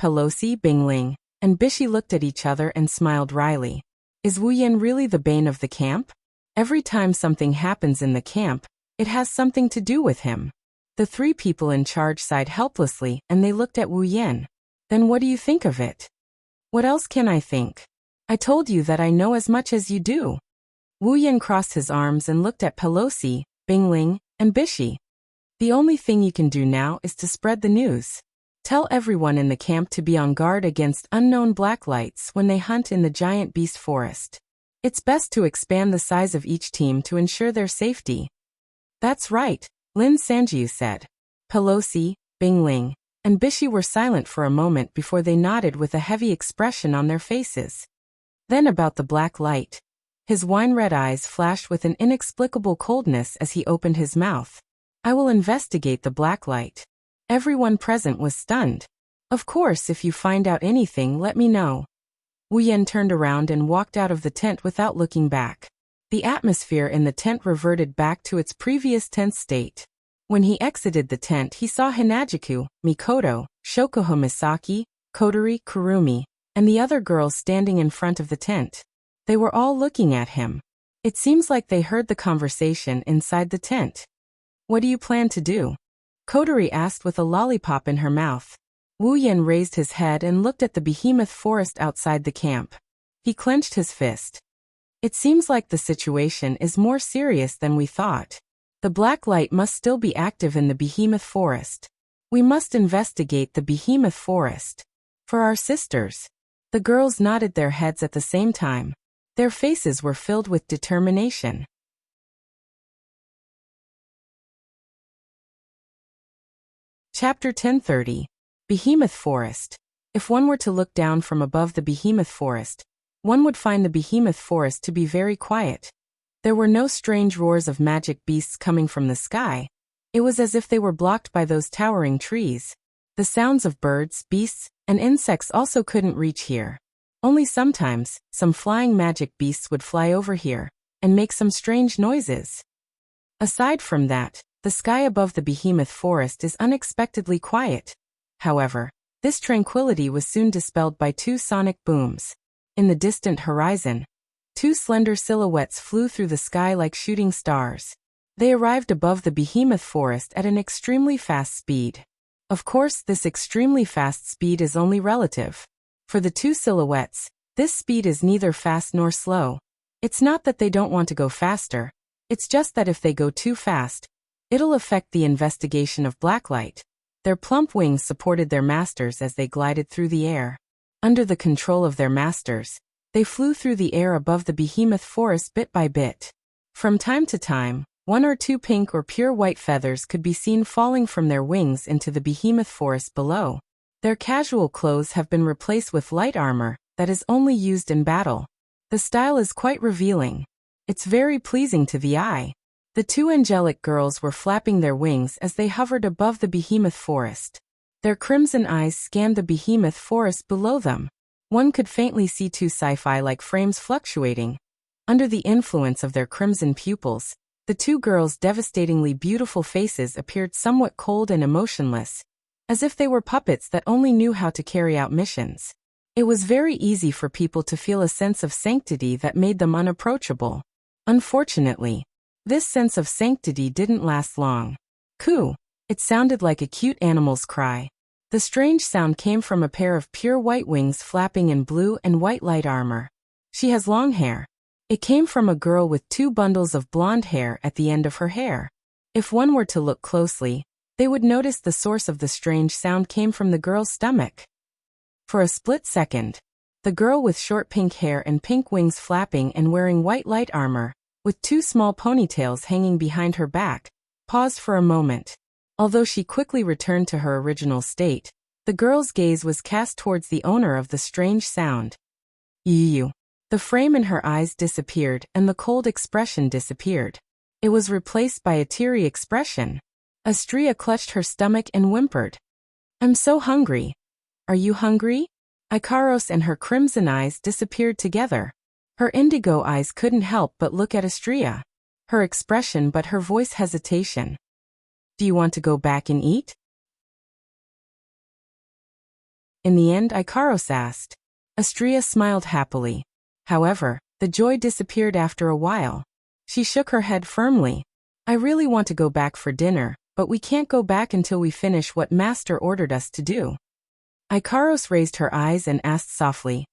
Pelosi, Bing Ling, and Bishi looked at each other and smiled wryly. Is Wu Yan really the bane of the camp? Every time something happens in the camp, it has something to do with him. The three people in charge sighed helplessly and they looked at Wu Yan. Then what do you think of it? What else can I think? I told you that I know as much as you do. Wu Yan crossed his arms and looked at Pelosi, Bing Ling, and Bishi. The only thing you can do now is to spread the news. Tell everyone in the camp to be on guard against unknown black lights when they hunt in the giant beast forest. It's best to expand the size of each team to ensure their safety. That's right, Lin Sanjiu said. Pelosi, Bing Ling, and Bishi were silent for a moment before they nodded with a heavy expression on their faces. Then about the black light. His wine-red eyes flashed with an inexplicable coldness as he opened his mouth. I will investigate the black light. Everyone present was stunned. Of course, if you find out anything, let me know. Wu Yan turned around and walked out of the tent without looking back. The atmosphere in the tent reverted back to its previous tense state. When he exited the tent, he saw Hinajiku, Mikoto, Shokuho Misaki, Kotori, Kurumi, and the other girls standing in front of the tent. They were all looking at him. It seems like they heard the conversation inside the tent. What do you plan to do? Kotori asked with a lollipop in her mouth. Wu Yan raised his head and looked at the behemoth forest outside the camp. He clenched his fist. It seems like the situation is more serious than we thought. The black light must still be active in the behemoth forest. We must investigate the behemoth forest. For our sisters. The girls nodded their heads at the same time. Their faces were filled with determination. Chapter 1030. Behemoth Forest. If one were to look down from above the behemoth forest, one would find the behemoth forest to be very quiet. There were no strange roars of magic beasts coming from the sky. It was as if they were blocked by those towering trees. The sounds of birds, beasts, and insects also couldn't reach here. Only sometimes, some flying magic beasts would fly over here and make some strange noises. Aside from that, the sky above the behemoth forest is unexpectedly quiet. However, this tranquility was soon dispelled by two sonic booms. In the distant horizon, two slender silhouettes flew through the sky like shooting stars. They arrived above the behemoth forest at an extremely fast speed. Of course, this extremely fast speed is only relative. For the two silhouettes, this speed is neither fast nor slow. It's not that they don't want to go faster, it's just that if they go too fast, it'll affect the investigation of blacklight. Their plump wings supported their masters as they glided through the air. Under the control of their masters, they flew through the air above the behemoth forest bit by bit. From time to time, one or two pink or pure white feathers could be seen falling from their wings into the behemoth forest below. Their casual clothes have been replaced with light armor that is only used in battle. The style is quite revealing. It's very pleasing to the eye. The two angelic girls were flapping their wings as they hovered above the behemoth forest. Their crimson eyes scanned the behemoth forest below them. One could faintly see two sci-fi-like frames fluctuating. Under the influence of their crimson pupils, the two girls' devastatingly beautiful faces appeared somewhat cold and emotionless, as if they were puppets that only knew how to carry out missions. It was very easy for people to feel a sense of sanctity that made them unapproachable. Unfortunately, this sense of sanctity didn't last long. Coo! It sounded like a cute animal's cry. The strange sound came from a pair of pure white wings flapping in blue and white light armor. She has long hair. It came from a girl with two bundles of blonde hair at the end of her hair. If one were to look closely, they would notice the source of the strange sound came from the girl's stomach. For a split second, the girl with short pink hair and pink wings flapping and wearing white light armor, with two small ponytails hanging behind her back, paused for a moment. Although she quickly returned to her original state, the girl's gaze was cast towards the owner of the strange sound. Ew. The frame in her eyes disappeared and the cold expression disappeared. It was replaced by a teary expression. Astria clutched her stomach and whimpered. I'm so hungry. Are you hungry? Ikaros and her crimson eyes disappeared together. Her indigo eyes couldn't help but look at Astria. Her expression but her voice hesitation. Do you want to go back and eat? In the end, Ikaros asked. Astria smiled happily. However, the joy disappeared after a while. She shook her head firmly. I really want to go back for dinner, but we can't go back until we finish what Master ordered us to do. Ikaros raised her eyes and asked softly,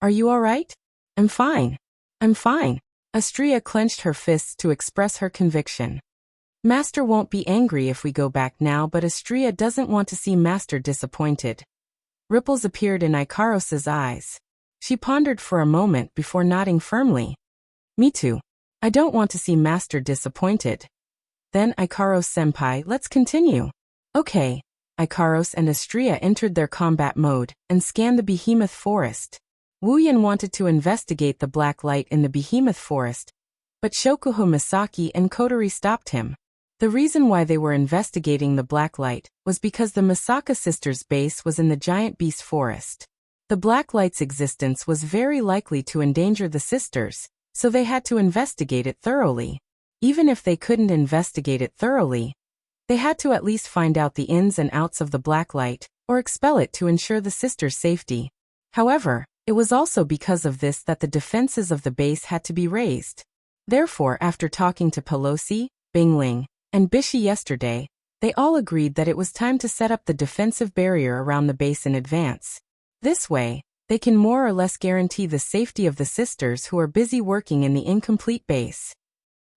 Are you all right? I'm fine. I'm fine. Astria clenched her fists to express her conviction. Master won't be angry if we go back now, but Astria doesn't want to see Master disappointed. Ripples appeared in Ikaros's eyes. She pondered for a moment before nodding firmly. Me too. I don't want to see Master disappointed. Then Ikaros-senpai, let's continue. Okay. Ikaros and Astria entered their combat mode and scanned the behemoth forest. Wuyan wanted to investigate the black light in the behemoth forest, but Shokuho Misaki and Kotori stopped him. The reason why they were investigating the black light was because the Misaka sisters' base was in the giant beast forest. The black light's existence was very likely to endanger the sisters, so they had to investigate it thoroughly. Even if they couldn't investigate it thoroughly, they had to at least find out the ins and outs of the black light, or expel it to ensure the sisters' safety. However, it was also because of this that the defenses of the base had to be raised. Therefore, after talking to Pelosi, Bingling, and Bishi yesterday, they all agreed that it was time to set up the defensive barrier around the base in advance. This way, They can more or less guarantee the safety of the sisters who are busy working in the incomplete base.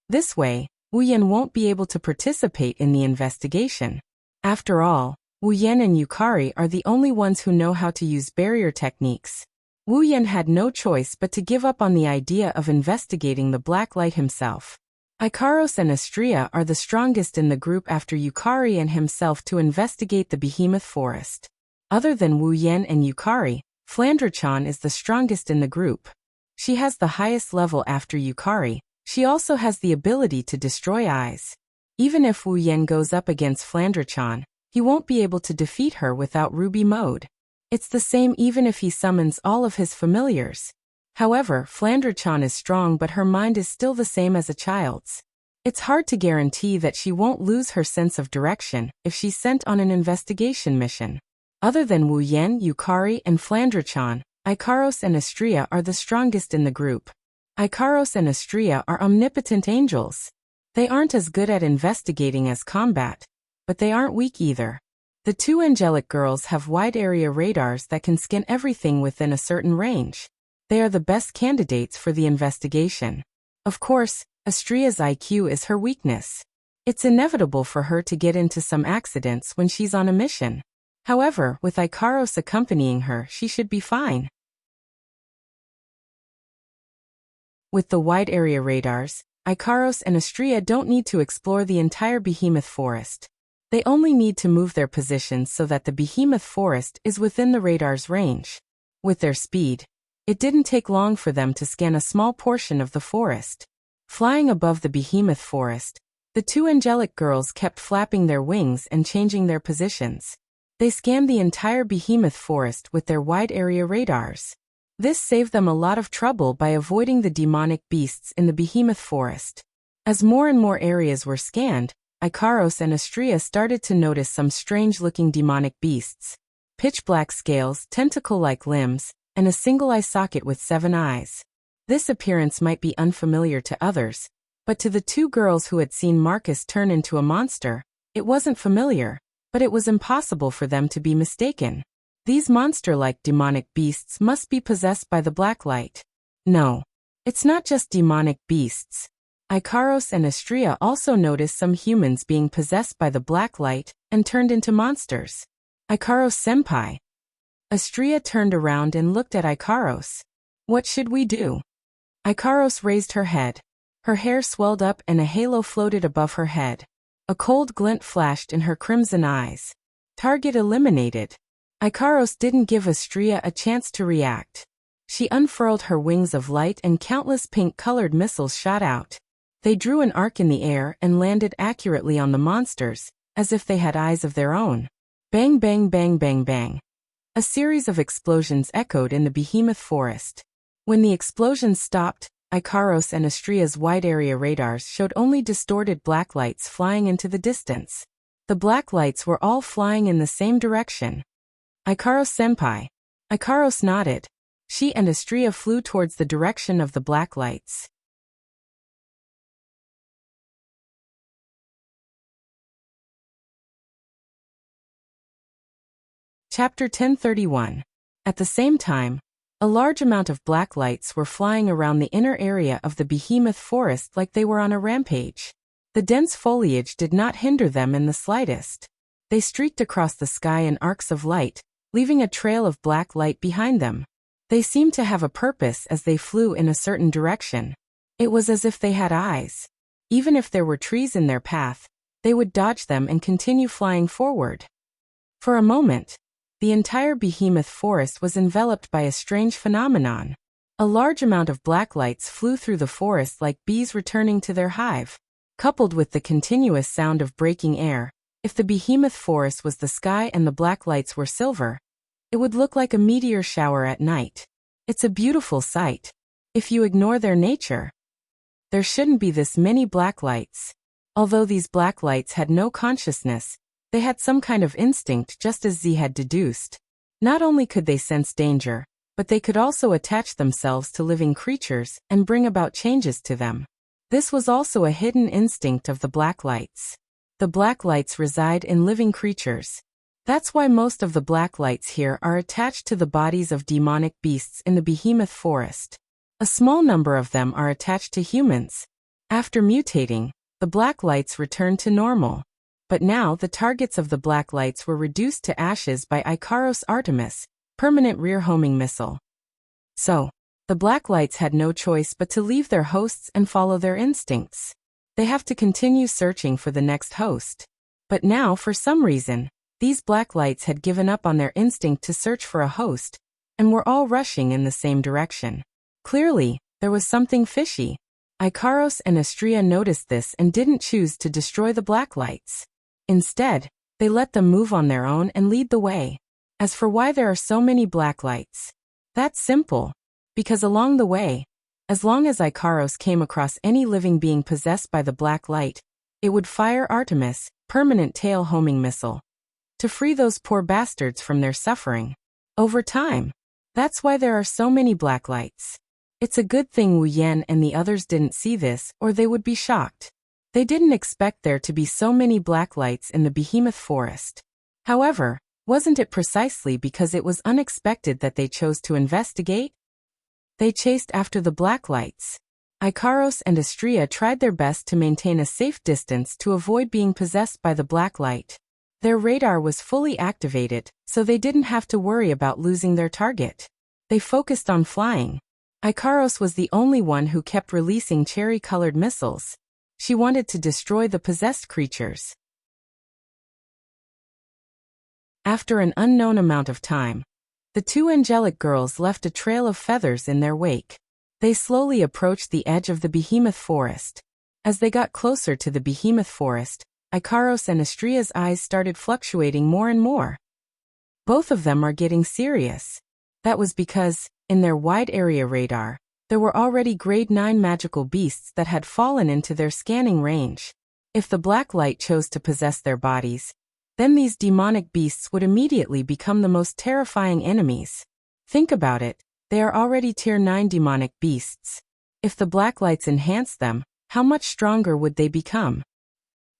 This way, Wu Yan won't be able to participate in the investigation. After all, Wu Yan and Yukari are the only ones who know how to use barrier techniques. Wu Yan had no choice but to give up on the idea of investigating the black light himself. Ikaros and Astrea are the strongest in the group after Yukari and himself to investigate the behemoth forest. Other than Wu Yan and Yukari, Flandre-chan is the strongest in the group. She has the highest level after Yukari. She also has the ability to destroy eyes. Even if Wu Yan goes up against Flandre-chan, he won't be able to defeat her without Ruby Mode. It's the same even if he summons all of his familiars. However, Flandre-chan is strong but her mind is still the same as a child's. It's hard to guarantee that she won't lose her sense of direction if she's sent on an investigation mission. Other than Wu Yan, Yukari, and Flandre-chan, Ikaros and Astrea are the strongest in the group. Ikaros and Astrea are omnipotent angels. They aren't as good at investigating as combat, but they aren't weak either. The two angelic girls have wide-area radars that can scan everything within a certain range. They are the best candidates for the investigation. Of course, Astrea's IQ is her weakness. It's inevitable for her to get into some accidents when she's on a mission. However, with Ikaros accompanying her, she should be fine. With the wide-area radars, Ikaros and Astrea don't need to explore the entire behemoth forest. They only need to move their positions so that the behemoth forest is within the radar's range. With their speed, it didn't take long for them to scan a small portion of the forest. Flying above the behemoth forest, the two angelic girls kept flapping their wings and changing their positions. They scanned the entire behemoth forest with their wide-area radars. This saved them a lot of trouble by avoiding the demonic beasts in the behemoth forest. As more and more areas were scanned, Ikaros and Astrea started to notice some strange-looking demonic beasts. Pitch-black scales, tentacle-like limbs, and a single eye socket with 7 eyes. This appearance might be unfamiliar to others, but to the two girls who had seen Marcus turn into a monster, it wasn't familiar, but it was impossible for them to be mistaken. These monster-like demonic beasts must be possessed by the black light. No, it's not just demonic beasts. Ikaros and Astrea also noticed some humans being possessed by the black light and turned into monsters. Ikaros-senpai. Astrea turned around and looked at Ikaros. What should we do? Ikaros raised her head. Her hair swelled up and a halo floated above her head. A cold glint flashed in her crimson eyes. Target eliminated. Ikaros didn't give Astrea a chance to react. She unfurled her wings of light and countless pink-colored missiles shot out. They drew an arc in the air and landed accurately on the monsters, as if they had eyes of their own. Bang bang bang bang bang. A series of explosions echoed in the behemoth forest. When the explosions stopped, Ikaros and Astrea's wide-area radars showed only distorted black lights flying into the distance. The black lights were all flying in the same direction. Ikaros-senpai. Ikaros nodded. She and Astrea flew towards the direction of the black lights. Chapter 1031. At the same time, a large amount of black lights were flying around the inner area of the behemoth forest like they were on a rampage. The dense foliage did not hinder them in the slightest. They streaked across the sky in arcs of light, leaving a trail of black light behind them. They seemed to have a purpose as they flew in a certain direction. It was as if they had eyes. Even if there were trees in their path, they would dodge them and continue flying forward. For a moment, the entire behemoth forest was enveloped by a strange phenomenon. A large amount of black lights flew through the forest like bees returning to their hive. Coupled with the continuous sound of breaking air, if the behemoth forest was the sky and the black lights were silver, it would look like a meteor shower at night. It's a beautiful sight. If you ignore their nature, there shouldn't be this many black lights. Although these black lights had no consciousness, they had some kind of instinct just as Z had deduced. Not only could they sense danger, but they could also attach themselves to living creatures and bring about changes to them. This was also a hidden instinct of the black lights. The black lights reside in living creatures. That's why most of the black lights here are attached to the bodies of demonic beasts in the behemoth forest. A small number of them are attached to humans. After mutating, the black lights returned to normal. But now the targets of the black lights were reduced to ashes by Icaros Artemis, permanent rear-homing missile. So, the black lights had no choice but to leave their hosts and follow their instincts. They have to continue searching for the next host. But now, for some reason, these black lights had given up on their instinct to search for a host, and were all rushing in the same direction. Clearly, there was something fishy. Icaros and Astrea noticed this and didn't choose to destroy the black lights. Instead, they let them move on their own and lead the way. As for why there are so many black lights, that's simple. Because along the way, as long as Icaros came across any living being possessed by the black light, it would fire Artemis, permanent tail-homing missile, to free those poor bastards from their suffering. Over time, that's why there are so many black lights. It's a good thing Wu Yan and the others didn't see this, or they would be shocked. They didn't expect there to be so many black lights in the behemoth forest. However, wasn't it precisely because it was unexpected that they chose to investigate? They chased after the black lights. Icaros and Astrea tried their best to maintain a safe distance to avoid being possessed by the black light. Their radar was fully activated, so they didn't have to worry about losing their target. They focused on flying. Icaros was the only one who kept releasing cherry-colored missiles. She wanted to destroy the possessed creatures. After an unknown amount of time, the two angelic girls left a trail of feathers in their wake. They slowly approached the edge of the behemoth forest. As they got closer to the behemoth forest, Icaros and Astrea's eyes started fluctuating more and more. Both of them are getting serious. That was because, in their wide area radar, there were already grade 9 magical beasts that had fallen into their scanning range. If the black light chose to possess their bodies, then these demonic beasts would immediately become the most terrifying enemies. Think about it, they are already tier 9 demonic beasts. If the black lights enhance them, how much stronger would they become?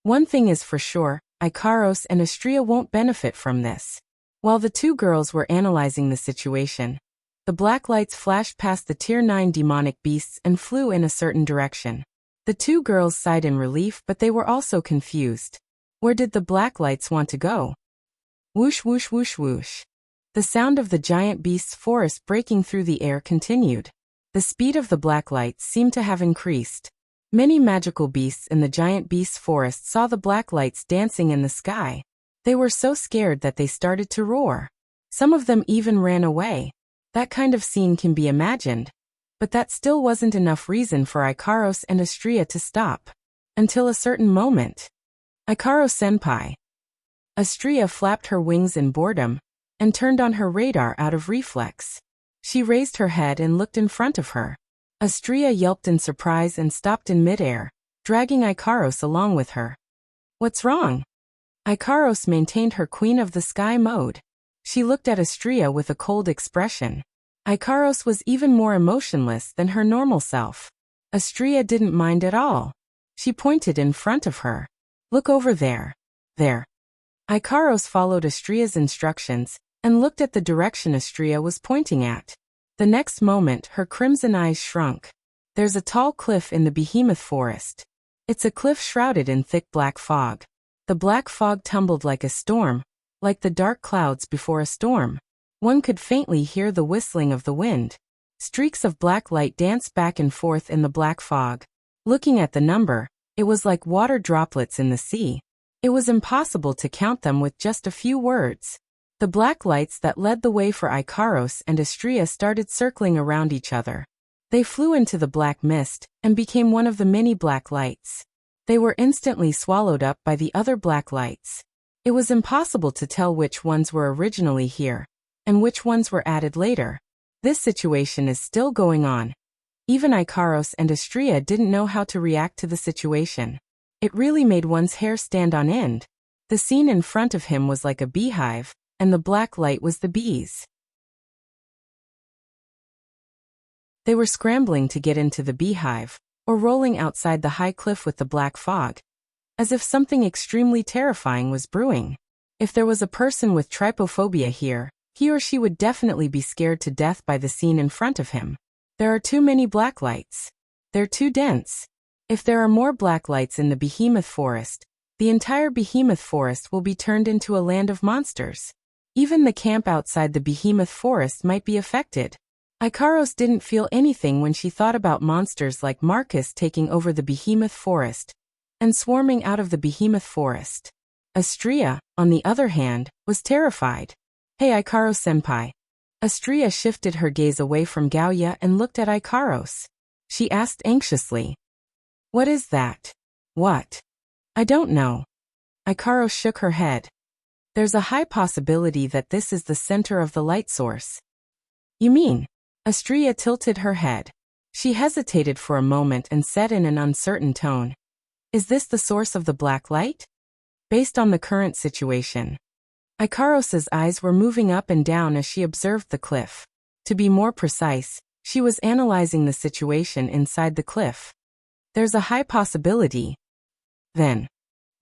One thing is for sure, Icaros and Astrea won't benefit from this. While the two girls were analyzing the situation, the black lights flashed past the tier 9 demonic beasts and flew in a certain direction. The two girls sighed in relief, but they were also confused. Where did the black lights want to go? Whoosh whoosh whoosh whoosh. The sound of the giant beast's forest breaking through the air continued. The speed of the black lights seemed to have increased. Many magical beasts in the giant beast's forest saw the black lights dancing in the sky. They were so scared that they started to roar. Some of them even ran away. That kind of scene can be imagined. But that still wasn't enough reason for Icaros and Astrea to stop. Until a certain moment. Icaros-senpai. Astrea flapped her wings in boredom, and turned on her radar out of reflex. She raised her head and looked in front of her. Astrea yelped in surprise and stopped in midair, dragging Icaros along with her. What's wrong? Icaros maintained her Queen of the Sky mode. She looked at Astrea with a cold expression. Icaros was even more emotionless than her normal self. Astrea didn't mind at all. She pointed in front of her. Look over there. There. Icaros followed Astrea's instructions, and looked at the direction Astrea was pointing at. The next moment, her crimson eyes shrunk. There's a tall cliff in the behemoth forest. It's a cliff shrouded in thick black fog. The black fog tumbled like a storm, like the dark clouds before a storm. One could faintly hear the whistling of the wind. Streaks of black light danced back and forth in the black fog. Looking at the number, it was like water droplets in the sea. It was impossible to count them with just a few words. The black lights that led the way for Icaros and Astrea started circling around each other. They flew into the black mist, and became one of the many black lights. They were instantly swallowed up by the other black lights. It was impossible to tell which ones were originally here, and which ones were added later. This situation is still going on. Even Icaros and Astrea didn't know how to react to the situation. It really made one's hair stand on end. The scene in front of him was like a beehive, and the black light was the bees. They were scrambling to get into the beehive, or rolling outside the high cliff with the black fog, as if something extremely terrifying was brewing. If there was a person with trypophobia here, he or she would definitely be scared to death by the scene in front of him. There are too many black lights. They're too dense. If there are more black lights in the behemoth forest, the entire behemoth forest will be turned into a land of monsters. Even the camp outside the behemoth forest might be affected. Ikaros didn't feel anything when she thought about monsters like Marcus taking over the behemoth forest and swarming out of the behemoth forest. Astria, on the other hand, was terrified. Hey Ikaros-senpai. Astria shifted her gaze away from Gaoya and looked at Ikaros. She asked anxiously. What is that? What? I don't know. Ikaros shook her head. There's a high possibility that this is the center of the light source. You mean? Astria tilted her head. She hesitated for a moment and said in an uncertain tone. Is this the source of the black light? Based on the current situation. Ikaros's eyes were moving up and down as she observed the cliff. To be more precise, she was analyzing the situation inside the cliff. There's a high possibility. Then,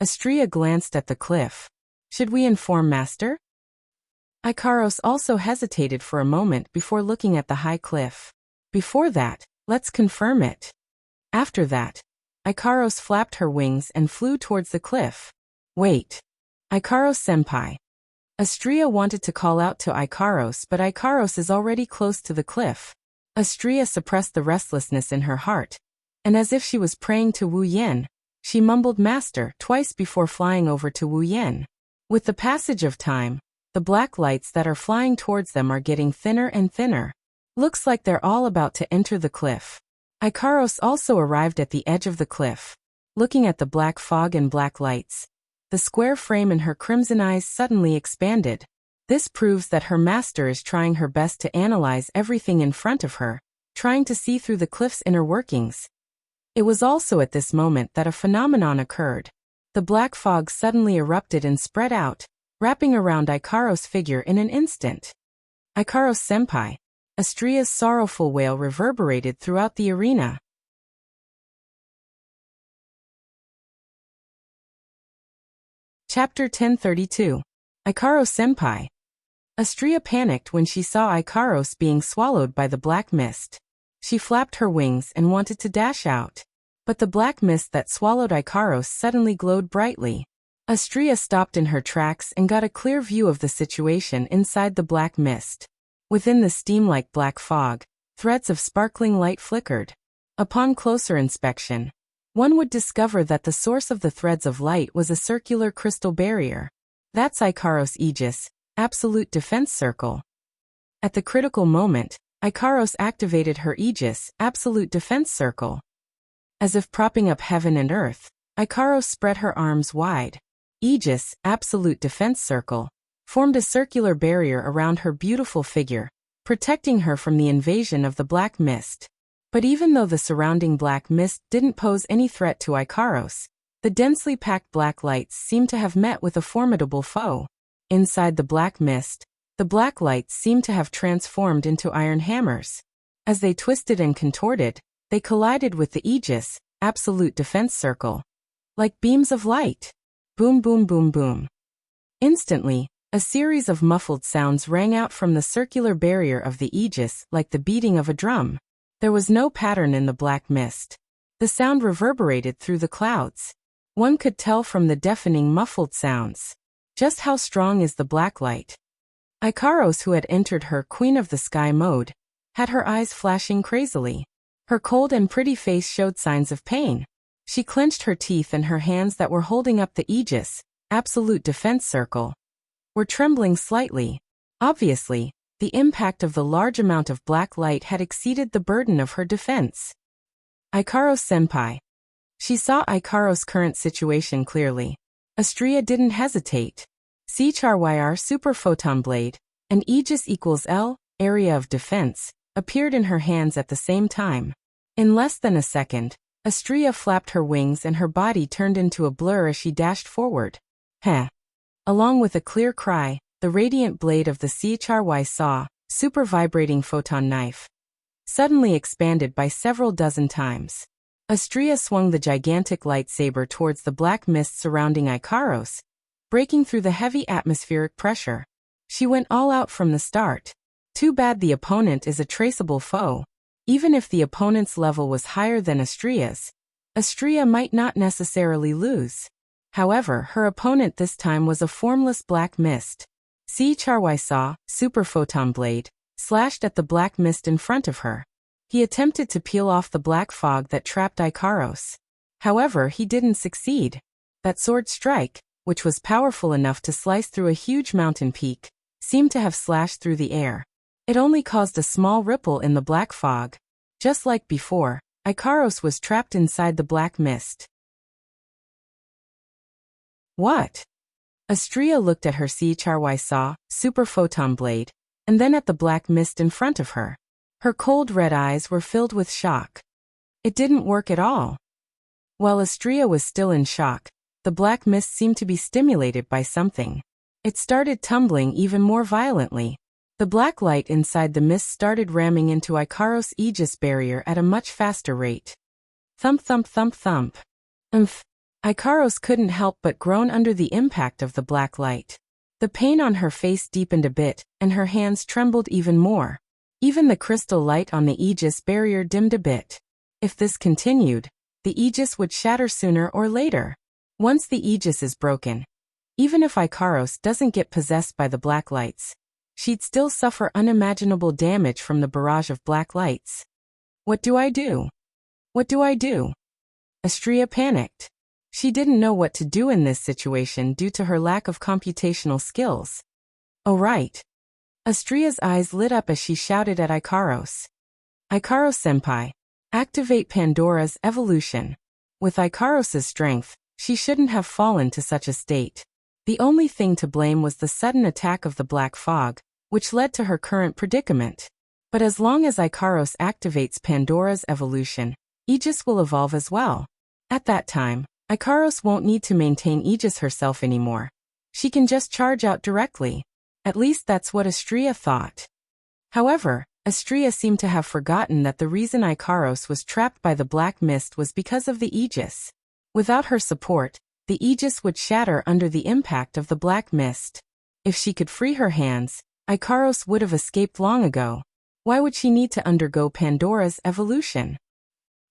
Astria glanced at the cliff. Should we inform Master? Ikaros also hesitated for a moment before looking at the high cliff. Before that, let's confirm it. After that, Ikaros flapped her wings and flew towards the cliff. Wait. Ikaros-senpai. Astria wanted to call out to Ikaros, but Ikaros is already close to the cliff. Astria suppressed the restlessness in her heart, and as if she was praying to Wu Yen, she mumbled Master twice before flying over to Wu Yen. With the passage of time, the black lights that are flying towards them are getting thinner and thinner. Looks like they're all about to enter the cliff. Ikaros also arrived at the edge of the cliff. Looking at the black fog and black lights, the square frame in her crimson eyes suddenly expanded. This proves that her master is trying her best to analyze everything in front of her, trying to see through the cliff's inner workings. It was also at this moment that a phenomenon occurred. The black fog suddenly erupted and spread out, wrapping around Ikaros' figure in an instant. Ikaros-senpai. Astria's sorrowful wail reverberated throughout the arena. Chapter 1032. Ikaros-senpai. Astria panicked when she saw Ikaros being swallowed by the black mist. She flapped her wings and wanted to dash out. But the black mist that swallowed Ikaros suddenly glowed brightly. Astria stopped in her tracks and got a clear view of the situation inside the black mist. Within the steam-like black fog, threads of sparkling light flickered. Upon closer inspection, one would discover that the source of the threads of light was a circular crystal barrier. That's Ikaros' Aegis, absolute defense circle. At the critical moment, Ikaros activated her Aegis, absolute defense circle. As if propping up heaven and earth, Ikaros spread her arms wide. Aegis, absolute defense circle, formed a circular barrier around her beautiful figure, protecting her from the invasion of the black mist. But even though the surrounding black mist didn't pose any threat to Ikaros, the densely packed black lights seemed to have met with a formidable foe. Inside the black mist, the black lights seemed to have transformed into iron hammers. As they twisted and contorted, they collided with the Aegis, absolute defense circle. Like beams of light. Boom boom boom boom. Instantly, a series of muffled sounds rang out from the circular barrier of the Aegis like the beating of a drum. There was no pattern in the black mist. The sound reverberated through the clouds. One could tell from the deafening muffled sounds. Just how strong is the black light? Ikaros, who had entered her Queen of the Sky mode, had her eyes flashing crazily. Her cold and pretty face showed signs of pain. She clenched her teeth and her hands that were holding up the Aegis, absolute defense circle, were trembling slightly. Obviously, the impact of the large amount of black light had exceeded the burden of her defense. Ikaros-senpai. She saw Ikaros' current situation clearly. Astria didn't hesitate. CHRYR Super Photon Blade, and Aegis equals L, area of defense, appeared in her hands at the same time. In less than a second, Astria flapped her wings and her body turned into a blur as she dashed forward. Heh. Along with a clear cry, the radiant blade of the CHRY Saw, super vibrating photon knife, suddenly expanded by several dozen times. Astria swung the gigantic lightsaber towards the black mist surrounding Ikaros, breaking through the heavy atmospheric pressure. She went all out from the start. Too bad the opponent is a traceable foe. Even if the opponent's level was higher than Astria's, Astria might not necessarily lose. However, her opponent this time was a formless black mist. Charwai saw, super photon blade, slashed at the black mist in front of her. He attempted to peel off the black fog that trapped Ikaros. However, he didn't succeed. That sword strike, which was powerful enough to slice through a huge mountain peak, seemed to have slashed through the air. It only caused a small ripple in the black fog. Just like before, Ikaros was trapped inside the black mist. What? Astria looked at her Charwai saw, super photon blade, and then at the black mist in front of her. Her cold red eyes were filled with shock. It didn't work at all. While Astria was still in shock, the black mist seemed to be stimulated by something. It started tumbling even more violently. The black light inside the mist started ramming into Ikaros' Aegis barrier at a much faster rate. Thump thump thump thump. Ikaros couldn't help but groan under the impact of the black light. The pain on her face deepened a bit, and her hands trembled even more. Even the crystal light on the Aegis barrier dimmed a bit. If this continued, the Aegis would shatter sooner or later. Once the Aegis is broken, even if Ikaros doesn't get possessed by the black lights, she'd still suffer unimaginable damage from the barrage of black lights. What do I do? What do I do? Astria panicked. She didn't know what to do in this situation due to her lack of computational skills. Oh right. Astria's eyes lit up as she shouted at Ikaros. Ikaros-senpai, activate Pandora's evolution. With Ikaros' strength, she shouldn't have fallen to such a state. The only thing to blame was the sudden attack of the black fog, which led to her current predicament. But as long as Ikaros activates Pandora's evolution, Aegis will evolve as well. At that time, Ikaros won't need to maintain Aegis herself anymore. She can just charge out directly. At least that's what Astria thought. However, Astria seemed to have forgotten that the reason Ikaros was trapped by the black mist was because of the Aegis. Without her support, the Aegis would shatter under the impact of the black mist. If she could free her hands, Ikaros would have escaped long ago. Why would she need to undergo Pandora's evolution?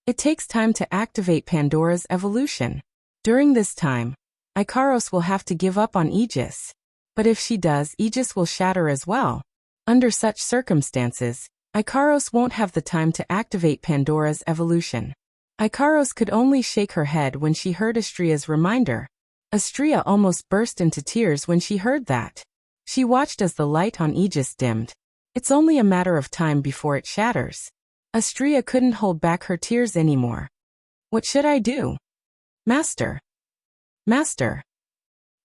It takes time to activate Pandora's evolution. During this time, Ikaros will have to give up on Aegis. But if she does, Aegis will shatter as well. Under such circumstances, Ikaros won't have the time to activate Pandora's evolution. Ikaros could only shake her head when she heard Astria's reminder. Astria almost burst into tears when she heard that. She watched as the light on Aegis dimmed. It's only a matter of time before it shatters. Astria couldn't hold back her tears anymore. What should I do? Master. Master.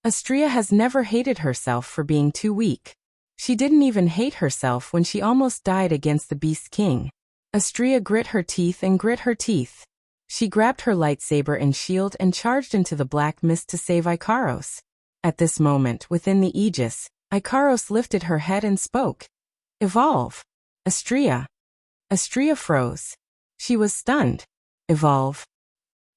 Astria has never hated herself for being too weak. She didn't even hate herself when she almost died against the Beast King. Astria grit her teeth and grit her teeth. She grabbed her lightsaber and shield and charged into the black mist to save Ikaros. At this moment, within the Aegis, Ikaros lifted her head and spoke. Evolve. Astria. Astria froze. She was stunned. Evolve.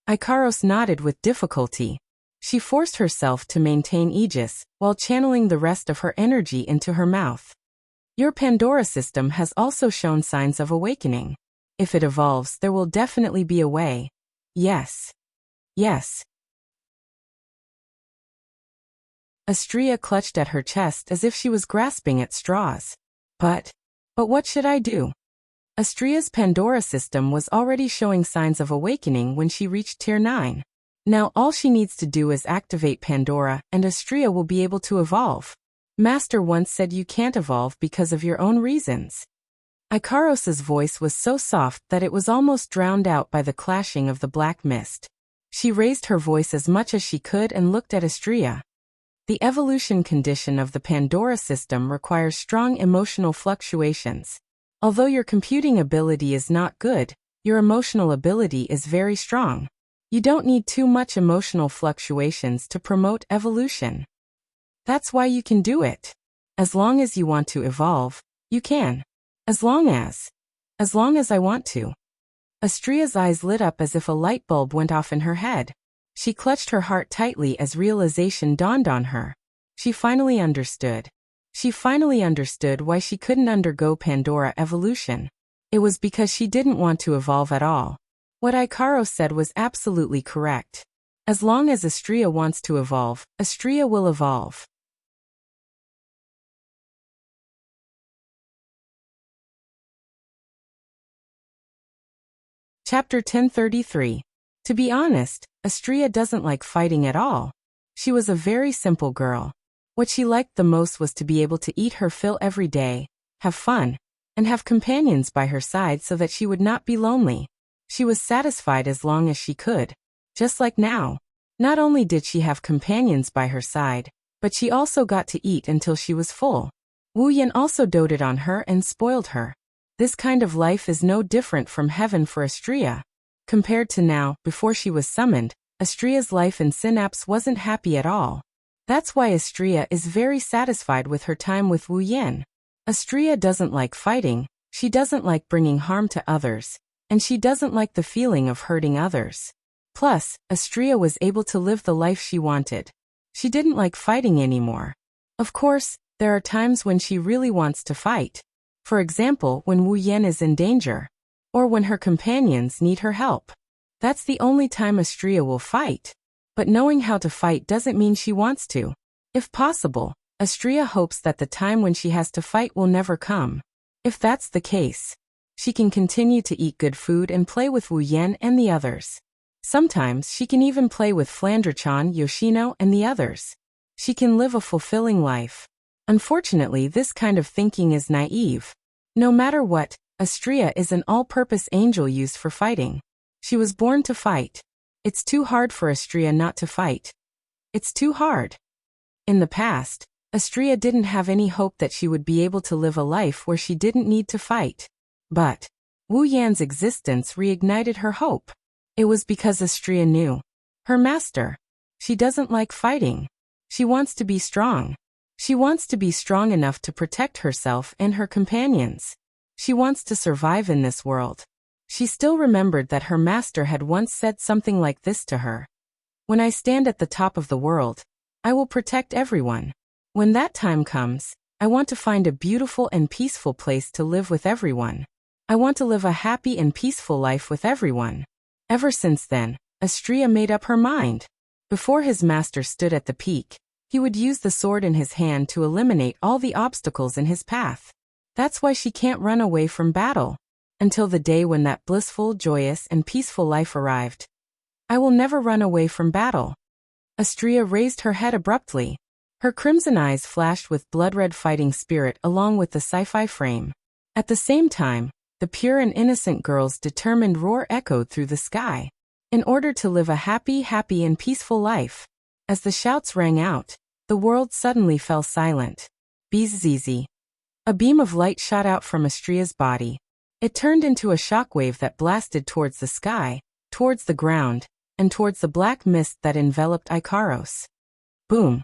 Ikaros nodded with difficulty. She forced herself to maintain Aegis, while channeling the rest of her energy into her mouth. Your Pandora system has also shown signs of awakening. If it evolves, there will definitely be a way. Yes. Yes. Astria clutched at her chest as if she was grasping at straws. But what should I do? Astria's Pandora system was already showing signs of awakening when she reached Tier 9. Now all she needs to do is activate Pandora and Astria will be able to evolve. Master once said you can't evolve because of your own reasons. Ikaros' voice was so soft that it was almost drowned out by the clashing of the black mist. She raised her voice as much as she could and looked at Astria. The evolution condition of the Pandora system requires strong emotional fluctuations. Although your computing ability is not good, your emotional ability is very strong. You don't need too much emotional fluctuations to promote evolution. That's why you can do it. As long as you want to evolve, you can. As long as I want to. Astria's eyes lit up as if a light bulb went off in her head. She clutched her heart tightly as realization dawned on her. She finally understood. She finally understood why she couldn't undergo Pandora evolution. It was because she didn't want to evolve at all. What Ikaros said was absolutely correct. As long as Astrea wants to evolve, Astrea will evolve. Chapter 1033. To be honest, Astrea doesn't like fighting at all. She was a very simple girl. What she liked the most was to be able to eat her fill every day, have fun, and have companions by her side so that she would not be lonely. She was satisfied as long as she could. Just like now. Not only did she have companions by her side, but she also got to eat until she was full. Wu Yan also doted on her and spoiled her. This kind of life is no different from heaven for Astrea. Compared to now, before she was summoned, Astrea's life in Synapse wasn't happy at all. That's why Astrea is very satisfied with her time with Wu Yan. Astrea doesn't like fighting, she doesn't like bringing harm to others, and she doesn't like the feeling of hurting others. Plus, Astrea was able to live the life she wanted. She didn't like fighting anymore. Of course, there are times when she really wants to fight. For example, when Wu Yan is in danger. Or when her companions need her help. That's the only time Astrea will fight. But knowing how to fight doesn't mean she wants to. If possible, Astrea hopes that the time when she has to fight will never come. If that's the case, she can continue to eat good food and play with Wu Yan and the others. Sometimes she can even play with Flandre-chan, Yoshino, and the others. She can live a fulfilling life. Unfortunately, this kind of thinking is naive. No matter what, Astrea is an all-purpose angel used for fighting. She was born to fight. It's too hard for Astrea not to fight. It's too hard. In the past, Astrea didn't have any hope that she would be able to live a life where she didn't need to fight. But Wu Yan's existence reignited her hope. It was because Astrea knew her master. She doesn't like fighting. She wants to be strong. She wants to be strong enough to protect herself and her companions. She wants to survive in this world. She still remembered that her master had once said something like this to her. When I stand at the top of the world, I will protect everyone. When that time comes, I want to find a beautiful and peaceful place to live with everyone. I want to live a happy and peaceful life with everyone. Ever since then, Astrea made up her mind. Before his master stood at the peak, he would use the sword in his hand to eliminate all the obstacles in his path. That's why she can't run away from battle. Until the day when that blissful, joyous, and peaceful life arrived. I will never run away from battle. Astrea raised her head abruptly. Her crimson eyes flashed with blood-red fighting spirit along with the sci-fi frame. At the same time, the pure and innocent girl's determined roar echoed through the sky. In order to live a happy and peaceful life. As the shouts rang out, the world suddenly fell silent. Bzzz. A beam of light shot out from Astrea's body. It turned into a shockwave that blasted towards the sky, towards the ground, and towards the black mist that enveloped Ikaros. Boom.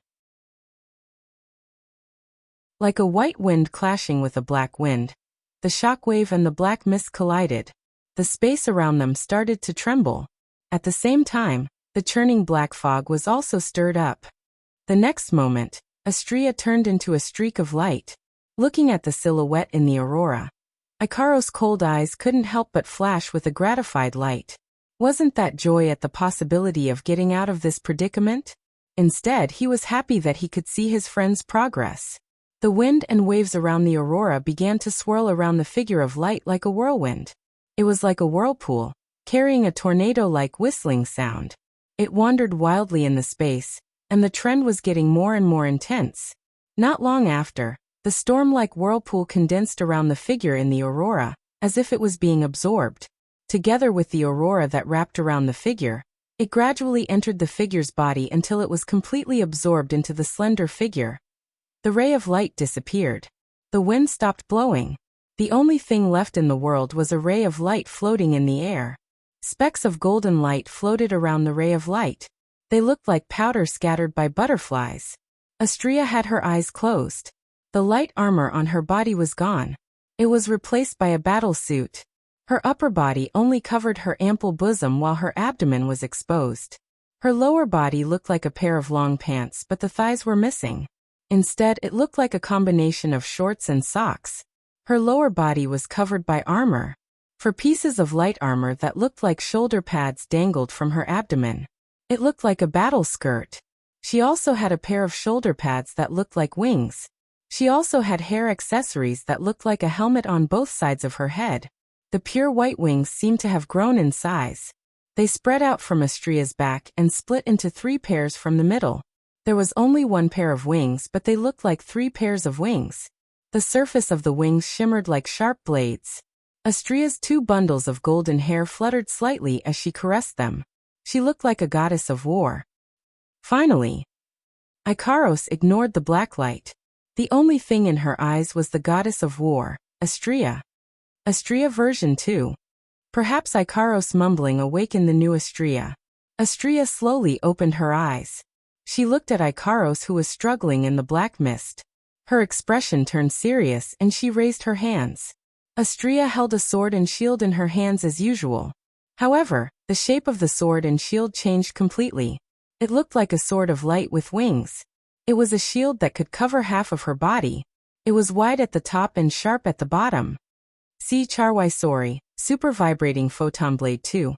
Like a white wind clashing with a black wind, the shockwave and the black mist collided. The space around them started to tremble. At the same time, the churning black fog was also stirred up. The next moment, Astrea turned into a streak of light. Looking at the silhouette in the aurora, Ikaros' cold eyes couldn't help but flash with a gratified light. Wasn't that joy at the possibility of getting out of this predicament? Instead, he was happy that he could see his friend's progress. The wind and waves around the aurora began to swirl around the figure of light like a whirlwind. It was like a whirlpool, carrying a tornado-like whistling sound. It wandered wildly in the space, and the trend was getting more and more intense. Not long after, the storm-like whirlpool condensed around the figure in the aurora, as if it was being absorbed. Together with the aurora that wrapped around the figure, it gradually entered the figure's body until it was completely absorbed into the slender figure. The ray of light disappeared. The wind stopped blowing. The only thing left in the world was a ray of light floating in the air. Specks of golden light floated around the ray of light. They looked like powder scattered by butterflies. Astrea had her eyes closed. The light armor on her body was gone. It was replaced by a battle suit. Her upper body only covered her ample bosom while her abdomen was exposed. Her lower body looked like a pair of long pants, but the thighs were missing. Instead, it looked like a combination of shorts and socks. Her lower body was covered by armor. For pieces of light armor that looked like shoulder pads dangled from her abdomen. It looked like a battle skirt. She also had a pair of shoulder pads that looked like wings. She also had hair accessories that looked like a helmet on both sides of her head. The pure white wings seemed to have grown in size. They spread out from Astria's back and split into 3 pairs from the middle. There was only 1 pair of wings, but they looked like 3 pairs of wings. The surface of the wings shimmered like sharp blades. Astria's 2 bundles of golden hair fluttered slightly as she caressed them. She looked like a goddess of war. Finally, Ikaros ignored the black light. The only thing in her eyes was the goddess of war, Astria. Astria version 2. Perhaps Ikaros' mumbling awakened the new Astria. Astria slowly opened her eyes. She looked at Ikaros, who was struggling in the black mist. Her expression turned serious and she raised her hands. Astria held a sword and shield in her hands as usual. However, the shape of the sword and shield changed completely. It looked like a sword of light with wings. It was a shield that could cover half of her body. It was wide at the top and sharp at the bottom. See Charwai Sori, Super Vibrating Photon Blade 2.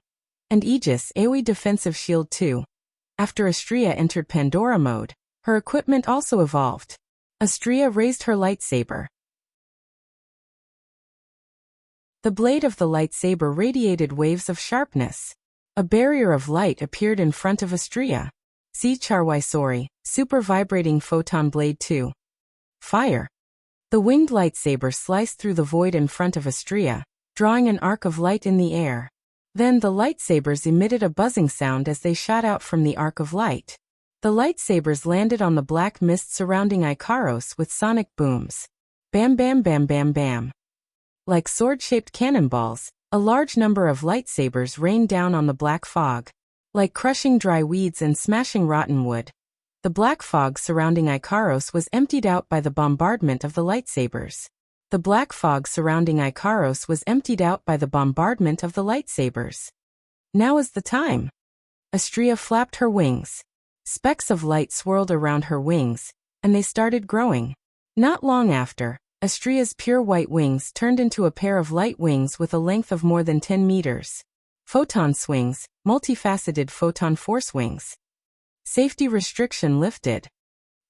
And Aegis AoE Defensive Shield 2. After Astria entered Pandora mode, her equipment also evolved. Astria raised her lightsaber. The blade of the lightsaber radiated waves of sharpness. A barrier of light appeared in front of Astria. See Charwai Sori, Super Vibrating Photon Blade 2. Fire. The winged lightsaber sliced through the void in front of Astria, drawing an arc of light in the air. Then the lightsabers emitted a buzzing sound as they shot out from the arc of light. The lightsabers landed on the black mist surrounding Ikaros with sonic booms. Bam bam bam bam bam. Like sword-shaped cannonballs, a large number of lightsabers rained down on the black fog. Like crushing dry weeds and smashing rotten wood. The black fog surrounding Ikaros was emptied out by the bombardment of the lightsabers. The black fog surrounding Ikaros was emptied out by the bombardment of the lightsabers. Now is the time. Astria flapped her wings. Specks of light swirled around her wings, and they started growing. Not long after, Astria's pure white wings turned into a pair of light wings with a length of more than 10 meters. Photon swings, multifaceted photon force wings. Safety restriction lifted.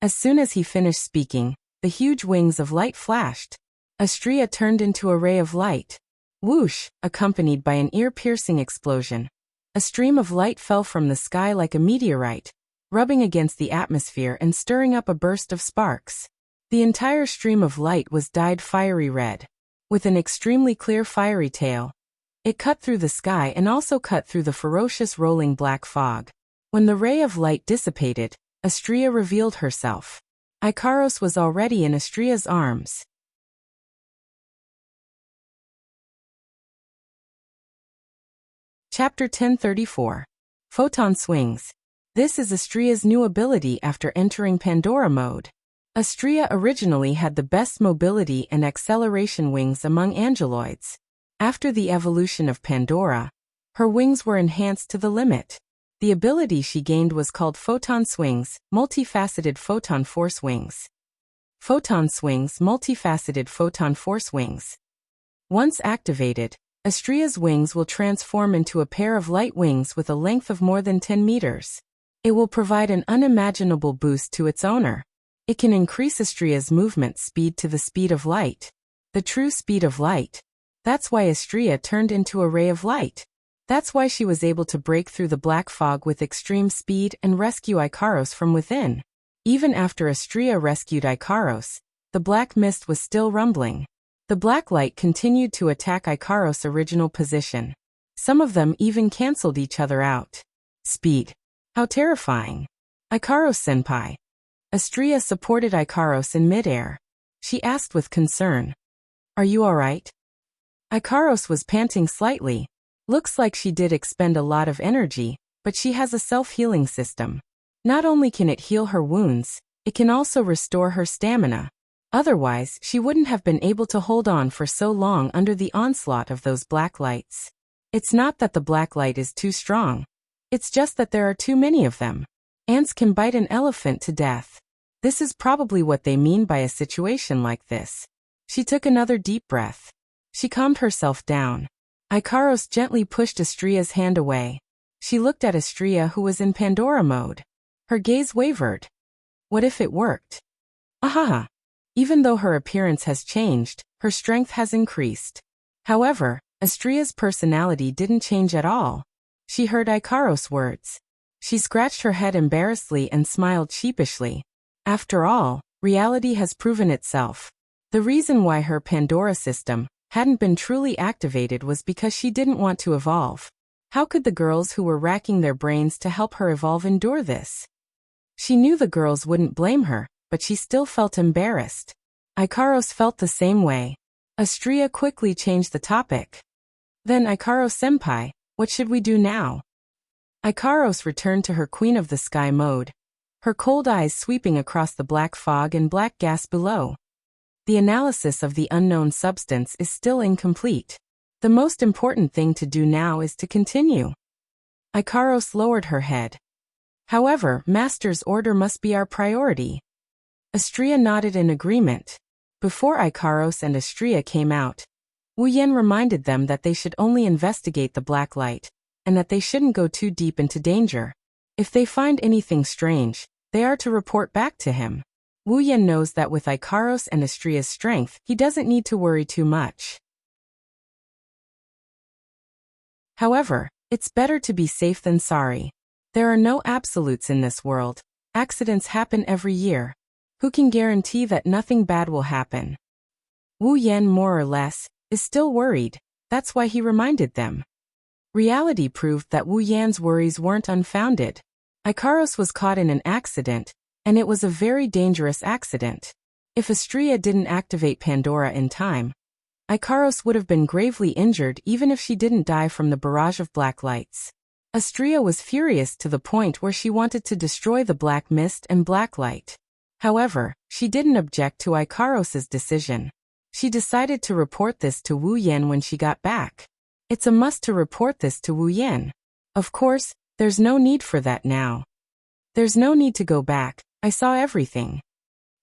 As soon as he finished speaking, the huge wings of light flashed. Astria turned into a ray of light. Whoosh, accompanied by an ear-piercing explosion. A stream of light fell from the sky like a meteorite, rubbing against the atmosphere and stirring up a burst of sparks. The entire stream of light was dyed fiery red. With an extremely clear fiery tail. It cut through the sky and also cut through the ferocious rolling black fog. When the ray of light dissipated, Astria revealed herself. Ikaros was already in Astria's arms. Chapter 1034. Photon Swings. This is Astria's new ability after entering Pandora mode. Astria originally had the best mobility and acceleration wings among angeloids. After the evolution of Pandora, her wings were enhanced to the limit. The ability she gained was called Photon Swings, Multifaceted Photon Force Wings. Photon Swings, Multifaceted Photon Force Wings. Once activated, Astria's wings will transform into a pair of light wings with a length of more than 10 meters. It will provide an unimaginable boost to its owner. It can increase Astria's movement speed to the speed of light. The true speed of light. That's why Astria turned into a ray of light. That's why she was able to break through the black fog with extreme speed and rescue Ikaros from within. Even after Astria rescued Ikaros, the black mist was still rumbling. The black light continued to attack Ikaros' original position. Some of them even cancelled each other out. Speed. How terrifying. Ikaros-senpai. Astria supported Ikaros in midair. She asked with concern. Are you alright? Ikaros was panting slightly. Looks like she did expend a lot of energy, but she has a self-healing system. Not only can it heal her wounds, it can also restore her stamina. Otherwise, she wouldn't have been able to hold on for so long under the onslaught of those black lights. It's not that the black light is too strong. It's just that there are too many of them. Ants can bite an elephant to death. This is probably what they mean by a situation like this. She took another deep breath. She calmed herself down. Ikaros gently pushed Astria's hand away. She looked at Astria, who was in Pandora mode. Her gaze wavered. What if it worked? Ahaha. Even though her appearance has changed, her strength has increased. However, Astria's personality didn't change at all. She heard Ikaros' words. She scratched her head embarrassedly and smiled sheepishly. After all, reality has proven itself. The reason why her Pandora system hadn't been truly activated was because she didn't want to evolve. How could the girls who were racking their brains to help her evolve endure this? She knew the girls wouldn't blame her, but she still felt embarrassed. Ikaros felt the same way. Astria quickly changed the topic. Then Ikaros-senpai, what should we do now? Ikaros returned to her Queen of the Sky mode, her cold eyes sweeping across the black fog and black gas below. The analysis of the unknown substance is still incomplete. The most important thing to do now is to continue. Ikaros lowered her head. However, Master's order must be our priority. Astria nodded in agreement. Before Ikaros and Astria came out, Wu Yan reminded them that they should only investigate the black light, and that they shouldn't go too deep into danger. If they find anything strange, they are to report back to him. Wu Yan knows that with Ikaros and Astria's strength, he doesn't need to worry too much. However, it's better to be safe than sorry. There are no absolutes in this world. Accidents happen every year. Who can guarantee that nothing bad will happen? Wu Yan, more or less, is still worried. That's why he reminded them. Reality proved that Wu Yan's worries weren't unfounded. Ikaros was caught in an accident, and it was a very dangerous accident. If Astria didn't activate Pandora in time, Ikaros would have been gravely injured even if she didn't die from the barrage of black lights. Astria was furious to the point where she wanted to destroy the black mist and black light. However, she didn't object to Ikaros's decision. She decided to report this to Wu Yan when she got back. It's a must to report this to Wu Yan. Of course, there's no need for that now. There's no need to go back. I saw everything.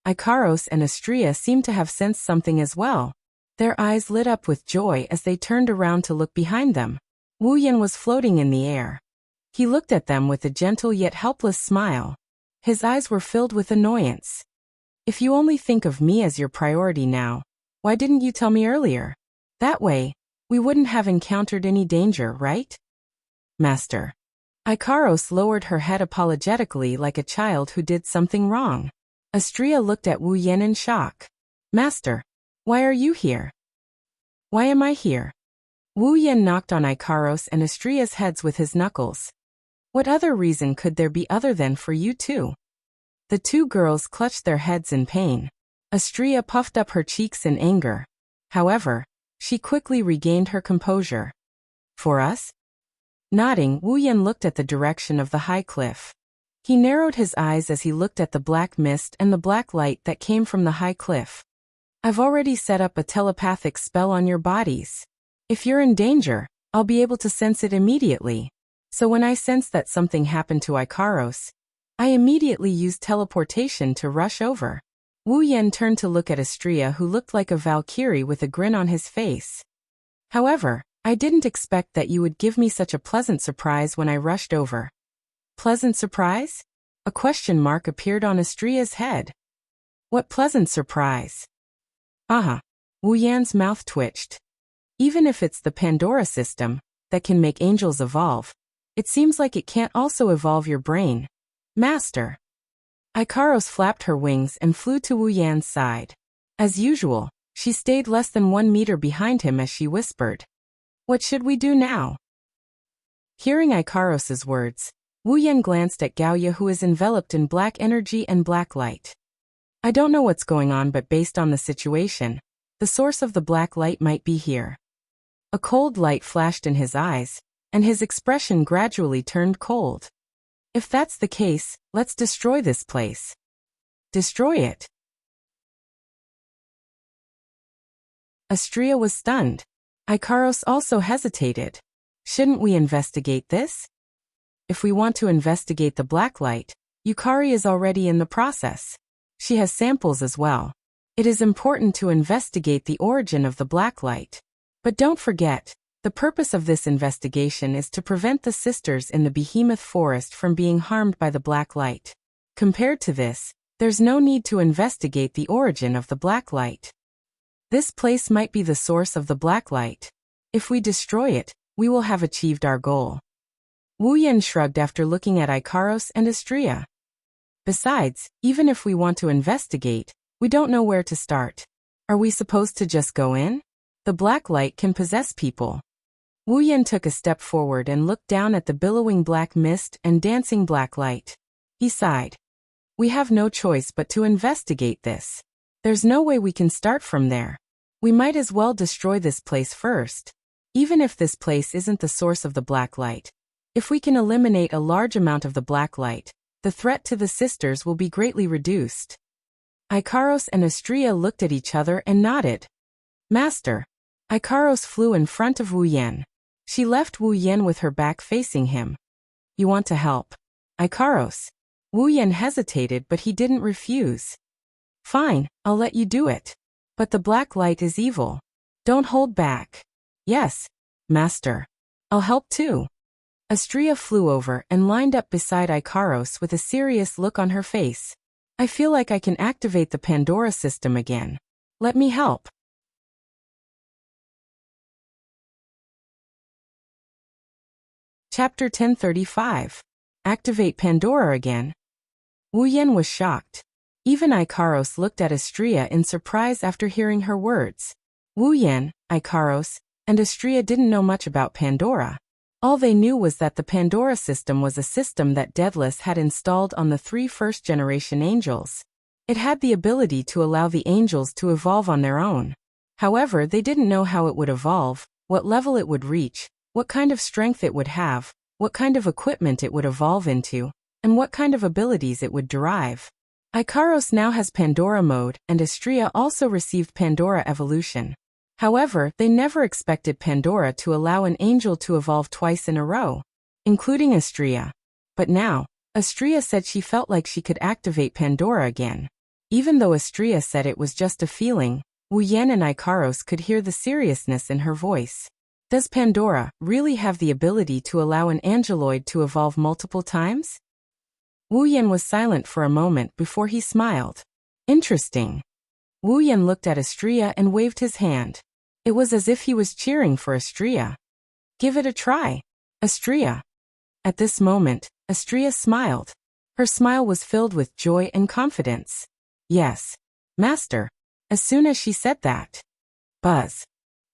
Ikaros and Astria seemed to have sensed something as well. Their eyes lit up with joy as they turned around to look behind them. Wu Yan was floating in the air. He looked at them with a gentle yet helpless smile. His eyes were filled with annoyance. If you only think of me as your priority now, why didn't you tell me earlier? That way, we wouldn't have encountered any danger, right? Master. Ikaros lowered her head apologetically like a child who did something wrong. Astria looked at Wu Yan in shock. Master, why are you here? Why am I here? Wu Yan knocked on Ikaros and Astria's heads with his knuckles. What other reason could there be other than for you two? The two girls clutched their heads in pain. Astria puffed up her cheeks in anger. However, she quickly regained her composure. For us? Nodding, Wu Yan looked at the direction of the high cliff. He narrowed his eyes as he looked at the black mist and the black light that came from the high cliff. I've already set up a telepathic spell on your bodies. If you're in danger, I'll be able to sense it immediately. So when I sensed that something happened to Ikaros, I immediately used teleportation to rush over. Wu Yan turned to look at Astria, who looked like a Valkyrie with a grin on his face. However, I didn't expect that you would give me such a pleasant surprise when I rushed over. Pleasant surprise? A question mark appeared on Astria's head. What pleasant surprise? Aha. Wu Yan's mouth twitched. Even if it's the Pandora system that can make angels evolve, it seems like it can't also evolve your brain. Master. Ikaros flapped her wings and flew to Wu Yan's side. As usual, she stayed less than 1 meter behind him as she whispered. What should we do now? Hearing Ikaros's words, Wu Yan glanced at Gaoya, who is enveloped in black energy and black light. I don't know what's going on, but based on the situation, the source of the black light might be here. A cold light flashed in his eyes, and his expression gradually turned cold. If that's the case, let's destroy this place. Destroy it. Astria was stunned. Ikaros also hesitated. Shouldn't we investigate this? if we want to investigate the black light, Yukari is already in the process. She has samples as well. It is important to investigate the origin of the black light. But don't forget, the purpose of this investigation is to prevent the sisters in the behemoth forest from being harmed by the black light. Compared to this, there's no need to investigate the origin of the black light. This place might be the source of the black light. If we destroy it, we will have achieved our goal. Wu Yan shrugged after looking at Ikaros and Astria. Besides, even if we want to investigate, we don't know where to start. Are we supposed to just go in? The black light can possess people. Wu Yan took a step forward and looked down at the billowing black mist and dancing black light. He sighed. We have no choice but to investigate this. There's no way we can start from there. We might as well destroy this place first. Even if this place isn't the source of the black light, if we can eliminate a large amount of the black light, the threat to the sisters will be greatly reduced. Ikaros and Astria looked at each other and nodded. Master. Ikaros flew in front of Wu Yan. She left Wu Yan with her back facing him. You want to help? Ikaros. Wu Yan hesitated, but he didn't refuse. Fine, I'll let you do it. But the black light is evil. Don't hold back. Yes, Master. I'll help too. Astria flew over and lined up beside Ikaros with a serious look on her face. I feel like I can activate the Pandora system again. Let me help. Chapter 1035. Activate Pandora again. Wu Yan was shocked. Even Ikaros looked at Astria in surprise after hearing her words. Wu Yan, Ikaros, and Astria didn't know much about Pandora. All they knew was that the Pandora system was a system that Daedalus had installed on the 3 first-generation angels. It had the ability to allow the angels to evolve on their own. However, they didn't know how it would evolve, what level it would reach, what kind of strength it would have, what kind of equipment it would evolve into, and what kind of abilities it would derive. Ikaros now has Pandora mode, and Astria also received Pandora evolution. However, they never expected Pandora to allow an angel to evolve twice in a row, including Astria. But now, Astria said she felt like she could activate Pandora again. Even though Astria said it was just a feeling, Wu Yan and Ikaros could hear the seriousness in her voice. Does Pandora really have the ability to allow an angeloid to evolve multiple times? Wu Yan was silent for a moment before he smiled. Interesting. Wu Yan looked at Astria and waved his hand. It was as if he was cheering for Astria. Give it a try, Astria. At this moment, Astria smiled. Her smile was filled with joy and confidence. Yes, Master. As soon as she said that, buzz.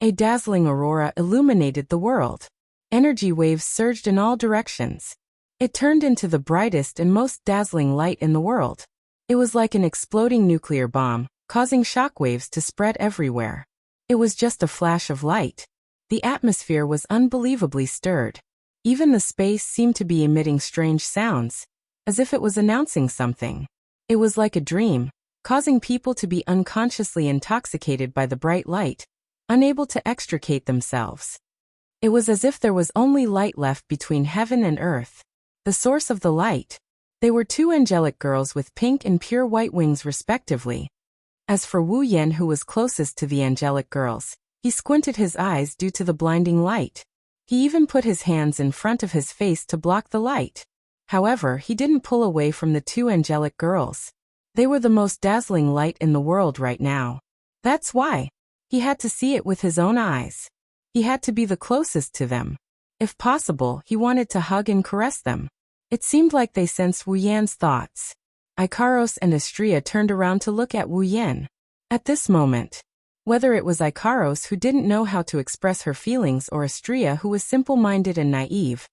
A dazzling aurora illuminated the world. Energy waves surged in all directions. It turned into the brightest and most dazzling light in the world. It was like an exploding nuclear bomb, causing shockwaves to spread everywhere. It was just a flash of light. The atmosphere was unbelievably stirred. Even the space seemed to be emitting strange sounds, as if it was announcing something. It was like a dream, causing people to be unconsciously intoxicated by the bright light, unable to extricate themselves. It was as if there was only light left between heaven and earth. The source of the light. They were 2 angelic girls with pink and pure white wings respectively. As for Wu Yan, who was closest to the angelic girls, he squinted his eyes due to the blinding light. He even put his hands in front of his face to block the light. However, he didn't pull away from the 2 angelic girls. They were the most dazzling light in the world right now. That's why. He had to see it with his own eyes. He had to be the closest to them. If possible, he wanted to hug and caress them. It seemed like they sensed Wu Yan's thoughts. Ikaros and Astria turned around to look at Wu Yan. At this moment, whether it was Ikaros who didn't know how to express her feelings or Astria who was simple-minded and naive,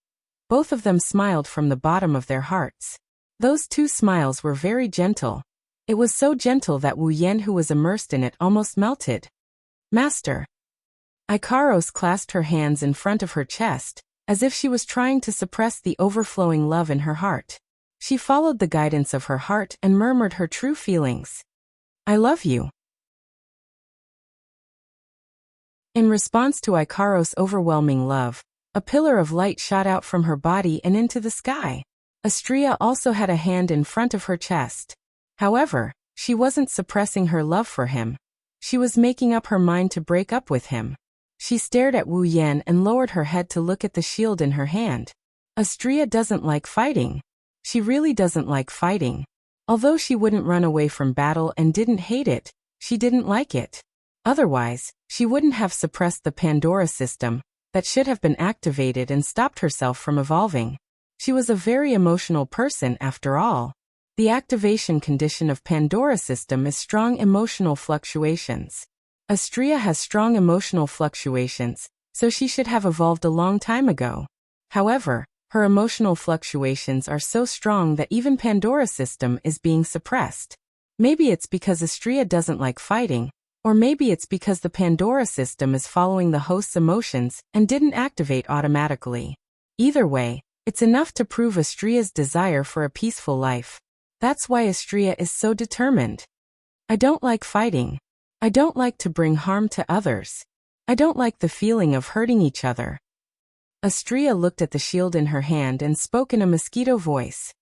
both of them smiled from the bottom of their hearts. Those 2 smiles were very gentle. It was so gentle that Wu Yan, who was immersed in it, almost melted. Master. Ikaros clasped her hands in front of her chest, as if she was trying to suppress the overflowing love in her heart. She followed the guidance of her heart and murmured her true feelings. I love you. In response to Ikaros' overwhelming love, A pillar of light shot out from her body and into the sky. Astrea also had a hand in front of her chest. However, she wasn't suppressing her love for him. She was making up her mind to break up with him. She stared at Wu Yan and lowered her head to look at the shield in her hand. Astrea doesn't like fighting. She really doesn't like fighting. Although she wouldn't run away from battle and didn't hate it, she didn't like it. Otherwise, she wouldn't have suppressed the Pandora system that should have been activated and stopped herself from evolving. She was a very emotional person after all. The activation condition of Pandora system is strong emotional fluctuations. Astrea has strong emotional fluctuations, so she should have evolved a long time ago. However, her emotional fluctuations are so strong that even Pandora system is being suppressed. Maybe it's because Astrea doesn't like fighting, or maybe it's because the Pandora system is following the host's emotions and didn't activate automatically. Either way, it's enough to prove Astrea's desire for a peaceful life. That's why Astrea is so determined. I don't like fighting. I don't like to bring harm to others. I don't like the feeling of hurting each other. Astrea looked at the shield in her hand and spoke in a mosquito voice.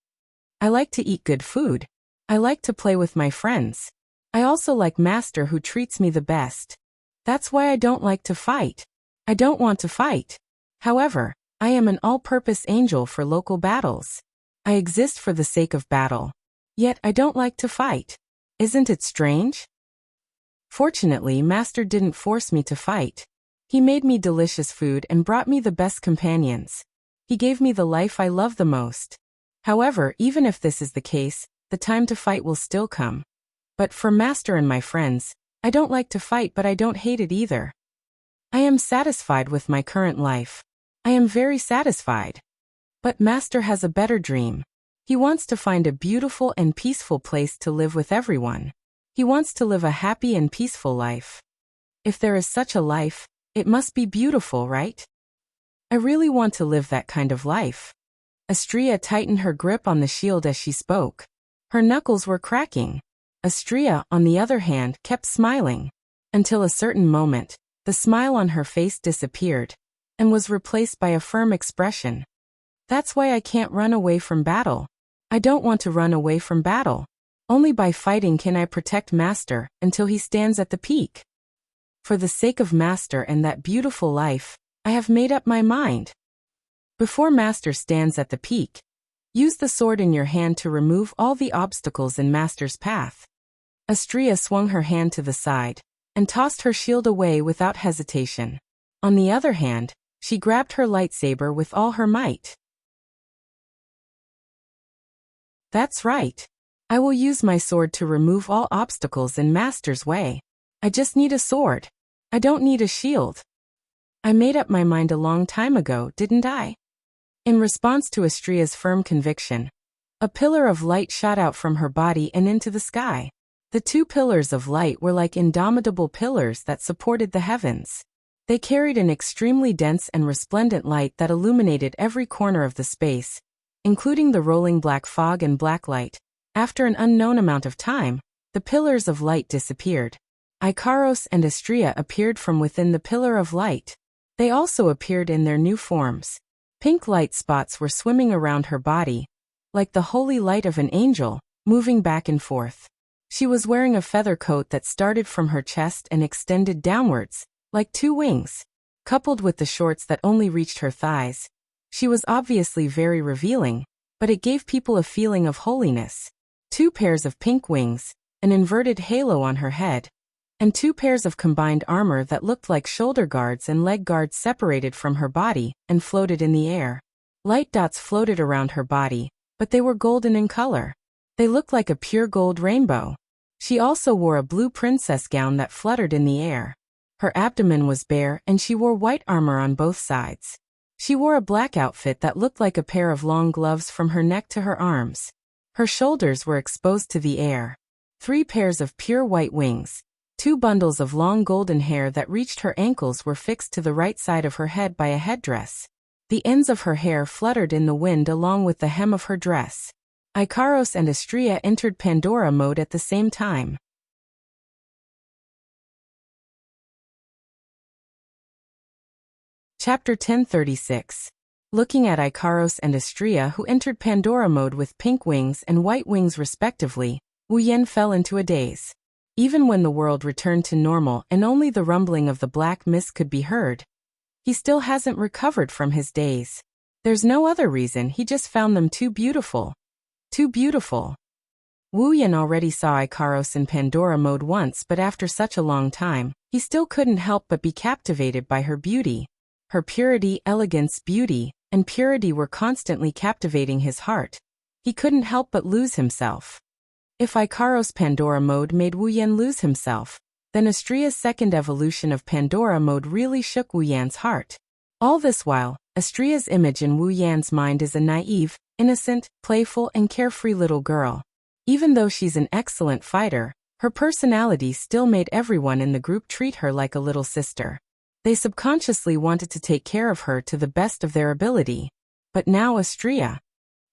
I like to eat good food. I like to play with my friends. I also like Master who treats me the best. That's why I don't like to fight. I don't want to fight. However, I am an all-purpose angel for local battles. I exist for the sake of battle. Yet I don't like to fight. Isn't it strange? Fortunately, Master didn't force me to fight. He made me delicious food and brought me the best companions. He gave me the life I love the most. However, even if this is the case, the time to fight will still come. But for Master and my friends, I don't like to fight, but I don't hate it either. I am satisfied with my current life. I am very satisfied. But Master has a better dream. He wants to find a beautiful and peaceful place to live with everyone. He wants to live a happy and peaceful life. If there is such a life, it must be beautiful, right? I really want to live that kind of life. Astrea tightened her grip on the shield as she spoke. Her knuckles were cracking. Astrea, on the other hand, kept smiling. Until a certain moment, the smile on her face disappeared and was replaced by a firm expression. That's why I can't run away from battle. I don't want to run away from battle. Only by fighting can I protect Master until he stands at the peak. For the sake of Master and that beautiful life, I have made up my mind. Before Master stands at the peak, use the sword in your hand to remove all the obstacles in Master's path. Astrea swung her hand to the side and tossed her shield away without hesitation. On the other hand, she grabbed her lightsaber with all her might. That's right. I will use my sword to remove all obstacles in Master's way. I just need a sword. I don't need a shield. I made up my mind a long time ago, didn't I? In response to Astrea's firm conviction, a pillar of light shot out from her body and into the sky. The two pillars of light were like indomitable pillars that supported the heavens. They carried an extremely dense and resplendent light that illuminated every corner of the space, including the rolling black fog and black light. After an unknown amount of time, the pillars of light disappeared. Ikaros and Astrea appeared from within the pillar of light. They also appeared in their new forms. Pink light spots were swimming around her body, like the holy light of an angel, moving back and forth. She was wearing a feather coat that started from her chest and extended downwards, like two wings. Coupled with the shorts that only reached her thighs, she was obviously very revealing, but it gave people a feeling of holiness. Two pairs of pink wings, an inverted halo on her head, and two pairs of combined armor that looked like shoulder guards and leg guards separated from her body and floated in the air. Light dots floated around her body, but they were golden in color. They looked like a pure gold rainbow. She also wore a blue princess gown that fluttered in the air. Her abdomen was bare and she wore white armor on both sides. She wore a black outfit that looked like a pair of long gloves from her neck to her arms. Her shoulders were exposed to the air. 3 pairs of pure white wings. 2 bundles of long golden hair that reached her ankles were fixed to the right side of her head by a headdress. The ends of her hair fluttered in the wind along with the hem of her dress. Ikaros and Astrea entered Pandora mode at the same time. Chapter 1036. Looking at Ikaros and Astrea, who entered Pandora mode with pink wings and white wings respectively, Wu Yan fell into a daze. Even when the world returned to normal and only the rumbling of the black mist could be heard, he still hasn't recovered from his daze. There's no other reason, he just found them too beautiful. Too beautiful. Wu Yan already saw Ikaros in Pandora mode once, but after such a long time, he still couldn't help but be captivated by her beauty. Her purity, elegance, beauty, and purity were constantly captivating his heart. He couldn't help but lose himself. If Ikaros Pandora mode made Wu Yan lose himself, then Astrea's second evolution of Pandora mode really shook Wu Yan's heart. All this while, Astrea's image in Wu Yan's mind is a naive, innocent, playful, and carefree little girl. Even though she's an excellent fighter, her personality still made everyone in the group treat her like a little sister. They subconsciously wanted to take care of her to the best of their ability. But now Astrea.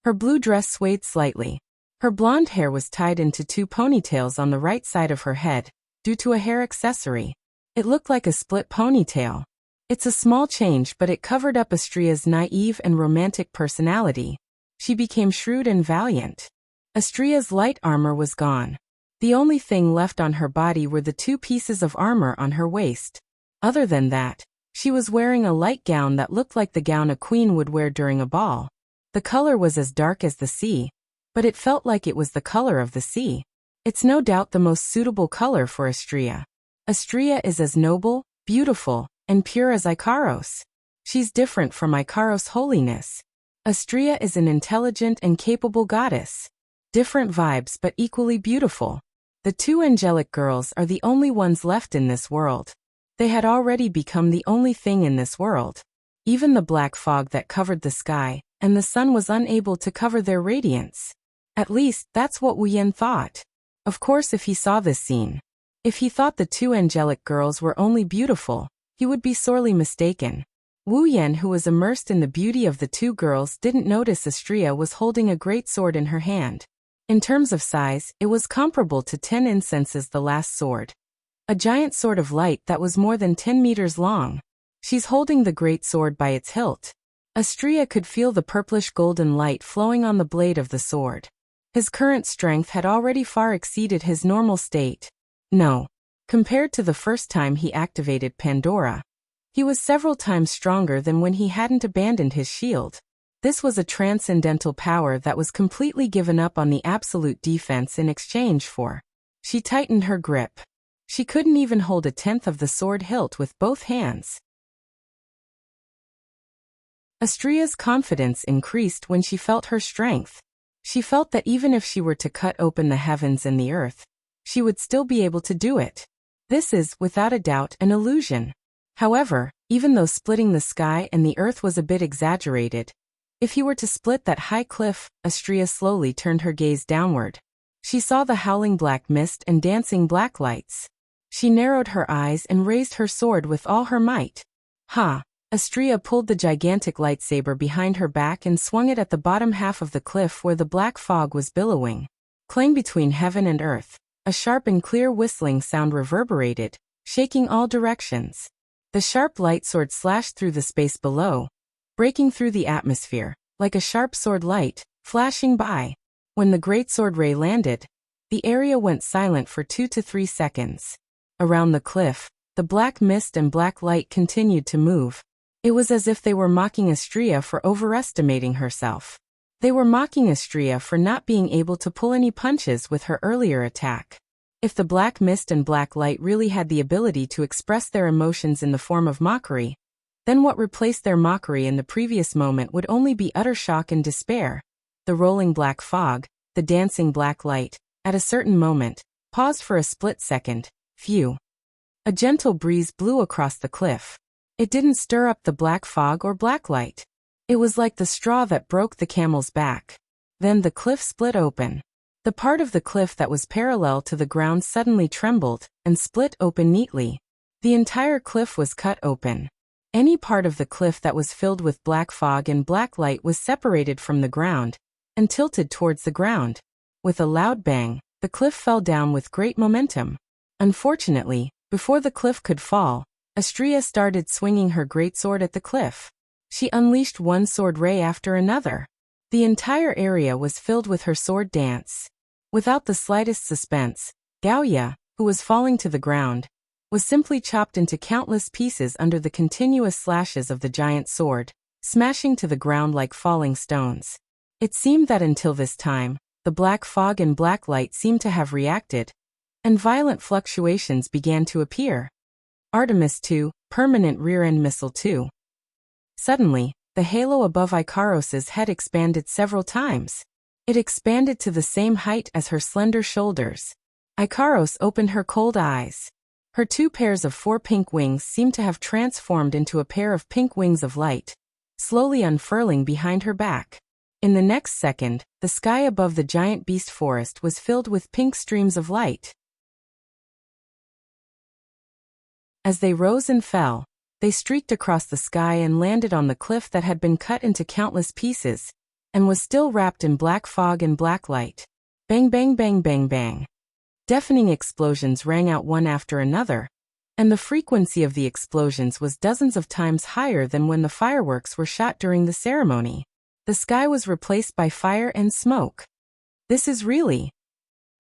Her blue dress swayed slightly. Her blonde hair was tied into two ponytails on the right side of her head, due to a hair accessory. It looked like a split ponytail. It's a small change, but it covered up Astrea's naive and romantic personality. She became shrewd and valiant. Astrea's light armor was gone. The only thing left on her body were the two pieces of armor on her waist. Other than that, she was wearing a light gown that looked like the gown a queen would wear during a ball. The color was as dark as the sea, but it felt like it was the color of the sea. It's no doubt the most suitable color for Astrea. Astrea is as noble, beautiful, and pure as Ikaros. She's different from Ikaros' holiness. Astrea is an intelligent and capable goddess. Different vibes but equally beautiful. The two angelic girls are the only ones left in this world. They had already become the only thing in this world. Even the black fog that covered the sky and the sun was unable to cover their radiance. At least, that's what Wu Yan thought. Of course, if he saw this scene, if he thought the two angelic girls were only beautiful, he would be sorely mistaken. Wu Yan, who was immersed in the beauty of the two girls, didn't notice Astrea was holding a great sword in her hand. In terms of size, it was comparable to 10 incenses, the last sword. A giant sword of light that was more than 10 meters long. She's holding the great sword by its hilt. Astrea could feel the purplish golden light flowing on the blade of the sword. His current strength had already far exceeded his normal state. No. Compared to the first time he activated Pandora, he was several times stronger than when he hadn't abandoned his shield. This was a transcendental power that was completely given up on the absolute defense in exchange for. She tightened her grip. She couldn't even hold a tenth of the sword hilt with both hands. Astrea's confidence increased when she felt her strength. She felt that even if she were to cut open the heavens and the earth, she would still be able to do it. This is, without a doubt, an illusion. However, even though splitting the sky and the earth was a bit exaggerated, if he were to split that high cliff, Astrea slowly turned her gaze downward. She saw the howling black mist and dancing black lights. She narrowed her eyes and raised her sword with all her might. Ha! Astrea pulled the gigantic lightsaber behind her back and swung it at the bottom half of the cliff where the black fog was billowing. Clang between heaven and earth. A sharp and clear whistling sound reverberated, shaking all directions. The sharp light sword slashed through the space below, breaking through the atmosphere, like a sharp sword light, flashing by. When the great sword ray landed, the area went silent for 2 to 3 seconds. Around the cliff, the black mist and black light continued to move. It was as if they were mocking Astrea for overestimating herself. They were mocking Astrea for not being able to pull any punches with her earlier attack. If the black mist and black light really had the ability to express their emotions in the form of mockery, then what replaced their mockery in the previous moment would only be utter shock and despair. The rolling black fog, the dancing black light, at a certain moment, paused for a split second. Phew. A gentle breeze blew across the cliff. It didn't stir up the black fog or black light. It was like the straw that broke the camel's back. Then the cliff split open. The part of the cliff that was parallel to the ground suddenly trembled and split open neatly. The entire cliff was cut open. Any part of the cliff that was filled with black fog and black light was separated from the ground and tilted towards the ground. With a loud bang, the cliff fell down with great momentum. Unfortunately, before the cliff could fall, Astrea started swinging her greatsword at the cliff. She unleashed one sword ray after another. The entire area was filled with her sword dance. Without the slightest suspense, Gaoya, who was falling to the ground, was simply chopped into countless pieces under the continuous slashes of the giant sword, smashing to the ground like falling stones. It seemed that until this time, the black fog and black light seemed to have reacted, and violent fluctuations began to appear. Artemis II, permanent rear-end missile 2. Suddenly, the halo above Ikaros's head expanded several times. It expanded to the same height as her slender shoulders. Ikaros opened her cold eyes. Her 2 pairs of 4 pink wings seemed to have transformed into a pair of pink wings of light, slowly unfurling behind her back. In the next second, the sky above the giant beast forest was filled with pink streams of light. As they rose and fell, they streaked across the sky and landed on the cliff that had been cut into countless pieces, and was still wrapped in black fog and black light. Bang bang bang bang bang. Deafening explosions rang out one after another, and the frequency of the explosions was dozens of times higher than when the fireworks were shot during the ceremony. The sky was replaced by fire and smoke. This is really...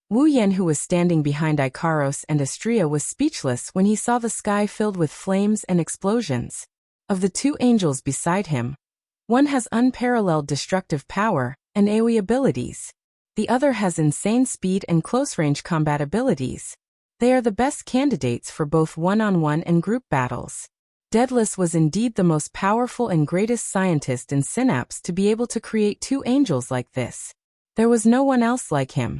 Wu Yan, who was standing behind Ikaros and Astrea, was speechless when he saw the sky filled with flames and explosions. Of the 2 angels beside him, one has unparalleled destructive power and AoE abilities. The other has insane speed and close-range combat abilities. They are the best candidates for both one-on-one and group battles. Daedalus was indeed the most powerful and greatest scientist in Synapse to be able to create 2 angels like this. There was no one else like him.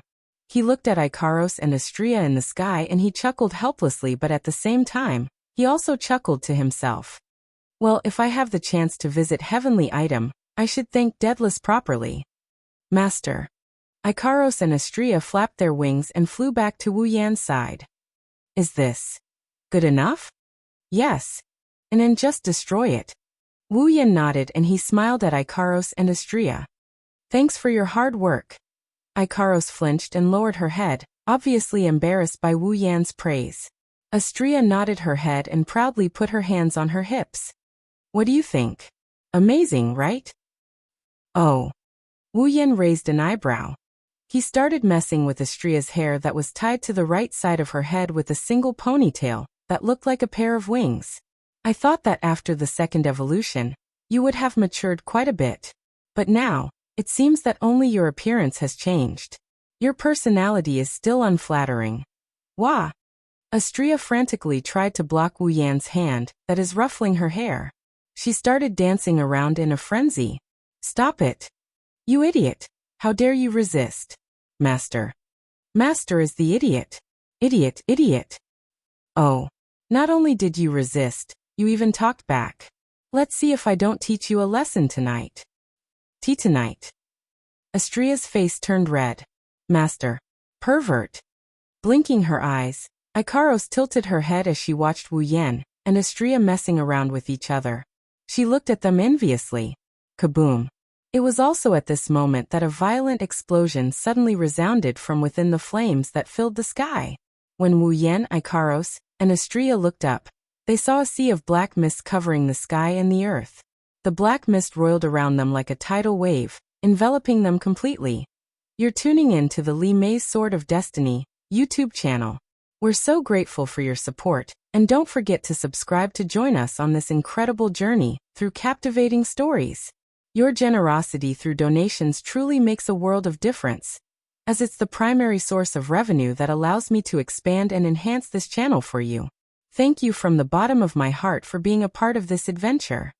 He looked at Ikaros and Astrea in the sky and he chuckled helplessly, but at the same time, he also chuckled to himself. Well, if I have the chance to visit Heavenly Item, I should thank Daedalus properly. Master. Ikaros and Astrea flapped their wings and flew back to Wu Yan's side. Is this good enough? Yes. And then just destroy it. Wu Yan nodded and he smiled at Ikaros and Astrea. Thanks for your hard work. Ikaros flinched and lowered her head, obviously embarrassed by Wu Yan's praise. Astrea nodded her head and proudly put her hands on her hips. What do you think? Amazing, right? Oh. Wu Yan raised an eyebrow. He started messing with Astrea's hair that was tied to the right side of her head with a single ponytail that looked like a pair of wings. I thought that after the second evolution, you would have matured quite a bit. But now, it seems that only your appearance has changed. Your personality is still unflattering. Wah! Astrea frantically tried to block Wu Yan's hand that is ruffling her hair. She started dancing around in a frenzy. Stop it! You idiot! How dare you resist? Master. Master is the idiot. Idiot, idiot. Oh. Not only did you resist, you even talked back. Let's see if I don't teach you a lesson tonight. Tea tonight. Astrea's face turned red. Master. Pervert. Blinking her eyes, Ikaros tilted her head as she watched Wu Yan and Astrea messing around with each other. She looked at them enviously. Kaboom. It was also at this moment that a violent explosion suddenly resounded from within the flames that filled the sky. When Wu Yan, Ikaros, and Astrea looked up, they saw a sea of black mist covering the sky and the earth. The black mist roiled around them like a tidal wave, enveloping them completely. You're tuning in to the Li Mei's Sword of Destiny YouTube channel. We're so grateful for your support, and don't forget to subscribe to join us on this incredible journey through captivating stories. Your generosity through donations truly makes a world of difference, as it's the primary source of revenue that allows me to expand and enhance this channel for you. Thank you from the bottom of my heart for being a part of this adventure.